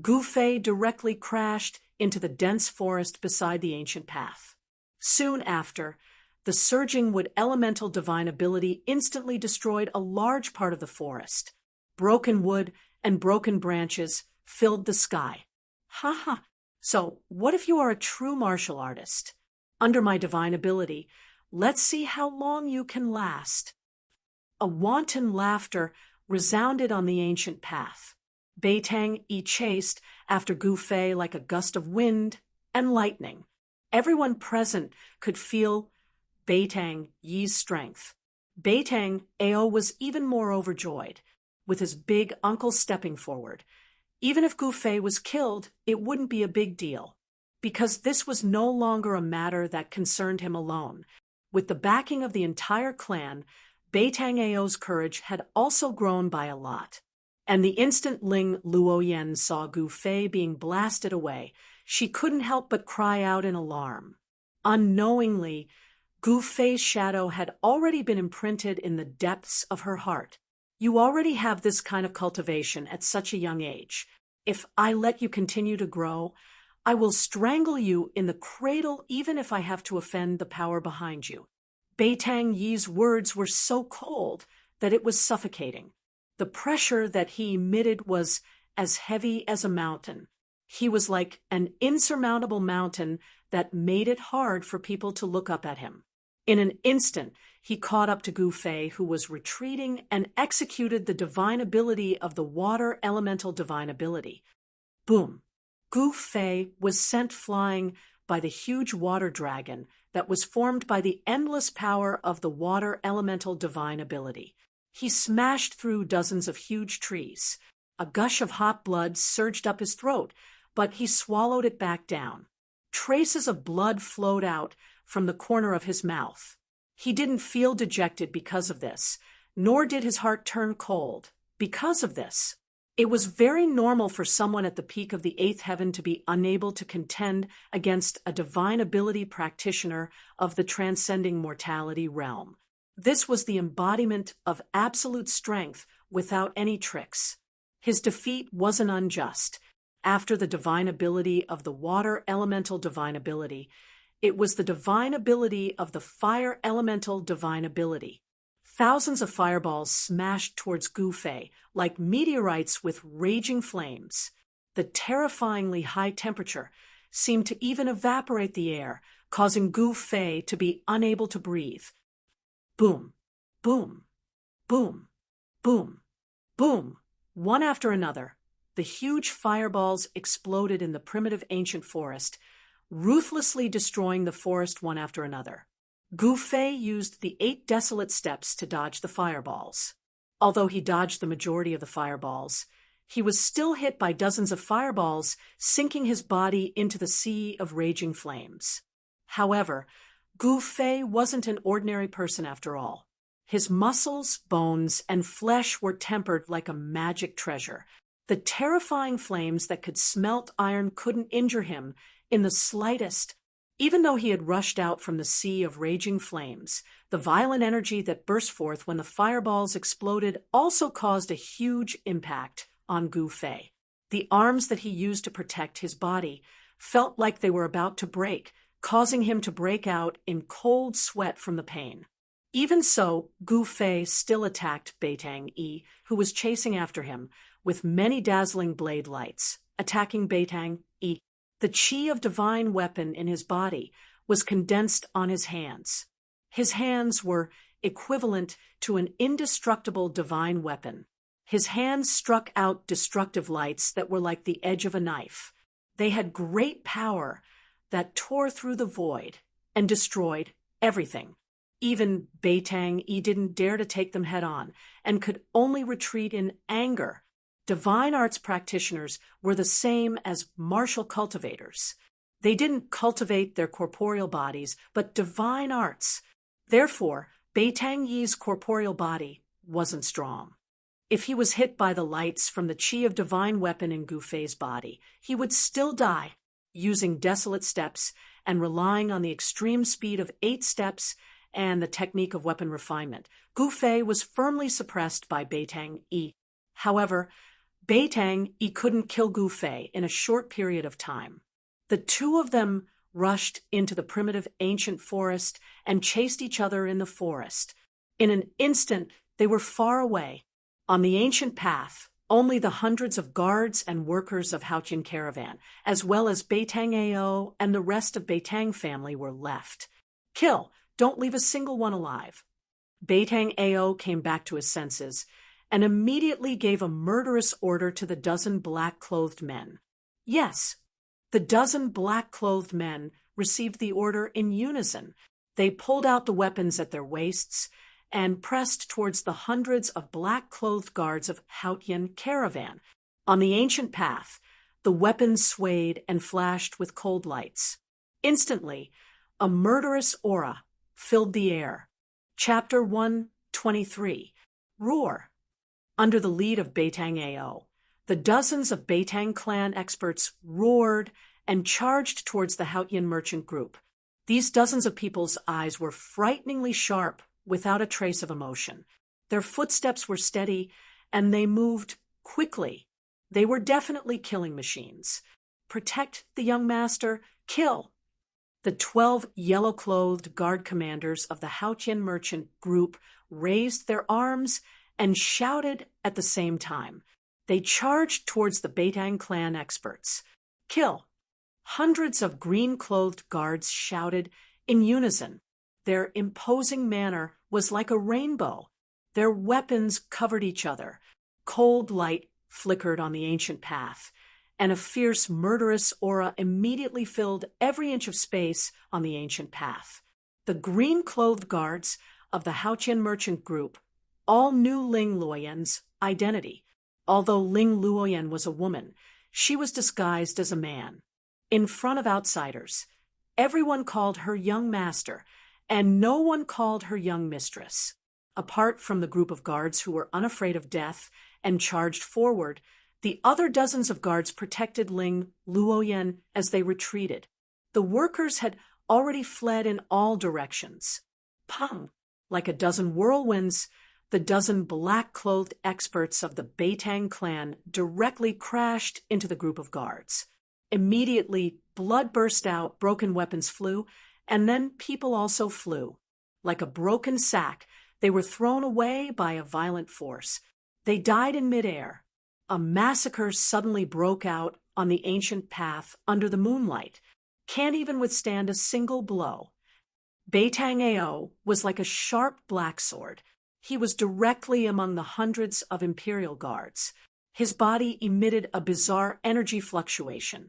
Gu Fei directly crashed into the dense forest beside the ancient path. Soon after, the surging wood elemental divine ability instantly destroyed a large part of the forest. Broken wood and broken branches filled the sky. Haha! So, what if you are a true martial artist? Under my divine ability, let's see how long you can last. A wanton laughter resounded on the ancient path. Beitang chased after Gu Fei like a gust of wind and lightning. Everyone present could feel Beitang Yi's strength. Beitang Ao was even more overjoyed, with his big uncle stepping forward. Even if Gu Fei was killed, it wouldn't be a big deal, because this was no longer a matter that concerned him alone. With the backing of the entire clan, Beitang Ao's courage had also grown by a lot. And the instant Ling Luoyen saw Gu Fei being blasted away, she couldn't help but cry out in alarm. Unknowingly, Gu Fei's shadow had already been imprinted in the depths of her heart. You already have this kind of cultivation at such a young age. If I let you continue to grow, I will strangle you in the cradle even if I have to offend the power behind you. Beitang Yi's words were so cold that it was suffocating. The pressure that he emitted was as heavy as a mountain. He was like an insurmountable mountain that made it hard for people to look up at him. In an instant, he caught up to Gu Fei, who was retreating, and executed the divine ability of the water elemental divine ability. Boom! Gu Fei was sent flying by the huge water dragon that was formed by the endless power of the water elemental divine ability. He smashed through dozens of huge trees. A gush of hot blood surged up his throat, but he swallowed it back down. Traces of blood flowed out from the corner of his mouth. He didn't feel dejected because of this, nor did his heart turn cold because of this. It was very normal for someone at the peak of the 8th heaven to be unable to contend against a divine ability practitioner of the transcending mortality realm. This was the embodiment of absolute strength without any tricks. His defeat wasn't unjust. After the divine ability of the water elemental divine ability, it was the divine ability of the fire elemental divine ability. Thousands of fireballs smashed towards Gu Fei like meteorites with raging flames. The terrifyingly high temperature seemed to even evaporate the air, causing Gu Fei to be unable to breathe. Boom, boom, boom, boom, boom. One after another, the huge fireballs exploded in the primitive ancient forest, ruthlessly destroying the forest one after another. Gu Fei used the 8 desolate steps to dodge the fireballs. Although he dodged the majority of the fireballs, he was still hit by dozens of fireballs, sinking his body into the sea of raging flames. However, Gu Fei wasn't an ordinary person after all. His muscles, bones, and flesh were tempered like a magic treasure. The terrifying flames that could smelt iron couldn't injure him in the slightest. Even though he had rushed out from the sea of raging flames, the violent energy that burst forth when the fireballs exploded also caused a huge impact on Gu Fei. The arms that he used to protect his body felt like they were about to break, causing him to break out in cold sweat from the pain. Even so, Gu Fei still attacked Beitang Yi, who was chasing after him, with many dazzling blade lights, attacking Beitang Yi. The qi of divine weapon in his body was condensed on his hands. His hands were equivalent to an indestructible divine weapon. His hands struck out destructive lights that were like the edge of a knife. They had great power that tore through the void and destroyed everything. Even Beitang Yi didn't dare to take them head on and could only retreat in anger. Divine arts practitioners were the same as martial cultivators. They didn't cultivate their corporeal bodies, but divine arts. Therefore, Beitang Yi's corporeal body wasn't strong. If he was hit by the lights from the qi of divine weapon in Gu Fei's body, he would still die, using desolate steps and relying on the extreme speed of 8 steps and the technique of weapon refinement. Gu Fei was firmly suppressed by Beitang Yi. However, Beitang Yi couldn't kill Gu Fei in a short period of time. The two of them rushed into the primitive ancient forest and chased each other in the forest. In an instant, they were far away. On the ancient path, only the hundreds of guards and workers of Haotian caravan, as well as Beitang Ao and the rest of Beitang family were left. Kill! Don't leave a single one alive. Beitang Ao came back to his senses and immediately gave a murderous order to the dozen black-clothed men. Yes, the dozen black-clothed men received the order in unison. They pulled out the weapons at their waists and pressed towards the hundreds of black-clothed guards of Haotian caravan. On the ancient path, the weapons swayed and flashed with cold lights. Instantly, a murderous aura filled the air. Chapter 123. Roar. Under the lead of Beitang Ao, the dozens of Beitang clan experts roared and charged towards the Haotian merchant group. These dozens of people's eyes were frighteningly sharp, without a trace of emotion. Their footsteps were steady, and they moved quickly. They were definitely killing machines. Protect the young master, kill! The 12 yellow-clothed guard commanders of the Haotian merchant group raised their arms and shouted at the same time. They charged towards the Beitang clan experts. Kill! Hundreds of green-clothed guards shouted in unison. Their imposing manner was like a rainbow. Their weapons covered each other. Cold light flickered on the ancient path, and a fierce, murderous aura immediately filled every inch of space on the ancient path. The green-clothed guards of the Haotian merchant group all knew Ling Luoyan's identity. Although Ling Luoyan was a woman, she was disguised as a man. In front of outsiders, everyone called her young master, and no one called her young mistress. Apart from the group of guards who were unafraid of death and charged forward, the other dozens of guards protected Ling Luoyan as they retreated. The workers had already fled in all directions. Pang! Like a dozen whirlwinds, the dozen black-clothed experts of the Beitang clan directly crashed into the group of guards. Immediately, blood burst out, broken weapons flew, and then people also flew. Like a broken sack, they were thrown away by a violent force. They died in midair. A massacre suddenly broke out on the ancient path under the moonlight. Can't even withstand a single blow. Beitang Ao was like a sharp black sword. He was directly among the hundreds of imperial guards. His body emitted a bizarre energy fluctuation.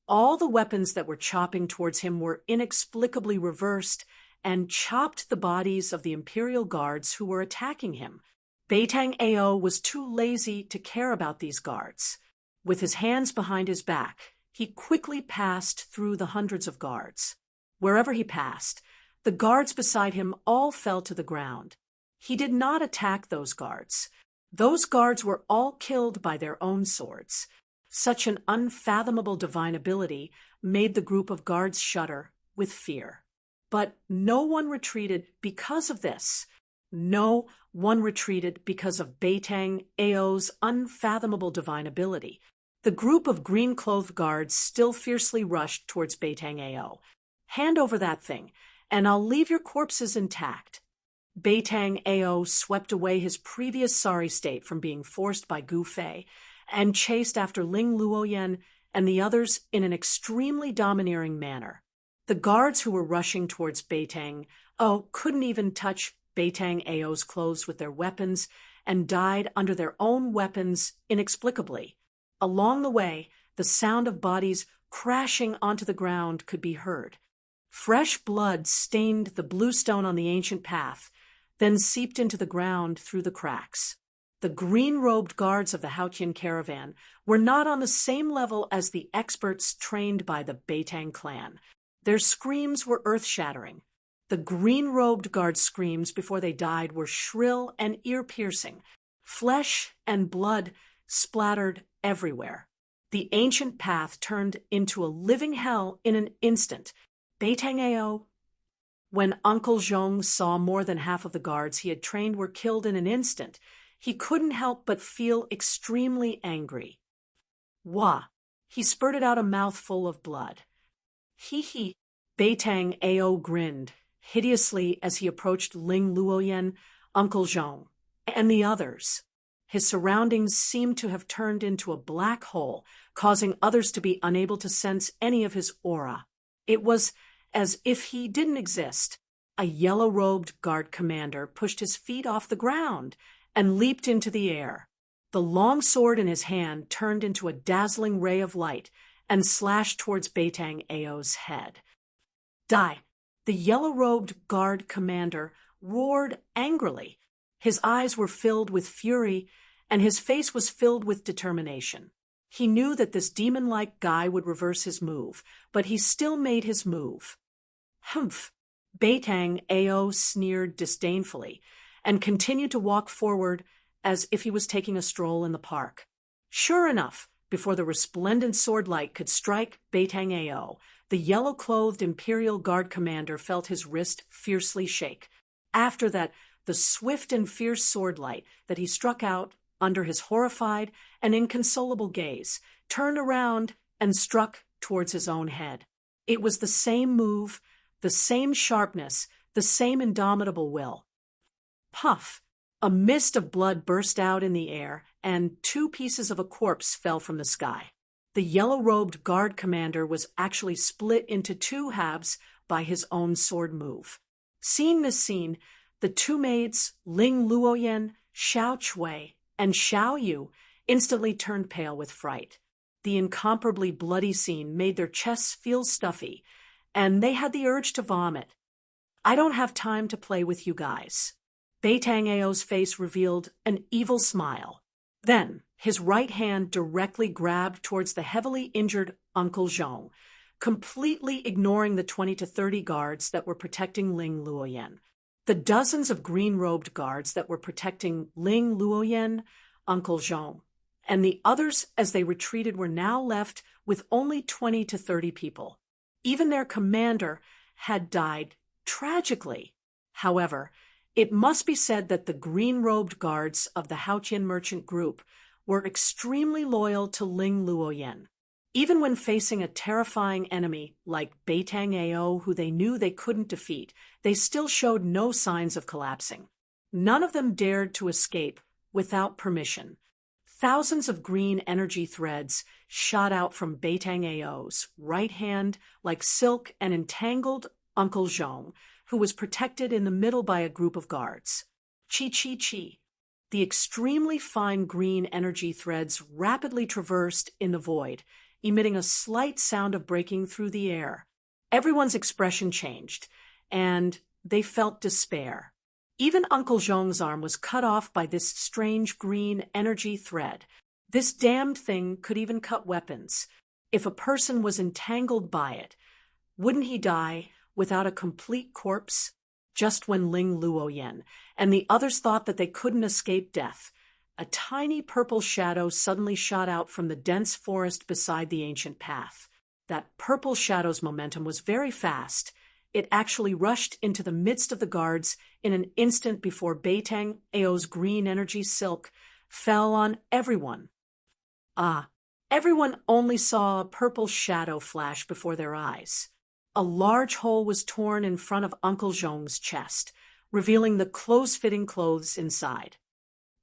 All the weapons that were chopping towards him were inexplicably reversed and chopped the bodies of the imperial guards who were attacking him. Beitang Ao was too lazy to care about these guards. With his hands behind his back, he quickly passed through the hundreds of guards. Wherever he passed, the guards beside him all fell to the ground. He did not attack those guards. Those guards were all killed by their own swords. Such an unfathomable divine ability made the group of guards shudder with fear. But no one retreated because of this. No one retreated because of Beitang Ao's unfathomable divine ability. The group of green-clothed guards still fiercely rushed towards Beitang Ao. "Hand over that thing, and I'll leave your corpses intact." Beitang Ao swept away his previous sorry state from being forced by Gu Fei and chased after Ling Luoyan and the others in an extremely domineering manner. The guards who were rushing towards Beitang Ao couldn't even touch Beitang Ao's clothes with their weapons and died under their own weapons inexplicably. Along the way, the sound of bodies crashing onto the ground could be heard. Fresh blood stained the blue stone on the ancient path, then seeped into the ground through the cracks. The green-robed guards of the Haotian caravan were not on the same level as the experts trained by the Beitang clan. Their screams were earth-shattering. The green-robed guards' screams before they died were shrill and ear-piercing. Flesh and blood splattered everywhere. The ancient path turned into a living hell in an instant. Beitang Ao. When Uncle Zhong saw more than half of the guards he had trained were killed in an instant, he couldn't help but feel extremely angry. Wah! He spurted out a mouthful of blood. Hee. Beitang Ao grinned hideously as he approached Ling Luoyan, Uncle Zhong, and the others. His surroundings seemed to have turned into a black hole, causing others to be unable to sense any of his aura. It was as if he didn't exist. A yellow-robed guard commander pushed his feet off the ground and leaped into the air. The long sword in his hand turned into a dazzling ray of light and slashed towards Beitang Ao's head. Die! The yellow-robed guard commander roared angrily. His eyes were filled with fury, and his face was filled with determination. He knew that this demon-like guy would reverse his move, but he still made his move. Humph! Beitang Ao sneered disdainfully and continued to walk forward as if he was taking a stroll in the park. Sure enough, before the resplendent swordlight could strike Beitang Ao, the yellow-clothed Imperial Guard commander felt his wrist fiercely shake. After that, the swift and fierce swordlight that he struck out under his horrified and inconsolable gaze turned around and struck towards his own head. It was the same move, the same sharpness, the same indomitable will. Puff! A mist of blood burst out in the air, and 2 pieces of a corpse fell from the sky. The yellow-robed guard commander was actually split into 2 halves by his own sword move. Seeing this scene, the 2 maids, Ling Luoyan, Xiao Chui, and Xiao Yu, instantly turned pale with fright. The incomparably bloody scene made their chests feel stuffy, and they had the urge to vomit. "I don't have time to play with you guys." Beitang Ao's face revealed an evil smile. Then, his right hand directly grabbed towards the heavily injured Uncle Zhong, completely ignoring the 20 to 30 guards that were protecting Ling Luoyan. The dozens of green-robed guards that were protecting Ling Luoyan, Uncle Zhong, and the others as they retreated were now left with only 20 to 30 people. Even their commander had died tragically. However, it must be said that the green-robed guards of the Haotian merchant group were extremely loyal to Ling Luoyan. Even when facing a terrifying enemy like Beitang Ao, who they knew they couldn't defeat, they still showed no signs of collapsing. None of them dared to escape without permission. Thousands of green energy threads shot out from Beitang Ao's right hand like silk and entangled Uncle Zhong, who was protected in the middle by a group of guards. Chi. The extremely fine green energy threads rapidly traversed in the void, emitting a slight sound of breaking through the air. Everyone's expression changed, and they felt despair. Even Uncle Zhong's arm was cut off by this strange green energy thread. This damned thing could even cut weapons. If a person was entangled by it, wouldn't he die without a complete corpse? Just when Ling Luoyan and the others thought that they couldn't escape death, a tiny purple shadow suddenly shot out from the dense forest beside the ancient path. that purple shadow's momentum was very fast. It actually rushed into the midst of the guards in an instant before Beitang Ao's green energy silk fell on everyone. Everyone only saw a purple shadow flash before their eyes. A large hole was torn in front of Uncle Zhong's chest, revealing the close-fitting clothes inside.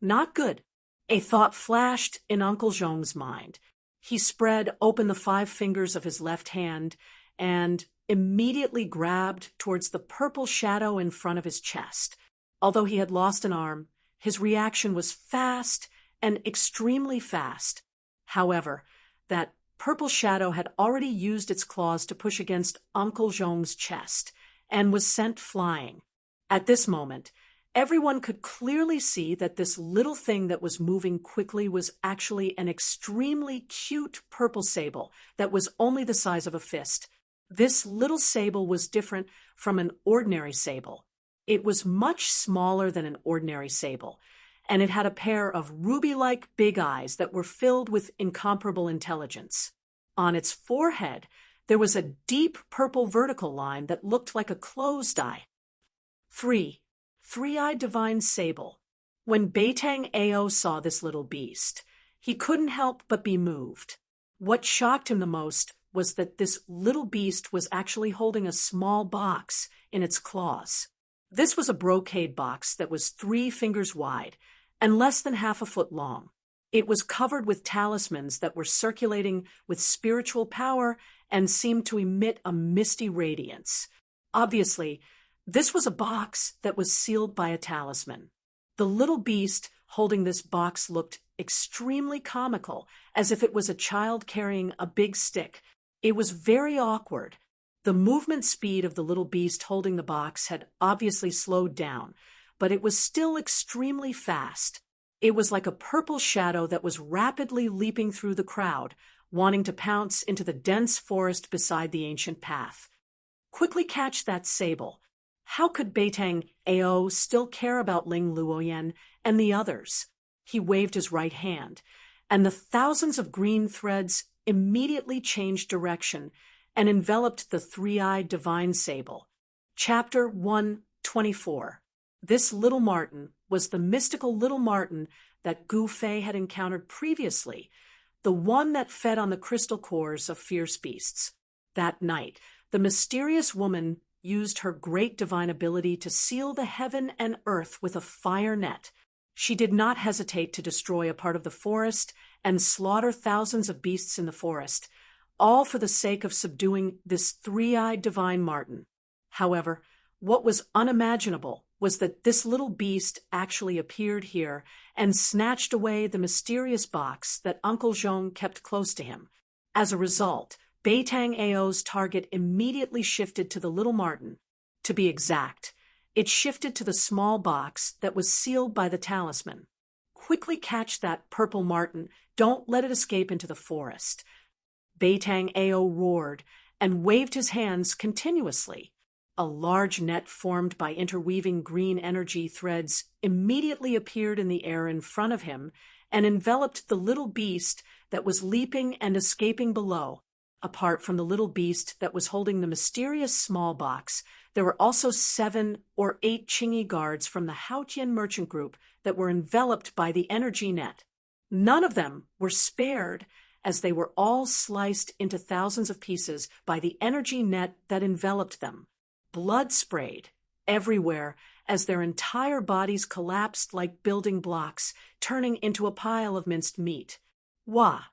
Not good. A thought flashed in Uncle Zhong's mind. He spread open the 5 fingers of his left hand and immediately grabbed towards the purple shadow in front of his chest. Although he had lost an arm, his reaction was fast and extremely fast. However, that purple shadow had already used its claws to push against Uncle Zhong's chest and was sent flying. At this moment, everyone could clearly see that this little thing that was moving quickly was actually an extremely cute purple sable that was only the size of a fist. This little sable was different from an ordinary sable. It was much smaller than an ordinary sable, and it had a pair of ruby-like big eyes that were filled with incomparable intelligence. On its forehead, there was a deep purple vertical line that looked like a closed eye. Three-eyed divine sable. When Beitang Ao saw this little beast, he couldn't help but be moved. What shocked him the most was that this little beast was actually holding a small box in its claws. This was a brocade box that was 3 fingers wide and less than half a foot long. It was covered with talismans that were circulating with spiritual power and seemed to emit a misty radiance. Obviously, this was a box that was sealed by a talisman. The little beast holding this box looked extremely comical, as if it was a child carrying a big stick. It was very awkward. The movement speed of the little beast holding the box had obviously slowed down, but it was still extremely fast. It was like a purple shadow that was rapidly leaping through the crowd, wanting to pounce into the dense forest beside the ancient path. Quickly catch that sable. How could Beitang Ao still care about Ling Luoyan and the others? He waved his right hand, and the thousands of green threads immediately changed direction and enveloped the 3-eyed divine sable. Chapter 124. This little marten was the mystical little marten that Gu Fei had encountered previously, the one that fed on the crystal cores of fierce beasts. That night, the mysterious woman used her great divine ability to seal the heaven and earth with a fire net. She did not hesitate to destroy a part of the forest and slaughter thousands of beasts in the forest, all for the sake of subduing this 3-eyed divine marten. However, what was unimaginable was that this little beast actually appeared here and snatched away the mysterious box that Uncle Zhong kept close to him. As a result, Beitang Ao's target immediately shifted to the little marten. To be exact, it shifted to the small box that was sealed by the talisman. Quickly catch that purple marten. Don't let it escape into the forest. Beitang Ao roared and waved his hands continuously. A large net formed by interweaving green energy threads immediately appeared in the air in front of him and enveloped the little beast that was leaping and escaping below. Apart from the little beast that was holding the mysterious small box, there were also 7 or 8 Qingyi guards from the Haotian merchant group that were enveloped by the energy net. None of them were spared, as they were all sliced into thousands of pieces by the energy net that enveloped them. Blood sprayed everywhere as their entire bodies collapsed like building blocks, turning into a pile of minced meat. Wah!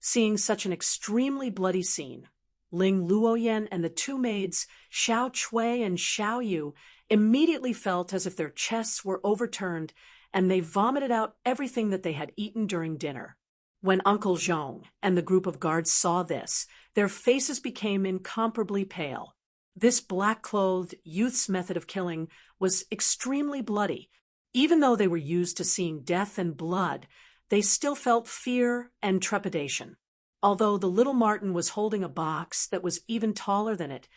Seeing such an extremely bloody scene, Ling Luoyan and the 2 maids, Xiao Chui and Xiao Yu, immediately felt as if their chests were overturned, and they vomited out everything that they had eaten during dinner. When Uncle Zhong and the group of guards saw this, their faces became incomparably pale. This black-clothed youth's method of killing was extremely bloody. Even though they were used to seeing death and blood, they still felt fear and trepidation. Although the little marten was holding a box that was even taller than it,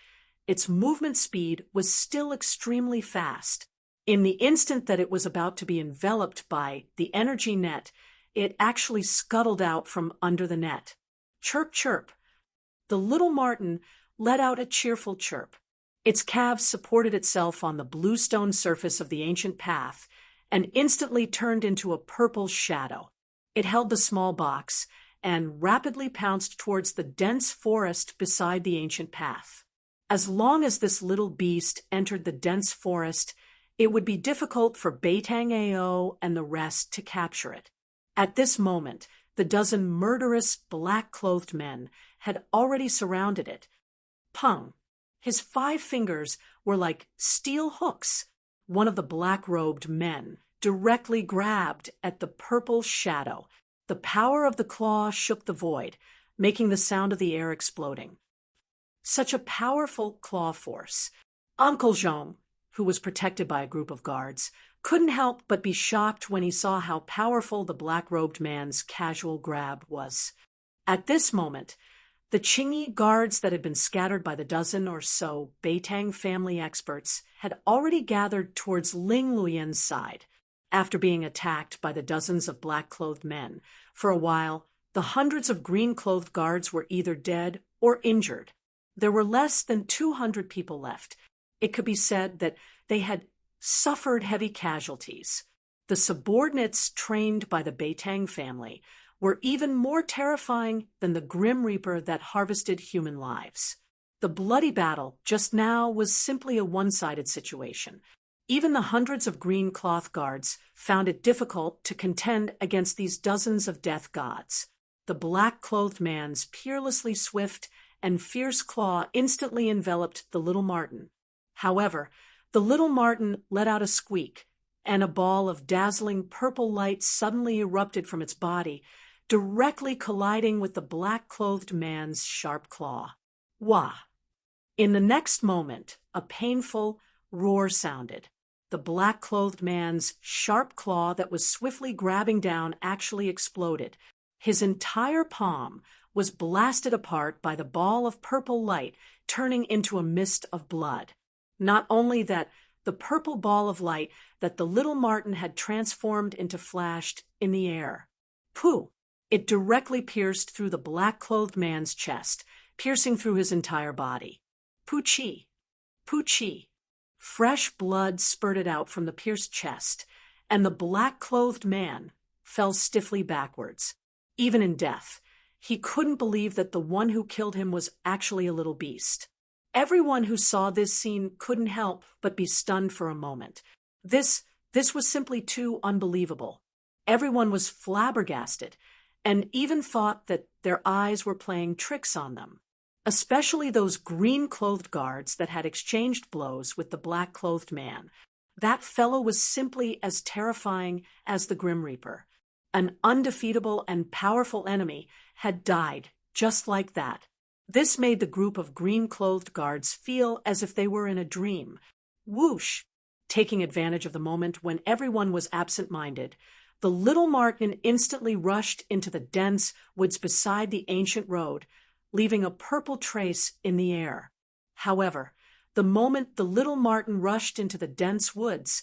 its movement speed was still extremely fast. In the instant that it was about to be enveloped by the energy net, it actually scuttled out from under the net. Chirp, chirp. the little marten let out a cheerful chirp. Its calves supported itself on the bluestone surface of the ancient path and instantly turned into a purple shadow. It held the small box and rapidly pounced towards the dense forest beside the ancient path. As long as this little beast entered the dense forest, it would be difficult for Beitang Ao and the rest to capture it. At this moment, the dozen murderous, black-clothed men had already surrounded it. Pung! His 5 fingers were like steel hooks. One of the black-robed men directly grabbed at the purple shadow. The power of the claw shook the void, making the sound of the air exploding. Such a powerful claw force. Uncle Zhong, who was protected by a group of guards, couldn't help but be shocked when he saw how powerful the black-robed man's casual grab was. At this moment, the Qingyi guards that had been scattered by the dozen or so Beitang family experts had already gathered towards Ling Luyan's side. After being attacked by the dozens of black-clothed men, for a while, the hundreds of green-clothed guards were either dead or injured. There were less than 200 people left. It could be said that they had suffered heavy casualties. The subordinates trained by the Beitang family were even more terrifying than the Grim Reaper that harvested human lives. The bloody battle just now was simply a one-sided situation. Even the hundreds of green cloth guards found it difficult to contend against these dozens of death gods. The black-clothed man's peerlessly swift and fierce claw instantly enveloped the little marten. However, the little marten let out a squeak, and a ball of dazzling purple light suddenly erupted from its body, directly colliding with the black-clothed man's sharp claw. Wah! In the next moment, a painful roar sounded. The black-clothed man's sharp claw that was swiftly grabbing down actually exploded. His entire palm was blasted apart by the ball of purple light, turning into a mist of blood. Not only that, the purple ball of light that the little marten had transformed into flashed in the air. Pooh! It directly pierced through the black-clothed man's chest, piercing through his entire body. Poochie! Poochie! Fresh blood spurted out from the pierced chest, and the black-clothed man fell stiffly backwards. Even in death, he couldn't believe that the one who killed him was actually a little beast. Everyone who saw this scene couldn't help but be stunned for a moment. This was simply too unbelievable. Everyone was flabbergasted, and even thought that their eyes were playing tricks on them. Especially those green-clothed guards that had exchanged blows with the black-clothed man. That fellow was simply as terrifying as the Grim Reaper. An undefeatable and powerful enemy had died just like that. This made the group of green-clothed guards feel as if they were in a dream. Whoosh! Taking advantage of the moment when everyone was absent-minded, the little marten instantly rushed into the dense woods beside the ancient road, leaving a purple trace in the air. However, the moment the little marten rushed into the dense woods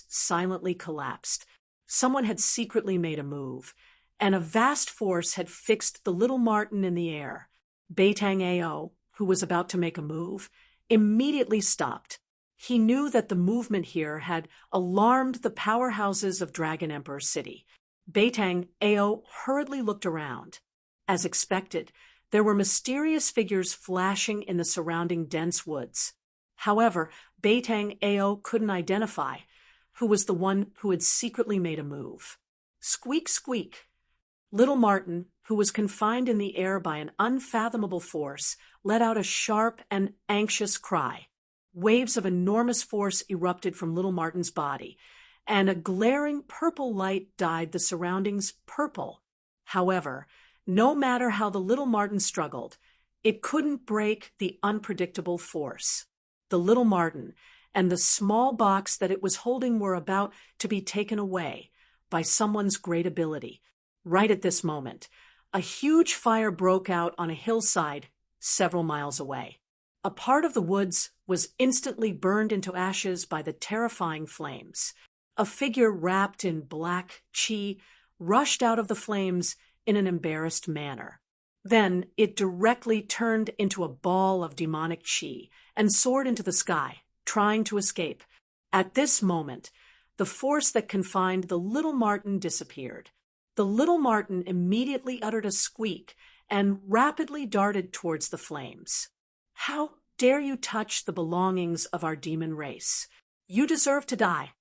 silently collapsed. Someone had secretly made a move, and a vast force had fixed the little marten in the air. Beitang Ao, who was about to make a move, immediately stopped. He knew that the movement here had alarmed the powerhouses of Dragon Emperor City. Beitang Ao hurriedly looked around. As expected, there were mysterious figures flashing in the surrounding dense woods. However, Beitang Ao couldn't identify who was the one who had secretly made a move. Squeak, squeak. Little marten, who was confined in the air by an unfathomable force, let out a sharp and anxious cry. Waves of enormous force erupted from little marten's body, and a glaring purple light dyed the surroundings purple. However, no matter how the little marten struggled, it couldn't break the unpredictable force. The little marten and the small box that it was holding were about to be taken away by someone's great ability. Right at this moment, a huge fire broke out on a hillside several miles away. A part of the woods was instantly burned into ashes by the terrifying flames. A figure wrapped in black qi rushed out of the flames in an embarrassed manner. Then it directly turned into a ball of demonic chi and soared into the sky, trying to escape. At this moment, the force that confined the little marten disappeared. The little marten immediately uttered a squeak and rapidly darted towards the flames. "How dare you touch the belongings of our demon race? You deserve to die."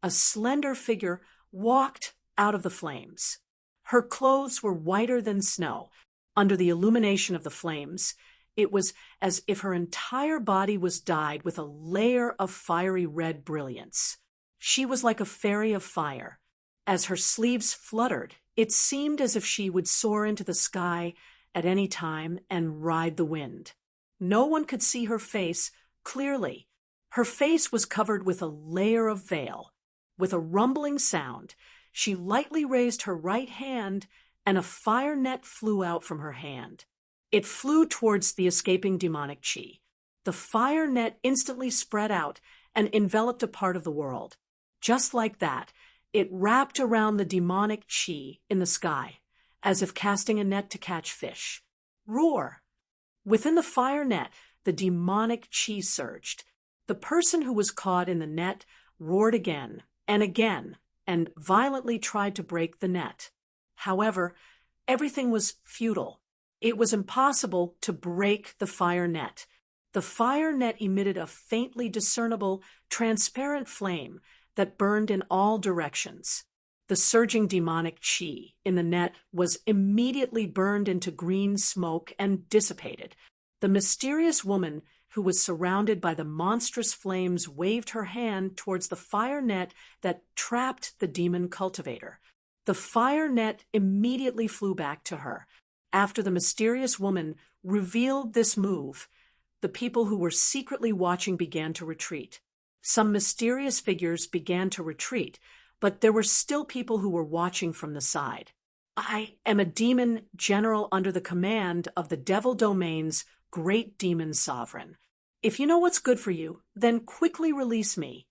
A slender figure walked out of the flames. Her clothes were whiter than snow. Under the illumination of the flames, it was as if her entire body was dyed with a layer of fiery red brilliance. She was like a fairy of fire. As her sleeves fluttered, it seemed as if she would soar into the sky at any time and ride the wind. No one could see her face clearly. Her face was covered with a layer of veil. With a rumbling sound, she lightly raised her right hand, and a fire net flew out from her hand. It flew towards the escaping demonic chi. The fire net instantly spread out and enveloped a part of the world. Just like that, it wrapped around the demonic chi in the sky, as if casting a net to catch fish. Roar! Within the fire net, the demonic chi surged. The person who was caught in the net roared again, and violently tried to break the net. However, everything was futile. It was impossible to break the fire net. The fire net emitted a faintly discernible, transparent flame that burned in all directions. The surging demonic chi in the net was immediately burned into green smoke and dissipated. The mysterious woman who was surrounded by the monstrous flames waved her hand towards the fire net that trapped the demon cultivator. The fire net immediately flew back to her. After the mysterious woman revealed this move, the people who were secretly watching began to retreat. Some mysterious figures began to retreat, but there were still people who were watching from the side. "I am a demon general under the command of the Devil Domain's great demon sovereign. If you know what's good for you, then quickly release me."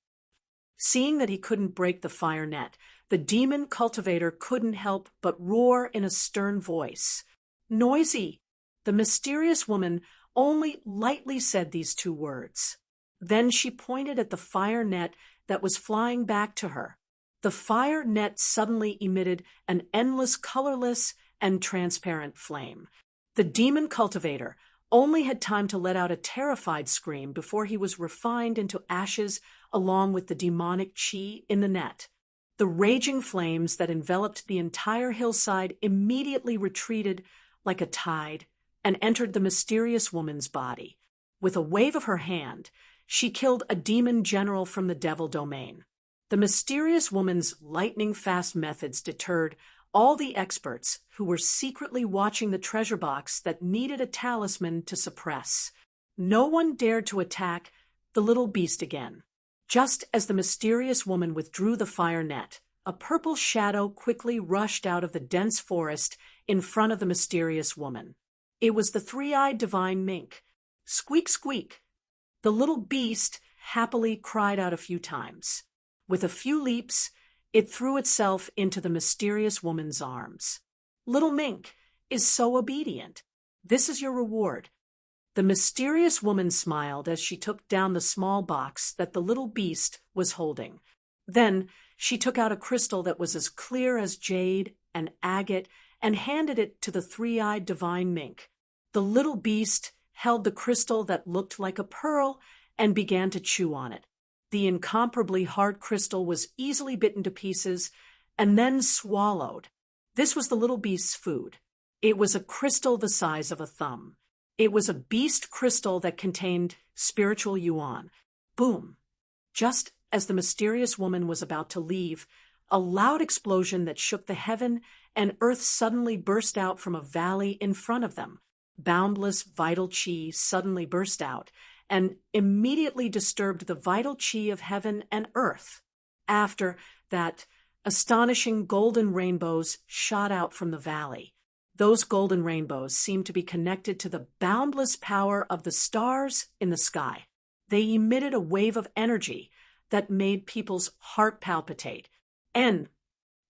Seeing that he couldn't break the fire net, the demon cultivator couldn't help but roar in a stern voice. "Noisy!" The mysterious woman only lightly said these two words. Then she pointed at the fire net that was flying back to her. The fire net suddenly emitted an endless, colorless, and transparent flame. The demon cultivator only had time to let out a terrified scream before he was refined into ashes along with the demonic chi in the net. The raging flames that enveloped the entire hillside immediately retreated like a tide and entered the mysterious woman's body. With a wave of her hand, she killed a demon general from the Devil Domain. The mysterious woman's lightning-fast methods deterred all the experts who were secretly watching the treasure box that needed a talisman to suppress. No one dared to attack the little beast again. Just as the mysterious woman withdrew the fire net, a purple shadow quickly rushed out of the dense forest in front of the mysterious woman. It was the three-eyed divine mink. Squeak, squeak! The little beast happily cried out a few times. With a few leaps, it threw itself into the mysterious woman's arms. "Little mink is so obedient. This is your reward." The mysterious woman smiled as she took down the small box that the little beast was holding. Then she took out a crystal that was as clear as jade and agate and handed it to the three-eyed divine mink. The little beast held the crystal that looked like a pearl and began to chew on it. The incomparably hard crystal was easily bitten to pieces and then swallowed. This was the little beast's food. It was a crystal the size of a thumb. It was a beast crystal that contained spiritual yuan. Boom! Just as the mysterious woman was about to leave, a loud explosion that shook the heaven and earth suddenly burst out from a valley in front of them. Boundless vital chi suddenly burst out and immediately disturbed the vital chi of heaven and earth. After that, astonishing golden rainbows shot out from the valley. Those golden rainbows seemed to be connected to the boundless power of the stars in the sky. They emitted a wave of energy that made people's heart palpitate. And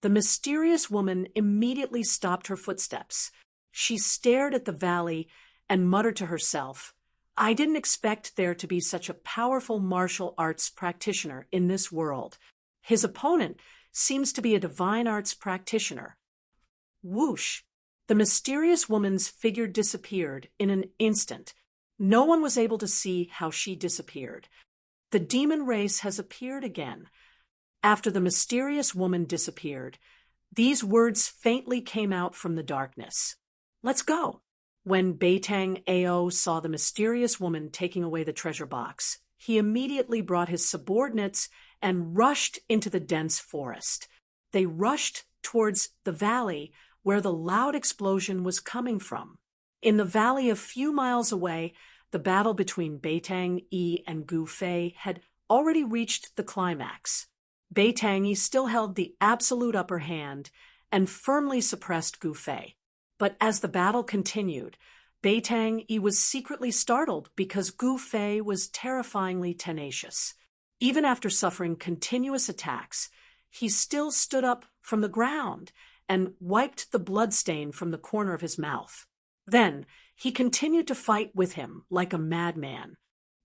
the mysterious woman immediately stopped her footsteps. She stared at the valley and muttered to herself, "I didn't expect there to be such a powerful martial arts practitioner in this world. His opponent seems to be a divine arts practitioner." Whoosh! The mysterious woman's figure disappeared in an instant. No one was able to see how she disappeared. "The demon race has appeared again." After the mysterious woman disappeared, these words faintly came out from the darkness. "Let's go." When Beitang Ao saw the mysterious woman taking away the treasure box, he immediately brought his subordinates and rushed into the dense forest. They rushed towards the valley where the loud explosion was coming from. In the valley a few miles away, the battle between Beitang Yi and Gu Fei had already reached the climax. Beitang Yi still held the absolute upper hand and firmly suppressed Gu Fei. But as the battle continued, Beitang Yi was secretly startled because Gu Fei was terrifyingly tenacious. Even after suffering continuous attacks, he still stood up from the ground and wiped the bloodstain from the corner of his mouth. Then he continued to fight with him like a madman.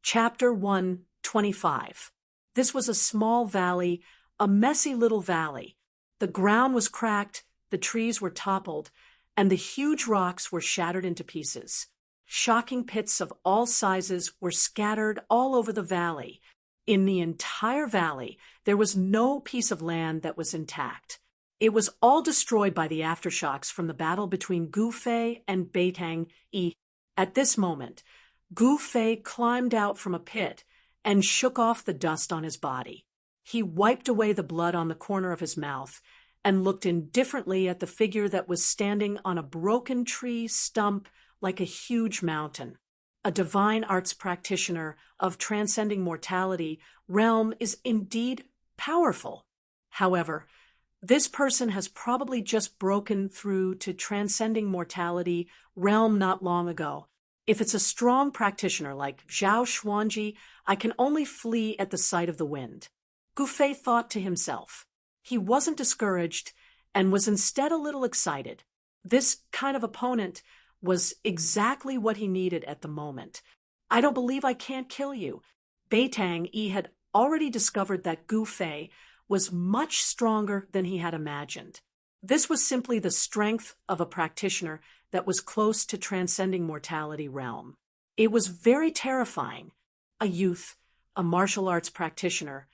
Chapter 125. This was a small valley, a messy little valley. The ground was cracked, the trees were toppled, and the huge rocks were shattered into pieces. Shocking pits of all sizes were scattered all over the valley. In the entire valley, there was no piece of land that was intact. It was all destroyed by the aftershocks from the battle between Gu Fei and Beitang Yi. At this moment, Gu Fei climbed out from a pit and shook off the dust on his body. He wiped away the blood on the corner of his mouth and looked indifferently at the figure that was standing on a broken tree stump like a huge mountain. A divine arts practitioner of transcending mortality realm is indeed powerful. However, this person has probably just broken through to transcending mortality realm not long ago. If it's a strong practitioner like Zhao Xuanji, I can only flee at the sight of the wind. Gu Fei thought to himself. He wasn't discouraged and was instead a little excited. This kind of opponent was exactly what he needed at the moment. "I don't believe I can't kill you." Beitang Yi had already discovered that Gu Fei was much stronger than he had imagined. This was simply the strength of a practitioner that was close to transcending mortality realm. It was very terrifying. A youth, a martial arts practitioner,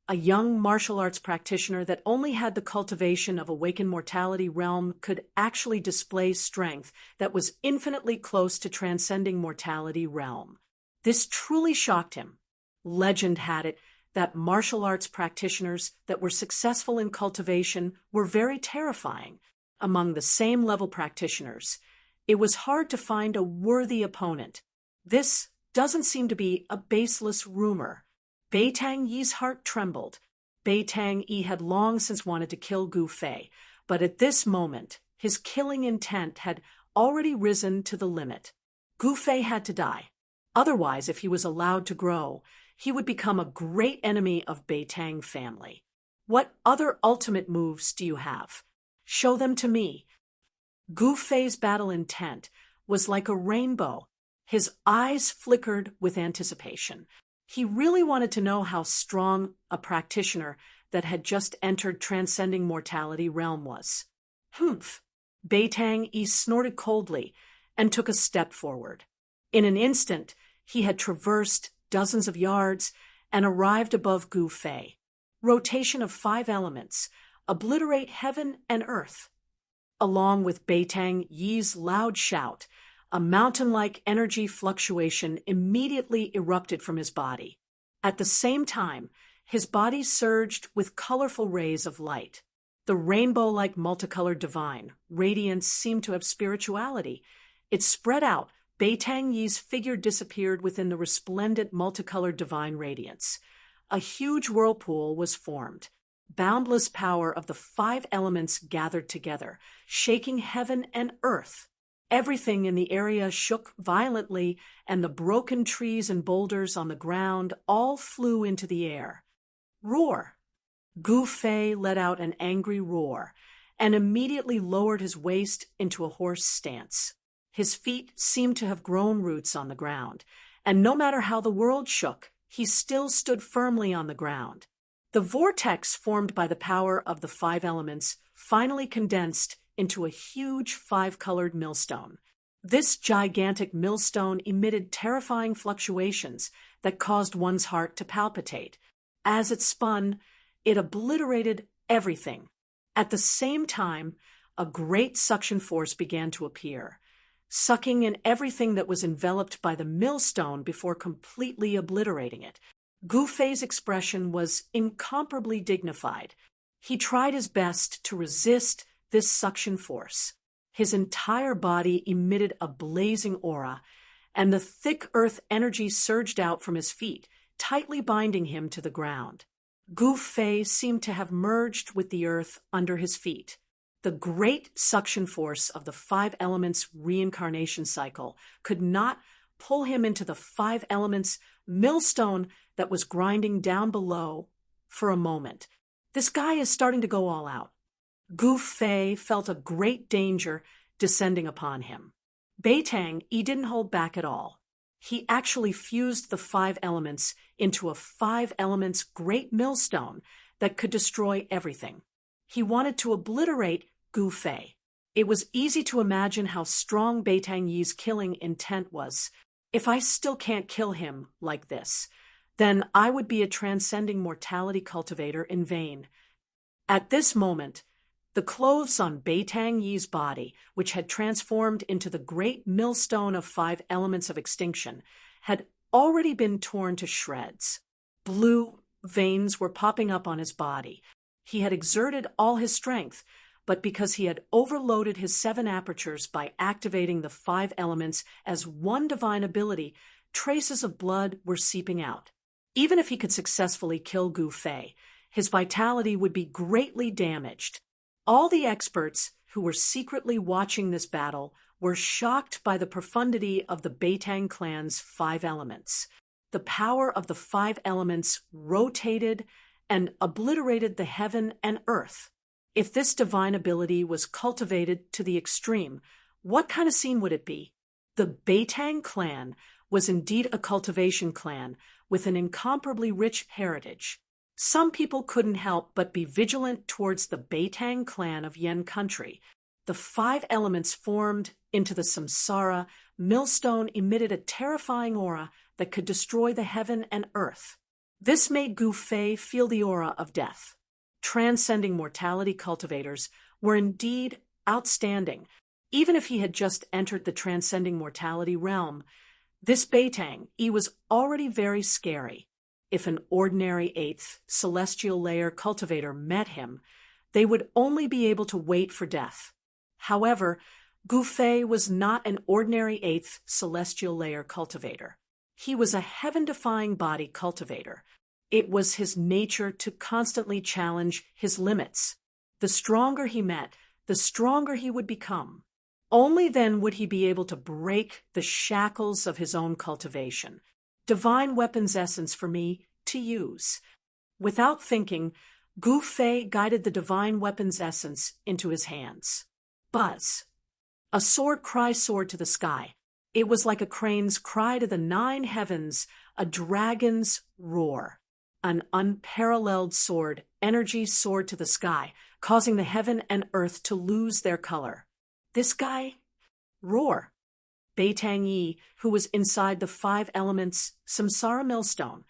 a young martial arts practitioner that only had the cultivation of awakened mortality realm could actually display strength that was infinitely close to transcending mortality realm. This truly shocked him. Legend had it that martial arts practitioners that were successful in cultivation were very terrifying. Among the same level practitioners, it was hard to find a worthy opponent. This doesn't seem to be a baseless rumor. Beitang Yi's heart trembled. Beitang Yi had long since wanted to kill Gu Fei, but at this moment, his killing intent had already risen to the limit. Gu Fei had to die. Otherwise, if he was allowed to grow, he would become a great enemy of Beitang family. What other ultimate moves do you have? Show them to me. Gu Fei's battle intent was like a rainbow. His eyes flickered with anticipation. He really wanted to know how strong a practitioner that had just entered transcending mortality realm was. "Humph!" Beitang Yi snorted coldly and took a step forward. In an instant, he had traversed dozens of yards and arrived above Gu Fei. Rotation of 5 elements, obliterate heaven and earth. Along with Beitang Yi's loud shout, a mountain-like energy fluctuation immediately erupted from his body. At the same time, his body surged with colorful rays of light. The rainbow-like multicolored divine radiance seemed to have spirituality. It spread out. Beitang Yi's figure disappeared within the resplendent multicolored divine radiance. A huge whirlpool was formed. Boundless power of the 5 elements gathered together, shaking heaven and earth. Everything in the area shook violently, and the broken trees and boulders on the ground all flew into the air. Roar! Gu Fei let out an angry roar, and immediately lowered his waist into a horse stance. His feet seemed to have grown roots on the ground, and no matter how the world shook, he still stood firmly on the ground. The vortex formed by the power of the 5 elements finally condensed into a huge 5-colored millstone. This gigantic millstone emitted terrifying fluctuations that caused one's heart to palpitate. As it spun, it obliterated everything. At the same time, a great suction force began to appear, sucking in everything that was enveloped by the millstone before completely obliterating it. Gu Fei's expression was incomparably dignified. He tried his best to resist this suction force. His entire body emitted a blazing aura, and the thick earth energy surged out from his feet, tightly binding him to the ground. Gu Fei seemed to have merged with the earth under his feet. The great suction force of the 5 elements reincarnation cycle could not pull him into the 5 elements millstone that was grinding down below for a moment. This guy is starting to go all out. Gu Fei felt a great danger descending upon him. Beitang, he didn't hold back at all. He actually fused the 5 elements into a 5 elements great millstone that could destroy everything. He wanted to obliterate Gu Fei. It was easy to imagine how strong Beitang Yi's killing intent was. If I still can't kill him like this, then I would be a transcending mortality cultivator in vain. At this moment, the clothes on Beitang Yi's body, which had transformed into the great millstone of 5 elements of extinction, had already been torn to shreds. Blue veins were popping up on his body. He had exerted all his strength, but because he had overloaded his 7 apertures by activating the 5 elements as one divine ability, traces of blood were seeping out. Even if he could successfully kill Gu Fei, his vitality would be greatly damaged. All the experts who were secretly watching this battle were shocked by the profundity of the Beitang clan's 5 elements. The power of the 5 elements rotated and obliterated the heaven and earth. If this divine ability was cultivated to the extreme, what kind of scene would it be? The Beitang clan was indeed a cultivation clan with an incomparably rich heritage. Some people couldn't help but be vigilant towards the Beitang clan of Yen country. The 5 elements formed into the samsara millstone emitted a terrifying aura that could destroy the heaven and earth. This made Gu Fei feel the aura of death. Transcending mortality cultivators were indeed outstanding. Even if he had just entered the transcending mortality realm, this Beitang, he was already very scary. If an ordinary 8th celestial layer cultivator met him, they would only be able to wait for death. However, Gu Fei was not an ordinary 8th celestial layer cultivator. He was a heaven-defying body cultivator. It was his nature to constantly challenge his limits. The stronger he met, the stronger he would become. Only then would he be able to break the shackles of his own cultivation. Divine weapons essence for me to use. Without thinking, Gu Fei guided the divine weapons essence into his hands. Buzz. A sword cry soared to the sky. It was like a crane's cry to the 9 heavens, a dragon's roar. An unparalleled sword energy soared to the sky, causing the heaven and earth to lose their color. This guy? Roar. Beitang Yi, who was inside the 5 elements samsara millstone,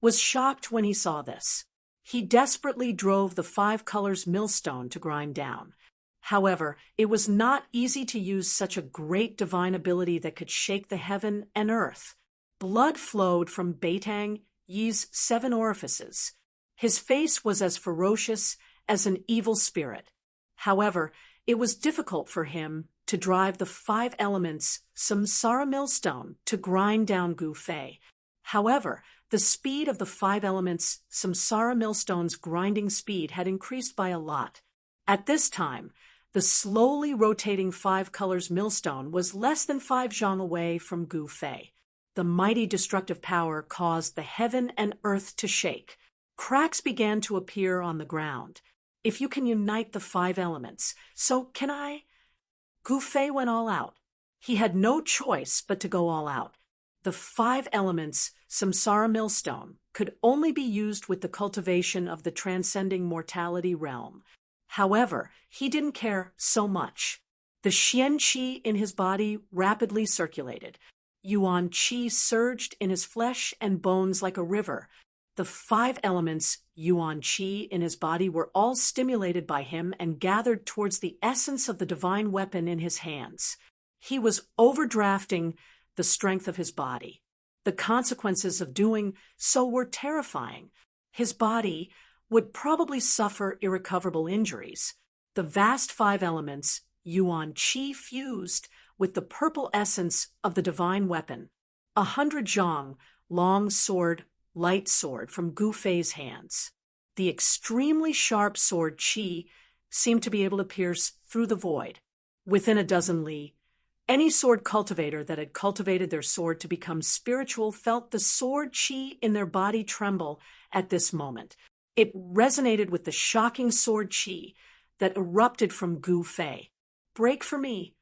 was shocked when he saw this. He desperately drove the 5 colors millstone to grind down. However, it was not easy to use such a great divine ability that could shake the heaven and earth. Blood flowed from Beitang Yi's 7 orifices. His face was as ferocious as an evil spirit. However, it was difficult for him to drive the 5 elements samsara millstone to grind down Gu Fei. However, the speed of the 5 elements samsara millstone's grinding speed had increased by a lot. At this time, the slowly rotating 5 colors millstone was less than 5 zhang away from Gu Fei. The mighty destructive power caused the heaven and earth to shake. Cracks began to appear on the ground. if you can unite the 5 elements. So can I? Gu Fei went all out. He had no choice but to go all out. The 5 elements, samsara millstone, could only be used with the cultivation of the transcending mortality realm. However, he didn't care so much. The Xian Qi in his body rapidly circulated. Yuan Qi surged in his flesh and bones like a river. The 5 elements, Yuan Qi in his body, were all stimulated by him and gathered towards the essence of the divine weapon in his hands. He was overdrafting the strength of his body. The consequences of doing so were terrifying. His body would probably suffer irrecoverable injuries. The vast 5 elements, Yuan Qi, fused with the purple essence of the divine weapon. 100 zhang, long sword, light sword from Gu Fei's hands. The extremely sharp sword Qi seemed to be able to pierce through the void. Within a dozen li, any sword cultivator that had cultivated their sword to become spiritual felt the sword Qi in their body tremble at this moment. It resonated with the shocking sword Qi that erupted from Gu Fei. Break for me.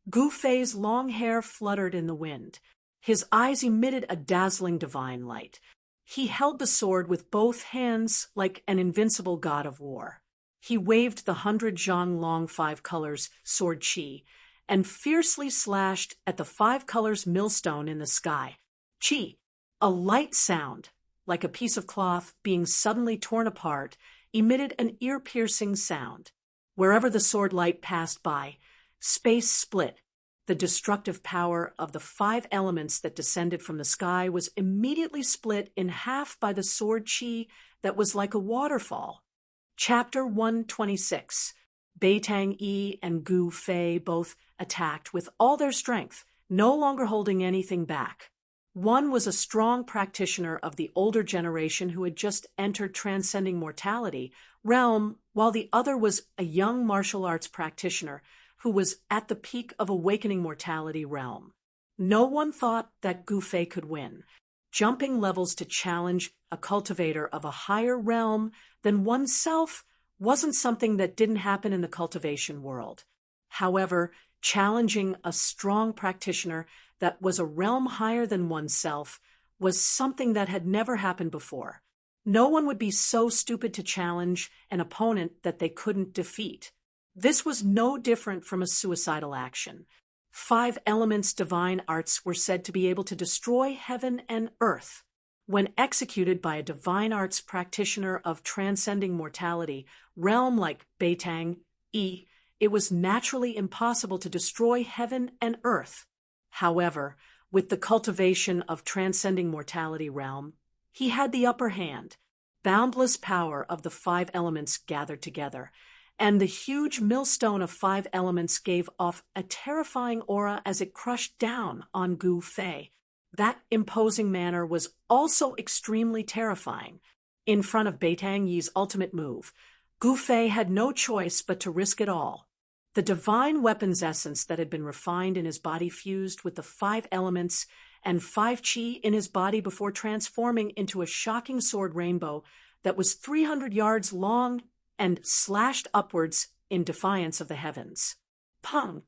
Gu Fei's long hair fluttered in the wind. His eyes emitted a dazzling divine light. He held the sword with both hands like an invincible god of war. He waved the 100 zhang long 5 colors sword Qi and fiercely slashed at the 5 colors millstone in the sky. Qi, a light sound, like a piece of cloth being suddenly torn apart, emitted an ear-piercing sound. Wherever the sword light passed by, space split. The destructive power of the 5 elements that descended from the sky was immediately split in half by the sword Qi that was like a waterfall. Chapter 126. Beitang Yi and Gu Fei both attacked with all their strength, no longer holding anything back. One was a strong practitioner of the older generation who had just entered transcending mortality realm, while the other was a young martial arts practitioner who was at the peak of awakening mortality realm. No one thought that Gu Fei could win. Jumping levels to challenge a cultivator of a higher realm than oneself wasn't something that didn't happen in the cultivation world. However, challenging a strong practitioner that was a realm higher than oneself was something that had never happened before. No one would be so stupid to challenge an opponent that they couldn't defeat. This was no different from a suicidal action. 5 elements divine arts were said to be able to destroy heaven and earth. When executed by a divine arts practitioner of transcending mortality realm like Beitang Yi, it was naturally impossible to destroy heaven and earth. However, with the cultivation of transcending mortality realm, he had the upper hand. Boundless power of the 5 elements gathered together, and the huge millstone of 5 elements gave off a terrifying aura as it crushed down on Gu Fei. That imposing manner was also extremely terrifying. In front of Beitang Yi's ultimate move, Gu Fei had no choice but to risk it all. The divine weapon's essence that had been refined in his body fused with the 5 elements and 5 Qi in his body before transforming into a shocking sword rainbow that was 300 yards long and slashed upwards in defiance of the heavens. Pung!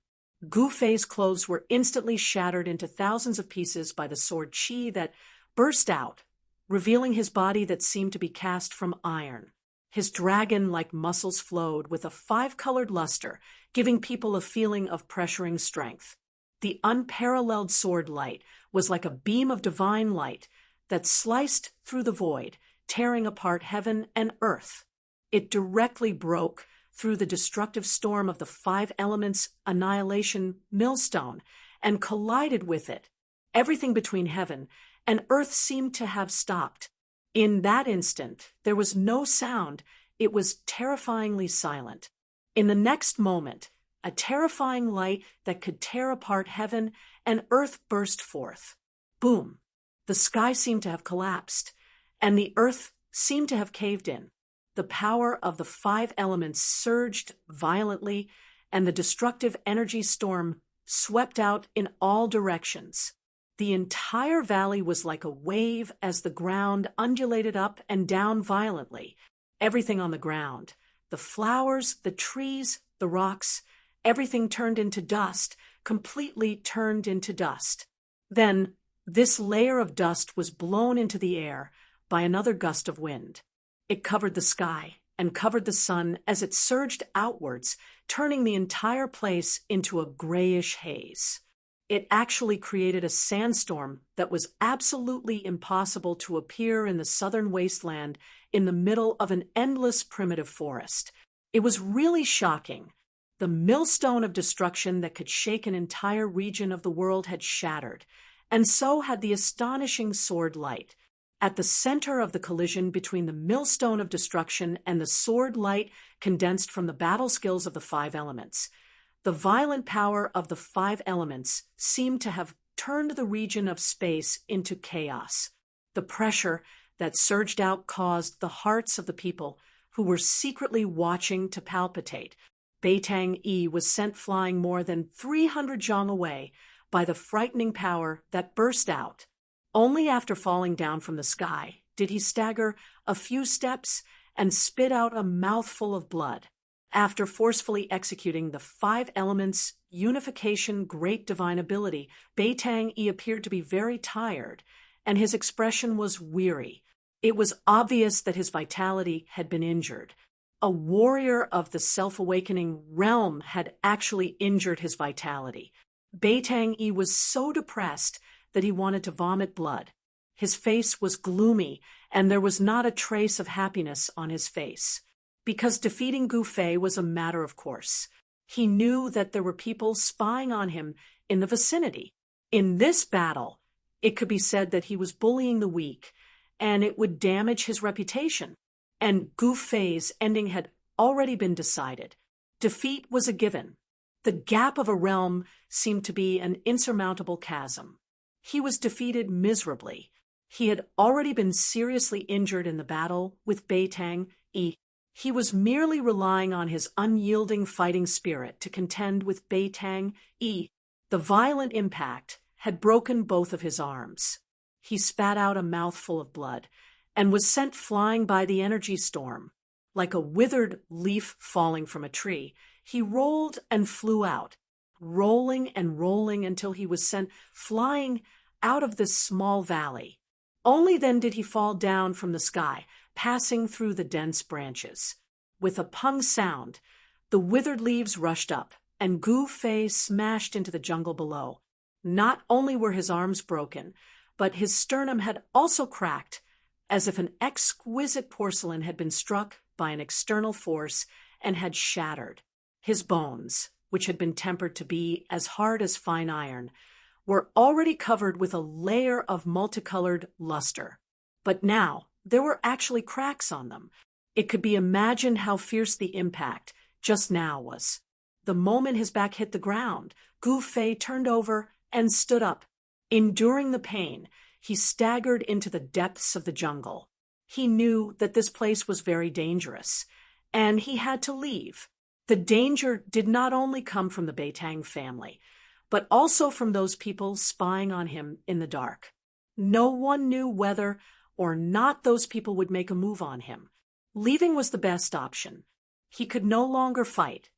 Gu Fei's clothes were instantly shattered into thousands of pieces by the sword Qi that burst out, revealing his body that seemed to be cast from iron. His dragon-like muscles flowed with a 5-colored luster, giving people a feeling of pressuring strength. The unparalleled sword light was like a beam of divine light that sliced through the void, tearing apart heaven and earth. It directly broke through the destructive storm of the 5 elements annihilation millstone and collided with it. Everything between heaven and earth seemed to have stopped. In that instant, there was no sound. It was terrifyingly silent. In the next moment, a terrifying light that could tear apart heaven and earth burst forth. Boom! The sky seemed to have collapsed, and the earth seemed to have caved in. The power of the 5 elements surged violently, and the destructive energy storm swept out in all directions. The entire valley was like a wave as the ground undulated up and down violently. Everything on the ground, The flowers, the trees, the rocks, everything turned into dust, completely turned into dust. Then, this layer of dust was blown into the air by another gust of wind. It covered the sky and covered the sun as it surged outwards, turning the entire place into a grayish haze. It actually created a sandstorm that was absolutely impossible to appear in the southern wasteland in the middle of an endless primitive forest. It was really shocking. The millstone of destruction that could shake an entire region of the world had shattered, and so had the astonishing sword light. At the center of the collision between the millstone of destruction and the sword light condensed from the battle skills of the five elements. The violent power of the five elements seemed to have turned the region of space into chaos. The pressure that surged out caused the hearts of the people who were secretly watching to palpitate. Beitang-yi was sent flying more than 300 zhang away by the frightening power that burst out. Only after falling down from the sky did he stagger a few steps and spit out a mouthful of blood. After forcefully executing the five elements' unification great divine ability, Beitang-yi appeared to be very tired, and his expression was weary. It was obvious that his vitality had been injured. A warrior of the self-awakening realm had actually injured his vitality. Beitang-yi was so depressed that he wanted to vomit blood. His face was gloomy, and there was not a trace of happiness on his face. Because defeating Gu Fei was a matter of course. He knew that there were people spying on him in the vicinity. In this battle, it could be said that he was bullying the weak, and it would damage his reputation. And Gu Fei's ending had already been decided. Defeat was a given. The gap of a realm seemed to be an insurmountable chasm. He was defeated miserably. He had already been seriously injured in the battle with Beitang-yi. He was merely relying on his unyielding fighting spirit to contend with Beitang-yi. The violent impact had broken both of his arms. He spat out a mouthful of blood and was sent flying by the energy storm. Like a withered leaf falling from a tree, he rolled and flew out, rolling and rolling until he was sent flying out of this small valley. Only then did he fall down from the sky, passing through the dense branches. With a pung sound, the withered leaves rushed up, and Gu Fei smashed into the jungle below. Not only were his arms broken, but his sternum had also cracked, as if an exquisite porcelain had been struck by an external force and had shattered. His bones, which had been tempered to be as hard as fine iron, were already covered with a layer of multicolored luster. But now there were actually cracks on them. It could be imagined how fierce the impact just now was. The moment his back hit the ground, Gu Fei turned over and stood up. Enduring the pain, he staggered into the depths of the jungle. He knew that this place was very dangerous, and he had to leave. The danger did not only come from the Beitang family, but also from those people spying on him in the dark. No one knew whether or not those people would make a move on him. Leaving was the best option. He could no longer fight.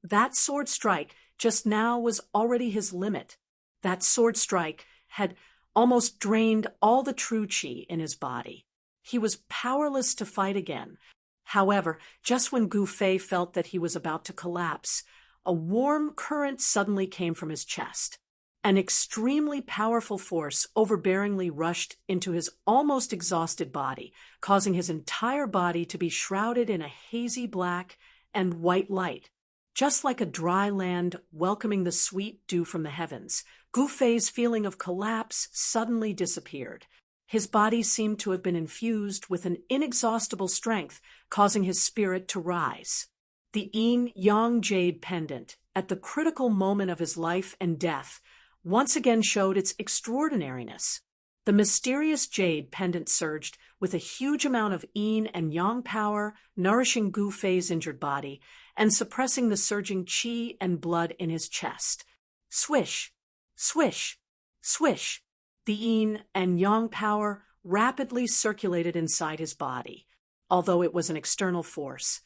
That sword strike just now was already his limit. That sword strike had almost drained all the true qi in his body. He was powerless to fight again. However, just when Gu Fei felt that he was about to collapse, a warm current suddenly came from his chest. An extremely powerful force overbearingly rushed into his almost exhausted body, causing his entire body to be shrouded in a hazy black and white light. Just like a dry land welcoming the sweet dew from the heavens, Gu Fei's feeling of collapse suddenly disappeared. His body seemed to have been infused with an inexhaustible strength, causing his spirit to rise. The yin-yang jade pendant, at the critical moment of his life and death, once again showed its extraordinariness. The mysterious jade pendant surged with a huge amount of yin and yang power, nourishing Gu Fei's injured body and suppressing the surging qi and blood in his chest. Swish, swish, swish. The yin and yang power rapidly circulated inside his body. Although it was an external force,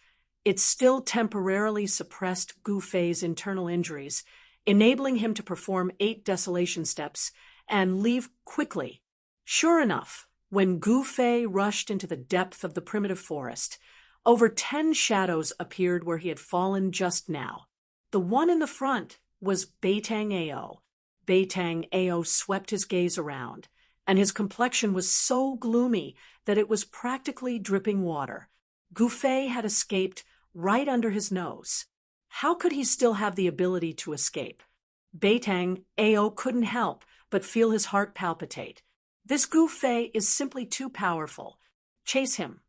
it still temporarily suppressed Gu Fei's internal injuries, enabling him to perform 8 desolation steps and leave quickly. Sure enough, when Gu Fei rushed into the depth of the primitive forest, over 10 shadows appeared where he had fallen just now. The one in the front was Beitang Ao. Beitang Ao swept his gaze around, and his complexion was so gloomy that it was practically dripping water. Gu Fei had escaped right under his nose. How could he still have the ability to escape? Beitang Ao couldn't help but feel his heart palpitate. This Gu Fei is simply too powerful. Chase him.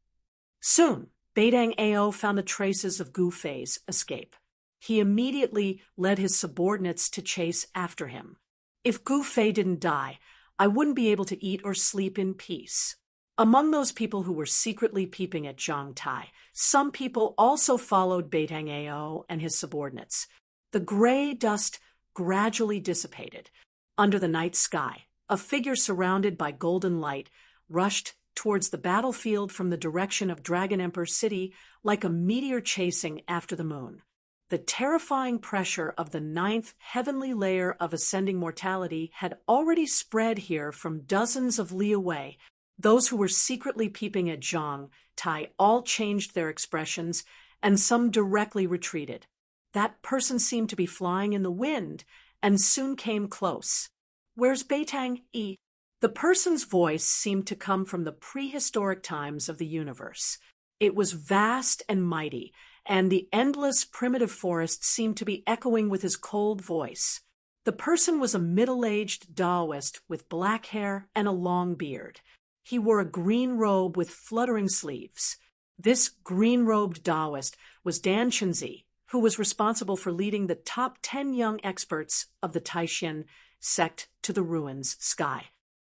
Soon, Beitang Ao found the traces of Gu Fei's escape. He immediately led his subordinates to chase after him. If Gu Fei didn't die, I wouldn't be able to eat or sleep in peace. Among those people who were secretly peeping at Zhang Tai, some people also followed Beitang Ao and his subordinates. The gray dust gradually dissipated. Under the night sky, a figure surrounded by golden light rushed towards the battlefield from the direction of Dragon Emperor City like a meteor chasing after the moon. The terrifying pressure of the 9th heavenly layer of ascending mortality had already spread here from dozens of li away. Those who were secretly peeping at Zhang Tai all changed their expressions, and some directly retreated. That person seemed to be flying in the wind, and soon came close. Where's Beitang E? The person's voice seemed to come from the prehistoric times of the universe. It was vast and mighty, and the endless primitive forest seemed to be echoing with his cold voice. The person was a middle-aged Taoist with black hair and a long beard. He wore a green robe with fluttering sleeves. This green-robed Taoist was Dan Chenzi, who was responsible for leading the top 10 young experts of the Taishan sect to the ruins sky.